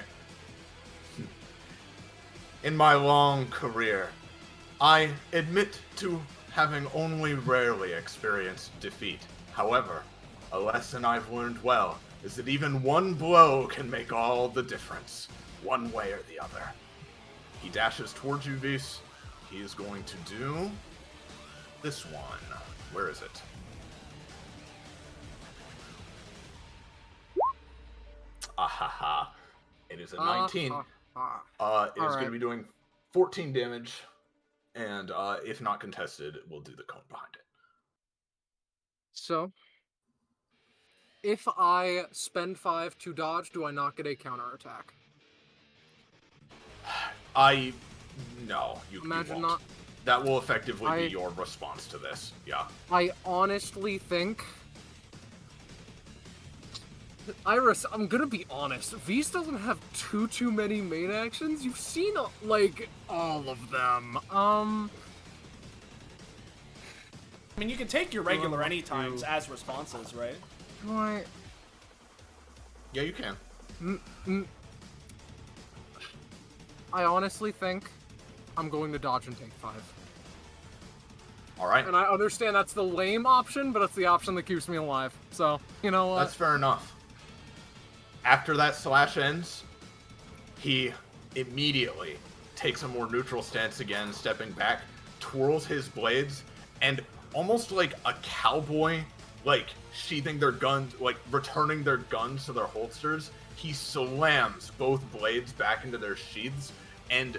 In my long career, I admit to having only rarely experienced defeat. However, a lesson I've learned well is that even one blow can make all the difference, one way or the other. He dashes towards you, Vis. He is going to do this one. Where is it? Ahaha. It is a 19. It is going to be doing 14 damage, and if not contested, we'll do the cone behind it. So, if I spend 5 to dodge, do I not get a counterattack? No, you Imagine won't. not. That will effectively be your response to this. Yeah. I honestly think... Iris, I'm gonna be honest. V's doesn't have too many main actions. You've seen, like, all of them. I mean, you can take your regular anytimes as responses, right? Do I... Yeah, you can. I honestly think I'm going to dodge and take 5. All right. And I understand that's the lame option, but it's the option that keeps me alive. So, you know what? That's fair enough. After that slash ends, he immediately takes a more neutral stance again, stepping back, twirls his blades, and almost like a cowboy, like sheathing their guns, like returning their guns to their holsters, he slams both blades back into their sheaths, and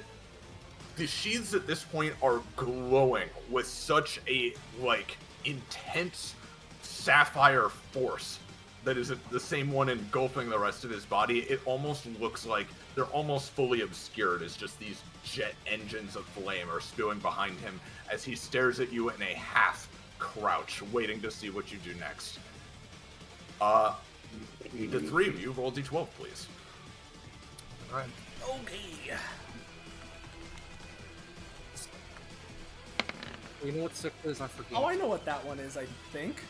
the sheaths at this point are glowing with such a, like, intense sapphire force that is the same one engulfing the rest of his body. It almost looks like they're almost fully obscured as just these jet engines of flame are spewing behind him as he stares at you in a half crouch, waiting to see what you do next. The three of you, roll d12, please. Alright. Okay. You know what 6 is? I forget. Oh, I know what that one is, I think.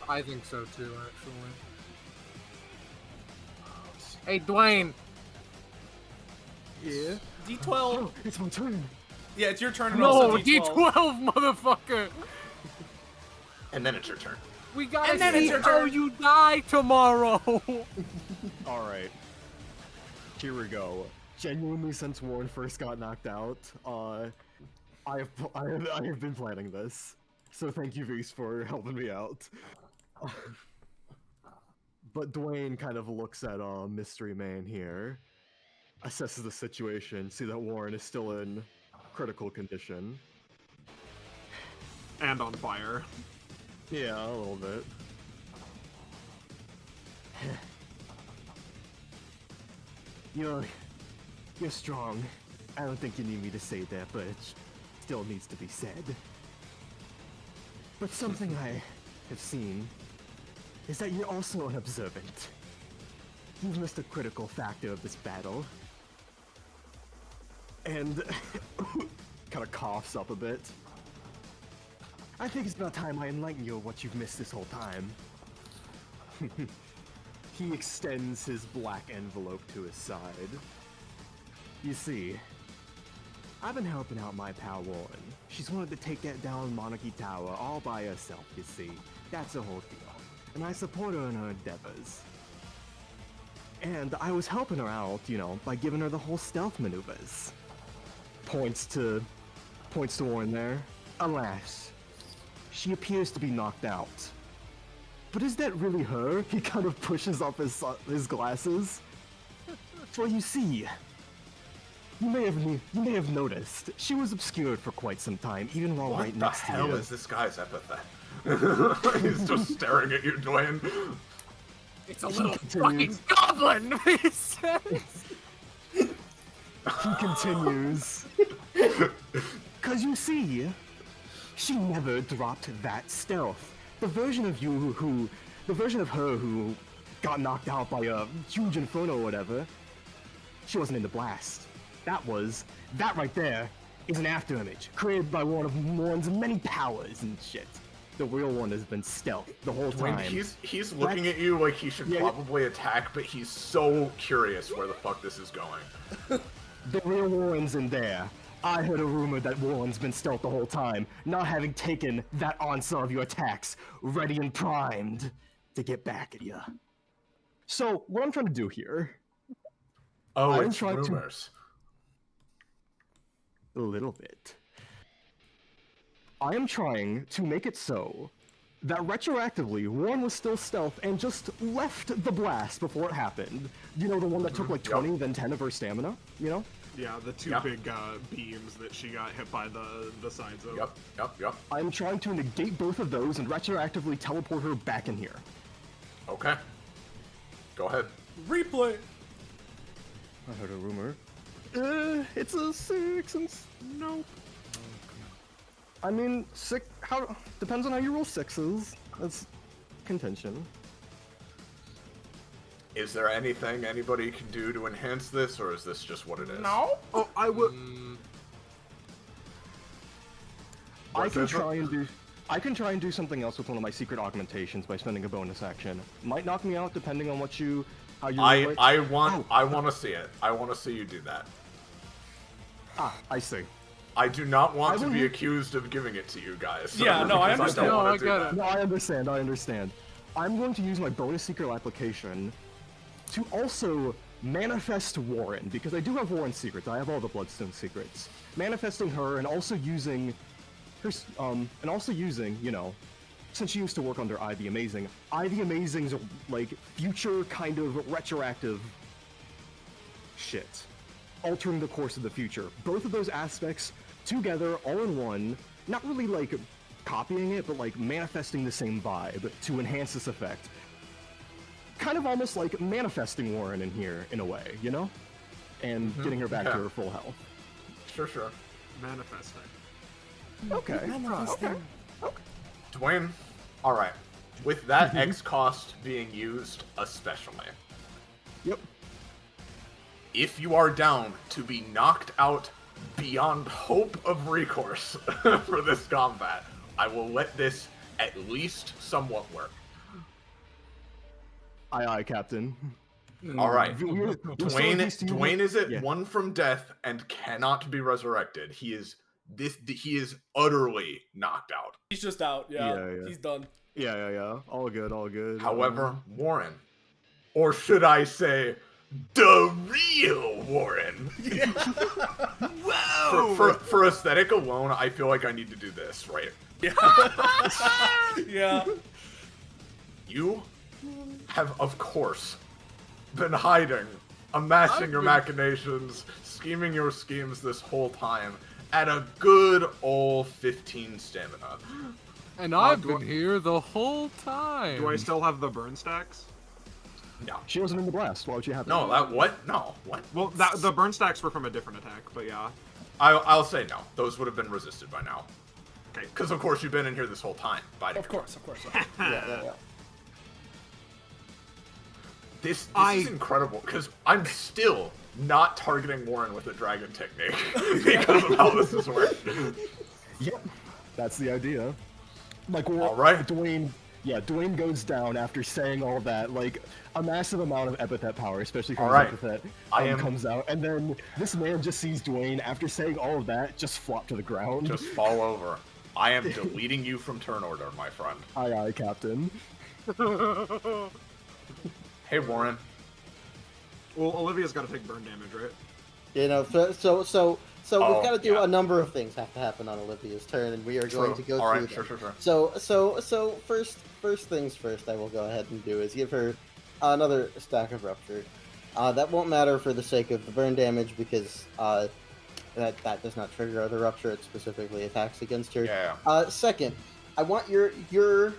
I think so too, actually. Hey, Dwayne! Yeah. D12. Oh, it's my turn. Yeah, it's your turn. And No, also D12. D12, motherfucker! And then it's your turn. We gotta And then see it's your how turn. you die tomorrow! All right. Here we go. Genuinely, since Warren first got knocked out, I have been planning this. So thank you, Reese, for helping me out. But Dwayne kind of looks at Mystery Man here, assesses the situation, see that Warren is still in critical condition. And on fire. Yeah, a little bit. You're strong. I don't think you need me to say that, but it still needs to be said. But something I have seen is that you're also an observant. You've missed a critical factor of this battle. And kind of coughs up a bit. I think it's about time I enlighten you of what you've missed this whole time. He extends his black envelope to his side. You see, I've been helping out my pal Warren. She's wanted to take that down Monarchy Tower all by herself, you see. That's the whole deal. And I support her in her endeavors. And I was helping her out, you know, by giving her the whole stealth maneuvers. Points to Warren there. Alas, she appears to be knocked out. But is that really her? He kind of pushes up his glasses. For you see, you may have noticed she was obscured for quite some time, even while right next to you. What the hell is this guy's epithet? He's just staring at you, Dwayne. It's a little fucking goblin, he says! He continues. Cause you see, she never dropped that stealth. The version of her who got knocked out by a huge inferno or whatever, she wasn't in the blast. That right there is an afterimage created by one of Warren's many powers and shit. The real one has been stealth the whole time. He's looking at you like he should probably attack, but he's so curious where the fuck this is going. The real Warren's in there. I heard a rumor that Warren's been stealth the whole time, not having taken that onslaught of your attacks, ready and primed to get back at you. So, what I'm trying to do here... Oh, it's rumors. A little bit. I am trying to make it so that retroactively, Warren was still stealth and just left the blast before it happened. You know, the one that took like 20, then 10 of her stamina, you know? Yeah, the two big beams that she got hit by the sides of. Yep. I'm trying to negate both of those and retroactively teleport her back in here. Okay. Go ahead. Replay. I heard a rumor. It's a 6 and... Nope. I mean, depends on how you roll 6s. That's contention. Is there anything anybody can do to enhance this, or is this just what it is? No. Oh, I would. I can try and do something else with one of my secret augmentations by spending a bonus action. Might knock me out depending on how you roll it. I want to see it. I want to see you do that. Ah, I see. I do not want to be accused of giving it to you guys. Yeah, no, I understand. No, I do get that. it. No, I understand. I'm going to use my bonus secret application to also manifest Warren, because I do have Warren's secrets. I have all the Bloodstone secrets. Manifesting her and also using her, you know, since she used to work under I the Amazing's like future kind of retroactive shit, altering the course of the future. Both of those aspects together, all in one, not really like copying it, but like manifesting the same vibe to enhance this effect. Kind of almost like manifesting Warren in here, in a way, you know? And getting her back to her full health. Sure. Manifesting. Okay. Dwayne, alright. With that X cost being used especially, Yep. if you are down to be knocked out beyond hope of recourse for this combat, I will let this at least somewhat work. Aye, Captain. Alright. We're so Dwayne used to you- Dwayne is at Yeah. 1 from death and cannot be resurrected. He is utterly knocked out. He's just out. Yeah. Yeah. He's done. Yeah. All good. However, Warren, or should I say, the real Warren. Whoa! For aesthetic alone, I feel like I need to do this, right? Yeah. You have, of course, been hiding, amassing your machinations, scheming your schemes this whole time, at a good old 15 stamina. And I've been here the whole time. Do I still have the burn stacks? No. She wasn't in the blast. Why would she have it? No, that, what? No, what? Well, the burn stacks were from a different attack, but yeah. I'll say no. Those would have been resisted by now. Okay. Because, of course, you've been in here this whole time. Of course. Yeah. This is incredible, because I'm still not targeting Warren with a dragon technique because of how this is working. Yep. That's the idea. Like, All right. Dwayne goes down after saying all that, like, a massive amount of epithet power, especially from All right. his epithet, I comes out, and then this man just sees Dwayne, after saying all of that, just flop to the ground. Just fall over. I am deleting you from turn order, my friend. Aye, Captain. Hey, Warren. Well, Olivia's got to take burn damage, right? You know, so Oh, we've got to do yeah. a number of things have to happen on Olivia's turn, and we are going to go All through right, them. sure. So first things first, I will go ahead and do is give her another stack of ruptured. That won't matter for the sake of the burn damage because that does not trigger the rupture. It specifically attacks against her. Yeah. Second, I want you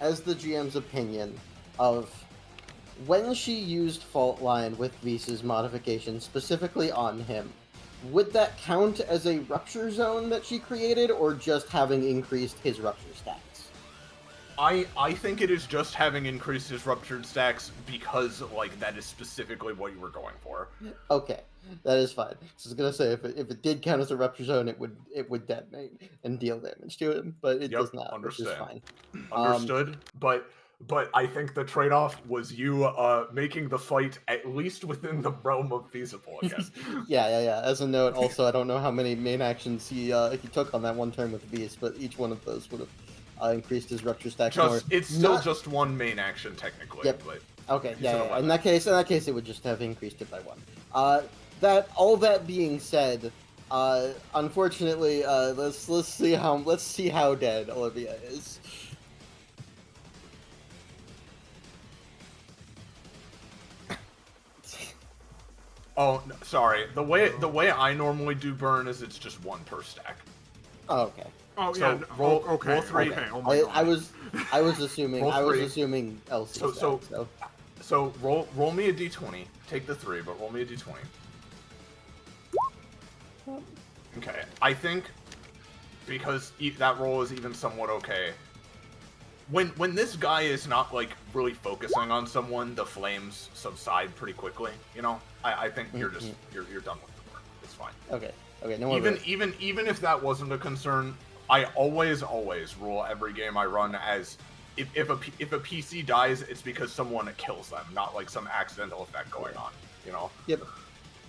as the GM's opinion of when she used Fault Line with Visa's modification specifically on him. Would that count as a rupture zone that she created, or just having increased his rupture stats? I think it is just having increased his ruptured stacks because, like, that is specifically what you were going for. Okay, that is fine. So I was gonna say if it did count as a rupture zone, it would detonate and deal damage to him, but it does not, which is fine. Understood, but I think the trade-off was you making the fight at least within the realm of feasible again. Yeah. As a note, also, I don't know how many main actions he took on that one turn with Beast, but each one of those would have increased his rupture stacks more. It's still just one main action technically. Yep. But Okay, you said yeah. 11. In that case, it would just have increased it by 1. All that being said, Unfortunately, let's see how dead Olivia is. Oh, no, sorry. The way I normally do burn is it's just 1 per stack. Oh, okay. Oh So, yeah. roll- Okay. roll 3. Okay. Oh my god. I was assuming Roll 3. Elsie. So roll me a d20. Take the 3, but roll me a d20. Okay. I think because that roll is even somewhat okay. When this guy is not like really focusing on someone, the flames subside pretty quickly. You know, I think you're just you're done with the burn. It's fine. Okay. No more. Even if that wasn't a concern, I always rule every game I run as if a PC dies, it's because someone kills them, not like some accidental effect going on. You know. Yep.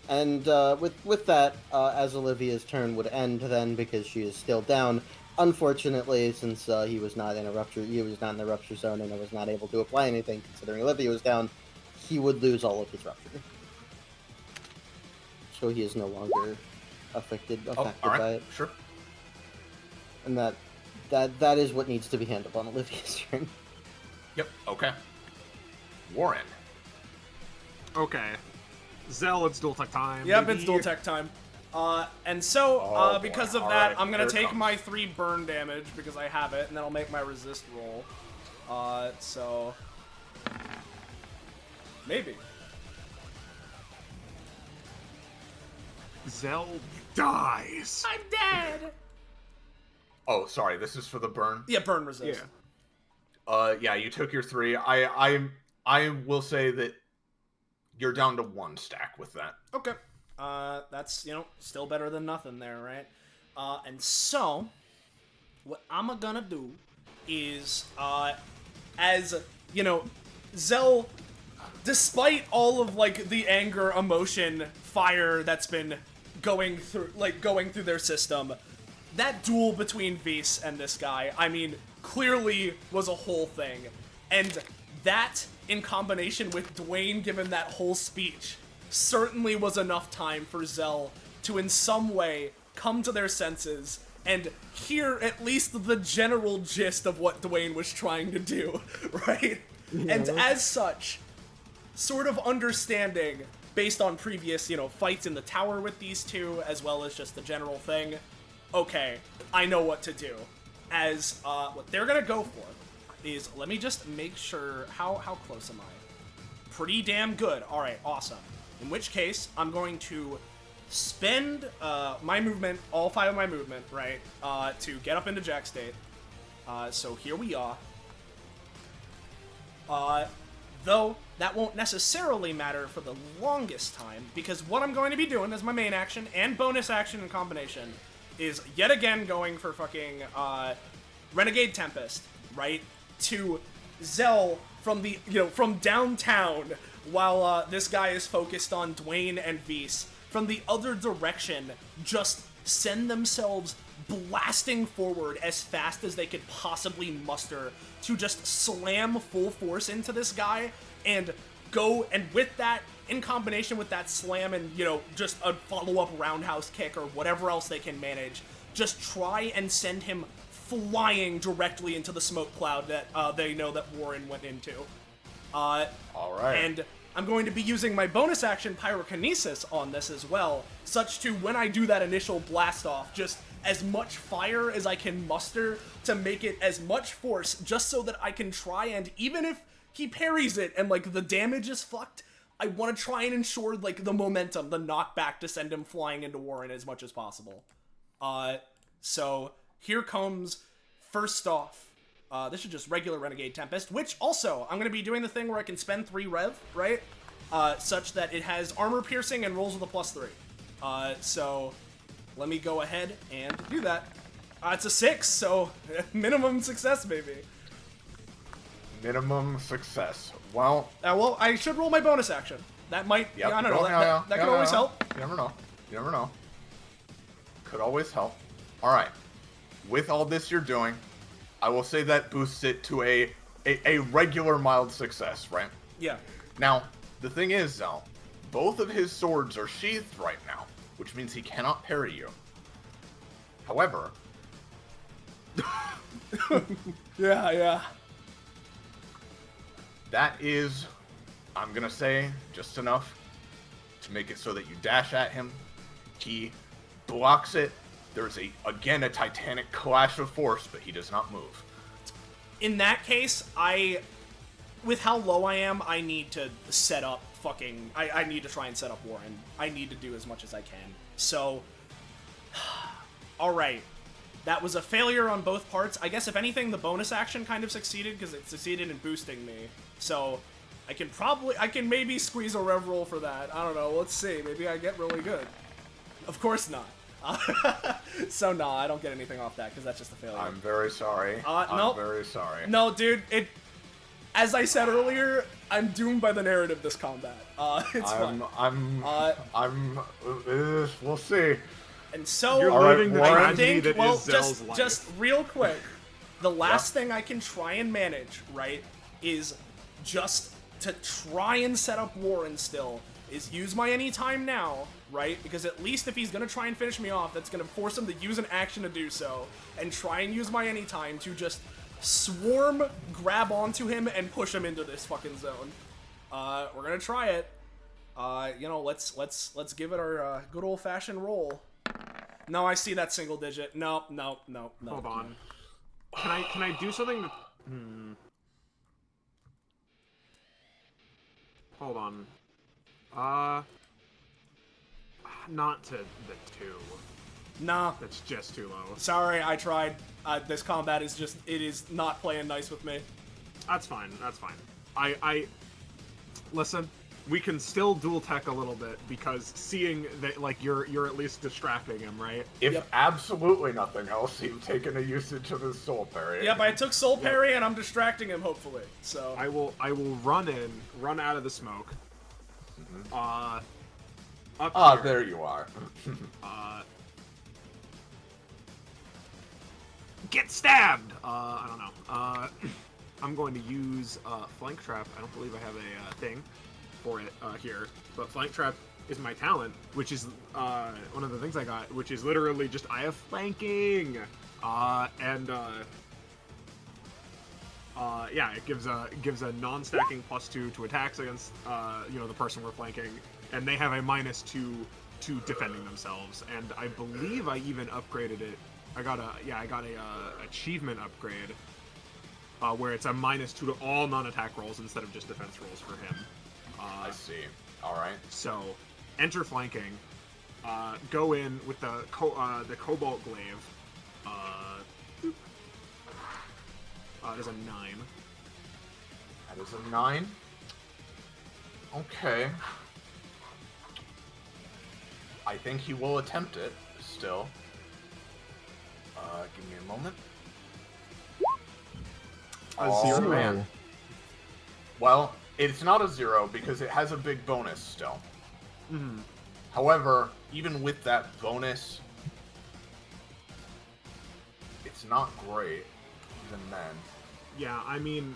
And with that, as Olivia's turn would end then because she is still down. Unfortunately, since he was not in the rupture zone and was not able to apply anything, considering Olivia was down, he would lose all of his rupture. So he is no longer affected All right. by it. Sure. And that is what needs to be handled on Olivia's turn. Yep. Okay. Warren. Okay. Zell, it's dual tech time. Yep, baby. it's dual tech time. And so, Oh, because boy. of All that, right, I'm gonna here it take comes. my 3 burn damage because I have it, and then I'll make my resist roll. So... Maybe. Zell dies. I'm dead! Oh, sorry. This is for the burn. Yeah, burn resist. Yeah. Yeah. You took your 3. I will say that you're down to 1 stack with that. Okay. That's, still better than nothing there, right? And so, what I'm gonna do is, as, Zell, despite all of, the anger, emotion, fire that's been going through their system, that duel between Vise and this guy, clearly was a whole thing. And that, in combination with Dwayne giving that whole speech, certainly was enough time for Zell to in some way come to their senses and hear at least the general gist of what Dwayne was trying to do, right? Yeah. And as such, sort of understanding, based on previous, fights in the tower with these two, as well as just the general thing, okay, I know what to do. As, what they're gonna go for is, let me just make sure, how close am I? Pretty damn good. Alright, awesome. In which case, I'm going to spend my movement, all 5 of my movement, right, to get up into Jack state. So here we are. Though, that won't necessarily matter for the longest time, because what I'm going to be doing as my main action and bonus action in combination is yet again going for fucking Renegade Tempest, right, to Zell from the, from downtown, while this guy is focused on Dwayne and Vise, from the other direction, just send themselves blasting forward as fast as they could possibly muster to just slam full force into this guy and go, and with that, in combination with that slam and, just a follow-up roundhouse kick or whatever else they can manage, just try and send him flying directly into the smoke cloud that they know that Warren went into. All right. And I'm going to be using my bonus action Pyrokinesis on this as well, such to, when I do that initial blast off, just as much fire as I can muster to make it as much force, just so that I can try and, even if he parries it and, the damage is fucked, I want to try and ensure, the momentum, the knockback to send him flying into Warren as much as possible. So, here comes, first off, this is just regular Renegade Tempest, which also, I'm going to be doing the thing where I can spend 3 rev, right? Such that it has armor piercing and rolls with a +3. So, let me go ahead and do that. It's a 6, so minimum success, maybe. Minimum success. Well, I should roll my bonus action. That might, yep, I don't know, that could always help. You never know. Could always help. All right. With all this you're doing, I will say that boosts it to a regular mild success, right? Yeah. Now, the thing is, Zell, both of his swords are sheathed right now. which means he cannot parry you. However... Yeah. That is, I'm gonna say, just enough to make it so that you dash at him. He blocks it. There's again a titanic clash of force, but he does not move. In that case, with how low I am, I need to set up I need to try and set up Warren. I need to do as much as I can. So, alright. That was a failure on both parts. I guess if anything, the bonus action kind of succeeded because it succeeded in boosting me. So, I can maybe squeeze a rev roll for that. I don't know. Let's see. Maybe I get really good. Of course not. So no, I don't get anything off that because that's just a failure. I'm very sorry. Nope. I'm very sorry. No, dude. As I said earlier, I'm doomed by the narrative this combat. It's fun. We'll see. And so, You're living the tragedy that is Zell's life. Just real quick, the last thing I can try and manage, right, is just to try and set up Warren still, is use my anytime now, right? Because at least if he's gonna try and finish me off, that's gonna force him to use an action to do so, and try and use my anytime to just swarm, grab onto him, and push him into this fucking zone. We're gonna try it. Let's give it our good old-fashioned roll. No, I see that single digit. No. Hold on. Can I do something to... Hold on. Not to the 2. Nah. That's just too low. Sorry, I tried. This combat is it is not playing nice with me. That's fine. Listen, we can still dual tech a little bit because seeing that, like, you're at least distracting him, right? If absolutely nothing else, you've taken a usage of his soul parry. Yep, I took soul parry and I'm distracting him, hopefully. So I will run out of the smoke. Up here. There you are. Get stabbed! I don't know. I'm going to use Flank Trap. I don't believe I have a thing for it here. But Flank Trap is my talent, which is one of the things I got, which is literally just I have flanking! Yeah, it gives a non-stacking +2 to attacks against the person we're flanking, and they have a -2 to defending themselves. And I believe I even upgraded it. I got a achievement upgrade where it's a -2 to all non-attack rolls instead of just defense rolls for him. I see. All right. So, enter flanking. Go in with the Cobalt Glaive. That is a 9. That is a 9. Okay. I think he will attempt it still. Give me a moment. A 0. Man. Well, it's not a 0 because it has a big bonus still. However, even with that bonus, it's not great even then. Yeah, I mean,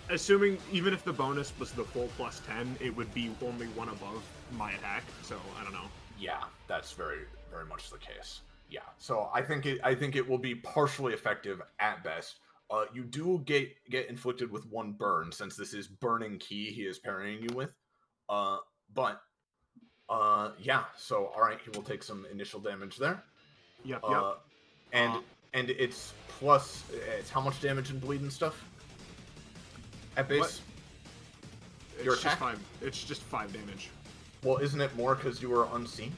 assuming even if the bonus was the full +10, it would be only one above my attack. So I don't know. Yeah, that's very, very much the case. Yeah, so I think it will be partially effective at best. You do get inflicted with 1 burn since this is burning key he is parrying you with. Yeah. So all right, he will take some initial damage there. Yep. And it's plus. It's how much damage and bleed and stuff? At base. Your attack? It's just 5 damage. Well, isn't it more because you were unseen?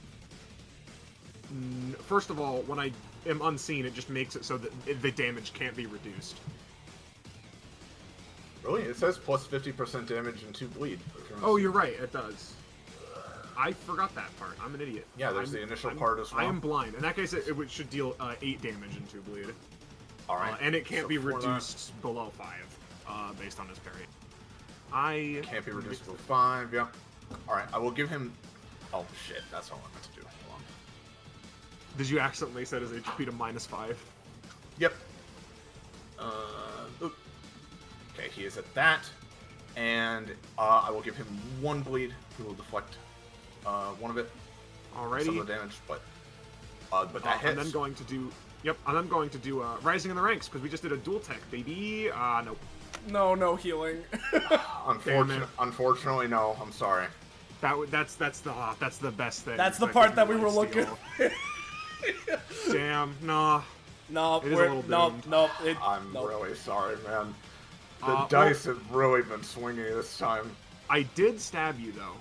First of all, when I am unseen, it just makes it so that the damage can't be reduced. Really? It says plus 50% damage and 2 bleed. Oh, you're right. It does. I forgot that part. I'm an idiot. Yeah, there's the initial part as well. I am blind. In that case, it should deal 8 damage and 2 bleed. All right. And it can't be reduced below 5, based on his parry. It can't be reduced below 5, yeah. All right, I will give him... Oh, shit, that's what I meant to do. Hold on. Did you accidentally set his HP to -5? Yep. Okay, he is at that. And I will give him 1 bleed. He will deflect 1 of it. Alrighty. some of the damage, but that hits. I'm then going to do. Yep, and I'm going to do Rising in the Ranks because we just did a dual tech, baby. Nope. No healing. Unfortunately, no. I'm sorry. That's the best thing. That's the part that we were looking. Damn, nah. No, It is a little doomed. I'm really sorry, man. The dice have really been swinging this time. I did stab you though,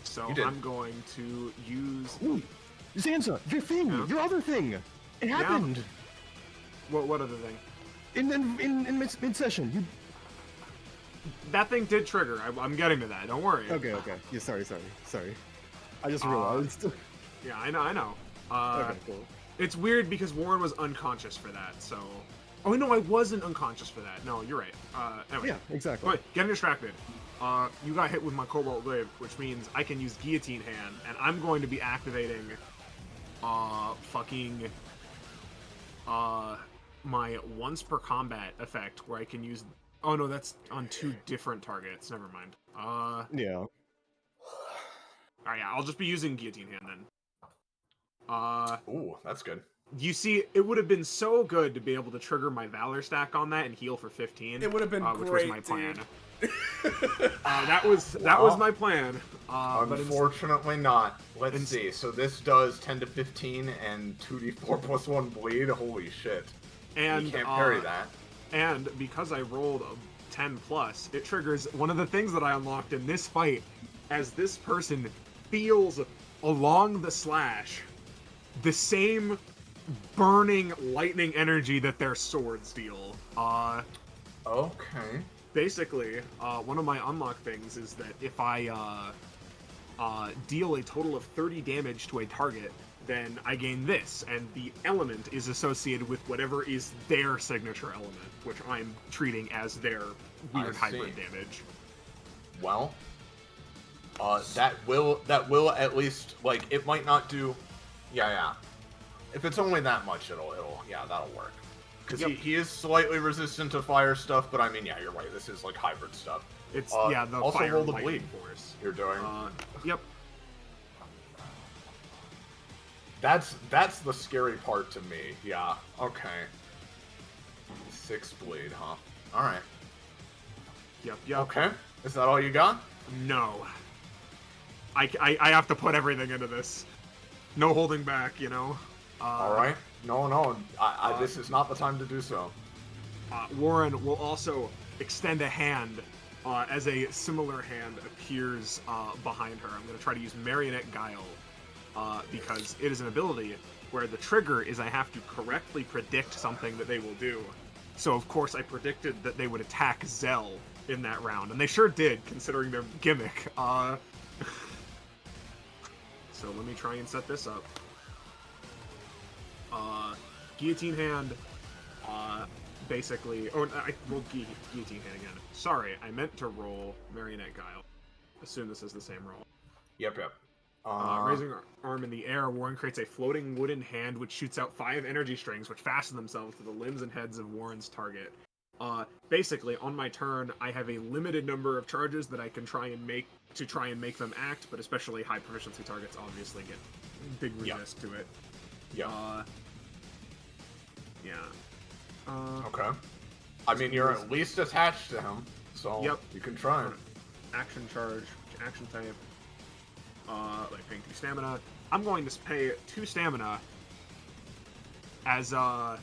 so You did. I'm going to use. Ooh, Zanza, your thing, Yeah. your other thing. It happened. What other thing? In mid session. You. That thing did trigger. I'm getting to that. Don't worry. Okay. Yeah, sorry. I just realized. Yeah, I know. Okay, cool. It's weird because Warren was unconscious for that. So. Oh no, I wasn't unconscious for that. No, you're right. Anyway. Yeah, exactly. Wait, getting distracted. You got hit with my Cobalt Glaive, which means I can use Guillotine Hand, and I'm going to be activating, my once per combat effect, where I can use. Oh no, that's on 2 different targets. Never mind. Yeah. Alright, yeah, I'll just be using Guillotine Hand then. Ooh, that's good. You see, it would have been so good to be able to trigger my Valor stack on that and heal for 15. It would have been which great, was my plan. dude. That was my plan. But Unfortunately not. Let's see. So this does 10 to 15 and 2d4 plus 1 bleed. Holy shit. And You can't parry that. And because I rolled a 10 plus, it triggers one of the things that I unlocked in this fight, as this person feels along the slash the same burning lightning energy that their swords deal. Okay. Basically, one of my unlock things is that if I deal a total of 30 damage to a target, then I gain this, and the element is associated with whatever is their signature element, which I'm treating as their weird hybrid damage. Well, that will at least, like, it might not do. Yeah. If it's only that much, that'll work. Because he is slightly resistant to fire stuff, but I mean, yeah, you're right. This is like hybrid stuff. It's the also fire roll the lightning bleed. Force. You're doing. Yep. That's the scary part to me. Yeah. Okay. 6 bleed, huh? All right. Yep. Okay. Is that all you got? No. I have to put everything into this. No holding back, you know. All right. No. This is not the time to do so. Warren will also extend a hand as a similar hand appears behind her. I'm going to try to use Marionette Guile because it is an ability where the trigger is I have to correctly predict something that they will do. So, of course, I predicted that they would attack Zell in that round, and they sure did, considering their gimmick. So let me try and set this up. Guillotine Hand, basically... Oh, I rolled Guillotine Hand again. Sorry, I meant to roll Marionette Guile. Assume this is the same roll. Yep. Raising arm in the air, Warren creates a floating wooden hand which shoots out 5 energy strings which fasten themselves to the limbs and heads of Warren's target. Basically, on my turn, I have a limited number of charges that I can try and make them act, but especially high proficiency targets obviously get big resist to it. Yeah. Yeah. Okay. I mean, you're at least attached to him, so you can try it. Action charge, action type. Like paying 2 stamina. I'm going to pay 2 stamina as I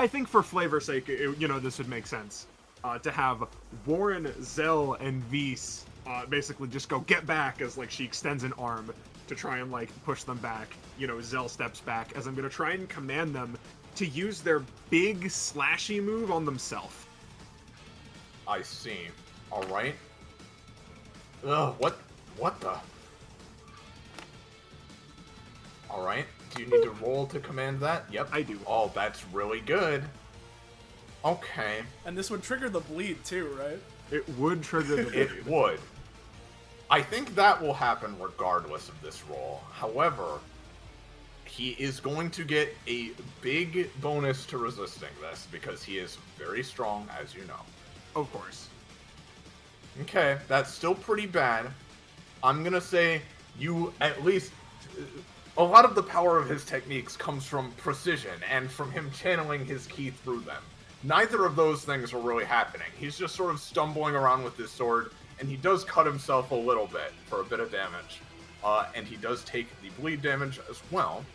think for flavor's sake, this would make sense. To have Warren, Zell, and Vise basically just go get back as like she extends an arm to try and like push them back. Zell steps back as I'm gonna try and command them to use their big slashy move on themselves. I see. All right. Ugh, what the? All right. Do you need to roll to command that? Yep. I do. Oh, that's really good. Okay. And this would trigger the bleed too, right? It would trigger the bleed. It would. I think that will happen regardless of this roll. However, he is going to get a big bonus to resisting this because he is very strong, as you know. Of course. Okay, that's still pretty bad. I'm gonna say you at least... A lot of the power of his techniques comes from precision and from him channeling his ki through them. Neither of those things are really happening. He's just sort of stumbling around with his sword, and he does cut himself a little bit for a bit of damage. And he does take the bleed damage as well.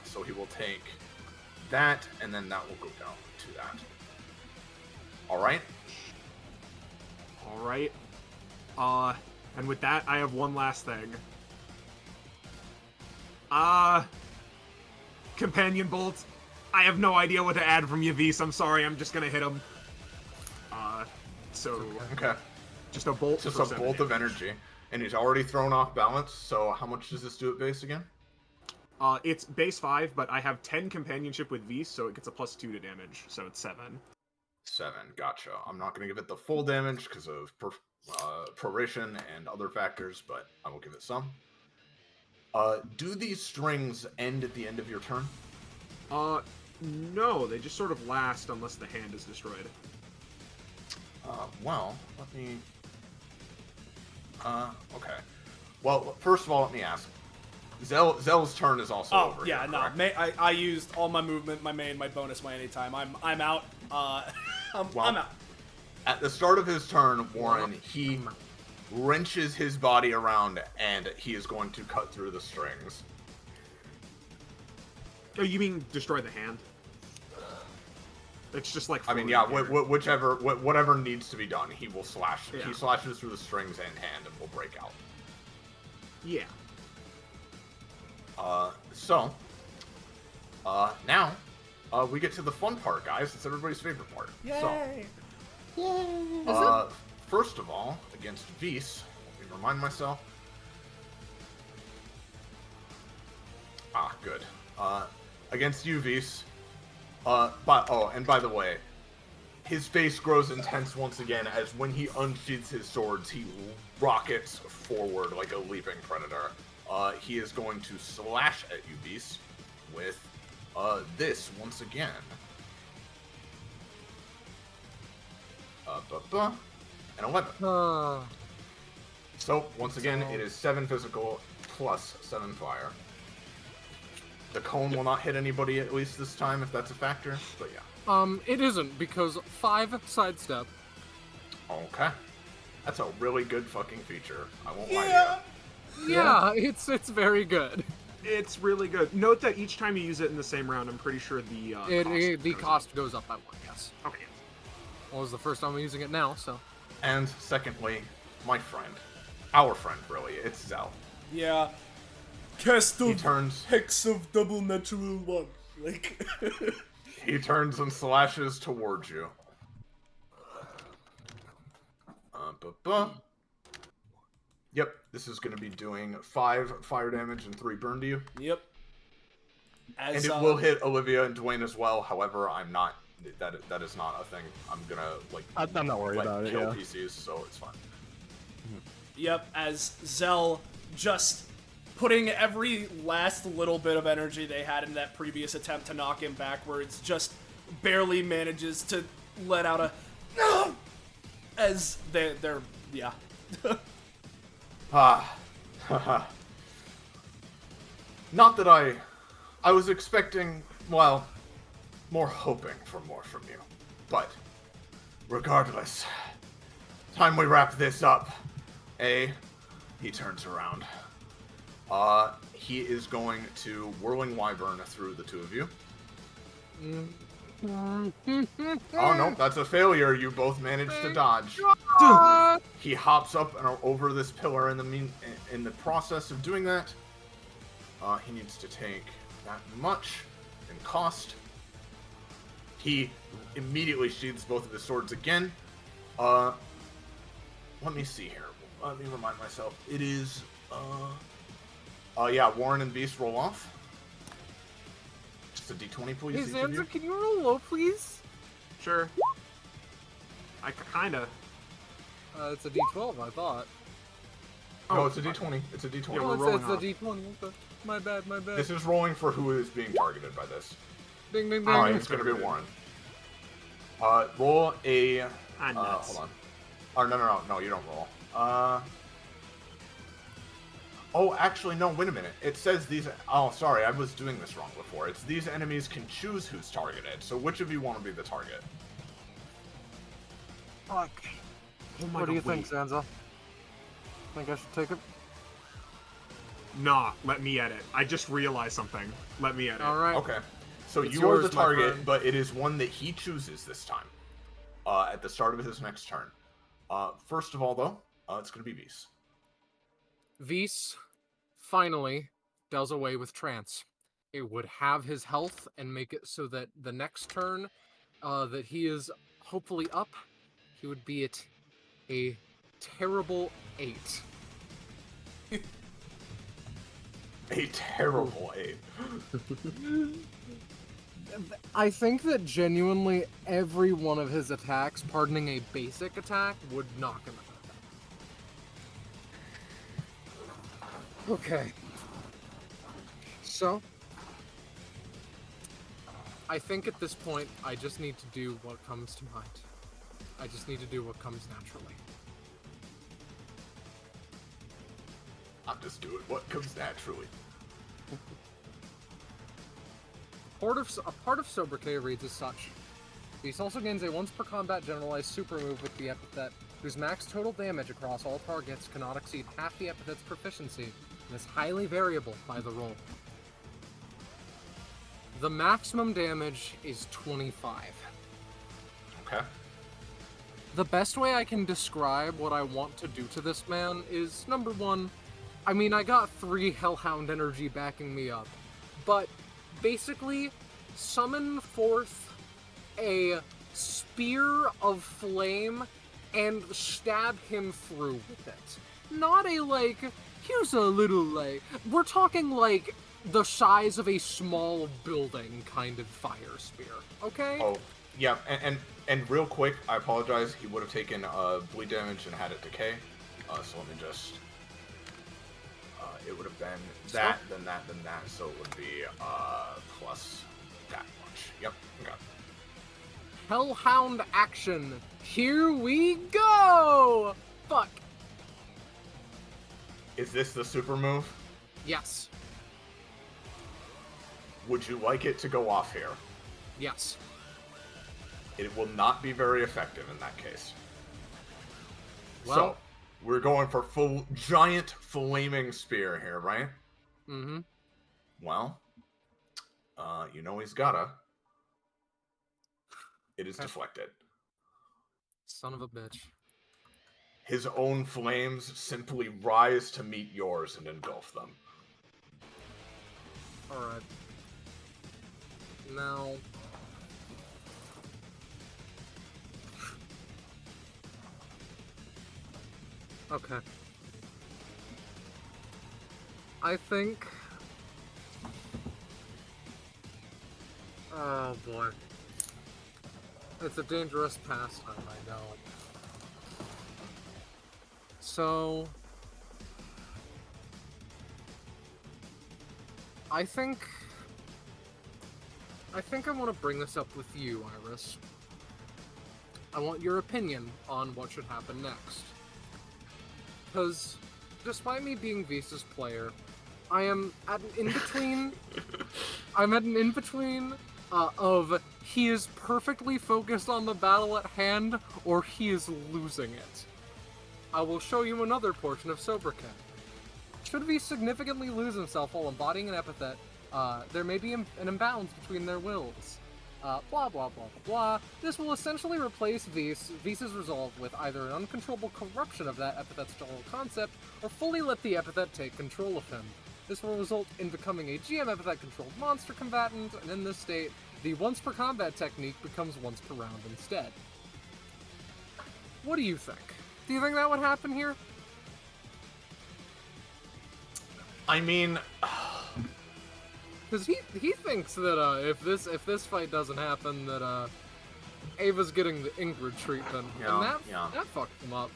So he will take that, and then that will go down to that. Alright? Alright. And with that, I have one last thing. Companion bolt. I have no idea what to add from Yavis. I'm sorry, I'm just gonna hit him. So... Okay. Just a bolt. Just for a 7 bolt of damage. energy. And he's already thrown off balance, so how much does this do at base again? It's base 5, but I have 10 companionship with Vis, so it gets a +2 to damage, so it's 7. 7, gotcha. I'm not going to give it the full damage because of proration and other factors, but I will give it some. Do these strings end at the end of your turn? No, they just sort of last unless the hand is destroyed. Well, let me... okay. Well, first of all, let me ask. Zell's turn is also over. Oh, yeah, here, no. correct? I used all my movement, my main, my bonus, my anytime. I'm out. I'm out. At the start of his turn, Warren, he wrenches his body around, and he is going to cut through the strings. Oh, you mean destroy the hand? It's just like... I mean, yeah, floating here. whatever needs to be done, he will slash. Yeah. He slashes through the strings and hand and will break out. Yeah. Now, we get to the fun part, guys. It's everybody's favorite part. Yay! So, first of all, against Vis, let me remind myself. Ah, good. Against you, Vis. And by the way, his face grows intense once again as when he unsheaths his swords, he rockets forward like a leaping predator. He is going to slash at you, Vis, with this once again. And 11. So, once again, it is 7 physical plus 7 fire. The cone will not hit anybody at least this time, if that's a factor, but yeah. It isn't, because 5 sidestep. Okay. That's a really good fucking feature. I won't lie to you. Yeah, it's very good. It's really good. Note that each time you use it in the same round, I'm pretty sure the cost goes up by 1, yes. Okay. Well, it was the first time I'm using it now, so. And secondly, my friend. Our friend, really. It's Zell. Yeah. Cast He of turns... Hex of Double Natural 1. Like... He turns and slashes towards you. Yep, this is going to be doing 5 fire damage and 3 burn to you. Yep. And it will hit Olivia and Dwayne as well. However, I'm not. That is not a thing. I'm gonna like. I'm not worried about it. Kill Yeah. PCs, so it's fine. Yep, as Zell just putting every last little bit of energy they had in that previous attempt to knock him backwards, just barely manages to let out a no, as they're yeah. Not that I was expecting, well, more hoping for more from you. But, regardless, time we wrap this up, he turns around. He is going to Whirling Wyvern through the two of you. Oh, no, that's a failure. You both managed to dodge. He hops up and over this pillar. In the process of doing that, he needs to take that much in cost. He immediately sheathes both of his swords again. Let me see here. Let me remind myself. It is, yeah, Warren and Beast roll off. Just a d20, please. Hey, Xander, can you roll low, please? Sure. I kinda. It's a d12, I thought. No, it's a d20. It's a d20. Yeah, Oh, we're it's rolling a off. d20. Okay. My bad, my bad. This is rolling for who is being targeted by this. Ding, ding, ding. Alright, it's gonna be Warren. Roll a... nuts. hold on. Oh, no, you don't roll. Oh, actually, no, wait a minute. It says these... Oh, sorry, I was doing this wrong before. It's these enemies can choose who's targeted. So which of you want to be the target? Fuck. Oh my What do you God, wait. think, Zanza? Think I should take it? Nah, let me edit. I just realized something. Let me edit. Alright. Okay. So It's you are yours, the my target, friend. but it is one that he chooses this time. At the start of his next turn. First of all, though, it's going to be Beast. Vise finally does away with trance. It would have his health and make it so that the next turn that he is hopefully up, he would be at a terrible 8. A terrible 8. I think that genuinely every one of his attacks, pardoning a basic attack, would knock him out. Okay. So, I think at this point, I just need to do what comes to mind. I just need to do what comes naturally. I'm just doing what comes naturally. A part of Sobriquet reads as such. Beast also gains a once per combat generalized super move with the Epithet, whose max total damage across all targets cannot exceed half the Epithet's proficiency, and is highly variable by the roll. The maximum damage is 25. Okay. The best way I can describe what I want to do to this man is, number one, I mean, I got 3 Hellhound energy backing me up, but basically, summon forth a spear of flame and stab him through with it. Not a, like, here's a little, like, we're talking, like, the size of a small building kind of fire spear, okay? Oh, yeah, and real quick, I apologize. He would have taken bleed damage and had it decay. So let me just... it would have been that, then that, then that, so it would be plus that much. Yep, okay. Hellhound action. Here we go! Fuck. Is this the super move? Yes. Would you like it to go off here? Yes. It will not be very effective in that case. Well, so, we're going for full giant flaming spear here, right? mm-hmm. Well, you know he's gotta. It is Okay. deflected. Son of a bitch. His own flames simply rise to meet yours and engulf them. Alright. Now... Okay. I think... Oh boy. It's a dangerous pastime, I know. So... I think I want to bring this up with you, Iris. I want your opinion on what should happen next. Because, despite me being Visa's player, I am at an in-between... I'm at an in-between of he is perfectly focused on the battle at hand, or he is losing it. I will show you another portion of Sobriquet. Should he significantly lose himself while embodying an epithet, there may be an imbalance between their wills. Blah, blah, blah, blah, blah. This will essentially replace Visa's resolve with either an uncontrollable corruption of that epithet's general concept, or fully let the epithet take control of him. This will result in becoming a GM epithet-controlled monster combatant, and in this state, the once-per-combat technique becomes once per round instead. What do you think? Do you think that would happen here? I mean... Because he thinks that if this fight doesn't happen, that Ava's getting the Ingrid treatment, Yeah, and yeah. that fucked him up.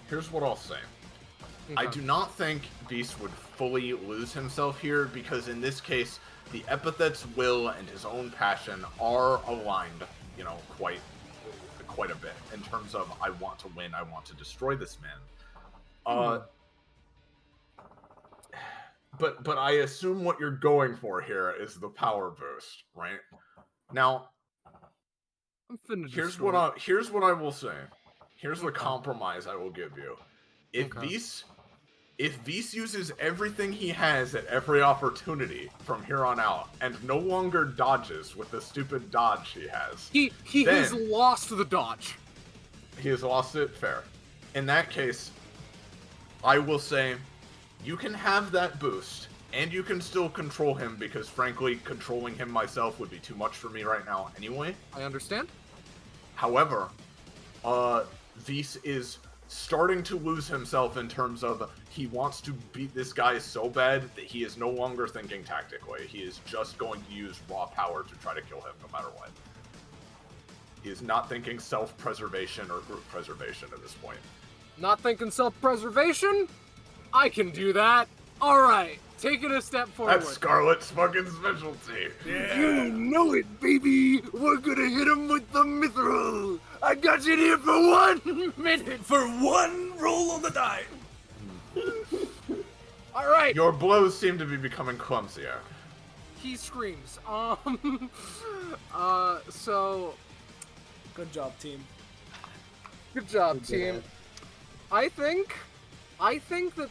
Here's what I'll say. I Okay. do not think Beast would fully lose himself here, because in this case, the epithet's will and his own passion are aligned, you know, quite quite a bit in terms of I want to win, I want to destroy this man. But I assume what you're going for here is the power boost, right? Now, I'm finna here's destroy what I will say. Here's the Okay. compromise I will give you. If Okay. Vise uses everything he has at every opportunity from here on out, and no longer dodges with the stupid dodge he has, He then has lost the dodge. he has lost it. Fair. In that case, I will say, you can have that boost, and you can still control him, because frankly, controlling him myself would be too much for me right now anyway. I understand. However, Vise is starting to lose himself in terms of he wants to beat this guy so bad that he is no longer thinking tactically. He is just going to use raw power to try to kill him no matter what. He is not thinking self-preservation or group preservation at this point. Not thinking self-preservation? I can do that. Alright, taking a step forward. That's Scarlet's fucking specialty. You know it, baby! We're gonna hit him with the mithril! I got you here for 1 minute! For one roll on the die. Alright! Your blows seem to be becoming clumsier. He screams. So... Good job, team. Good job, team. I think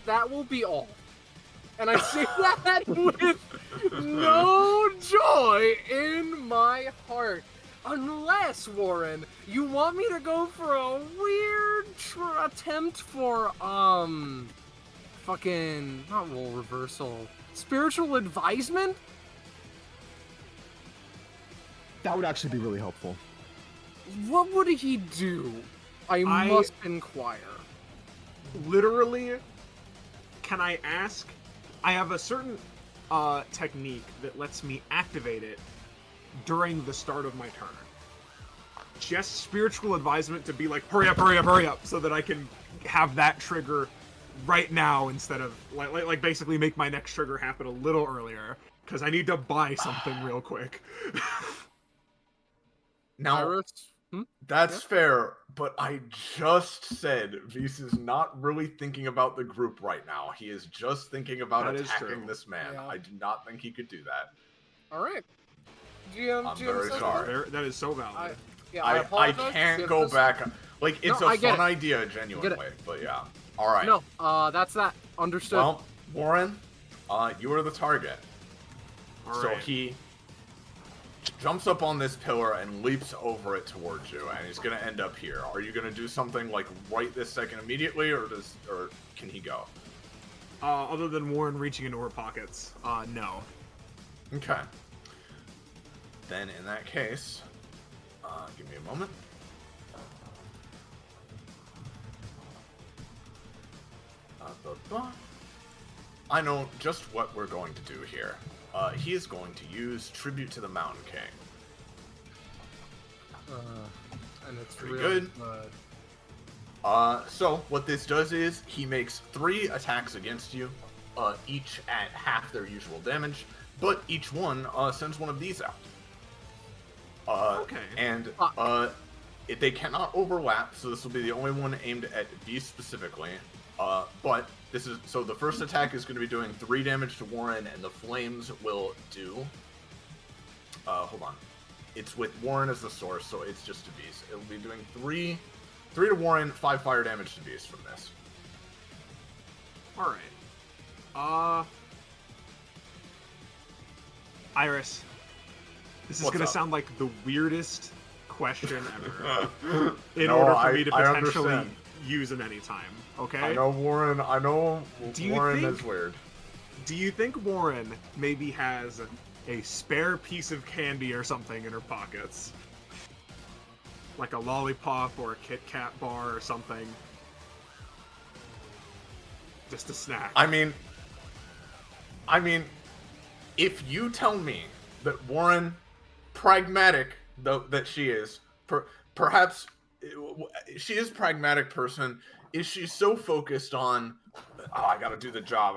that will be all. And I say that with no joy in my heart. Unless, Warren, you want me to go for a weird attempt for, fucking, not role reversal, spiritual advisement? That would actually be really helpful. What would he do? I must inquire. Literally, can I ask? I have a certain technique that lets me activate it during the start of my turn. Just spiritual advisement to be like, hurry up, so that I can have that trigger right now instead of like basically make my next trigger happen a little earlier because I need to buy something real quick. Now, Iris? that's fair, but I just said Vise is not really thinking about the group right now. He is just thinking about That is attacking true. this man. Yeah. I do not think he could do that. Alright. GM, I'm GM very says sorry. that? That is so valid. I apologize. can't GM go says- back. Like, it's No, I a get fun it. idea, genuinely. But yeah. All right. No, that's that. Understood. Well, Warren, you are the target. All So right. he jumps up on this pillar and leaps over it towards you, and he's gonna end up here. Are you gonna do something like right this second immediately, or can he go? Other than Warren reaching into her pockets, no. Okay. Then in that case, give me a moment. I know just what we're going to do here. He is going to use Tribute to the Mountain King. And it's Pretty really good. So what this does is he makes 3 attacks against you, each at half their usual damage, but each one sends one of these out. Okay. And they cannot overlap, so this will be the only one aimed at Beast specifically. But this is so the first attack is going to be doing 3 damage to Warren, and the flames will do. Hold on, it's with Warren as the source, so it's just to Beast. It'll be doing 3 to Warren, 5 fire damage to Beast from this. All right. Iris, this is What's gonna up? sound like the weirdest question ever. In No, order for me to I potentially understand. use it anytime. Okay. I know Warren. I know Do you Warren think- is weird. Do you think Warren maybe has a spare piece of candy or something in her pockets? Like a lollipop or a Kit Kat bar or something? Just a snack. I mean, if you tell me that Warren, pragmatic though that she is, perhaps she is a pragmatic person. Is she so focused on, oh, I gotta do the job,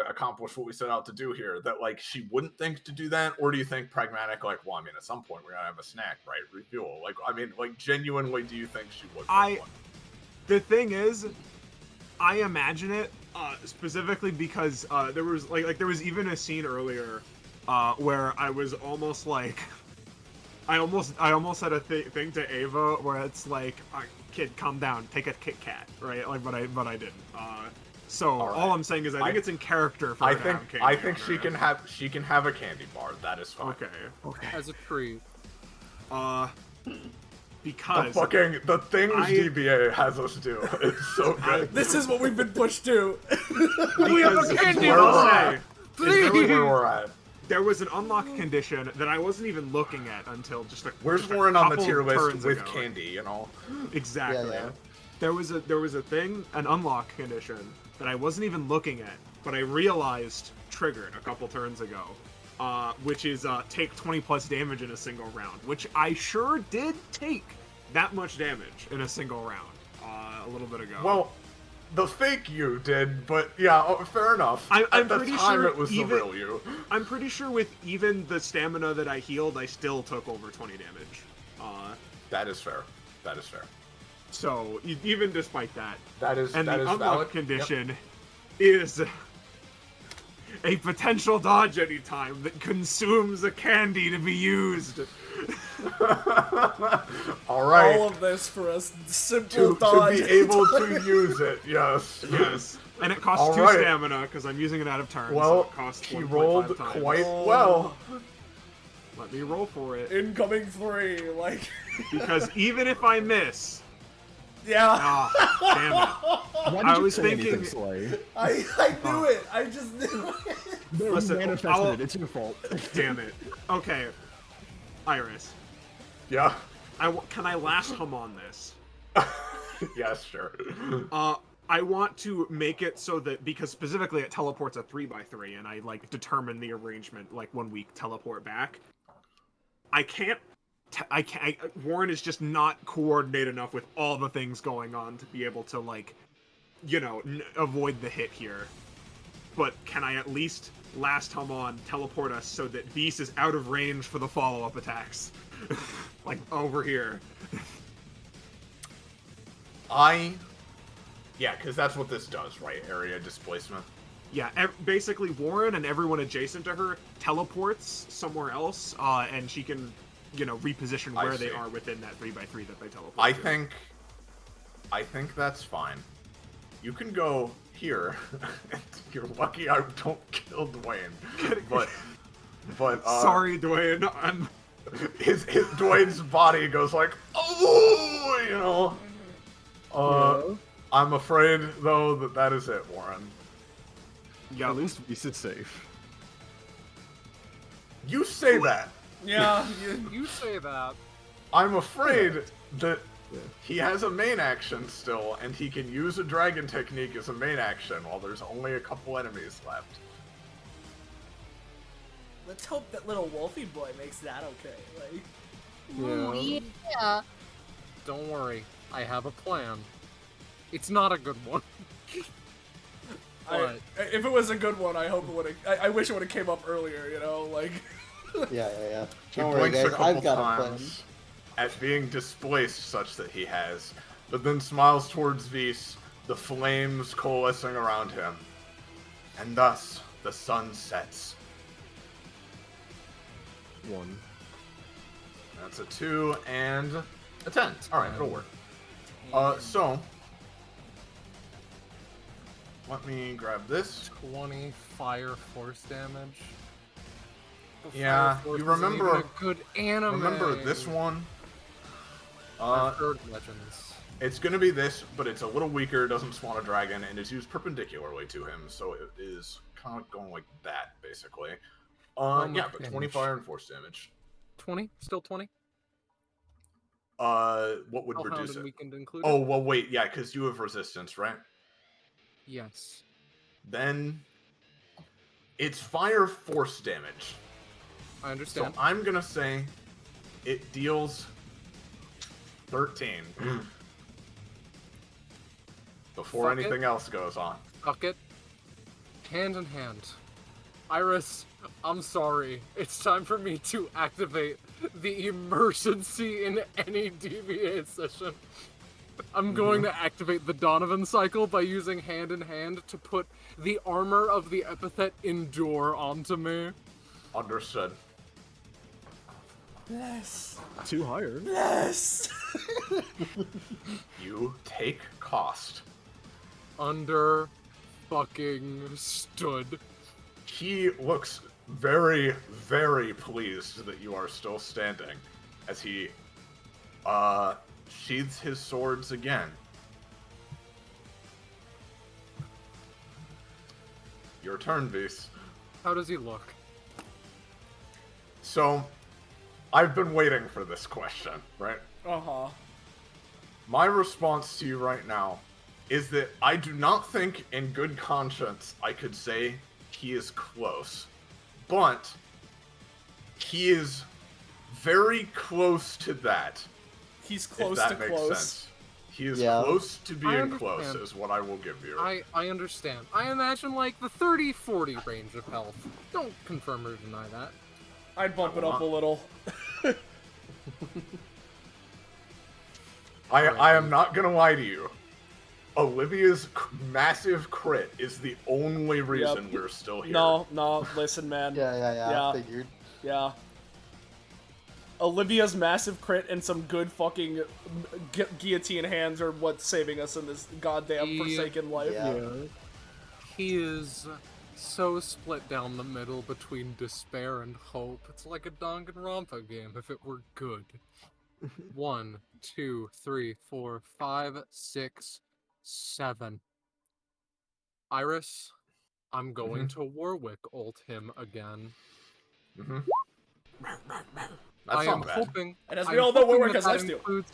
accomplish what we set out to do here. That like she wouldn't think to do that, or do you think pragmatic? Like, well, I mean, at some point we're gonna have a snack, right? Refuel. Like, I mean, like genuinely, do you think she would? The thing is, I imagine it specifically because there was there was even a scene earlier where I was almost like. I almost had a thing to Ava where it's like, kid, calm down, take a Kit Kat, right? Like, but I didn't. So all I'm saying is I think it's in character for her to have candy. I think she can have a candy bar. That is fine. Okay. As a treat. Because the things DBA has us do is so good. This is what we've been pushed to. We have a candy bar. Where we're at. There was an unlock condition that I wasn't even looking at until just a Where's just Warren a on the couple tier list turns with ago. candy, you know? Exactly. Yeah. There was a thing, an unlock condition that I wasn't even looking at, but I realized triggered a couple turns ago, which is take 20 plus damage in a single round, which I sure did take that much damage in a single round a little bit ago. Well, the fake you did, but yeah, fair enough. I'm At the pretty time, sure it was the real you. I'm pretty sure with even the stamina that I healed, I still took over 20 damage. That is fair. That is fair. So even despite that, and the unlock valid. condition is a potential dodge anytime that consumes a candy to be used. All right. All of this for a simple to dodge. be able to use it, yes. Yes. And it costs All 2 right. stamina because I'm using it out of turn. Well, so it costs he 1.5 rolled times. quite well. Let me roll for it. Incoming 3, like. Because even if I miss, Yeah. damn it. Why did I you was say thinking- anything, Soleil? I knew it. I just knew it. No, Listen, you manifested I'll- it. It's your fault. Damn it. Okay. Iris, Yeah. can I last hum on this? Yes, sure. I want to make it so that, because specifically it teleports a 3x3, and I determine the arrangement when we teleport back. I can't. Warren is just not coordinated enough with all the things going on to be able to avoid the hit here. But can I at least last hum on teleport us so that Beast is out of range for the follow-up attacks, over here? Yeah, because that's what this does, right? Area displacement. Yeah, basically Warren and everyone adjacent to her teleports somewhere else, and she can, reposition where they are within that 3x3 that they teleport. I think that's fine. You can go here. You're lucky I don't kill Dwayne. But sorry, Dwayne. His Dwayne's body goes like, oh, I'm afraid though that is it, Warren. Yeah, At least Beast is safe. You say that. Yeah. You say that. I'm afraid that he has a main action still, and he can use a dragon technique as a main action while there's only a couple enemies left. Let's hope that little Wolfie boy makes that okay. Yeah. Don't worry, I have a plan. It's not a good one. If it was a good one, I hope it would have. I wish it would have came up earlier. Yeah. He Don't worry, blinks guys. a couple I've got a plan. times at being displaced such that he has, but then smiles towards Vis, the flames coalescing around him. And thus, the sun sets. 1. That's a 2 and a 10. Alright, it'll work. So, let me grab this. 20 fire force damage. The Yeah, Fire Force you remember- isn't even a good anime. Remember this one? I've heard legends. It's gonna be this, but it's a little weaker, doesn't spawn a dragon, and is used perpendicularly to him, so it is kind of going like that, basically. Yeah, but 20 fire and force damage. 20? Still 20? What would Hellhound reduce and it? Weakened included? Oh, well, wait, yeah, because you have resistance, right? Yes. Then it's fire force damage. I understand. So I'm gonna say it deals 13 before Fuck anything else goes on. Fuck it. Hand in hand. Iris, I'm sorry. It's time for me to activate the emergency in any DBA session. I'm going to activate the Donovan cycle by using hand in hand to put the armor of the epithet endure onto me. Understood. Yes. 2 higher. Yes. You take cost. Under fucking stood. He looks very, very pleased that you are still standing as he sheathes his swords again. Your turn, Beast. How does he look? So, I've been waiting for this question, right? Uh-huh. My response to you right now is that I do not think in good conscience I could say he is close. But he is very close to that. He's close if that to makes close. sense. He is Yeah. close to being understand. close, is what I will give you. I understand. I imagine like the 30-40 range of health. Don't confirm or deny that. I'd bump it up a little. I am not gonna lie to you. Olivia's massive crit is the only reason we're still here. No, listen, man. Yeah. Figured. Yeah. Olivia's massive crit and some good fucking guillotine hands are what's saving us in this goddamn forsaken life. Yeah. He is so split down the middle between despair and hope. It's like a Danganronpa game if it were good. 1, 2, 3, 4, 5, 6, 7. Iris, I'm going to Warwick ult him again. That's I am not bad. hoping. And as I'm we all know, hoping Warwick that has that lifesteal. includes-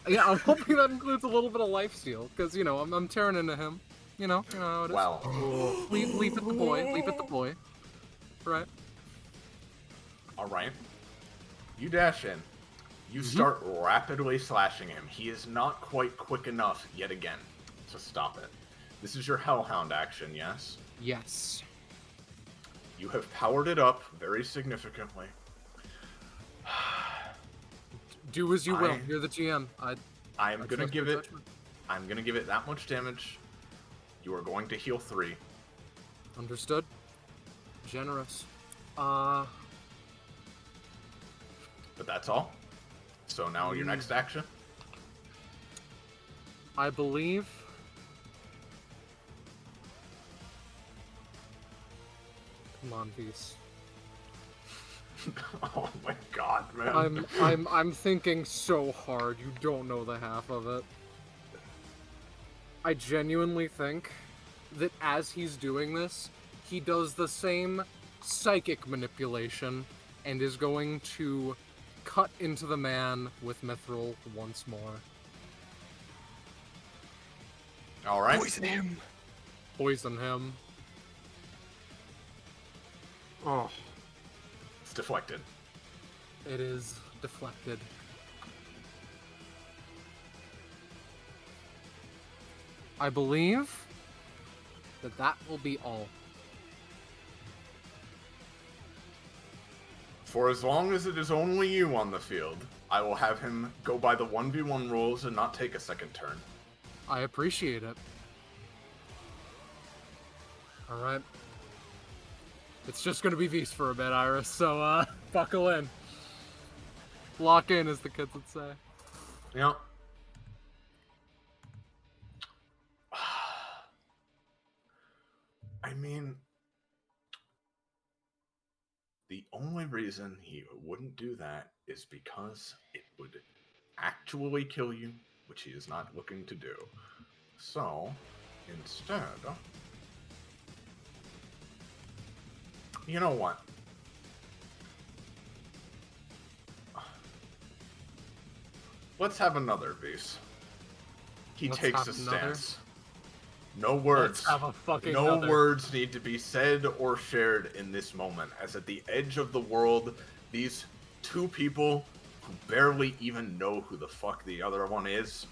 Yeah, I'm hoping that includes a little bit of lifesteal, because you know I'm tearing into him. You know how it is. Wow. Leap at the boy. Leap at the boy. Right. Alright. You dash in. You start rapidly slashing him. He is not quite quick enough yet again to stop it. This is your Hellhound action, yes? Yes. You have powered it up very significantly. Do as you will. I- You're the GM. I I'm gonna trust give your it. judgment. I'm gonna give it that much damage. You are going to heal 3. Understood. Generous. But that's all. So now your next action. I believe. Come on, Beast. Oh my god, man. I'm thinking so hard. You don't know the half of it. I genuinely think that as he's doing this, he does the same psychic manipulation and is going to cut into the man with Mithril once more. Alright. Poison him. Poison him. Oh, It's deflected. It is deflected. I believe that that will be all. For as long as it is only you on the field, I will have him go by the 1v1 rules and not take a second turn. I appreciate it. Alright. It's just gonna be Beast for a bit, Iris, so, buckle in. Lock in, as the kids would say. Yeah. I mean, the only reason he wouldn't do that is because it would actually kill you, which he is not looking to do. So, instead, you know what? Let's have another Beast. He Let's takes a have another? stance. No words. Let's have a fucking No another. words need to be said or shared in this moment, as at the edge of the world, these two people who barely even know who the fuck the other one is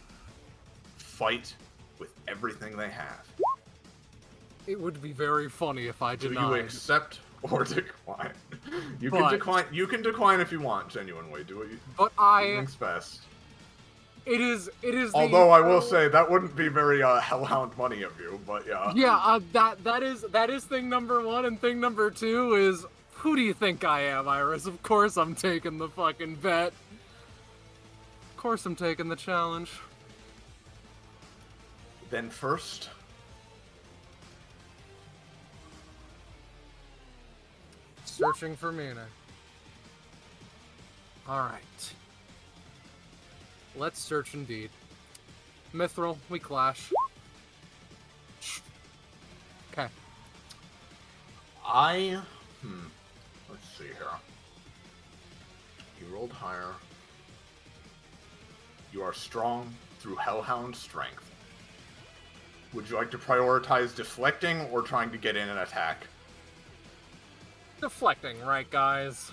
fight with everything they have. It would be very funny if I Do denied. you accept or decline? You can But- decline. You can decline if you want. Genuinely, do what you But think's best. It is. Although I will say that wouldn't be very hellhound money of you, but yeah. Yeah, that is thing number one, and thing number two is, who do you think I am, Iris? Of course I'm taking the fucking bet. Of course I'm taking the challenge. Then first, Searching for meaning. Alright. Let's search indeed. Mithril, we clash. Okay. let's see here. You rolled higher. You are strong through Hellhound strength. Would you like to prioritize deflecting or trying to get in an attack? Deflecting, right, guys?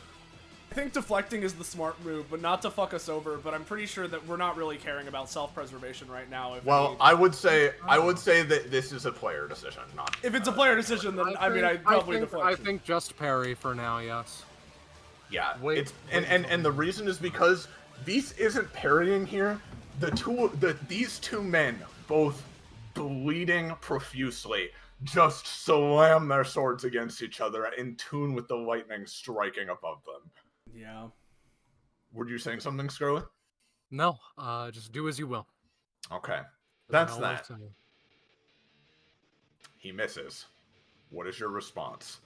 I think deflecting is the smart move, but not to fuck us over. But I'm pretty sure that we're not really caring about self-preservation right now. Well, I would say that this is a player decision, not. If it's a player decision, then I'd probably deflect. I think just parry for now, yes. Yeah, Wait, and the reason is because these isn't parrying here. These two men, both bleeding profusely, just slam their swords against each other in tune with the lightning striking above them. Yeah. Were you saying something, Scarlet? No, just do as you will. Okay, that's No that. worse than you. He misses. What is your response?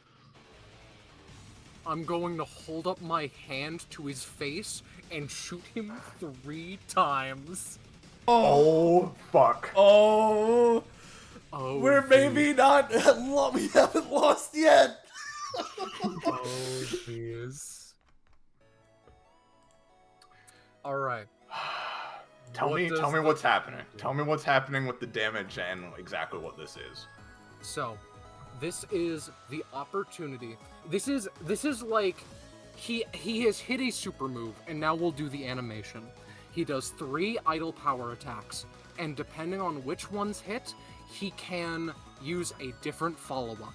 I'm going to hold up my hand to his face and shoot him 3 times. Oh fuck! Oh, Oh, we're maybe not. We haven't lost yet. Oh, jeez. Alright. Tell me does what's the- happening. Tell me what's happening with the damage and exactly what this is. So, this is the opportunity. This is like he has hit a super move, and now we'll do the animation. He does 3 idle power attacks, and depending on which ones hit, he can use a different follow-up.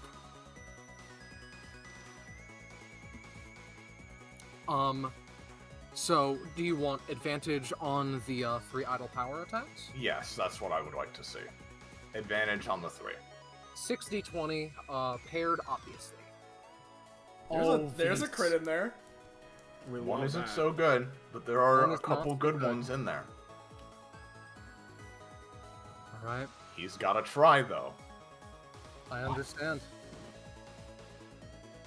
So do you want advantage on the 3 idle power attacks? Yes, that's what I would like to see. Advantage on the 3. 60-20, paired, obviously. There's a crit in there. We One love isn't that. so good, but there are One a is couple not good good. ones in there. Alright, He's got to try though. I understand.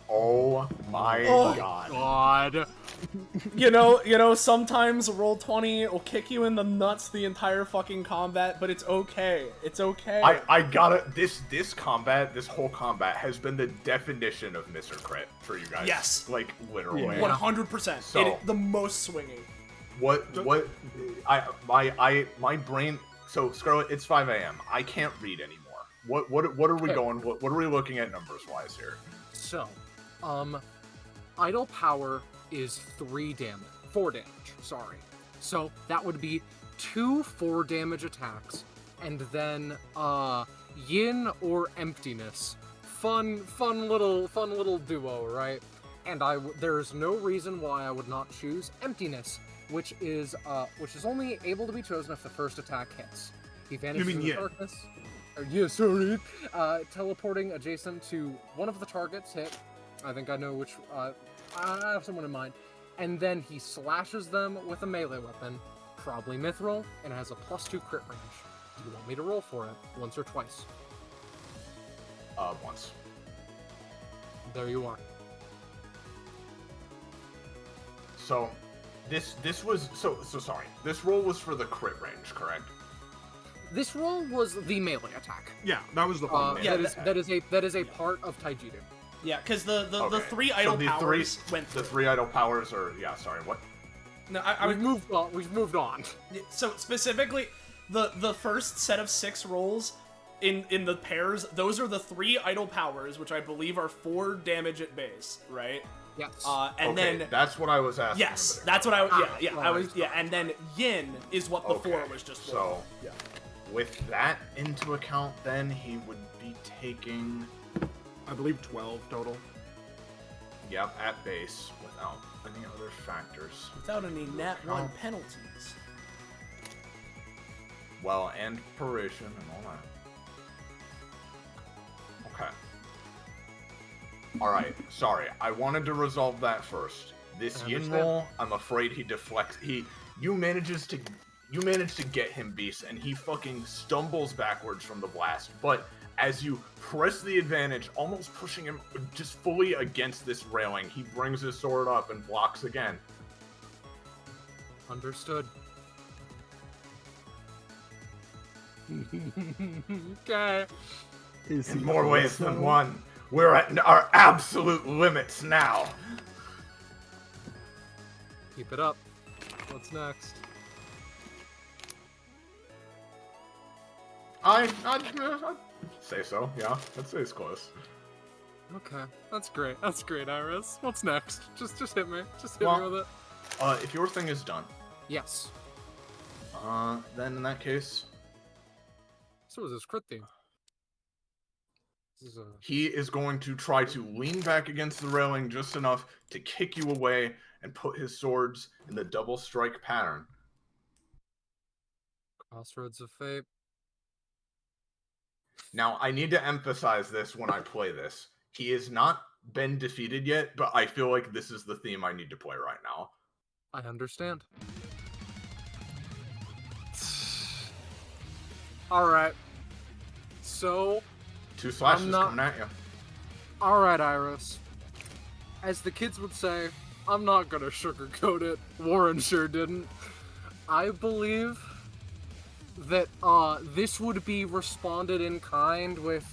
Oh my Oh. god. God. You know, sometimes Roll20 will kick you in the nuts the entire fucking combat, but it's okay. It's okay. I gotta. This whole combat has been the definition of Mr. Crit for you guys. Yes. Like literally. Yeah. 100%. So- The most swinging. My brain. So Scarlet, it's 5 a.m. I can't read anymore. What are we Okay. going? What are we looking at numbers wise here? So, idle power is 4 damage, sorry. So that would be 2 4 damage attacks, and then yin or emptiness. Fun little duo, right? And there's no reason why I would not choose emptiness, which is only able to be chosen if the first attack hits. He vanishes mean in the yin? darkness. Yeah, sorry. Teleporting adjacent to one of the targets hit. I think I know which. I have someone in mind. And then he slashes them with a melee weapon, probably mithril, and it has a +2 crit range. Do you want me to roll for it, once or twice? Once. There you are. So, this was so sorry. This roll was for the crit range, correct? This roll was the melee attack. Yeah, that was the fun. Yeah, that is a part of Taijutsu. Yeah, because the Okay. 3 idle the powers went The through. 3 idle powers are sorry, what? No, I We've would moved on. So specifically, the first set of 6 rolls in the pairs, those are the 3 idle powers, which I believe are 4 damage at base, right? Yes. And Okay, then that's what I was asking. yes, a bit that's what I was sorry. and then yin is what the Okay, 4 was just for. so- yeah. With that into account, then he would be taking, I believe 12 total. yep, at base without any other factors. Without any nat 1 penalties. Well, and proration and all that. Okay. Alright, sorry. I wanted to resolve that first. This yin roll, I'm afraid he deflects. You manage to get him, Beast, and he fucking stumbles backwards from the blast. But as you press the advantage, almost pushing him just fully against this railing, he brings his sword up and blocks again. Understood. Okay. In more ways than one, we're at our absolute limits now. Keep it up. What's next? I'd say so, yeah. I'd say it's close. Okay, that's great. That's great, Iris. What's next? Just hit me. Just hit me with it. If your thing is done, Yes. then in that case, So is this crit theme. This is a... he is going to try to lean back against the railing just enough to kick you away and put his swords in the double strike pattern. Crossroads of Fate. Now, I need to emphasize this when I play this. He has not been defeated yet, but I feel like this is the theme I need to play right now. I understand. Alright. So... 2 slashes not- coming at you. Alright, Iris. As the kids would say, I'm not gonna sugarcoat it. Warren sure didn't. I believe that this would be responded in kind with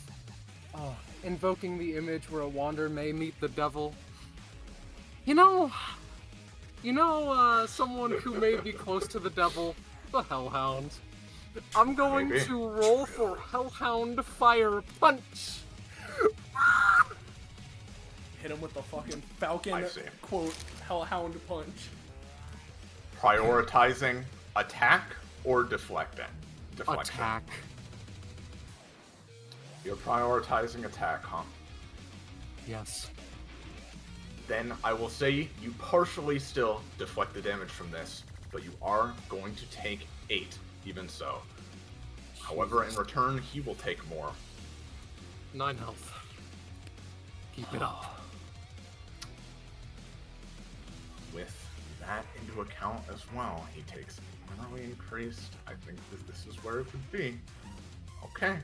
invoking the image where a wanderer may meet the devil. You know, someone who may be close to the devil, the Hellhound. I'm going Maybe. to roll for Hellhound Fire Punch. Hit him with the fucking Falcon, I see. quote, Hellhound punch. Prioritizing attack or deflecting? Attack. You're prioritizing attack, huh? Yes. Then I will say you partially still deflect the damage from this, but you are going to take 8, even so. However, in return, he will take more. 9 health. Keep it up. With that into account as well, he takes generally increased. I think that this is where it would be. Okay.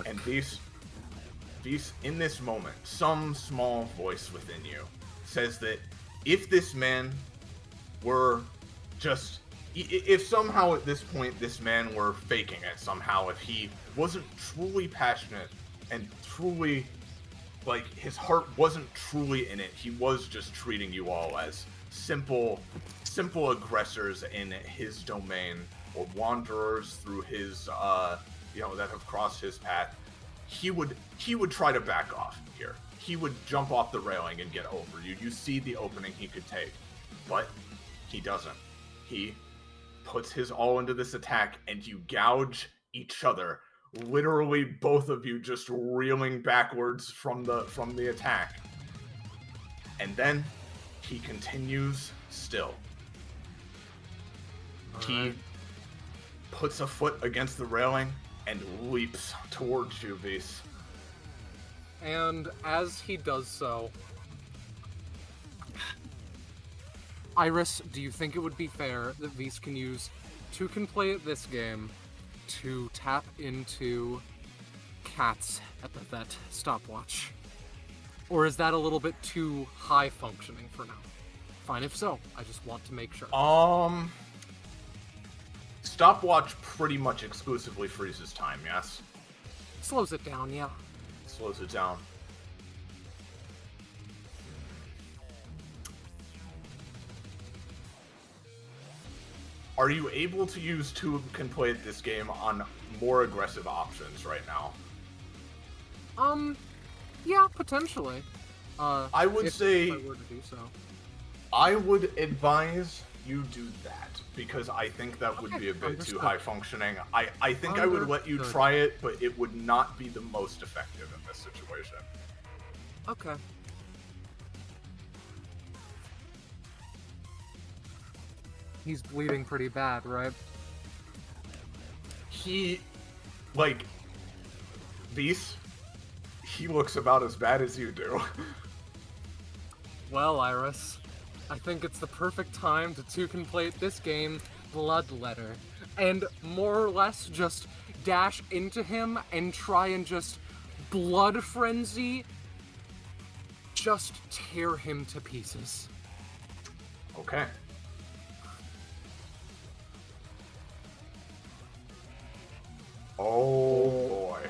And these, in this moment, some small voice within you says that if this man were just, if somehow at this point this man were faking it somehow, if he wasn't truly passionate and truly, like, his heart wasn't truly in it, he was just treating you all as simple aggressors in his domain, or wanderers through his, that have crossed his path, he would try to back off here. He would jump off the railing and get over you. You see the opening he could take, but he doesn't. He puts his all into this attack, and you gouge each other. Literally, both of you just reeling backwards from the attack. And then he continues still. He puts a foot against the railing and leaps towards you, Beast. And as he does so, Iris, do you think it would be fair that Vise can use 2 can play at this game to tap into Cat's Epithet stopwatch? Or is that a little bit too high functioning for now? Fine if so, I just want to make sure. Stopwatch pretty much exclusively freezes time, yes? Slows it down, yeah. Slows it down. Are you able to use 2 can play at this game on more aggressive options right now? Yeah, potentially. I would say if I were to do so. I would advise you do that, because I think that would be a bit too understood. high functioning. I think I would let you Understood. try it, but it would not be the most effective in this situation. Okay. He's bleeding pretty bad, right? He, like, Beast, he looks about as bad as you do. Well, Iris, I think it's the perfect time to contemplate this game, Bloodletter, and more or less just dash into him and try and just blood frenzy, just tear him to pieces. Okay. Oh boy.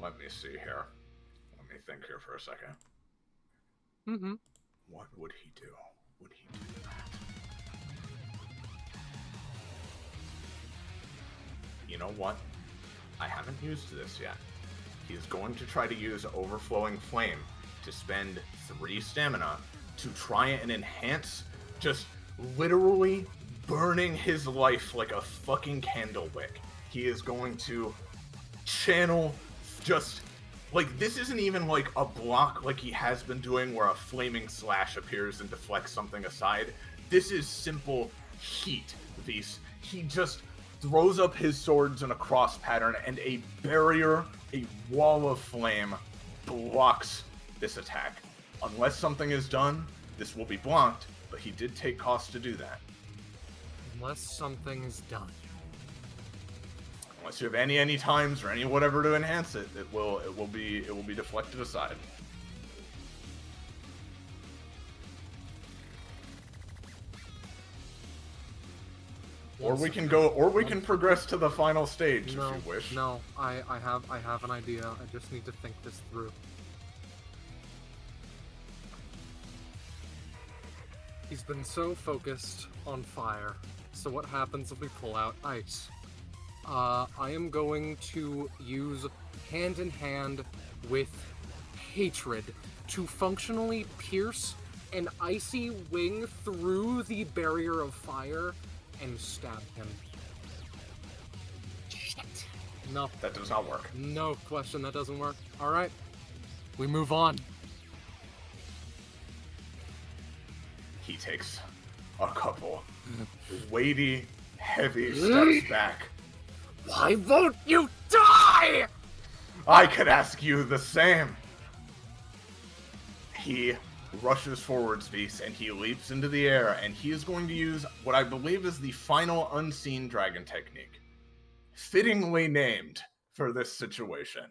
Let me see here. Let me think here for a second. Mm-hmm. What would he do? Would he do that? You know what? I haven't used this yet. He is going to try to use Overflowing Flame to spend 3 stamina to try and enhance, just literally burning his life like a fucking candle wick. He is going to channel just, like, this isn't even like a block like he has been doing where a flaming slash appears and deflects something aside. This is simple heat, Vis. He just throws up his swords in a cross pattern, and a barrier, a wall of flame, blocks this attack. Unless something is done, this will be blocked, but he did take cost to do that. Unless something is done. Unless you have any times or any whatever to enhance it, it will be deflected aside. Or we can progress to the final stage if you wish. No, I have an idea. I just need to think this through. He's been so focused on fire. So what happens if we pull out ice? I am going to use Hand in Hand with Hatred to functionally pierce an icy wing through the barrier of fire and stab him. Shit. No. That does not work. No question, that doesn't work. Alright. We move on. He takes a couple weighty, heavy steps back. Why won't you die? I could ask you the same. He rushes forwards, Beast, and he leaps into the air, and he is going to use what I believe is the final unseen dragon technique. Fittingly named for this situation.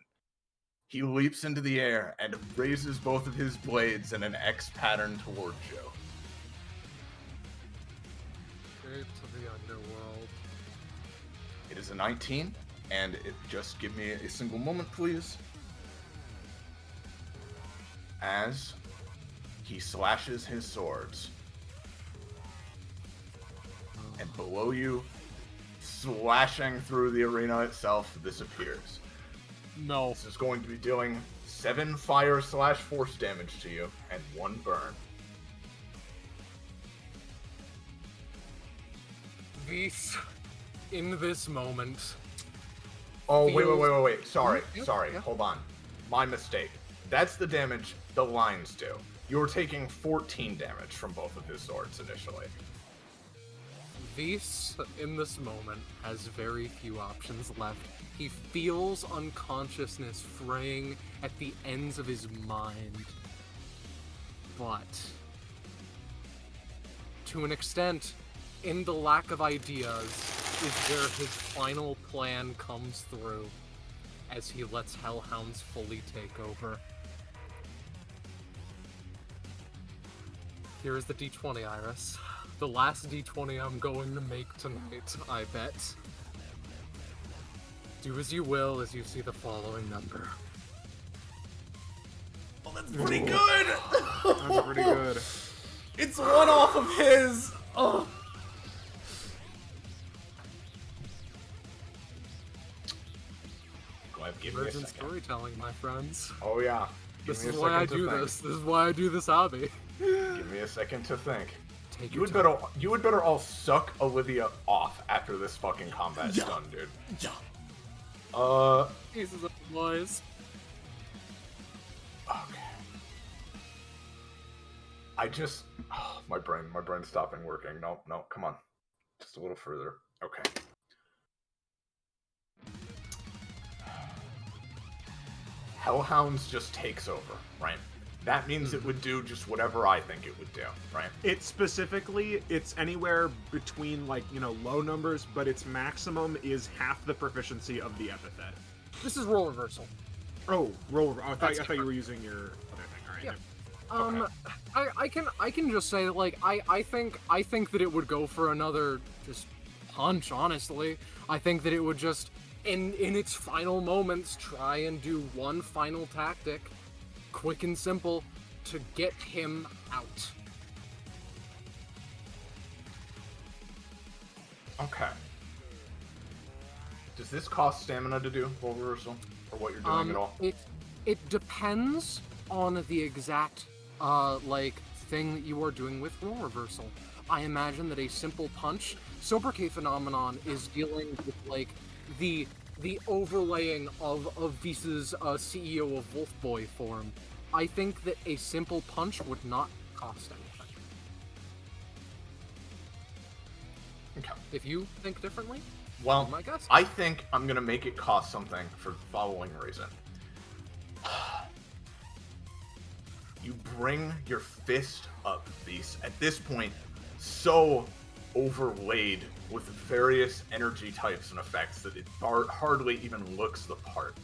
He leaps into the air and raises both of his blades in an X pattern towards you. Straight to the underworld. It is a 19, and just give me a single moment, please. As he slashes his swords. And below you, slashing through the arena itself, this appears. No. This is going to be dealing 7 fire/force damage to you, and 1 burn. This, in this moment... Oh, feels- wait. Sorry, Yeah. hold on. My mistake. That's the damage the lines do. You're taking 14 damage from both of his swords initially. Vis, in this moment, has very few options left. He feels unconsciousness fraying at the ends of his mind. But, to an extent, in the lack of ideas, is where his final plan comes through, as he lets Hellhounds fully take over. Here is the D20, Iris. The last D20 I'm going to make tonight, I bet. Do as you will as you see the following number. Oh, that's pretty good! That's pretty good. It's one off of his! Oh. Go ahead, give me a Words and second. storytelling, my friends. Oh yeah. This me is a why I second to do think. this. This is why I do this hobby. Give me a second to think. Take You your would time. better all suck Olivia off after this fucking combat's Yeah. done, dude. Yeah. Jesus of boys. Okay. I just my brain's stopping working. No, come on. Just a little further. Okay. Hellhounds just takes over, right? That means it would do just whatever I think it would do, right? It's anywhere between, like, low numbers, but its maximum is half the proficiency of the epithet. This is role reversal. Oh, roll. I That's thought you were using your other thing. All right. Yeah. I can just say that, like, I think that it would go for another just punch, honestly. I think that it would just in its final moments try and do one final tactic, quick and simple, to get him out. Okay. Does this cost stamina to do, roll reversal? Or what you're doing at all? It depends on the exact thing that you are doing with role reversal. I imagine that a simple punch, sobriquet phenomenon, is dealing with like the overlaying of Visa's CEO of Wolf Boy form. I think that a simple punch would not cost anything. Okay. If you think differently, Well, my guess. I think I'm gonna make it cost something for the following reason. You bring your fist up, Beast. At this point, so overlaid with various energy types and effects that it hardly even looks the part.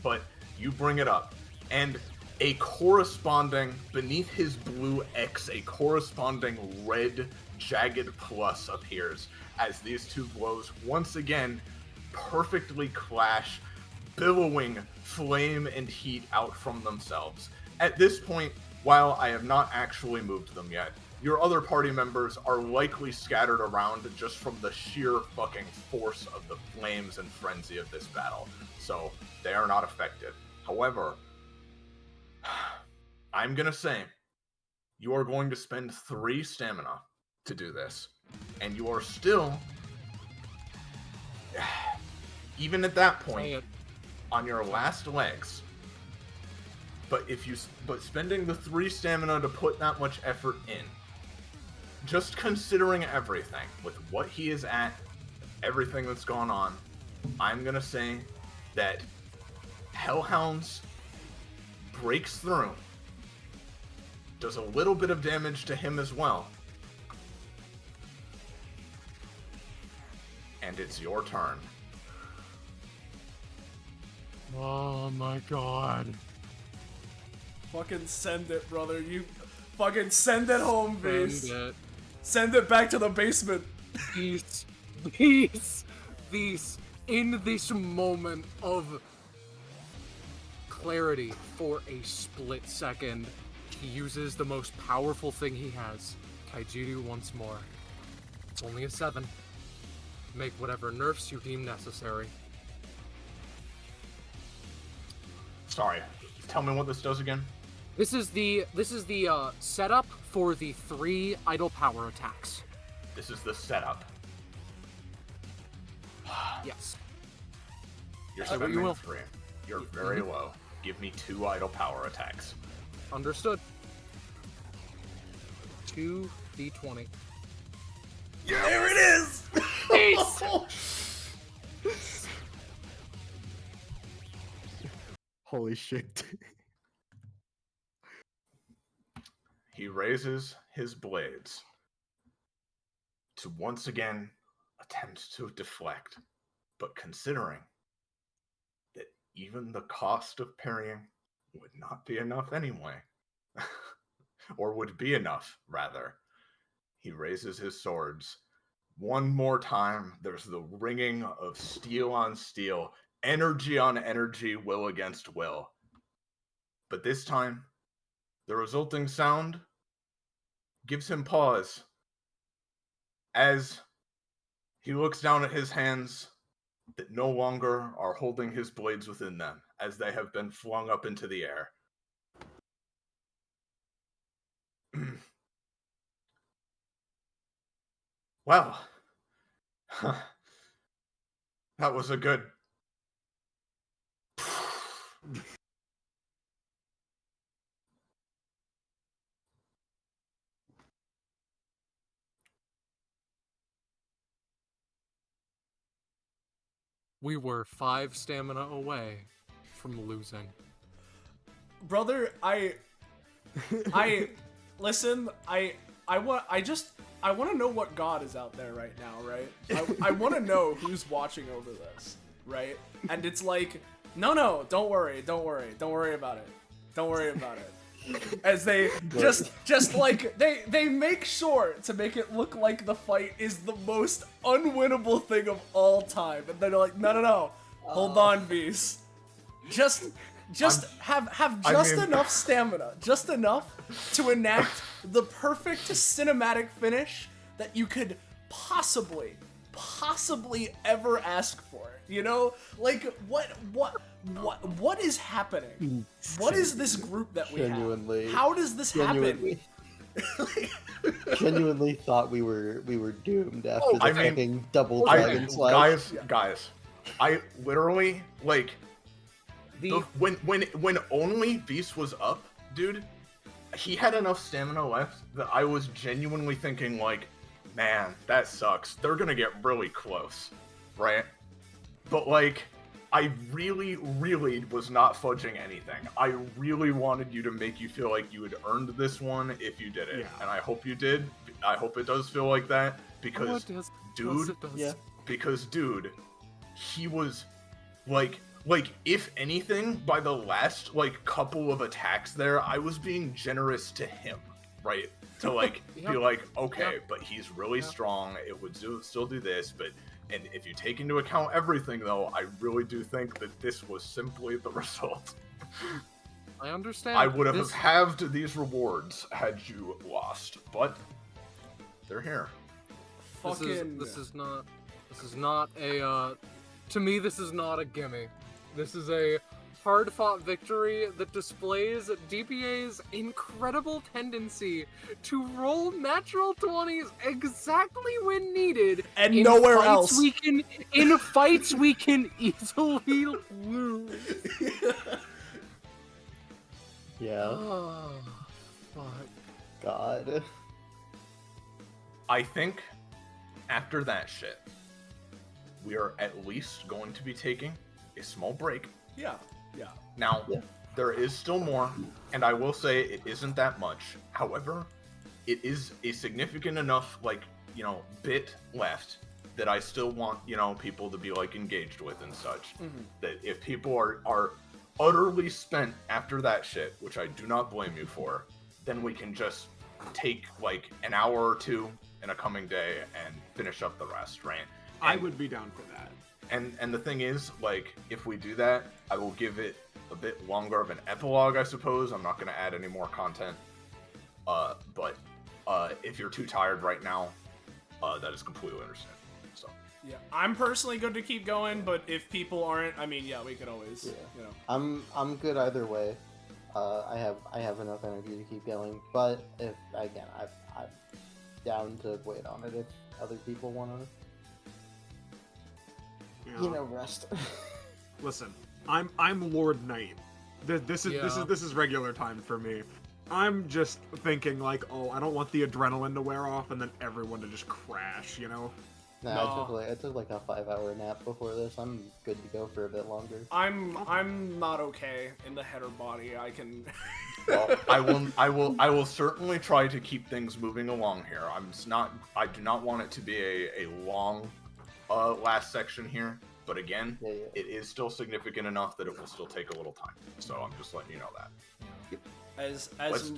But you bring it up, and a corresponding, beneath his blue X, a corresponding red jagged plus appears as these two blows once again perfectly clash, billowing flame and heat out from themselves. At this point, while I have not actually moved them yet, your other party members are likely scattered around just from the sheer fucking force of the flames and frenzy of this battle, so they are not affected. However, I'm gonna say you are going to spend 3 stamina to do this, and you are still, even at that point, on your last legs. But spending the 3 stamina to put that much effort in, just considering everything with what he is at, everything that's gone on, I'm gonna say that Hellhounds breaks through, does a little bit of damage to him as well, and it's your turn. Oh my god. Fucking send it, brother. You fucking send it home, Beast. Send it. Send it back to the basement. These, in this moment of clarity for a split second, he uses the most powerful thing he has, Kaijuru once more. It's only a 7. Make whatever nerfs you deem necessary. Sorry, tell me what this does again. This is the setup for the 3 idle power attacks. This is the setup. Yes. You're Say what spending you will. 3. You're very low. Give me 2 idle power attacks. Understood. 2d20. There it is. Holy shit. He raises his blades to once again attempt to deflect, but considering that even the cost of parrying would not be enough anyway, or would be enough, rather, he raises his swords. One more time, there's the ringing of steel on steel, energy on energy, will against will. But this time, the resulting sound gives him pause as he looks down at his hands that no longer are holding his blades within them, as they have been flung up into the air. Well, that was a good. We were 5 stamina away from losing. Brother, listen, I want to know what God is out there right now, right? I want to know who's watching over this, right? And it's like, no, don't worry about it. Don't worry about it. As they just like they make sure to make it look like the fight is the most unwinnable thing of all time, and they're like, no, hold on, Beast. Just have enough stamina, just enough to enact the perfect cinematic finish that you could possibly ever ask for. You know, like what is happening? What is this group that we Genuinely. have? How does this happen? Genuinely thought we were doomed after the fucking double dragon slash. Guys, I literally like when only Beast was up, dude. He had enough stamina left that I was genuinely thinking like, man, that sucks. They're gonna get really close, right? But like, I really was not fudging anything. I really wanted you to make you feel like you had earned this one if you did it, and I hope you did. I hope it does feel like that because, dude, he was like if anything, by the last like couple of attacks there, I was being generous to him, right? To like be like, okay, but he's really strong. It would still do this, but. And if you take into account everything, though, I really do think that this was simply the result. I understand. I would have halved these rewards had you lost, but they're here. This is not a to me this is not a gimme. This is a hard-fought victory that displays DBA's incredible tendency to roll natural 20s exactly when needed, and nowhere else. In fights we can easily lose. Yeah. Oh, fuck. God. I think after that shit, we are at least going to be taking a small break. Yeah. Now, there is still more, and I will say it isn't that much. However, it is a significant enough, like, you know, bit left that I still want, you know, people to be, like, engaged with and such. That if people are utterly spent after that shit, which I do not blame you for, then we can just take, like, an hour or two in a coming day and finish up the rest, right? I would be down for that. And the thing is, like, if we do that, I will give it a bit longer of an epilogue, I suppose. I'm not going to add any more content. But if you're too tired right now, that is completely understandable. So. Yeah, I'm personally good to keep going, but if people aren't, I mean, yeah, we could always, you know. I'm good either way. I have enough energy to keep going, but if again, I'm down to wait on it if other people want to. You know, rest. Listen, I'm Lord Knight. This is regular time for me. I'm just thinking like, oh, I don't want the adrenaline to wear off and then everyone to just crash, you know? Nah, I took like a 5-hour nap before this. I'm good to go for a bit longer. I'm not okay in the head or body. I can. Well, I will certainly try to keep things moving along here. I do not want it to be a long last section here. But again, it is still significant enough that it will still take a little time. So I'm just letting you know that.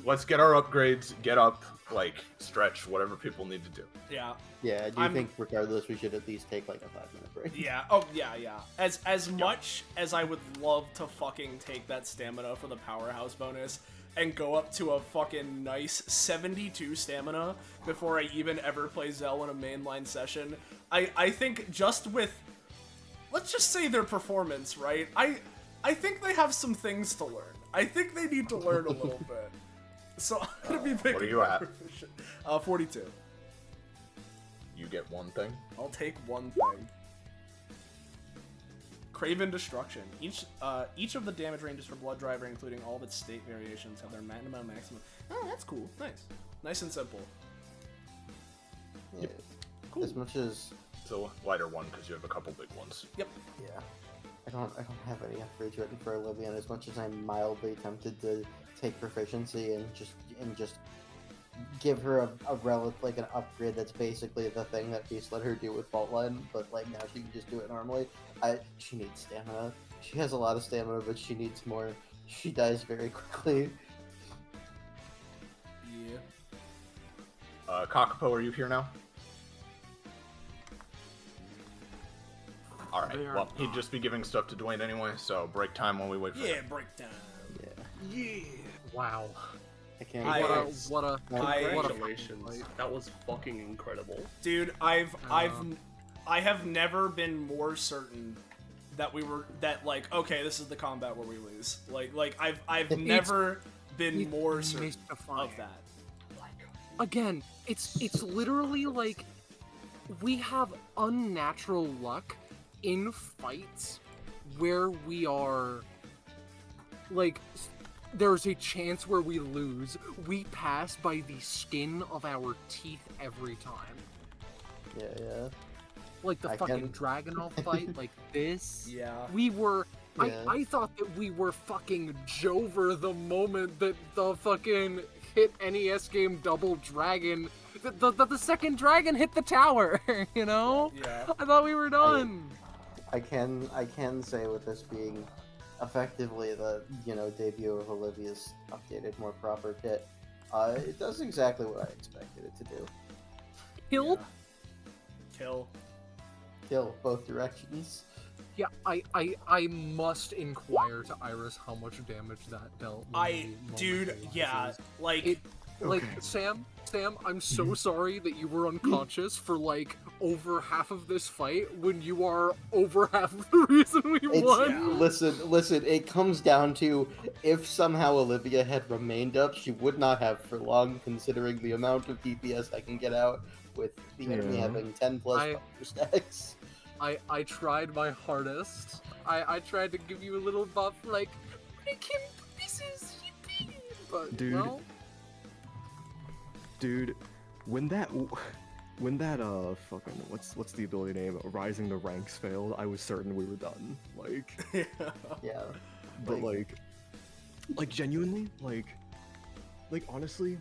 Let's get our upgrades, get up, like, stretch, whatever people need to do. Yeah. Yeah, do you think regardless we should at least take like a 5-minute break? Yeah. Oh, yeah. As much as I would love to fucking take that stamina for the powerhouse bonus and go up to a fucking nice 72 stamina before I even ever play Zell in a mainline session, I think just with, let's just say their performance, right? I think they have some things to learn. I think they need to learn a little bit. So I'm gonna be picking. What are you at? 42. You get one thing. I'll take one thing. Craven Destruction. Each of the damage ranges for Blood Driver, including all of its state variations, have their minimum and maximum. Oh, that's cool. Nice. Nice and simple. Yeah. Cool. As much as It's a lighter one because you have a couple big ones. Yep. yeah, I don't have any upgrades written for Olivia, and as much as I'm mildly tempted to take proficiency and just give her a relic, like an upgrade that's basically the thing that Beast let her do with Fault Line, but like now she can just do it normally. She needs stamina. She has a lot of stamina, but she needs more. She dies very quickly. Yeah. Kakapo, are you here now? Alright, They are well, he'd not. just be giving stuff to Dwayne anyway, so break time while we wait for Yeah, him. breakdown. Yeah, Yeah. Wow. I can't. I- What a Congratulations. That was fucking incredible. Dude, I have never been more certain that like, okay, this is the combat where we lose. Like I've never been it's more certain mystifying. of that. Again, it's literally like we have unnatural luck in fights where we are like there's a chance where we lose. We pass by the skin of our teeth every time. Yeah. Like the I fucking can- Dragunov fight, like this. Yeah. We were. Yeah. I thought that we were fucking Jover the moment that the fucking hit NES game Double Dragon. The second dragon hit the tower, you know? Yeah. I thought we were done. I can say with this being effectively the debut of Olivia's updated, more proper kit, it does exactly what I expected it to do. Kill? Kill. Kill both directions. Yeah, I must inquire to Iris how much damage that dealt. when the Dude, moment yeah, realizes. like, It, like, Okay. Sam, I'm so sorry that you were unconscious for like over half of this fight when you are over half of the reason we won. Listen, it comes down to if somehow Olivia had remained up, she would not have for long, considering the amount of DPS I can get out with the enemy Yeah. having 10 plus I- fire stacks. I tried my hardest. I tried to give you a little buff, like break him to pieces, yippee! But Dude. well, Dude, when that fucking what's the ability name? Rising the Ranks failed, I was certain we were done. Like, Yeah. but like genuinely, like honestly,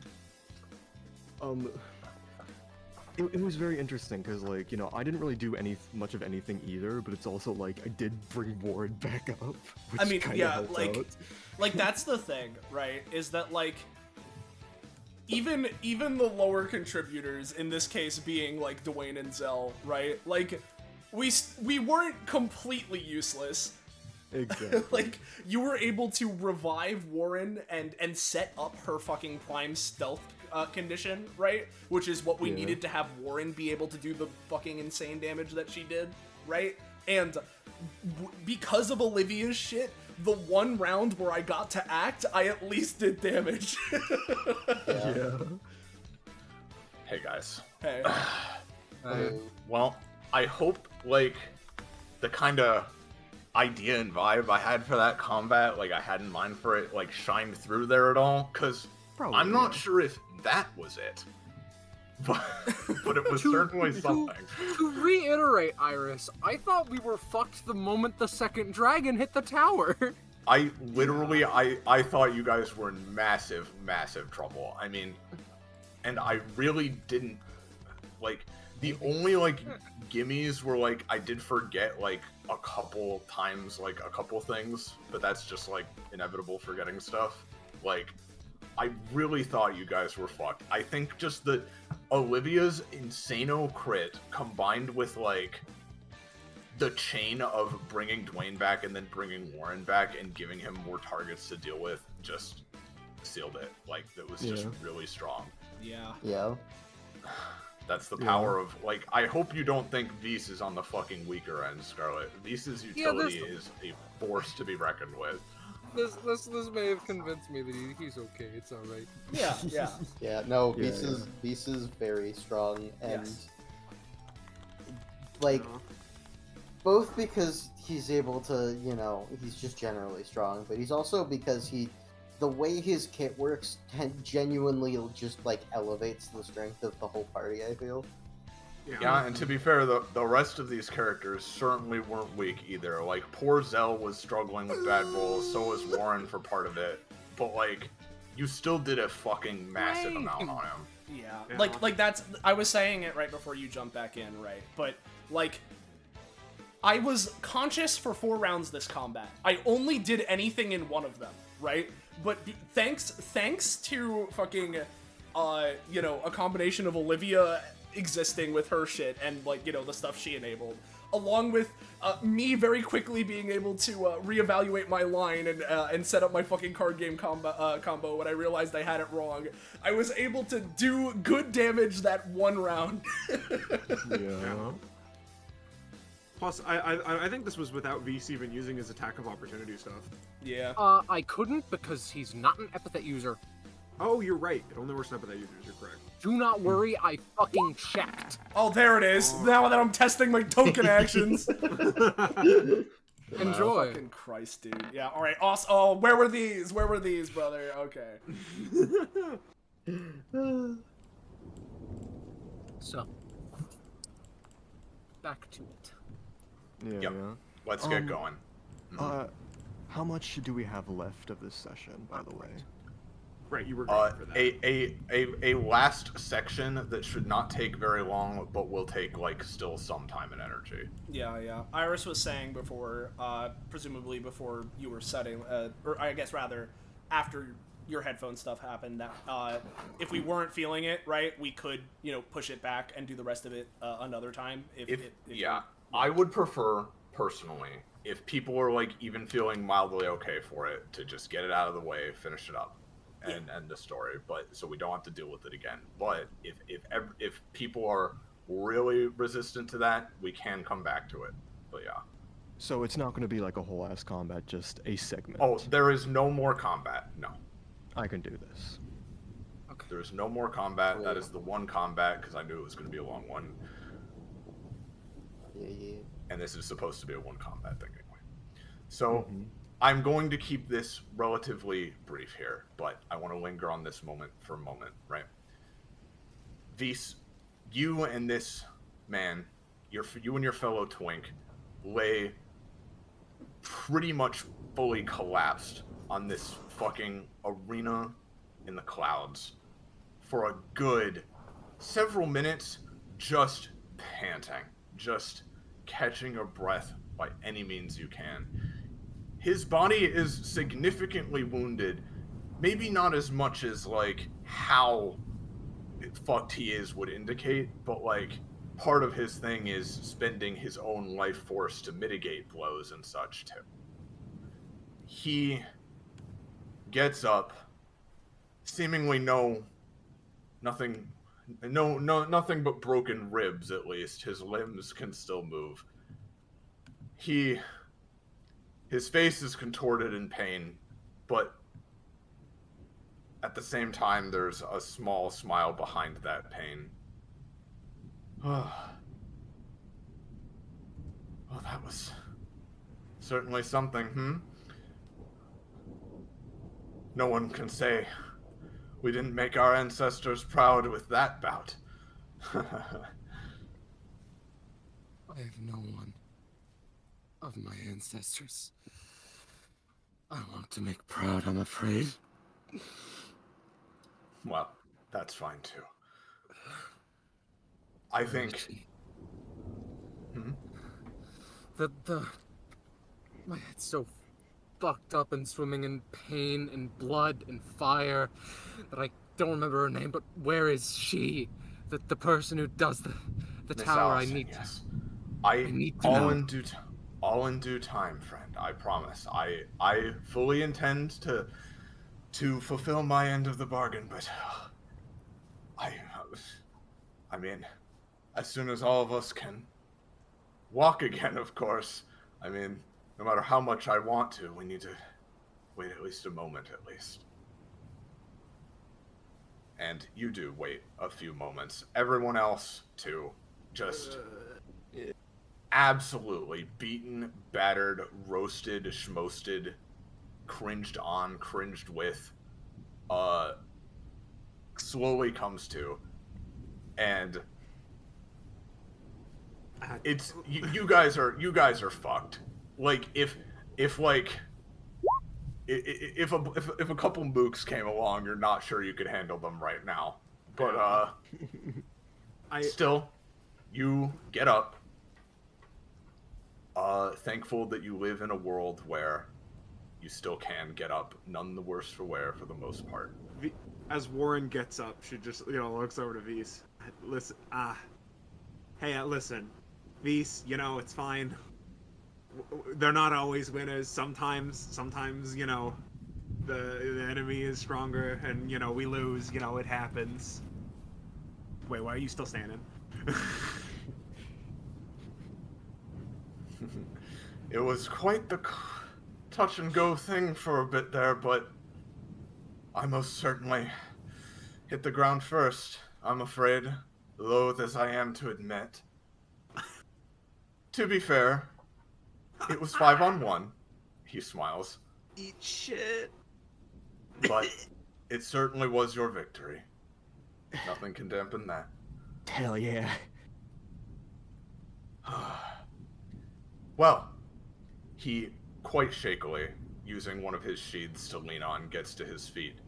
it was very interesting because like I didn't really do much of anything either, but it's also like I did bring Warren back up. Which I mean, kinda yeah, helped like- out. like that's the thing, right? Is that like even the lower contributors, in this case being like Dwayne and Zell, right? Like we weren't completely useless. Exactly. Like you were able to revive Warren and set up her fucking prime stealth condition, right? Which is what we Yeah. needed to have Warren be able to do the fucking insane damage that she did, right? And because of Olivia's shit, the one round where I got to act, I at least did damage. Yeah. Hey guys. Hey. Well, I hope, like, the kind of idea and vibe I had for that combat, like, I had in mind for it, like, shined through there at all, because Probably, I'm not yeah. sure if that was it. But it was certainly something. To reiterate, Iris, I thought we were fucked the moment the second dragon hit the tower. I literally, I thought you guys were in massive, massive trouble. I mean, and I really didn't, like, the only, like, gimmies were, like, I did forget, like, a couple times, like, a couple things, but that's just, like, inevitable forgetting stuff. Like, I really thought you guys were fucked. I think just that Olivia's Insano crit combined with, like, the chain of bringing Dwayne back and then bringing Warren back and giving him more targets to deal with just sealed it. Like, that was just Yeah. really strong. Yeah. Yeah. That's the power of, like, I hope you don't think Vyse is on the fucking weaker end, Scarlet. Vyse's utility is a force to be reckoned with. This may have convinced me that he's okay. It's all right. Yeah, yeah. Yeah, no, Yeah, Vyse is very strong, and Yes. Like, both because he's able to, he's just generally strong, but he's also because the way his kit works genuinely just, like, elevates the strength of the whole party, I feel. Yeah, and to be fair, the rest of these characters certainly weren't weak either. Like, poor Zell was struggling with bad rolls, so was Warren for part of it. But, like, you still did a fucking massive amount on him. Yeah. Like that's, I was saying it right before you jumped back in, right? But, like, I was conscious for 4 rounds this combat. I only did anything in one of them, right? But thanks to fucking, a combination of Olivia existing with her shit and, like, the stuff she enabled, along with me very quickly being able to reevaluate my line and set up my fucking card game combo when I realized I had it wrong, I was able to do good damage that 1 round. Yeah. Plus, I think this was without Vs even using his attack of opportunity stuff. Yeah. I couldn't because he's not an epithet user. Oh, you're right. It only works on epithet users. You're correct. Do not worry, I fucking checked. Oh, there it is. Now that I'm testing my token actions. Enjoy. Fucking Christ, dude. Yeah, alright, awesome. Oh, where were these? Where were these, brother? Okay. So, back to it. Yeah, Yep. yeah. Let's get going. How much do we have left of this session, by the way? Right, you were going for that. A last section that should not take very long, but will take, like, still some time and energy. Yeah. Iris was saying before, presumably before you were setting, or I guess rather, after your headphone stuff happened, that if we weren't feeling it, right, we could, push it back and do the rest of it another time. I would prefer, personally, if people are, like, even feeling mildly okay for it, to just get it out of the way, finish it up, and end the story. But so we don't have to deal with it again. But if people are really resistant to that, we can come back to it. But yeah. So it's not going to be like a whole ass combat, just a segment. Oh, there is no more combat. No. I can do this. Okay. There's no more combat. That is the one combat, because I knew it was going to be a long one. Yeah. And this is supposed to be a one combat thing anyway. So I'm going to keep this relatively brief here, but I want to linger on this moment for a moment, right? Vis, you and this man, you and your fellow twink, lay pretty much fully collapsed on this fucking arena in the clouds for a good several minutes, just panting, just catching your breath by any means you can. His body is significantly wounded, maybe not as much as, like, how fucked he is would indicate, but, like, part of his thing is spending his own life force to mitigate blows and such too. He gets up, seemingly nothing but broken ribs, at least. His limbs can still move. His face is contorted in pain, but at the same time, there's a small smile behind that pain. Well, that was certainly something, No one can say we didn't make our ancestors proud with that bout. I have no one of my ancestors I want to make proud, I'm afraid. Well, that's fine too. I think... My head's so fucked up and swimming in pain and blood and fire that I don't remember her name, but where is she? The person who does the Miss tower. Allison, I need yes. I need to know. All in due time, friend. I promise. I fully intend to fulfill my end of the bargain, but I mean, as soon as all of us can walk again, of course. I mean, no matter how much I want to, we need to wait at least a moment, at least. And you do wait a few moments. Everyone else, too. Just absolutely beaten, battered, roasted, schmosted, cringed on, cringed with, slowly comes to, and it's you guys are fucked. Like if like if a couple mooks came along, you're not sure you could handle them right now. But still, you get up. Thankful that you live in a world where you still can get up, none the worse for wear for the most part. As Warren gets up, she just looks over to Vise. Listen, hey, listen, Vise, it's fine. They're not always winners. Sometimes, the enemy is stronger, and we lose. It happens. Wait, why are you still standing? It was quite the touch and go thing for a bit there, but I most certainly hit the ground first, I'm afraid, loath as I am to admit. To be fair, it was 5-on-1. He smiles. Eat shit. But it certainly was your victory. Nothing can dampen that. Hell yeah. Well, he quite shakily, using one of his sheaths to lean on, gets to his feet.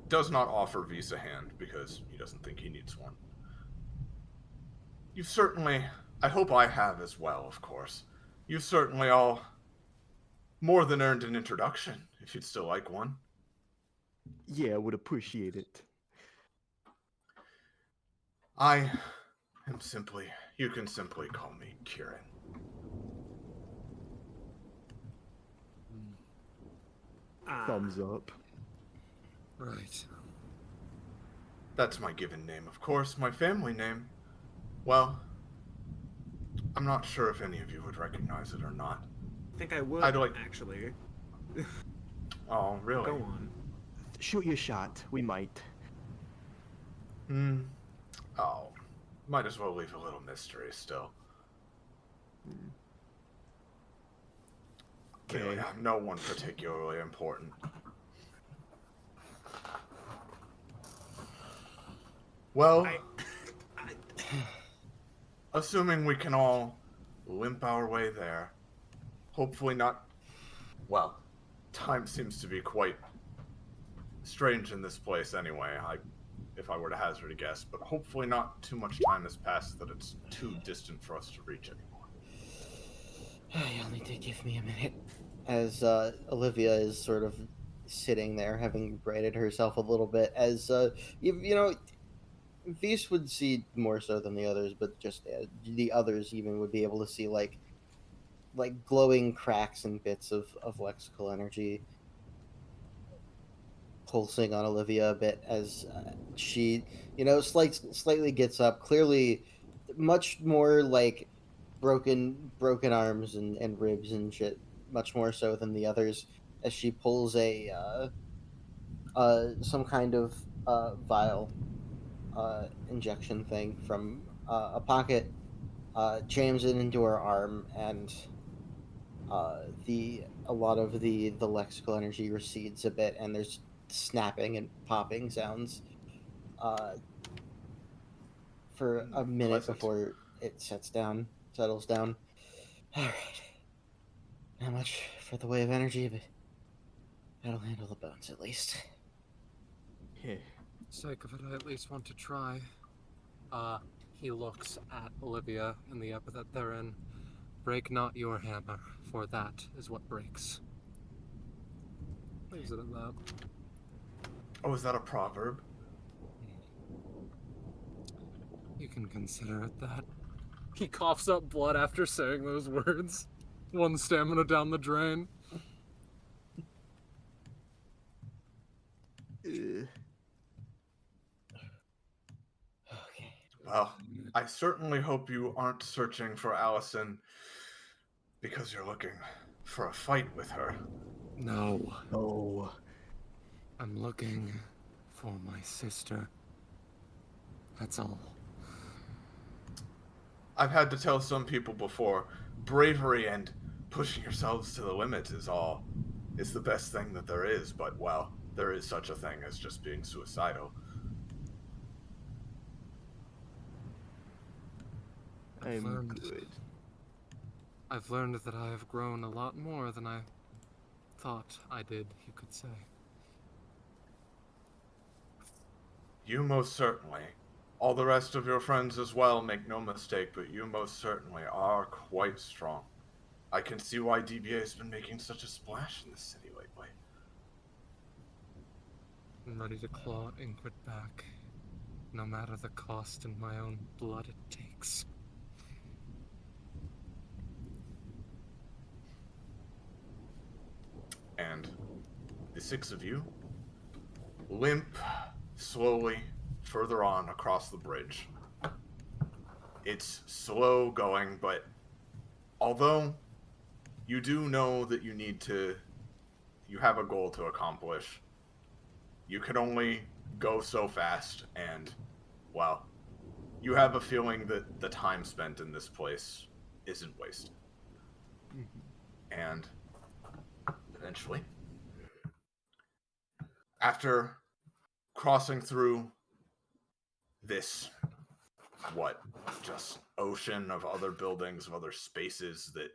Does not offer Vise a hand because he doesn't think he needs one. You've certainly, I hope I have as well, of course. You've certainly all more than earned an introduction, if you'd still like one. Yeah, would appreciate it. I am simply, you can simply call me Kieran. Thumbs up. Right. That's my given name, of course. My family name, well, I'm not sure if any of you would recognize it or not. I think I would, actually. Oh, really? Go on. Shoot your shot. We might. Oh, might as well leave a little mystery still. Really, I'm no one particularly important. Well, assuming we can all limp our way there, hopefully not. Well, time seems to be quite strange in this place anyway, if I were to hazard a guess, but hopefully not too much time has passed that it's too distant for us to reach anymore. You'll need to give me a minute. As Olivia is sort of sitting there, having righted herself a little bit, as Vise would see more so than the others, but just the others even would be able to see like glowing cracks and bits of lexical energy pulsing on Olivia a bit as she, slightly gets up, clearly much more like broken arms and ribs and shit, much more so than the others, as she pulls some kind of vial injection thing from a pocket, jams it into her arm, and a lot of the lexical energy recedes a bit, and there's snapping and popping sounds for a minute before it settles down. All right, not much for the way of energy, but that'll handle the bones at least. Yeah. Sake of it, I at least want to try. He looks at Olivia and the epithet therein. Break not your hammer, for that is what breaks. Leaves it at that. Oh, is that a proverb? You can consider it that. He coughs up blood after saying those words. One stamina down the drain. Okay. Well, I certainly hope you aren't searching for Allison because you're looking for a fight with her. No. Oh. I'm looking for my sister. That's all. I've had to tell some people before, bravery and pushing yourselves to the limit is the best thing that there is, but, well, there is such a thing as just being suicidal. I'm good. I've learned that I have grown a lot more than I thought I did, you could say. You most certainly. All the rest of your friends as well, make no mistake, but you most certainly are quite strong. I can see why DBA has been making such a splash in this city lately. I'm ready to claw Inquit back, no matter the cost and my own blood it takes. And the 6 of you limp slowly further on across the bridge. It's slow going, but although you do know that you have a goal to accomplish, you can only go so fast, and, well, you have a feeling that the time spent in this place isn't wasted. And eventually, after crossing through this, just ocean of other buildings, of other spaces that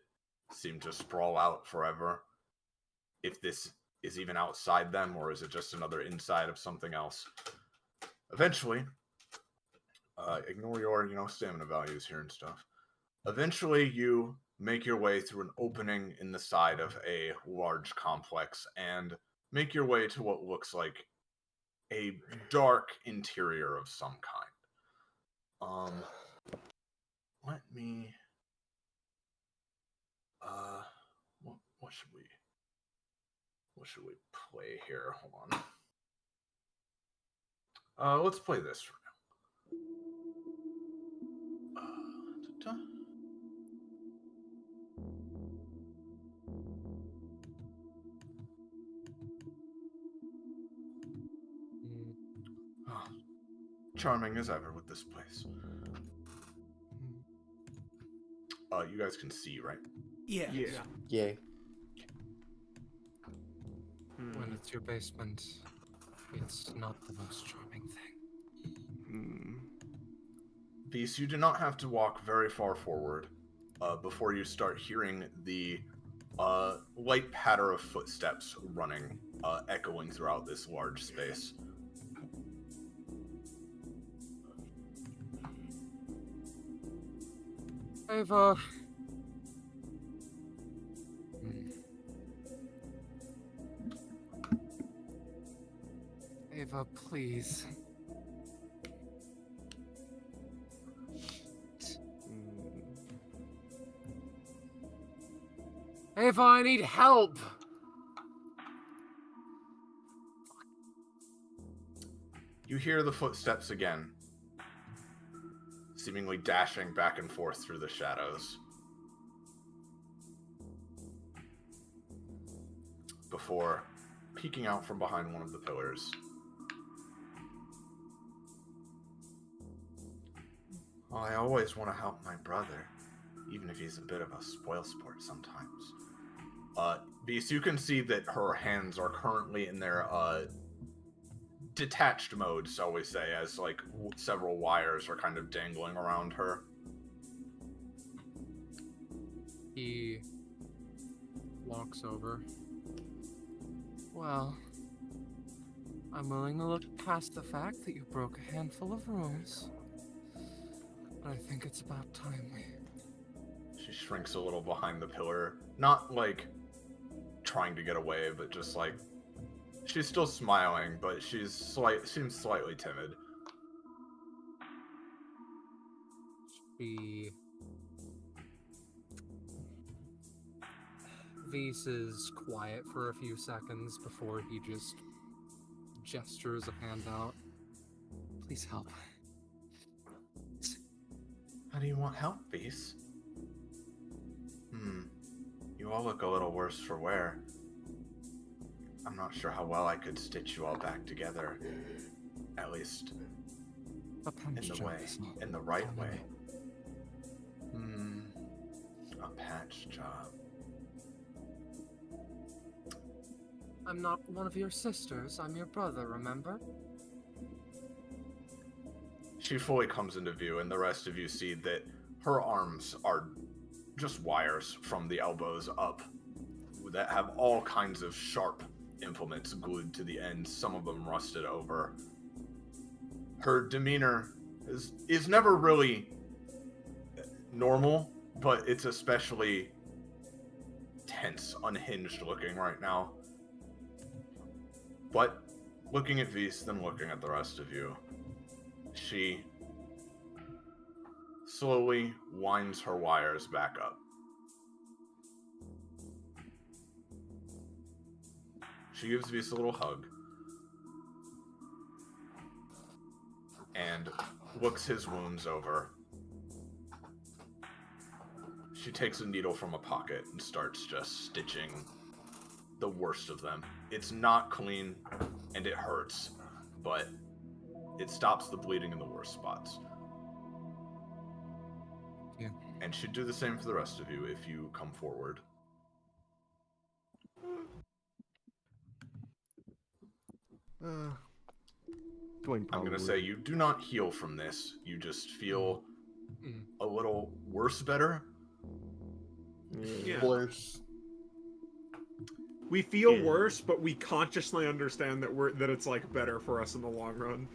seem to sprawl out forever, if this is even outside them, or is it just another inside of something else? Eventually, ignore your, stamina values here and stuff. Eventually, you make your way through an opening in the side of a large complex and make your way to what looks like a dark interior of some kind. Let me... What should we play here? Hold on. Let's play this for now. Oh, charming as ever with this place. You guys can see, right? Yeah. Yay. When it's your basement, it's not the most charming thing. Beast, you do not have to walk very far forward before you start hearing the light patter of footsteps running, echoing throughout this large space. Ava. Ava, please. Ava, I need help! You hear the footsteps again, seemingly dashing back and forth through the shadows. Before peeking out from behind one of the pillars. Well, I always want to help my brother, even if he's a bit of a spoilsport sometimes. Beast, you can see that her hands are currently in their detached mode, shall we say, as like several wires are kind of dangling around her. He walks over. Well, I'm willing to look past the fact that you broke a handful of rules, but I think it's about time we... She shrinks a little behind the pillar, not like trying to get away, but just like she's still smiling, but seems slightly timid. Vise is quiet for a few seconds before he just gestures a hand out. Please help. How do you want help, Beast? You all look a little worse for wear. I'm not sure how well I could stitch you all back together. At least in the right way. A patch job. I'm not one of your sisters. I'm your brother, remember? She fully comes into view, and the rest of you see that her arms are just wires from the elbows up that have all kinds of sharp implements glued to the ends, some of them rusted over. Her demeanor is never really normal, but it's especially tense, unhinged looking right now. But looking at Vise, then looking at the rest of you, she slowly winds her wires back up. She gives Vise a little hug and looks his wounds over. She takes a needle from a pocket and starts just stitching the worst of them. It's not clean and it hurts, but it stops the bleeding in the worst spots. Yeah. And she'd do the same for the rest of you if you come forward. Dwayne I'm gonna say you do not heal from this. You just feel a little worse better. Yeah. Worse. We feel worse, but we consciously understand that it's like better for us in the long run.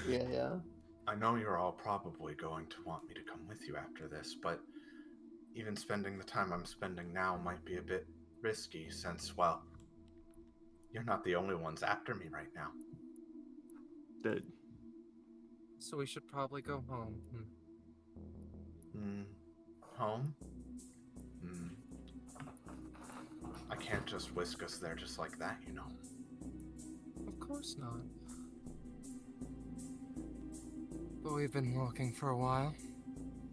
Yeah. I know you're all probably going to want me to come with you after this, but even spending the time I'm spending now might be a bit risky since, well, you're not the only ones after me right now. Dead. So we should probably go home. Home? I can't just whisk us there just like that, you know. Of course not. But we've been walking for a while.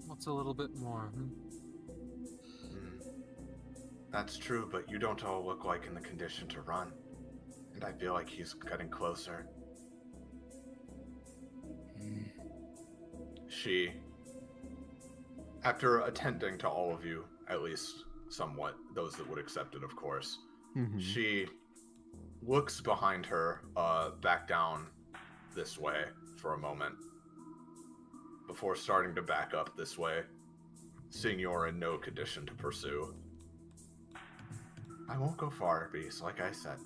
What's a little bit more? That's true, but you don't all look like in the condition to run. And I feel like he's getting closer. She, after attending to all of you, at least somewhat, those that would accept it, of course, she looks behind her, back down this way for a moment, before starting to back up this way, seeing you're in no condition to pursue. I won't go far, Beast, like I said.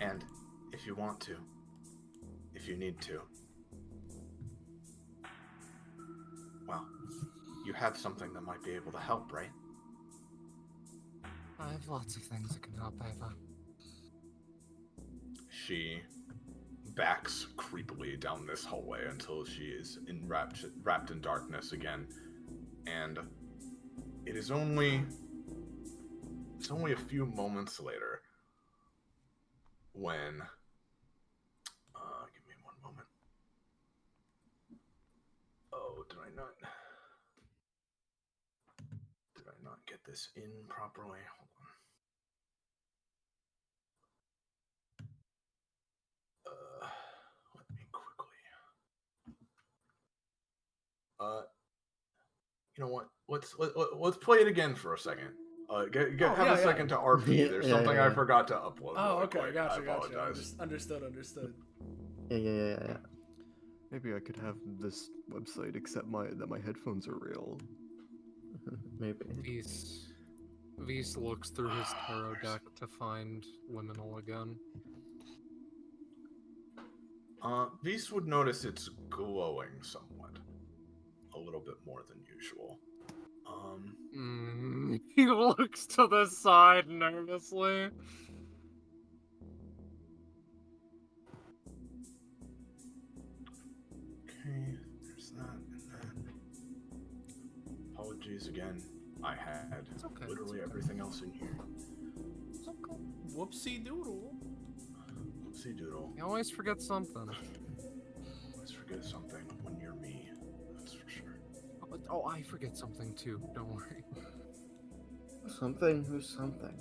And if you want to, if you need to, well, you have something that might be able to help, right? I have lots of things that can help, Ava. She backs creepily down this hallway until she is wrapped in darkness again. And it is only a few moments later when give me one moment. Oh, did I not get this in properly? Hold on. Let me quickly. You know what? Let's play it again for a second. Have a second to RP. There's something I forgot to upload. Oh, really okay, quick. gotcha, I apologize. gotcha. Understood. Yeah. Maybe I could have this website accept that my headphones are real. Maybe. Vise looks through his tarot deck to find liminal again. Vise would notice it's glowing somewhat. A little bit more than usual. He looks to the side nervously. Okay, there's that and that. Apologies again. I had literally everything else in here. It's okay. Whoopsie doodle. Whoopsie doodle. You always forget something. Always forget something when you're me. That's for sure. Oh, I forget something too. Don't worry. Something? Who's something?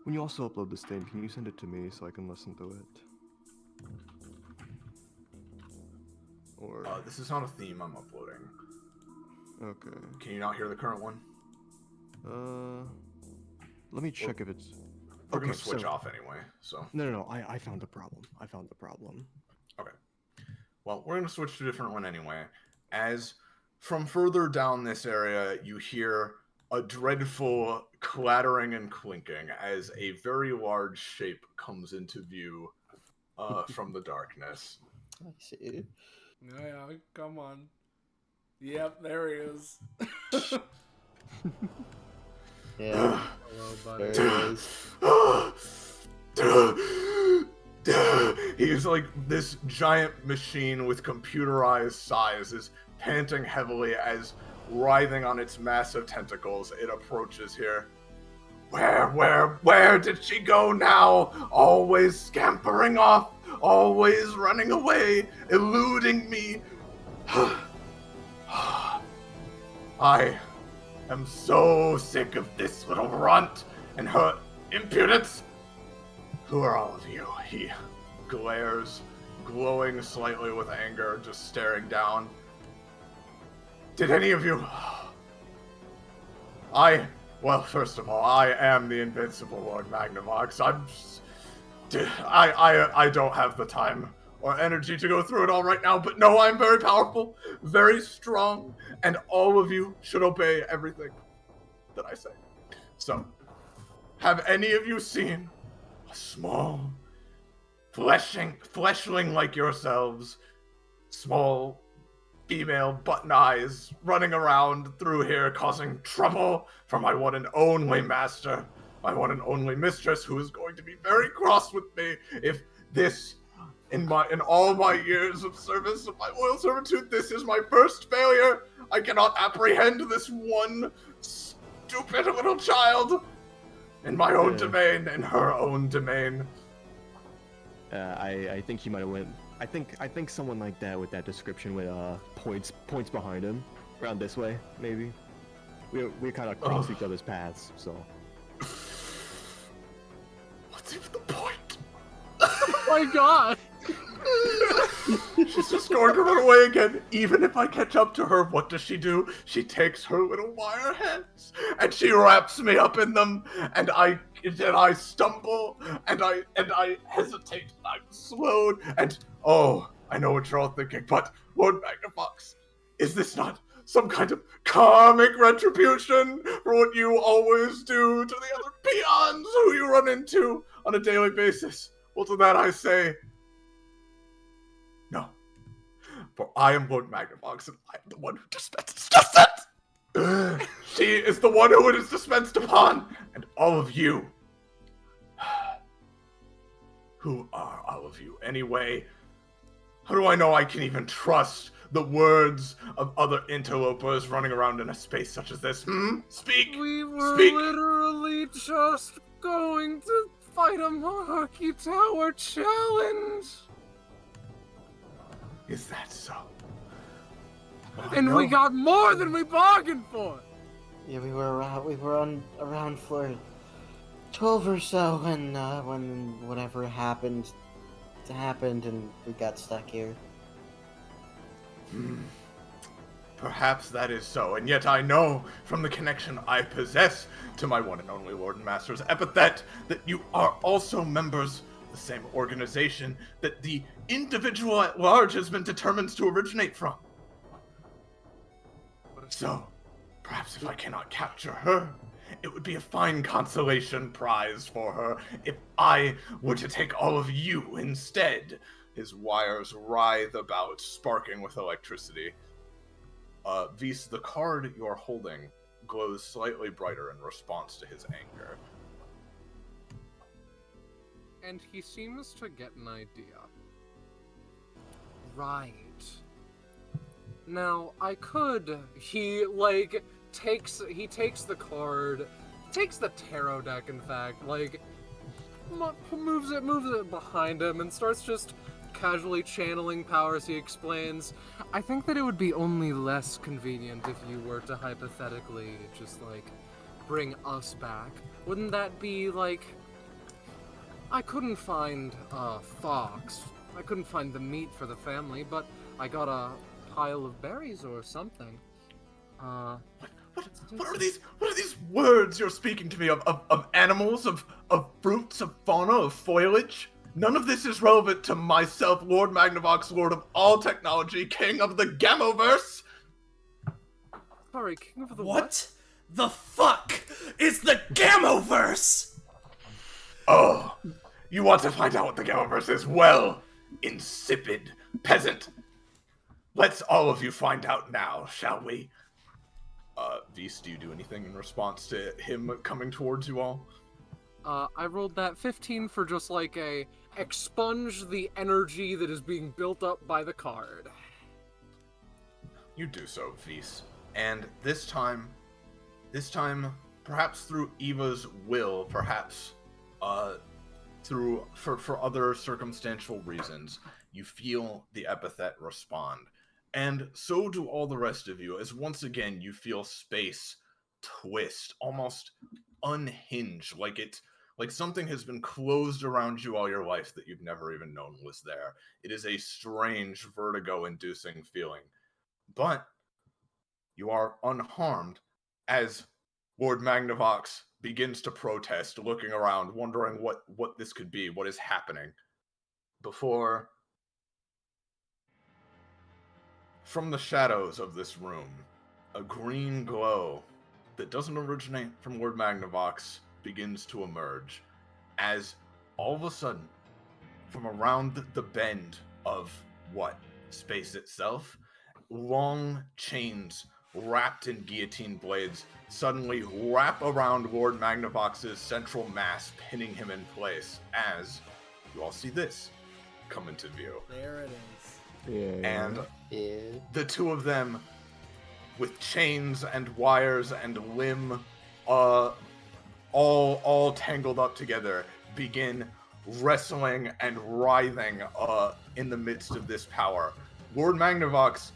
When you also upload this thing, can you send it to me so I can listen to it? This is not a theme I'm uploading. Okay. Can you not hear the current one? Let me check if it's. We're gonna switch off anyway, so. No. I found the problem. Okay. Well, we're gonna switch to a different one anyway. As from further down this area, you hear a dreadful clattering and clinking as a very large shape comes into view from the darkness. I see. Yeah, come on. Yep, there he is. Yeah. Hello, buddy. There it is. He's like this giant machine with computerized size is panting heavily as, writhing on its massive tentacles, it approaches here. Where did she go now? Always scampering off, always running away, eluding me. I am so sick of this little runt and her impudence. Who are all of you? He glares, glowing slightly with anger, just staring down. Did any of you... Well, first of all, I am the invincible Lord Magnavox. I don't have the time or energy to go through it all right now, but no, I'm very powerful, very strong, and all of you should obey everything that I say. So, have any of you seen a small, fleshling like yourselves, small female button eyes running around through here causing trouble for my one and only master, my one and only mistress, who is going to be very cross with me if this, in all my years of service, of my loyal servitude, this is my first failure. I cannot apprehend this one stupid little child in my own domain, in her own domain. I think he might have went. I think someone like that with that description with points behind him, around this way maybe. We kind of cross each other's paths, so. What's even the point? Oh my god! She's just going to run away again. Even if I catch up to her, what does she do? She takes her little wire hands and she wraps me up in them, and I stumble and I hesitate. I'm slowed, and I know what you're all thinking, but Lord Magnavox, is this not some kind of karmic retribution for what you always do to the other peons who you run into on a daily basis? Well, to that I say, no. For I am Lord Magnavox, and I am the one who dispenses justice! She is the one who it is dispensed upon, and all of you. Who are all of you, anyway? How do I know I can even trust the words of other interlopers running around in a space such as this? Speak! We were Speak! literally just going to fight a Monarchy Tower challenge! Is that so? Well, And we got more than we bargained for! Yeah, we were around for 12 or so when whatever happened, and we got stuck here. Perhaps that is so, and yet I know from the connection I possess to my one and only Lord and Master's Epithet that you are also members of the same organization that the individual at large has been determined to originate from. So, perhaps if I cannot capture her, it would be a fine consolation prize for her if I were to take all of you instead. His wires writhe about, sparking with electricity. Vis, the card you're holding glows slightly brighter in response to his anger. And he seems to get an idea. Right. Now, I could... He takes the card, takes the tarot deck, in fact, moves it behind him and starts just casually channeling powers. He explains, I think that it would be only less convenient if you were to hypothetically just, bring us back. Wouldn't that be, I couldn't find, Fox. I couldn't find the meat for the family, but I got a pile of berries or something. What are these words you're speaking to me of animals, of fruits, of fauna, of foliage? None of this is relevant to myself, Lord Magnavox, Lord of all technology, King of the Gamoverse! Sorry, King of the What the fuck is the Gamoverse? Oh, you want to find out what the Gamoverse is? Well, insipid peasant. Let's all of you find out now, shall we? Vise, do you do anything in response to him coming towards you all? I rolled that 15 for just like a expunge the energy that is being built up by the card. You do so, Vise. And this time, perhaps through Eva's will, perhaps for other circumstantial reasons, you feel the epithet respond. And so do all the rest of you, as once again you feel space twist, almost unhinge, like something has been closed around you all your life that you've never even known was there. It is a strange, vertigo-inducing feeling. But you are unharmed as Lord Magnavox begins to protest, looking around, wondering what this could be, what is happening. Before, from the shadows of this room, a green glow that doesn't originate from Lord Magnavox begins to emerge, as all of a sudden, from around the bend of space itself, long chains wrapped in guillotine blades suddenly wrap around Lord Magnavox's central mass, pinning him in place, as you all see this come into view. There it is. Yeah. And the two of them, with chains and wires and limb, all tangled up together, begin wrestling and writhing in the midst of this power. Lord Magnavox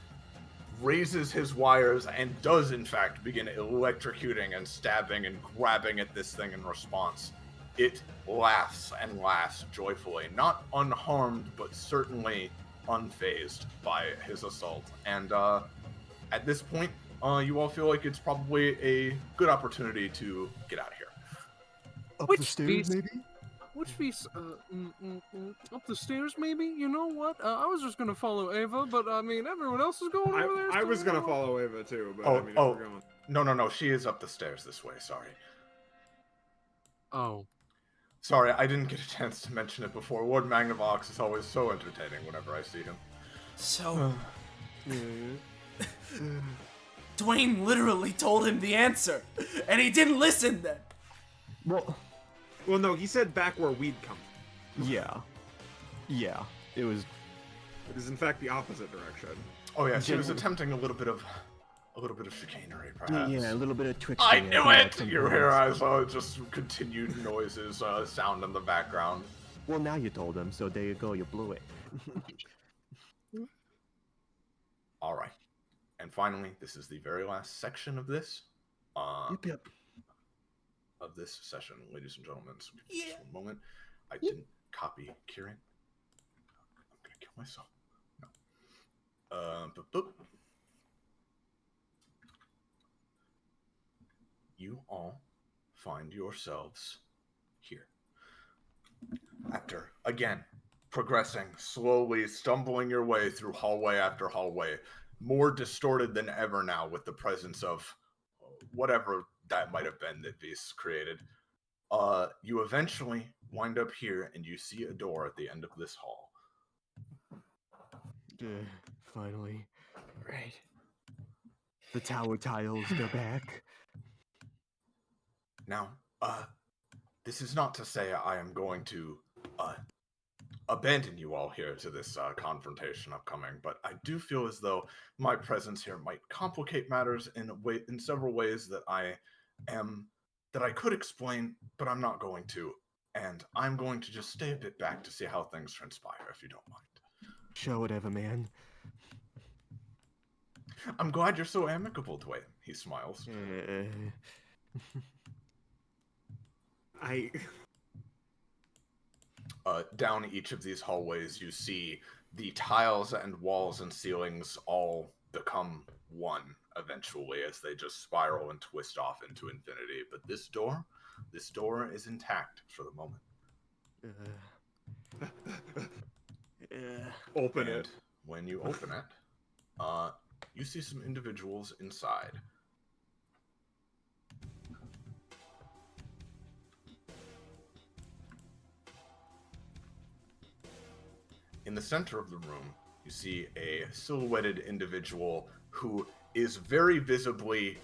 raises his wires and does in fact begin electrocuting and stabbing and grabbing at this thing in response. It laughs and laughs joyfully, not unharmed, but certainly unfazed by his assault. And at this point, you all feel like it's probably a good opportunity to get out of here. Up Which the stairs, beast? maybe? Which piece? Up the stairs, maybe? You know what? I was just gonna follow Ava, but I mean, everyone else is going over there. I was gonna so- follow Ava too, but Oh, I mean, if we're going... No, she is up the stairs this way, sorry. Oh. Sorry, I didn't get a chance to mention it before. Lord Magnavox is always so entertaining whenever I see him. So, Dwayne literally told him the answer, and he didn't listen then. Well, no, he said back where we'd come. Yeah. Yeah. It was. It is in fact the opposite direction. Oh yeah, she was attempting a little bit of chicanery, perhaps. Yeah, a little bit of twitch. I knew it! You hear as just continued noises sound in the background. Well, now you told him, so there you go, you blew it. Alright. And finally, this is the very last section of this. Yep. Of this session, ladies and gentlemen. So give me just one moment. I didn't copy Kieran. I'm gonna kill myself. No. You all find yourselves here. After, again, progressing, slowly stumbling your way through hallway after hallway, more distorted than ever now with the presence of whatever that might have been that Vise created. You eventually wind up here and you see a door at the end of this hall. Finally. Right. The tower tiles, they're back. Now, this is not to say I am going to abandon you all here to this confrontation upcoming, but I do feel as though my presence here might complicate matters in several ways that I could explain, but I'm not going to, and I'm going to just stay a bit back to see how things transpire, if you don't mind. Sure, whatever, man. I'm glad you're so amicable, Dwayne. He smiles. I Down each of these hallways, you see the tiles and walls and ceilings all become one eventually as they just spiral and twist off into infinity. But this door is intact for the moment. Open And it. when you open it, you see some individuals inside. In the center of the room, you see a silhouetted individual who is very visibly,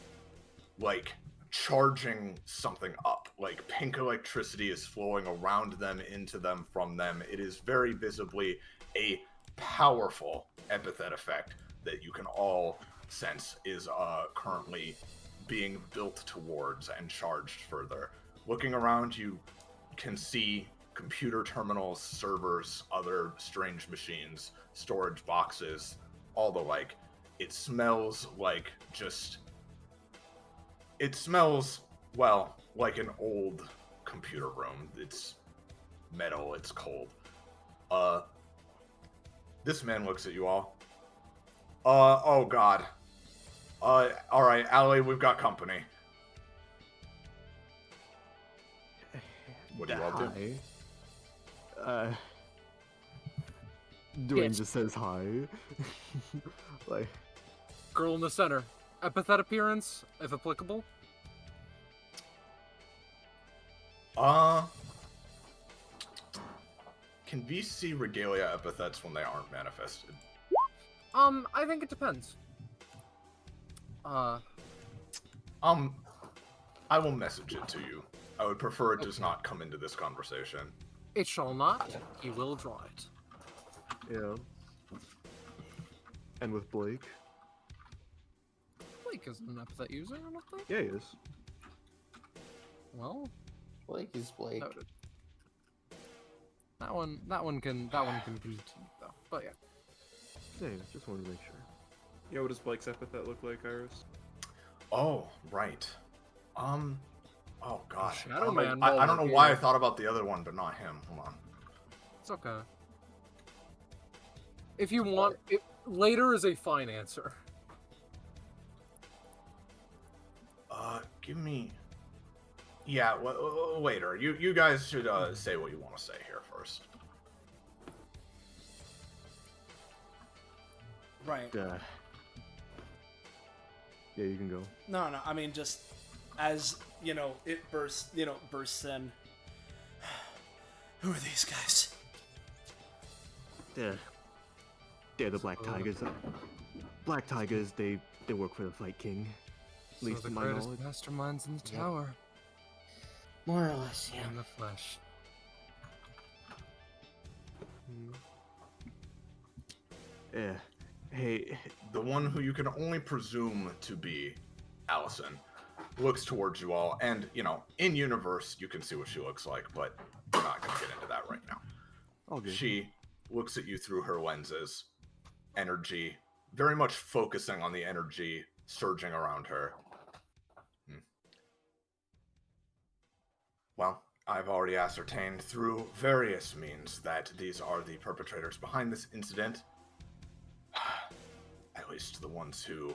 like, charging something up. Like, pink electricity is flowing around them, into them, from them. It is very visibly a powerful epithet effect that you can all sense is currently being built towards and charged further. Looking around, you can see computer terminals, servers, other strange machines, storage boxes, all the like. It smells like it smells, well, like an old computer room. It's metal, it's cold. This man looks at you all. Oh god. Alright, Allie, we've got company. What do you all do? Dwayne Yes. just says hi. Like, Girl in the center. Epithet appearance, if applicable. Can VC regalia epithets when they aren't manifested? I think it depends. I will message it to you. I would prefer it does not come into this conversation. It shall not. He will draw it. yeah. And with Blake? Blake is an epithet user, I don't think. Yeah, he is. Well, Blake is Blake. noted. That one can continue though. But yeah. Yeah, just wanted to make sure. Yeah, what does Blake's epithet look like, Iris? Oh, right. Oh god. Shadow I Man don't know roller why I here. thought about the other one, but not him. Hold on. It's okay. If you want, later is a fine answer. Give me. Yeah, later. You guys should say what you want to say here first. Right. Yeah, you can go. No, I mean, just as, it bursts in. Who are these guys? They're the Black Tigers. Black Tigers, they work for the Fight King. At least So in the my greatest knowledge. masterminds in the tower. More or less, yeah. In the flesh. Yeah. Hey, The one who you can only presume to be Allison looks towards you all, and, in universe, you can see what she looks like, but we're not going to get into that right now. all good. She looks at you through her lenses, energy, very much focusing on the energy surging around her. Well, I've already ascertained through various means that these are the perpetrators behind this incident. At least the ones who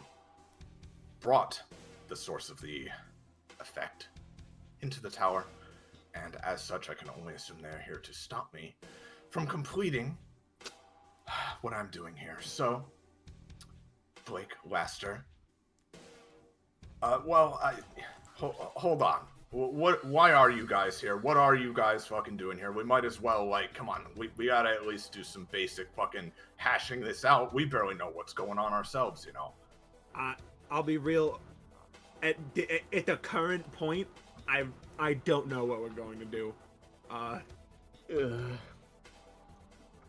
brought the source of the effect into the tower. And as such, I can only assume they're here to stop me from completing what I'm doing here. So, Blake, Laster. Hold on. Why are you guys here? What are you guys fucking doing here? We might as well, come on. We gotta at least do some basic fucking hashing this out. We barely know what's going on ourselves, I'll be real. At the current point, I don't know what we're going to do.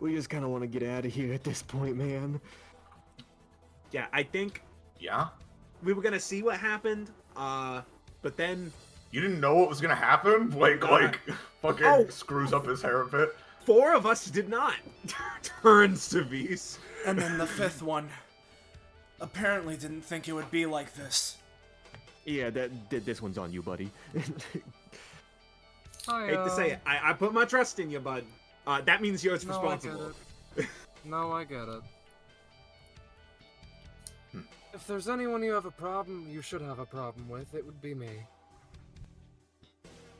We just kind of want to get out of here at this point, man. Yeah, I think Yeah? we were gonna see what happened. But then You didn't know what was gonna happen? Blake, fucking Oh. screws up his hair a bit. 4 of us did not. Turns to V's. And then the 5th one apparently didn't think it would be like this. Yeah, this one's on you, buddy. I, Hate to say it, I put my trust in you, bud. That means yours No, I get responsible. it. No, I get it. Hmm. If there's anyone you have a problem, you should have a problem with, it would be me.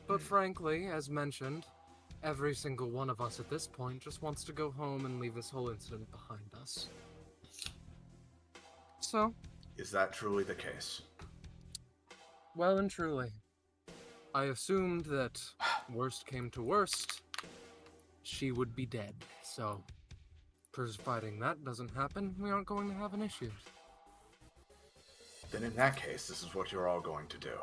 But frankly, as mentioned, every single one of us at this point just wants to go home and leave this whole incident behind us. So, Is that truly the case? well and truly. I assumed that, worst came to worst, she would be dead, so providing that doesn't happen, we aren't going to have an issue. Then in that case, this is what you're all going to do.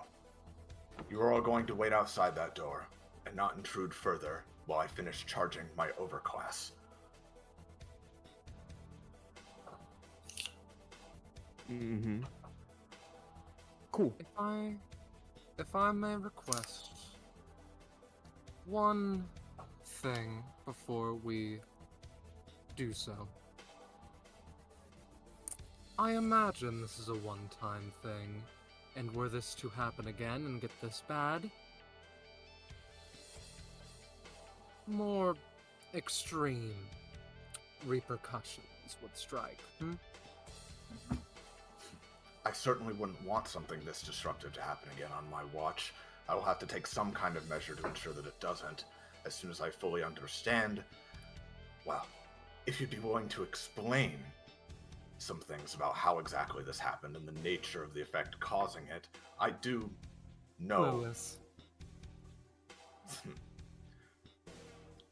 You are all going to wait outside that door, and not intrude further while I finish charging my overclass. Mm-hmm. Cool. If I may request one thing before we do so. I imagine this is a one-time thing, and were this to happen again and get this bad, more extreme repercussions would strike. I certainly wouldn't want something this disruptive to happen again on my watch. I will have to take some kind of measure to ensure that it doesn't, as soon as I fully understand. Well, if you'd be willing to explain some things about how exactly this happened and the nature of the effect causing it, I do know. Clueless.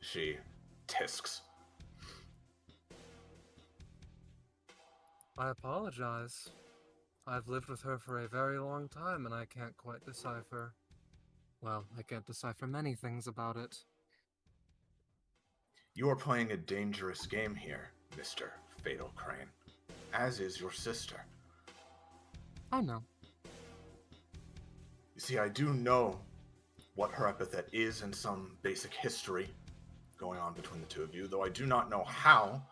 She tisks. I apologize. I've lived with her for a very long time and I can't quite decipher. Well, I can't decipher many things about it. You are playing a dangerous game here, Mr. Fatal Crane, as is your sister. I know. You see, I do know what her epithet is and some basic history going on between the two of you, though I do not know how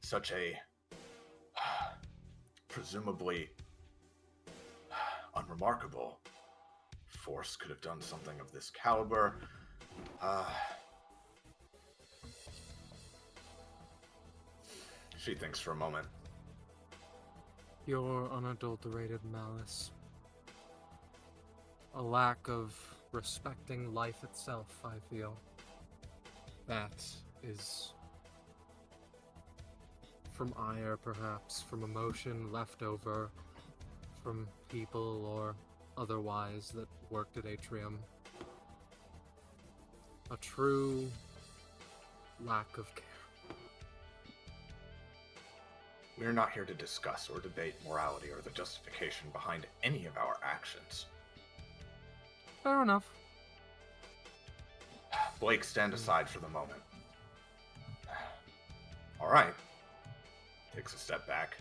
such a presumably unremarkable force could have done something of this caliber. She thinks for a moment. Your unadulterated malice. A lack of respecting life itself, I feel. That is from ire, perhaps, from emotion left over from people or otherwise that worked at Atrium. A true lack of care. We are not here to discuss or debate morality or the justification behind any of our actions. Fair enough. Blake, stand aside for the moment. All right. Takes a step back.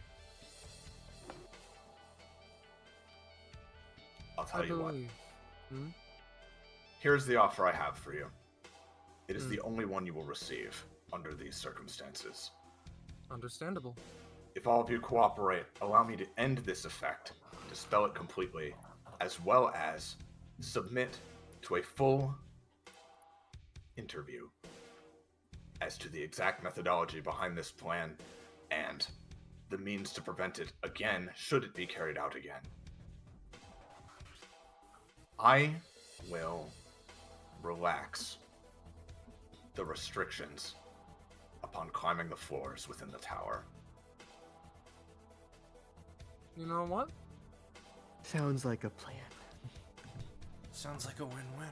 I'll tell you what. Here's the offer I have for you. It is the only one you will receive under these circumstances. Understandable. If all of you cooperate, allow me to end this effect, dispel it completely, as well as submit to a full interview as to the exact methodology behind this plan and the means to prevent it again, should it be carried out again. I will relax the restrictions upon climbing the floors within the tower. You know what? Sounds like a plan. Sounds like a win-win.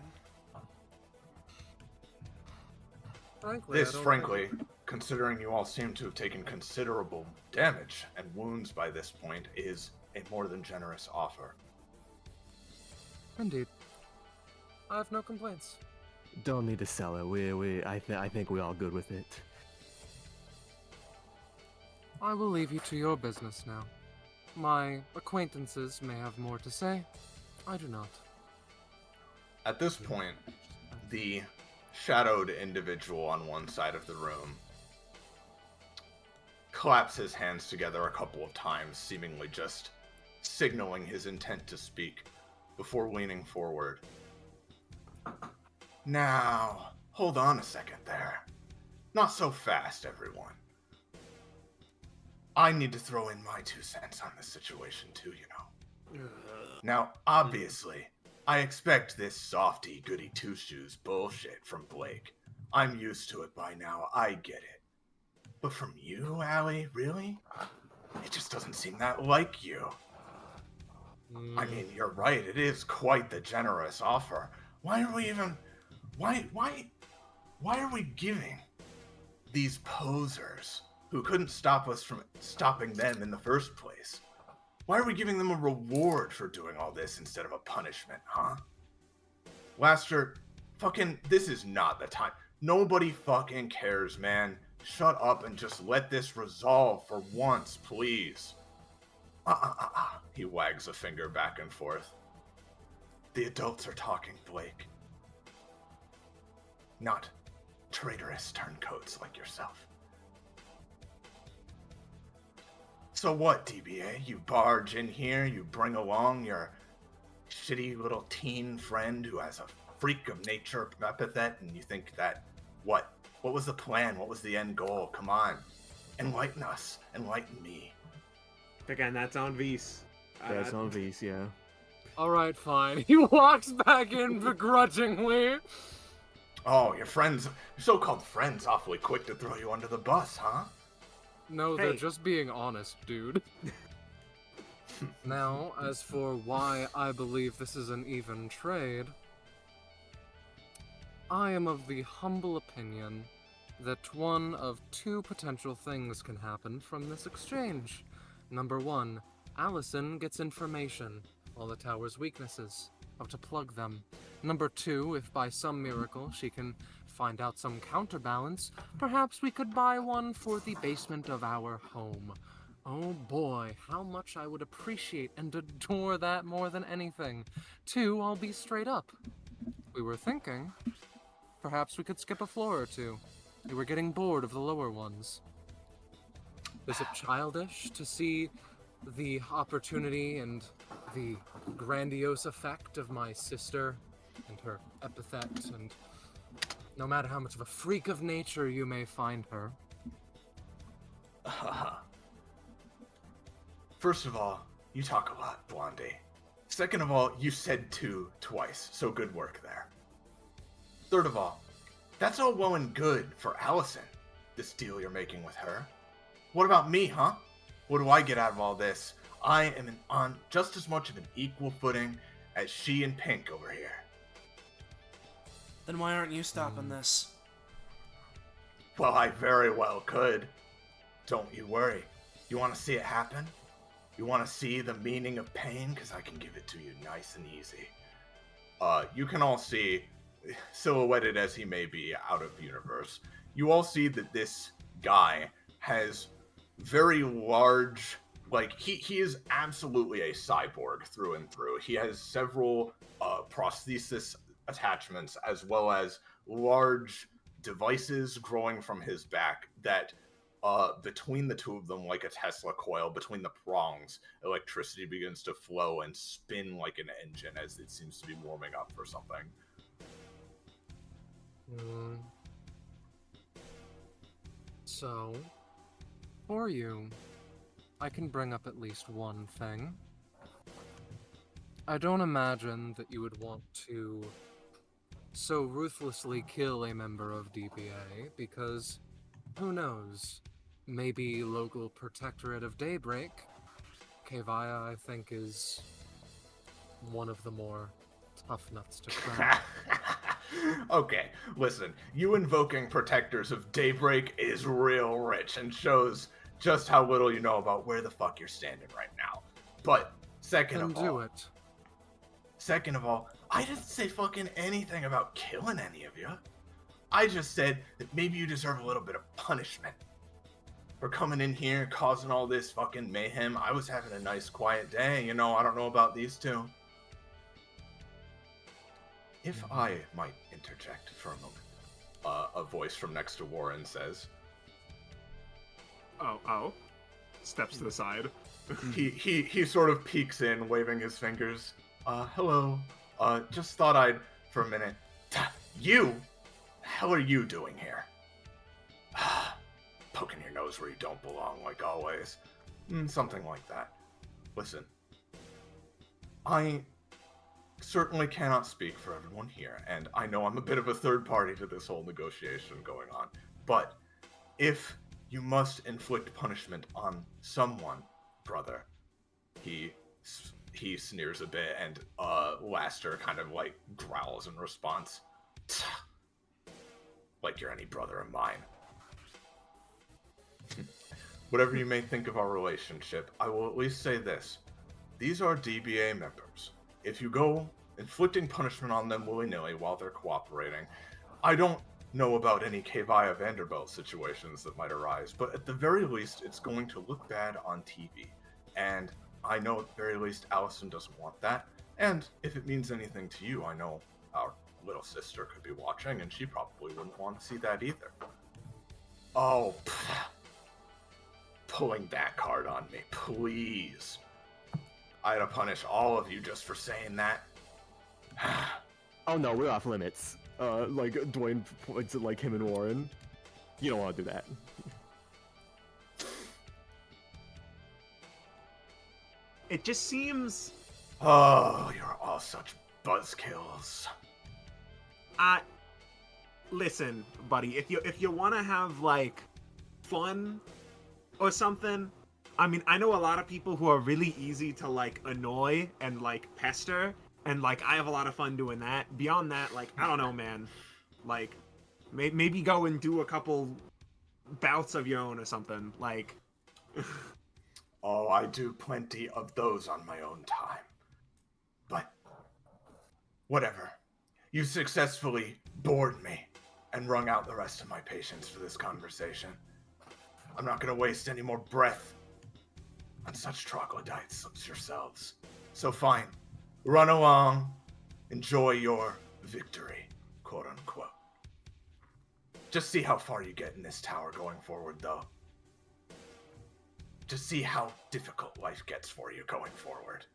Frankly, I This, don't frankly, considering you all seem to have taken considerable damage and wounds by this point, is a more than generous offer. Indeed. I have no complaints. Don't need to sell it. I think we all good with it. I will leave you to your business now. My acquaintances may have more to say. I do not. At this point, the shadowed individual on one side of the room claps his hands together a couple of times, seemingly just signaling his intent to speak, before leaning forward. Now, hold on a second there. Not so fast, everyone. I need to throw in my 2 cents on this situation too, you know. Now, obviously, I expect this softy goody two-shoes bullshit from Blake. I'm used to it by now, I get it. But from you, Allie, really? It just doesn't seem that like you. I mean, you're right, it is quite the generous offer. Why are we even... Why are we giving these posers who couldn't stop us from stopping them in the first place? Why are we giving them a reward for doing all this instead of a punishment, huh? Laster, fucking, this is not the time. Nobody fucking cares, man. Shut up and just let this resolve for once, please. He wags a finger back and forth. The adults are talking, Blake. Not traitorous turncoats like yourself. So what, DBA? You barge in here, you bring along your shitty little teen friend who has a freak of nature epithet, and you think that, what? What was the plan? What was the end goal? Come on. Enlighten us. Enlighten me. Again, that's on Vise. That's on Vise, yeah. Alright, fine. He walks back in begrudgingly. Oh, your so-called friends awfully quick to throw you under the bus, huh? No, they're just being honest, dude. Now, as for why I believe this is an even trade, I am of the humble opinion that one of 2 potential things can happen from this exchange. Number 1, Allison gets information, all the tower's weaknesses, how to plug them. Number 2, if by some miracle she can find out some counterbalance, perhaps we could buy one for the basement of our home. Oh boy, how much I would appreciate and adore that more than anything. 2, I'll be straight up. We were thinking, perhaps we could skip a floor or 2. We were getting bored of the lower ones. Is it childish to see the opportunity and the grandiose effect of my sister and her epithet, and no matter how much of a freak of nature you may find her? First of all, you talk a lot, Blondie. Second of all, you said 2 twice, so good work there. Third of all, that's all well and good for Allison, this deal you're making with her. What about me, huh? What do I get out of all this? I am on just as much of an equal footing as she and Pink over here. Then why aren't you stopping this? Well, I very well could. Don't you worry. You want to see it happen? You want to see the meaning of pain? Because I can give it to you nice and easy. You can all see, silhouetted as he may be out of universe, you all see that this guy has very large, like, he is absolutely a cyborg through and through. He has several prosthesis attachments as well as large devices growing from his back that between the 2 of them, like a Tesla coil, between the prongs, electricity begins to flow and spin like an engine as it seems to be warming up for something. So, for you, I can bring up at least one thing. I don't imagine that you would want to so ruthlessly kill a member of DBA, because, who knows, maybe local protectorate of Daybreak. Kevaya, I think, is one of the more tough nuts to crack. Okay, listen, you invoking protectors of Daybreak is real rich and shows just how little you know about where the fuck you're standing right now. But second of all, I didn't say fucking anything about killing any of you. I just said that maybe you deserve a little bit of punishment for coming in here, causing all this fucking mayhem. I was having a nice quiet day, you know, I don't know about these 2. If I might interject for a moment, a voice from next to Warren says, Oh. Steps to the side. he sort of peeks in, waving his fingers. Hello. Just thought I'd, for a minute. You? The hell are you doing here? poking your nose where you don't belong, like always. Something like that. Listen, I certainly cannot speak for everyone here, and I know I'm a bit of a third party to this whole negotiation going on, but if you must inflict punishment on someone, brother, he sneers a bit, and Laster kind of like growls in response. Like you're any brother of mine. Whatever you may think of our relationship, I will at least say this. These are DBA members. If you go inflicting punishment on them willy-nilly while they're cooperating, I don't know about any Kevaya Vanderbilt situations that might arise, but at the very least, it's going to look bad on TV. And I know at the very least Allison doesn't want that, and if it means anything to you, I know our little sister could be watching, and she probably wouldn't want to see that either. Oh, pulling that card on me, please. I had to punish all of you just for saying that. Oh no, we're off limits. Like, Dwayne points at, like, him and Warren. You don't want to do that. It just seems... Oh, you're all such buzzkills. Listen, buddy, if you want to have, like, fun or something, I mean, I know a lot of people who are really easy to, like, annoy and, like, pester, and, like, I have a lot of fun doing that. Beyond that, like, I don't know, man. Like, maybe go and do a couple bouts of your own or something, like... Oh, I do plenty of those on my own time. But, whatever. You successfully bored me and wrung out the rest of my patience for this conversation. I'm not going to waste any more breath on such troglodytes as yourselves. So fine, run along, enjoy your victory, quote unquote. Just see how far you get in this tower going forward, though. Just see how difficult life gets for you going forward.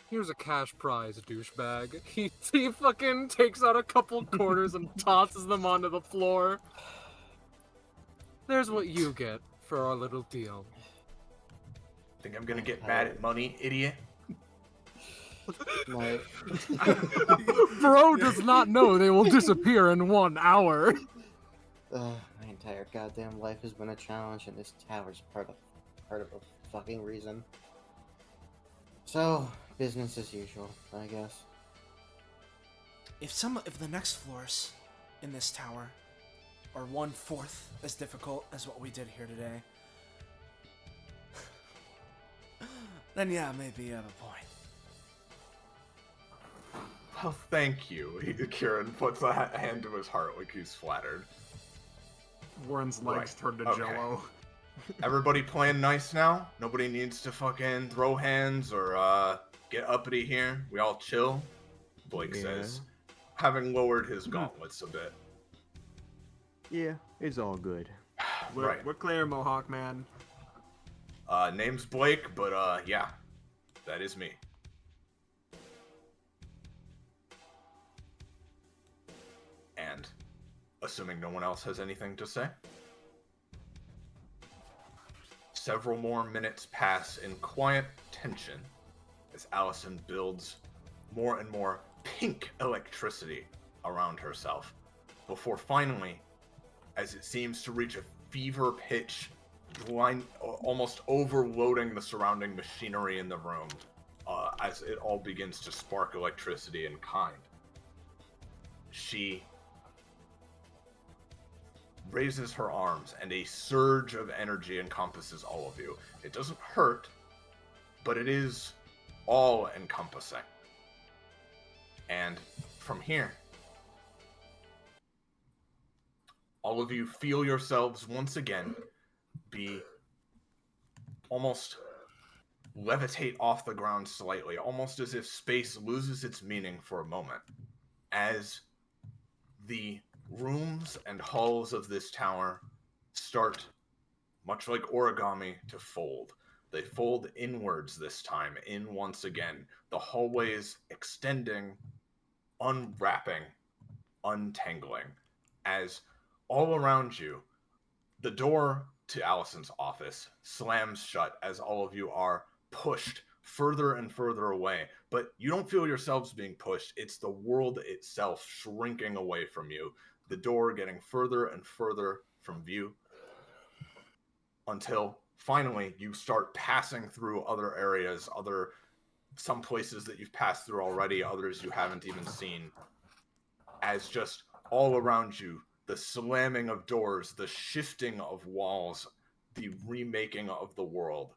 Here's a cash prize, douchebag. He fucking takes out a couple quarters and tosses them onto the floor. There's what you get for our little deal. Think I'm gonna get mad at money, idiot? My, Bro does not know they will disappear in 1 hour. my entire goddamn life has been a challenge, and this tower's part of a fucking reason. So, business as usual, I guess. If the next floors in this tower are 1/4 as difficult as what we did here today, then yeah, maybe you have a point. Well, thank you. Kieran puts a hand to his heart like he's flattered. Warren's legs turn to Okay. jello. Everybody playing nice now? Nobody needs to fucking throw hands or get uppity here? We all chill? Blake says, having lowered his gauntlets a bit. Yeah, it's all good. Right. We're clear, Mohawk man. Name's Blake, but yeah, that is me. And, assuming no one else has anything to say, several more minutes pass in quiet tension as Allison builds more and more pink electricity around herself, before finally, as it seems to reach a fever pitch, almost overloading the surrounding machinery in the room, as it all begins to spark electricity in kind. She raises her arms, and a surge of energy encompasses all of you. It doesn't hurt, but it is all-encompassing. And from here, all of you feel yourselves once again be almost levitate off the ground slightly, almost as if space loses its meaning for a moment, as the rooms and halls of this tower start, much like origami, to fold. They fold inwards this time, in once again, the hallways extending, unwrapping, untangling, as all around you, The door to Allison's office slams shut as all of you are pushed further and further away. But you don't feel yourselves being pushed. It's the world itself shrinking away from you. The door getting further and further from view until finally you start passing through other areas, some places that you've passed through already, others you haven't even seen, as just all around you, the slamming of doors, the shifting of walls, the remaking of the world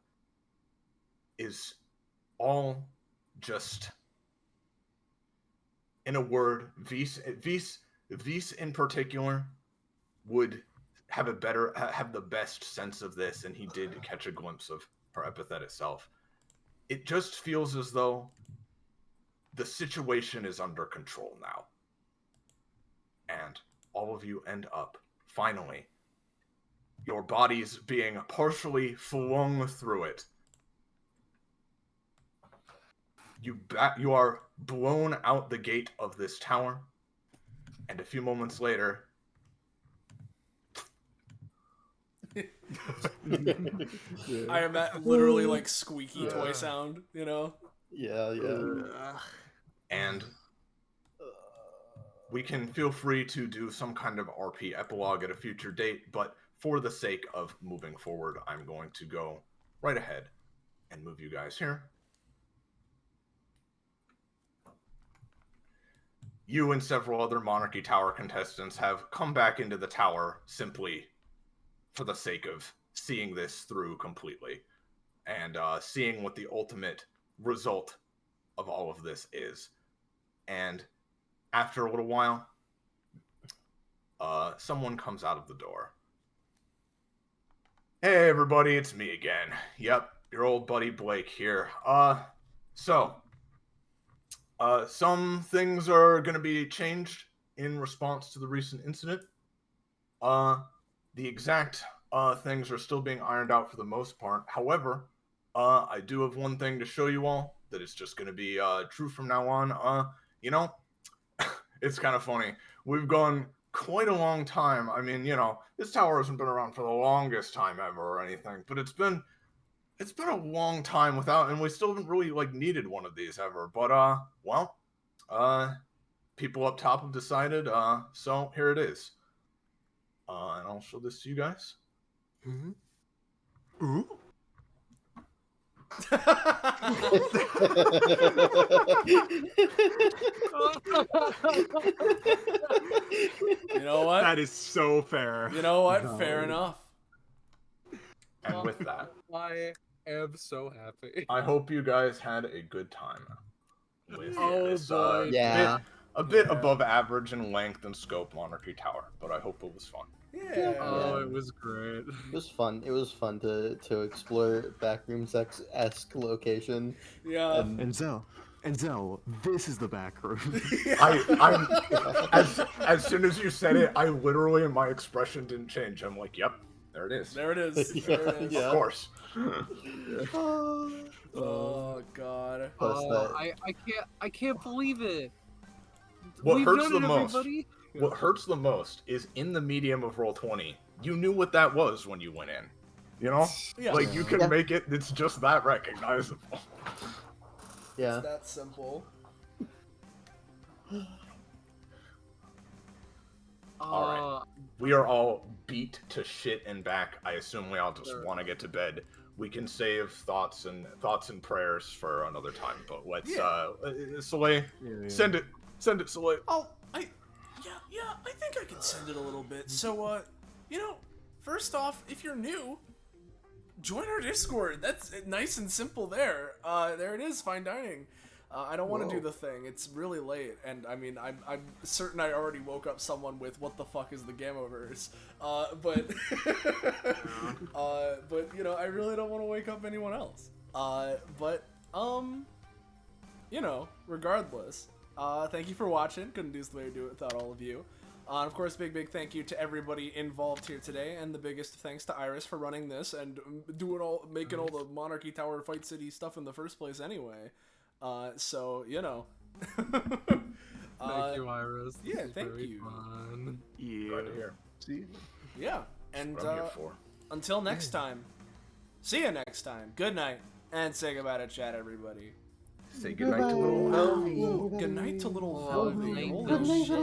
is all just, in a word, Vis in particular would have the best sense of this, and he did catch a glimpse of her epithet itself. It just feels as though the situation is under control now. And all of you end up, finally, your bodies being partially flung through it. You are blown out the gate of this tower, and a few moments later, I am that literally like squeaky toy sound, you know? Yeah. and we can feel free to do some kind of RP epilogue at a future date, but for the sake of moving forward, I'm going to go right ahead and move you guys here. You and several other Monarchy Tower contestants have come back into the tower simply for the sake of seeing this through completely and seeing what the ultimate result of all of this is. And after a little while, someone comes out of the door. Hey everybody, it's me again. Yep, your old buddy Blake here. Some things are going to be changed in response to the recent incident. The exact things are still being ironed out for the most part. However, I do have one thing to show you all that is just going to be true from now on. It's kind of funny. We've gone quite a long time. I mean, this tower hasn't been around for the longest time ever or anything, but it's been a long time without, and we still haven't really needed one of these ever. But people up top have decided, so here it is. And I'll show this to you guys. Mm-hmm. Ooh. You know what? That is so fair. You know what? Fair enough. And with that, I am so happy. I hope you guys had a good time with this boy. a bit above average in length and scope Monarchy Tower, but I hope it was fun. Yeah. Oh, it was great. It was fun. It was fun to explore Backrooms-esque location. Yeah. And Zell, this is the back room. I'm as soon as you said it, I literally, my expression didn't change. I'm like, yep, there it is. There it is. Yeah, There it is. yeah. Of course. Oh god. I can't believe it. What We've hurts done the it, most? everybody. What hurts the most is in the medium of Roll20. You knew what that was when you went in. You know, Yeah. you can make it. It's just that recognizable. Yeah. It's that simple. All right. We are all beat to shit and back. I assume we all just want to get to bed. We can save thoughts and prayers for another time. But let's Soleil, send it, Soleil. Oh, I think I can send it a little bit. So, first off, if you're new, join our Discord. That's nice and simple there. There it is, fine dining. I don't want to do the thing. It's really late, and I mean, I'm certain I already woke up someone with what the fuck is the Gamoverse. But I really don't want to wake up anyone else. Regardless, thank you for watching. Couldn't do the way to do it without all of you. And of course, big thank you to everybody involved here today, and the biggest thanks to Iris for running this and making all the Monarchy Tower Fight City stuff in the first place anyway. Thank you, Iris. Yeah, This was thank very you. Fun. Yeah. Glad to hear. See? Yeah. And That's what I'm here for. until next time, see you next time. Good night, and say goodbye to chat, everybody. Say goodnight to little Velvy. Good night to little Oh, Velvy. night, Holy good night, shit.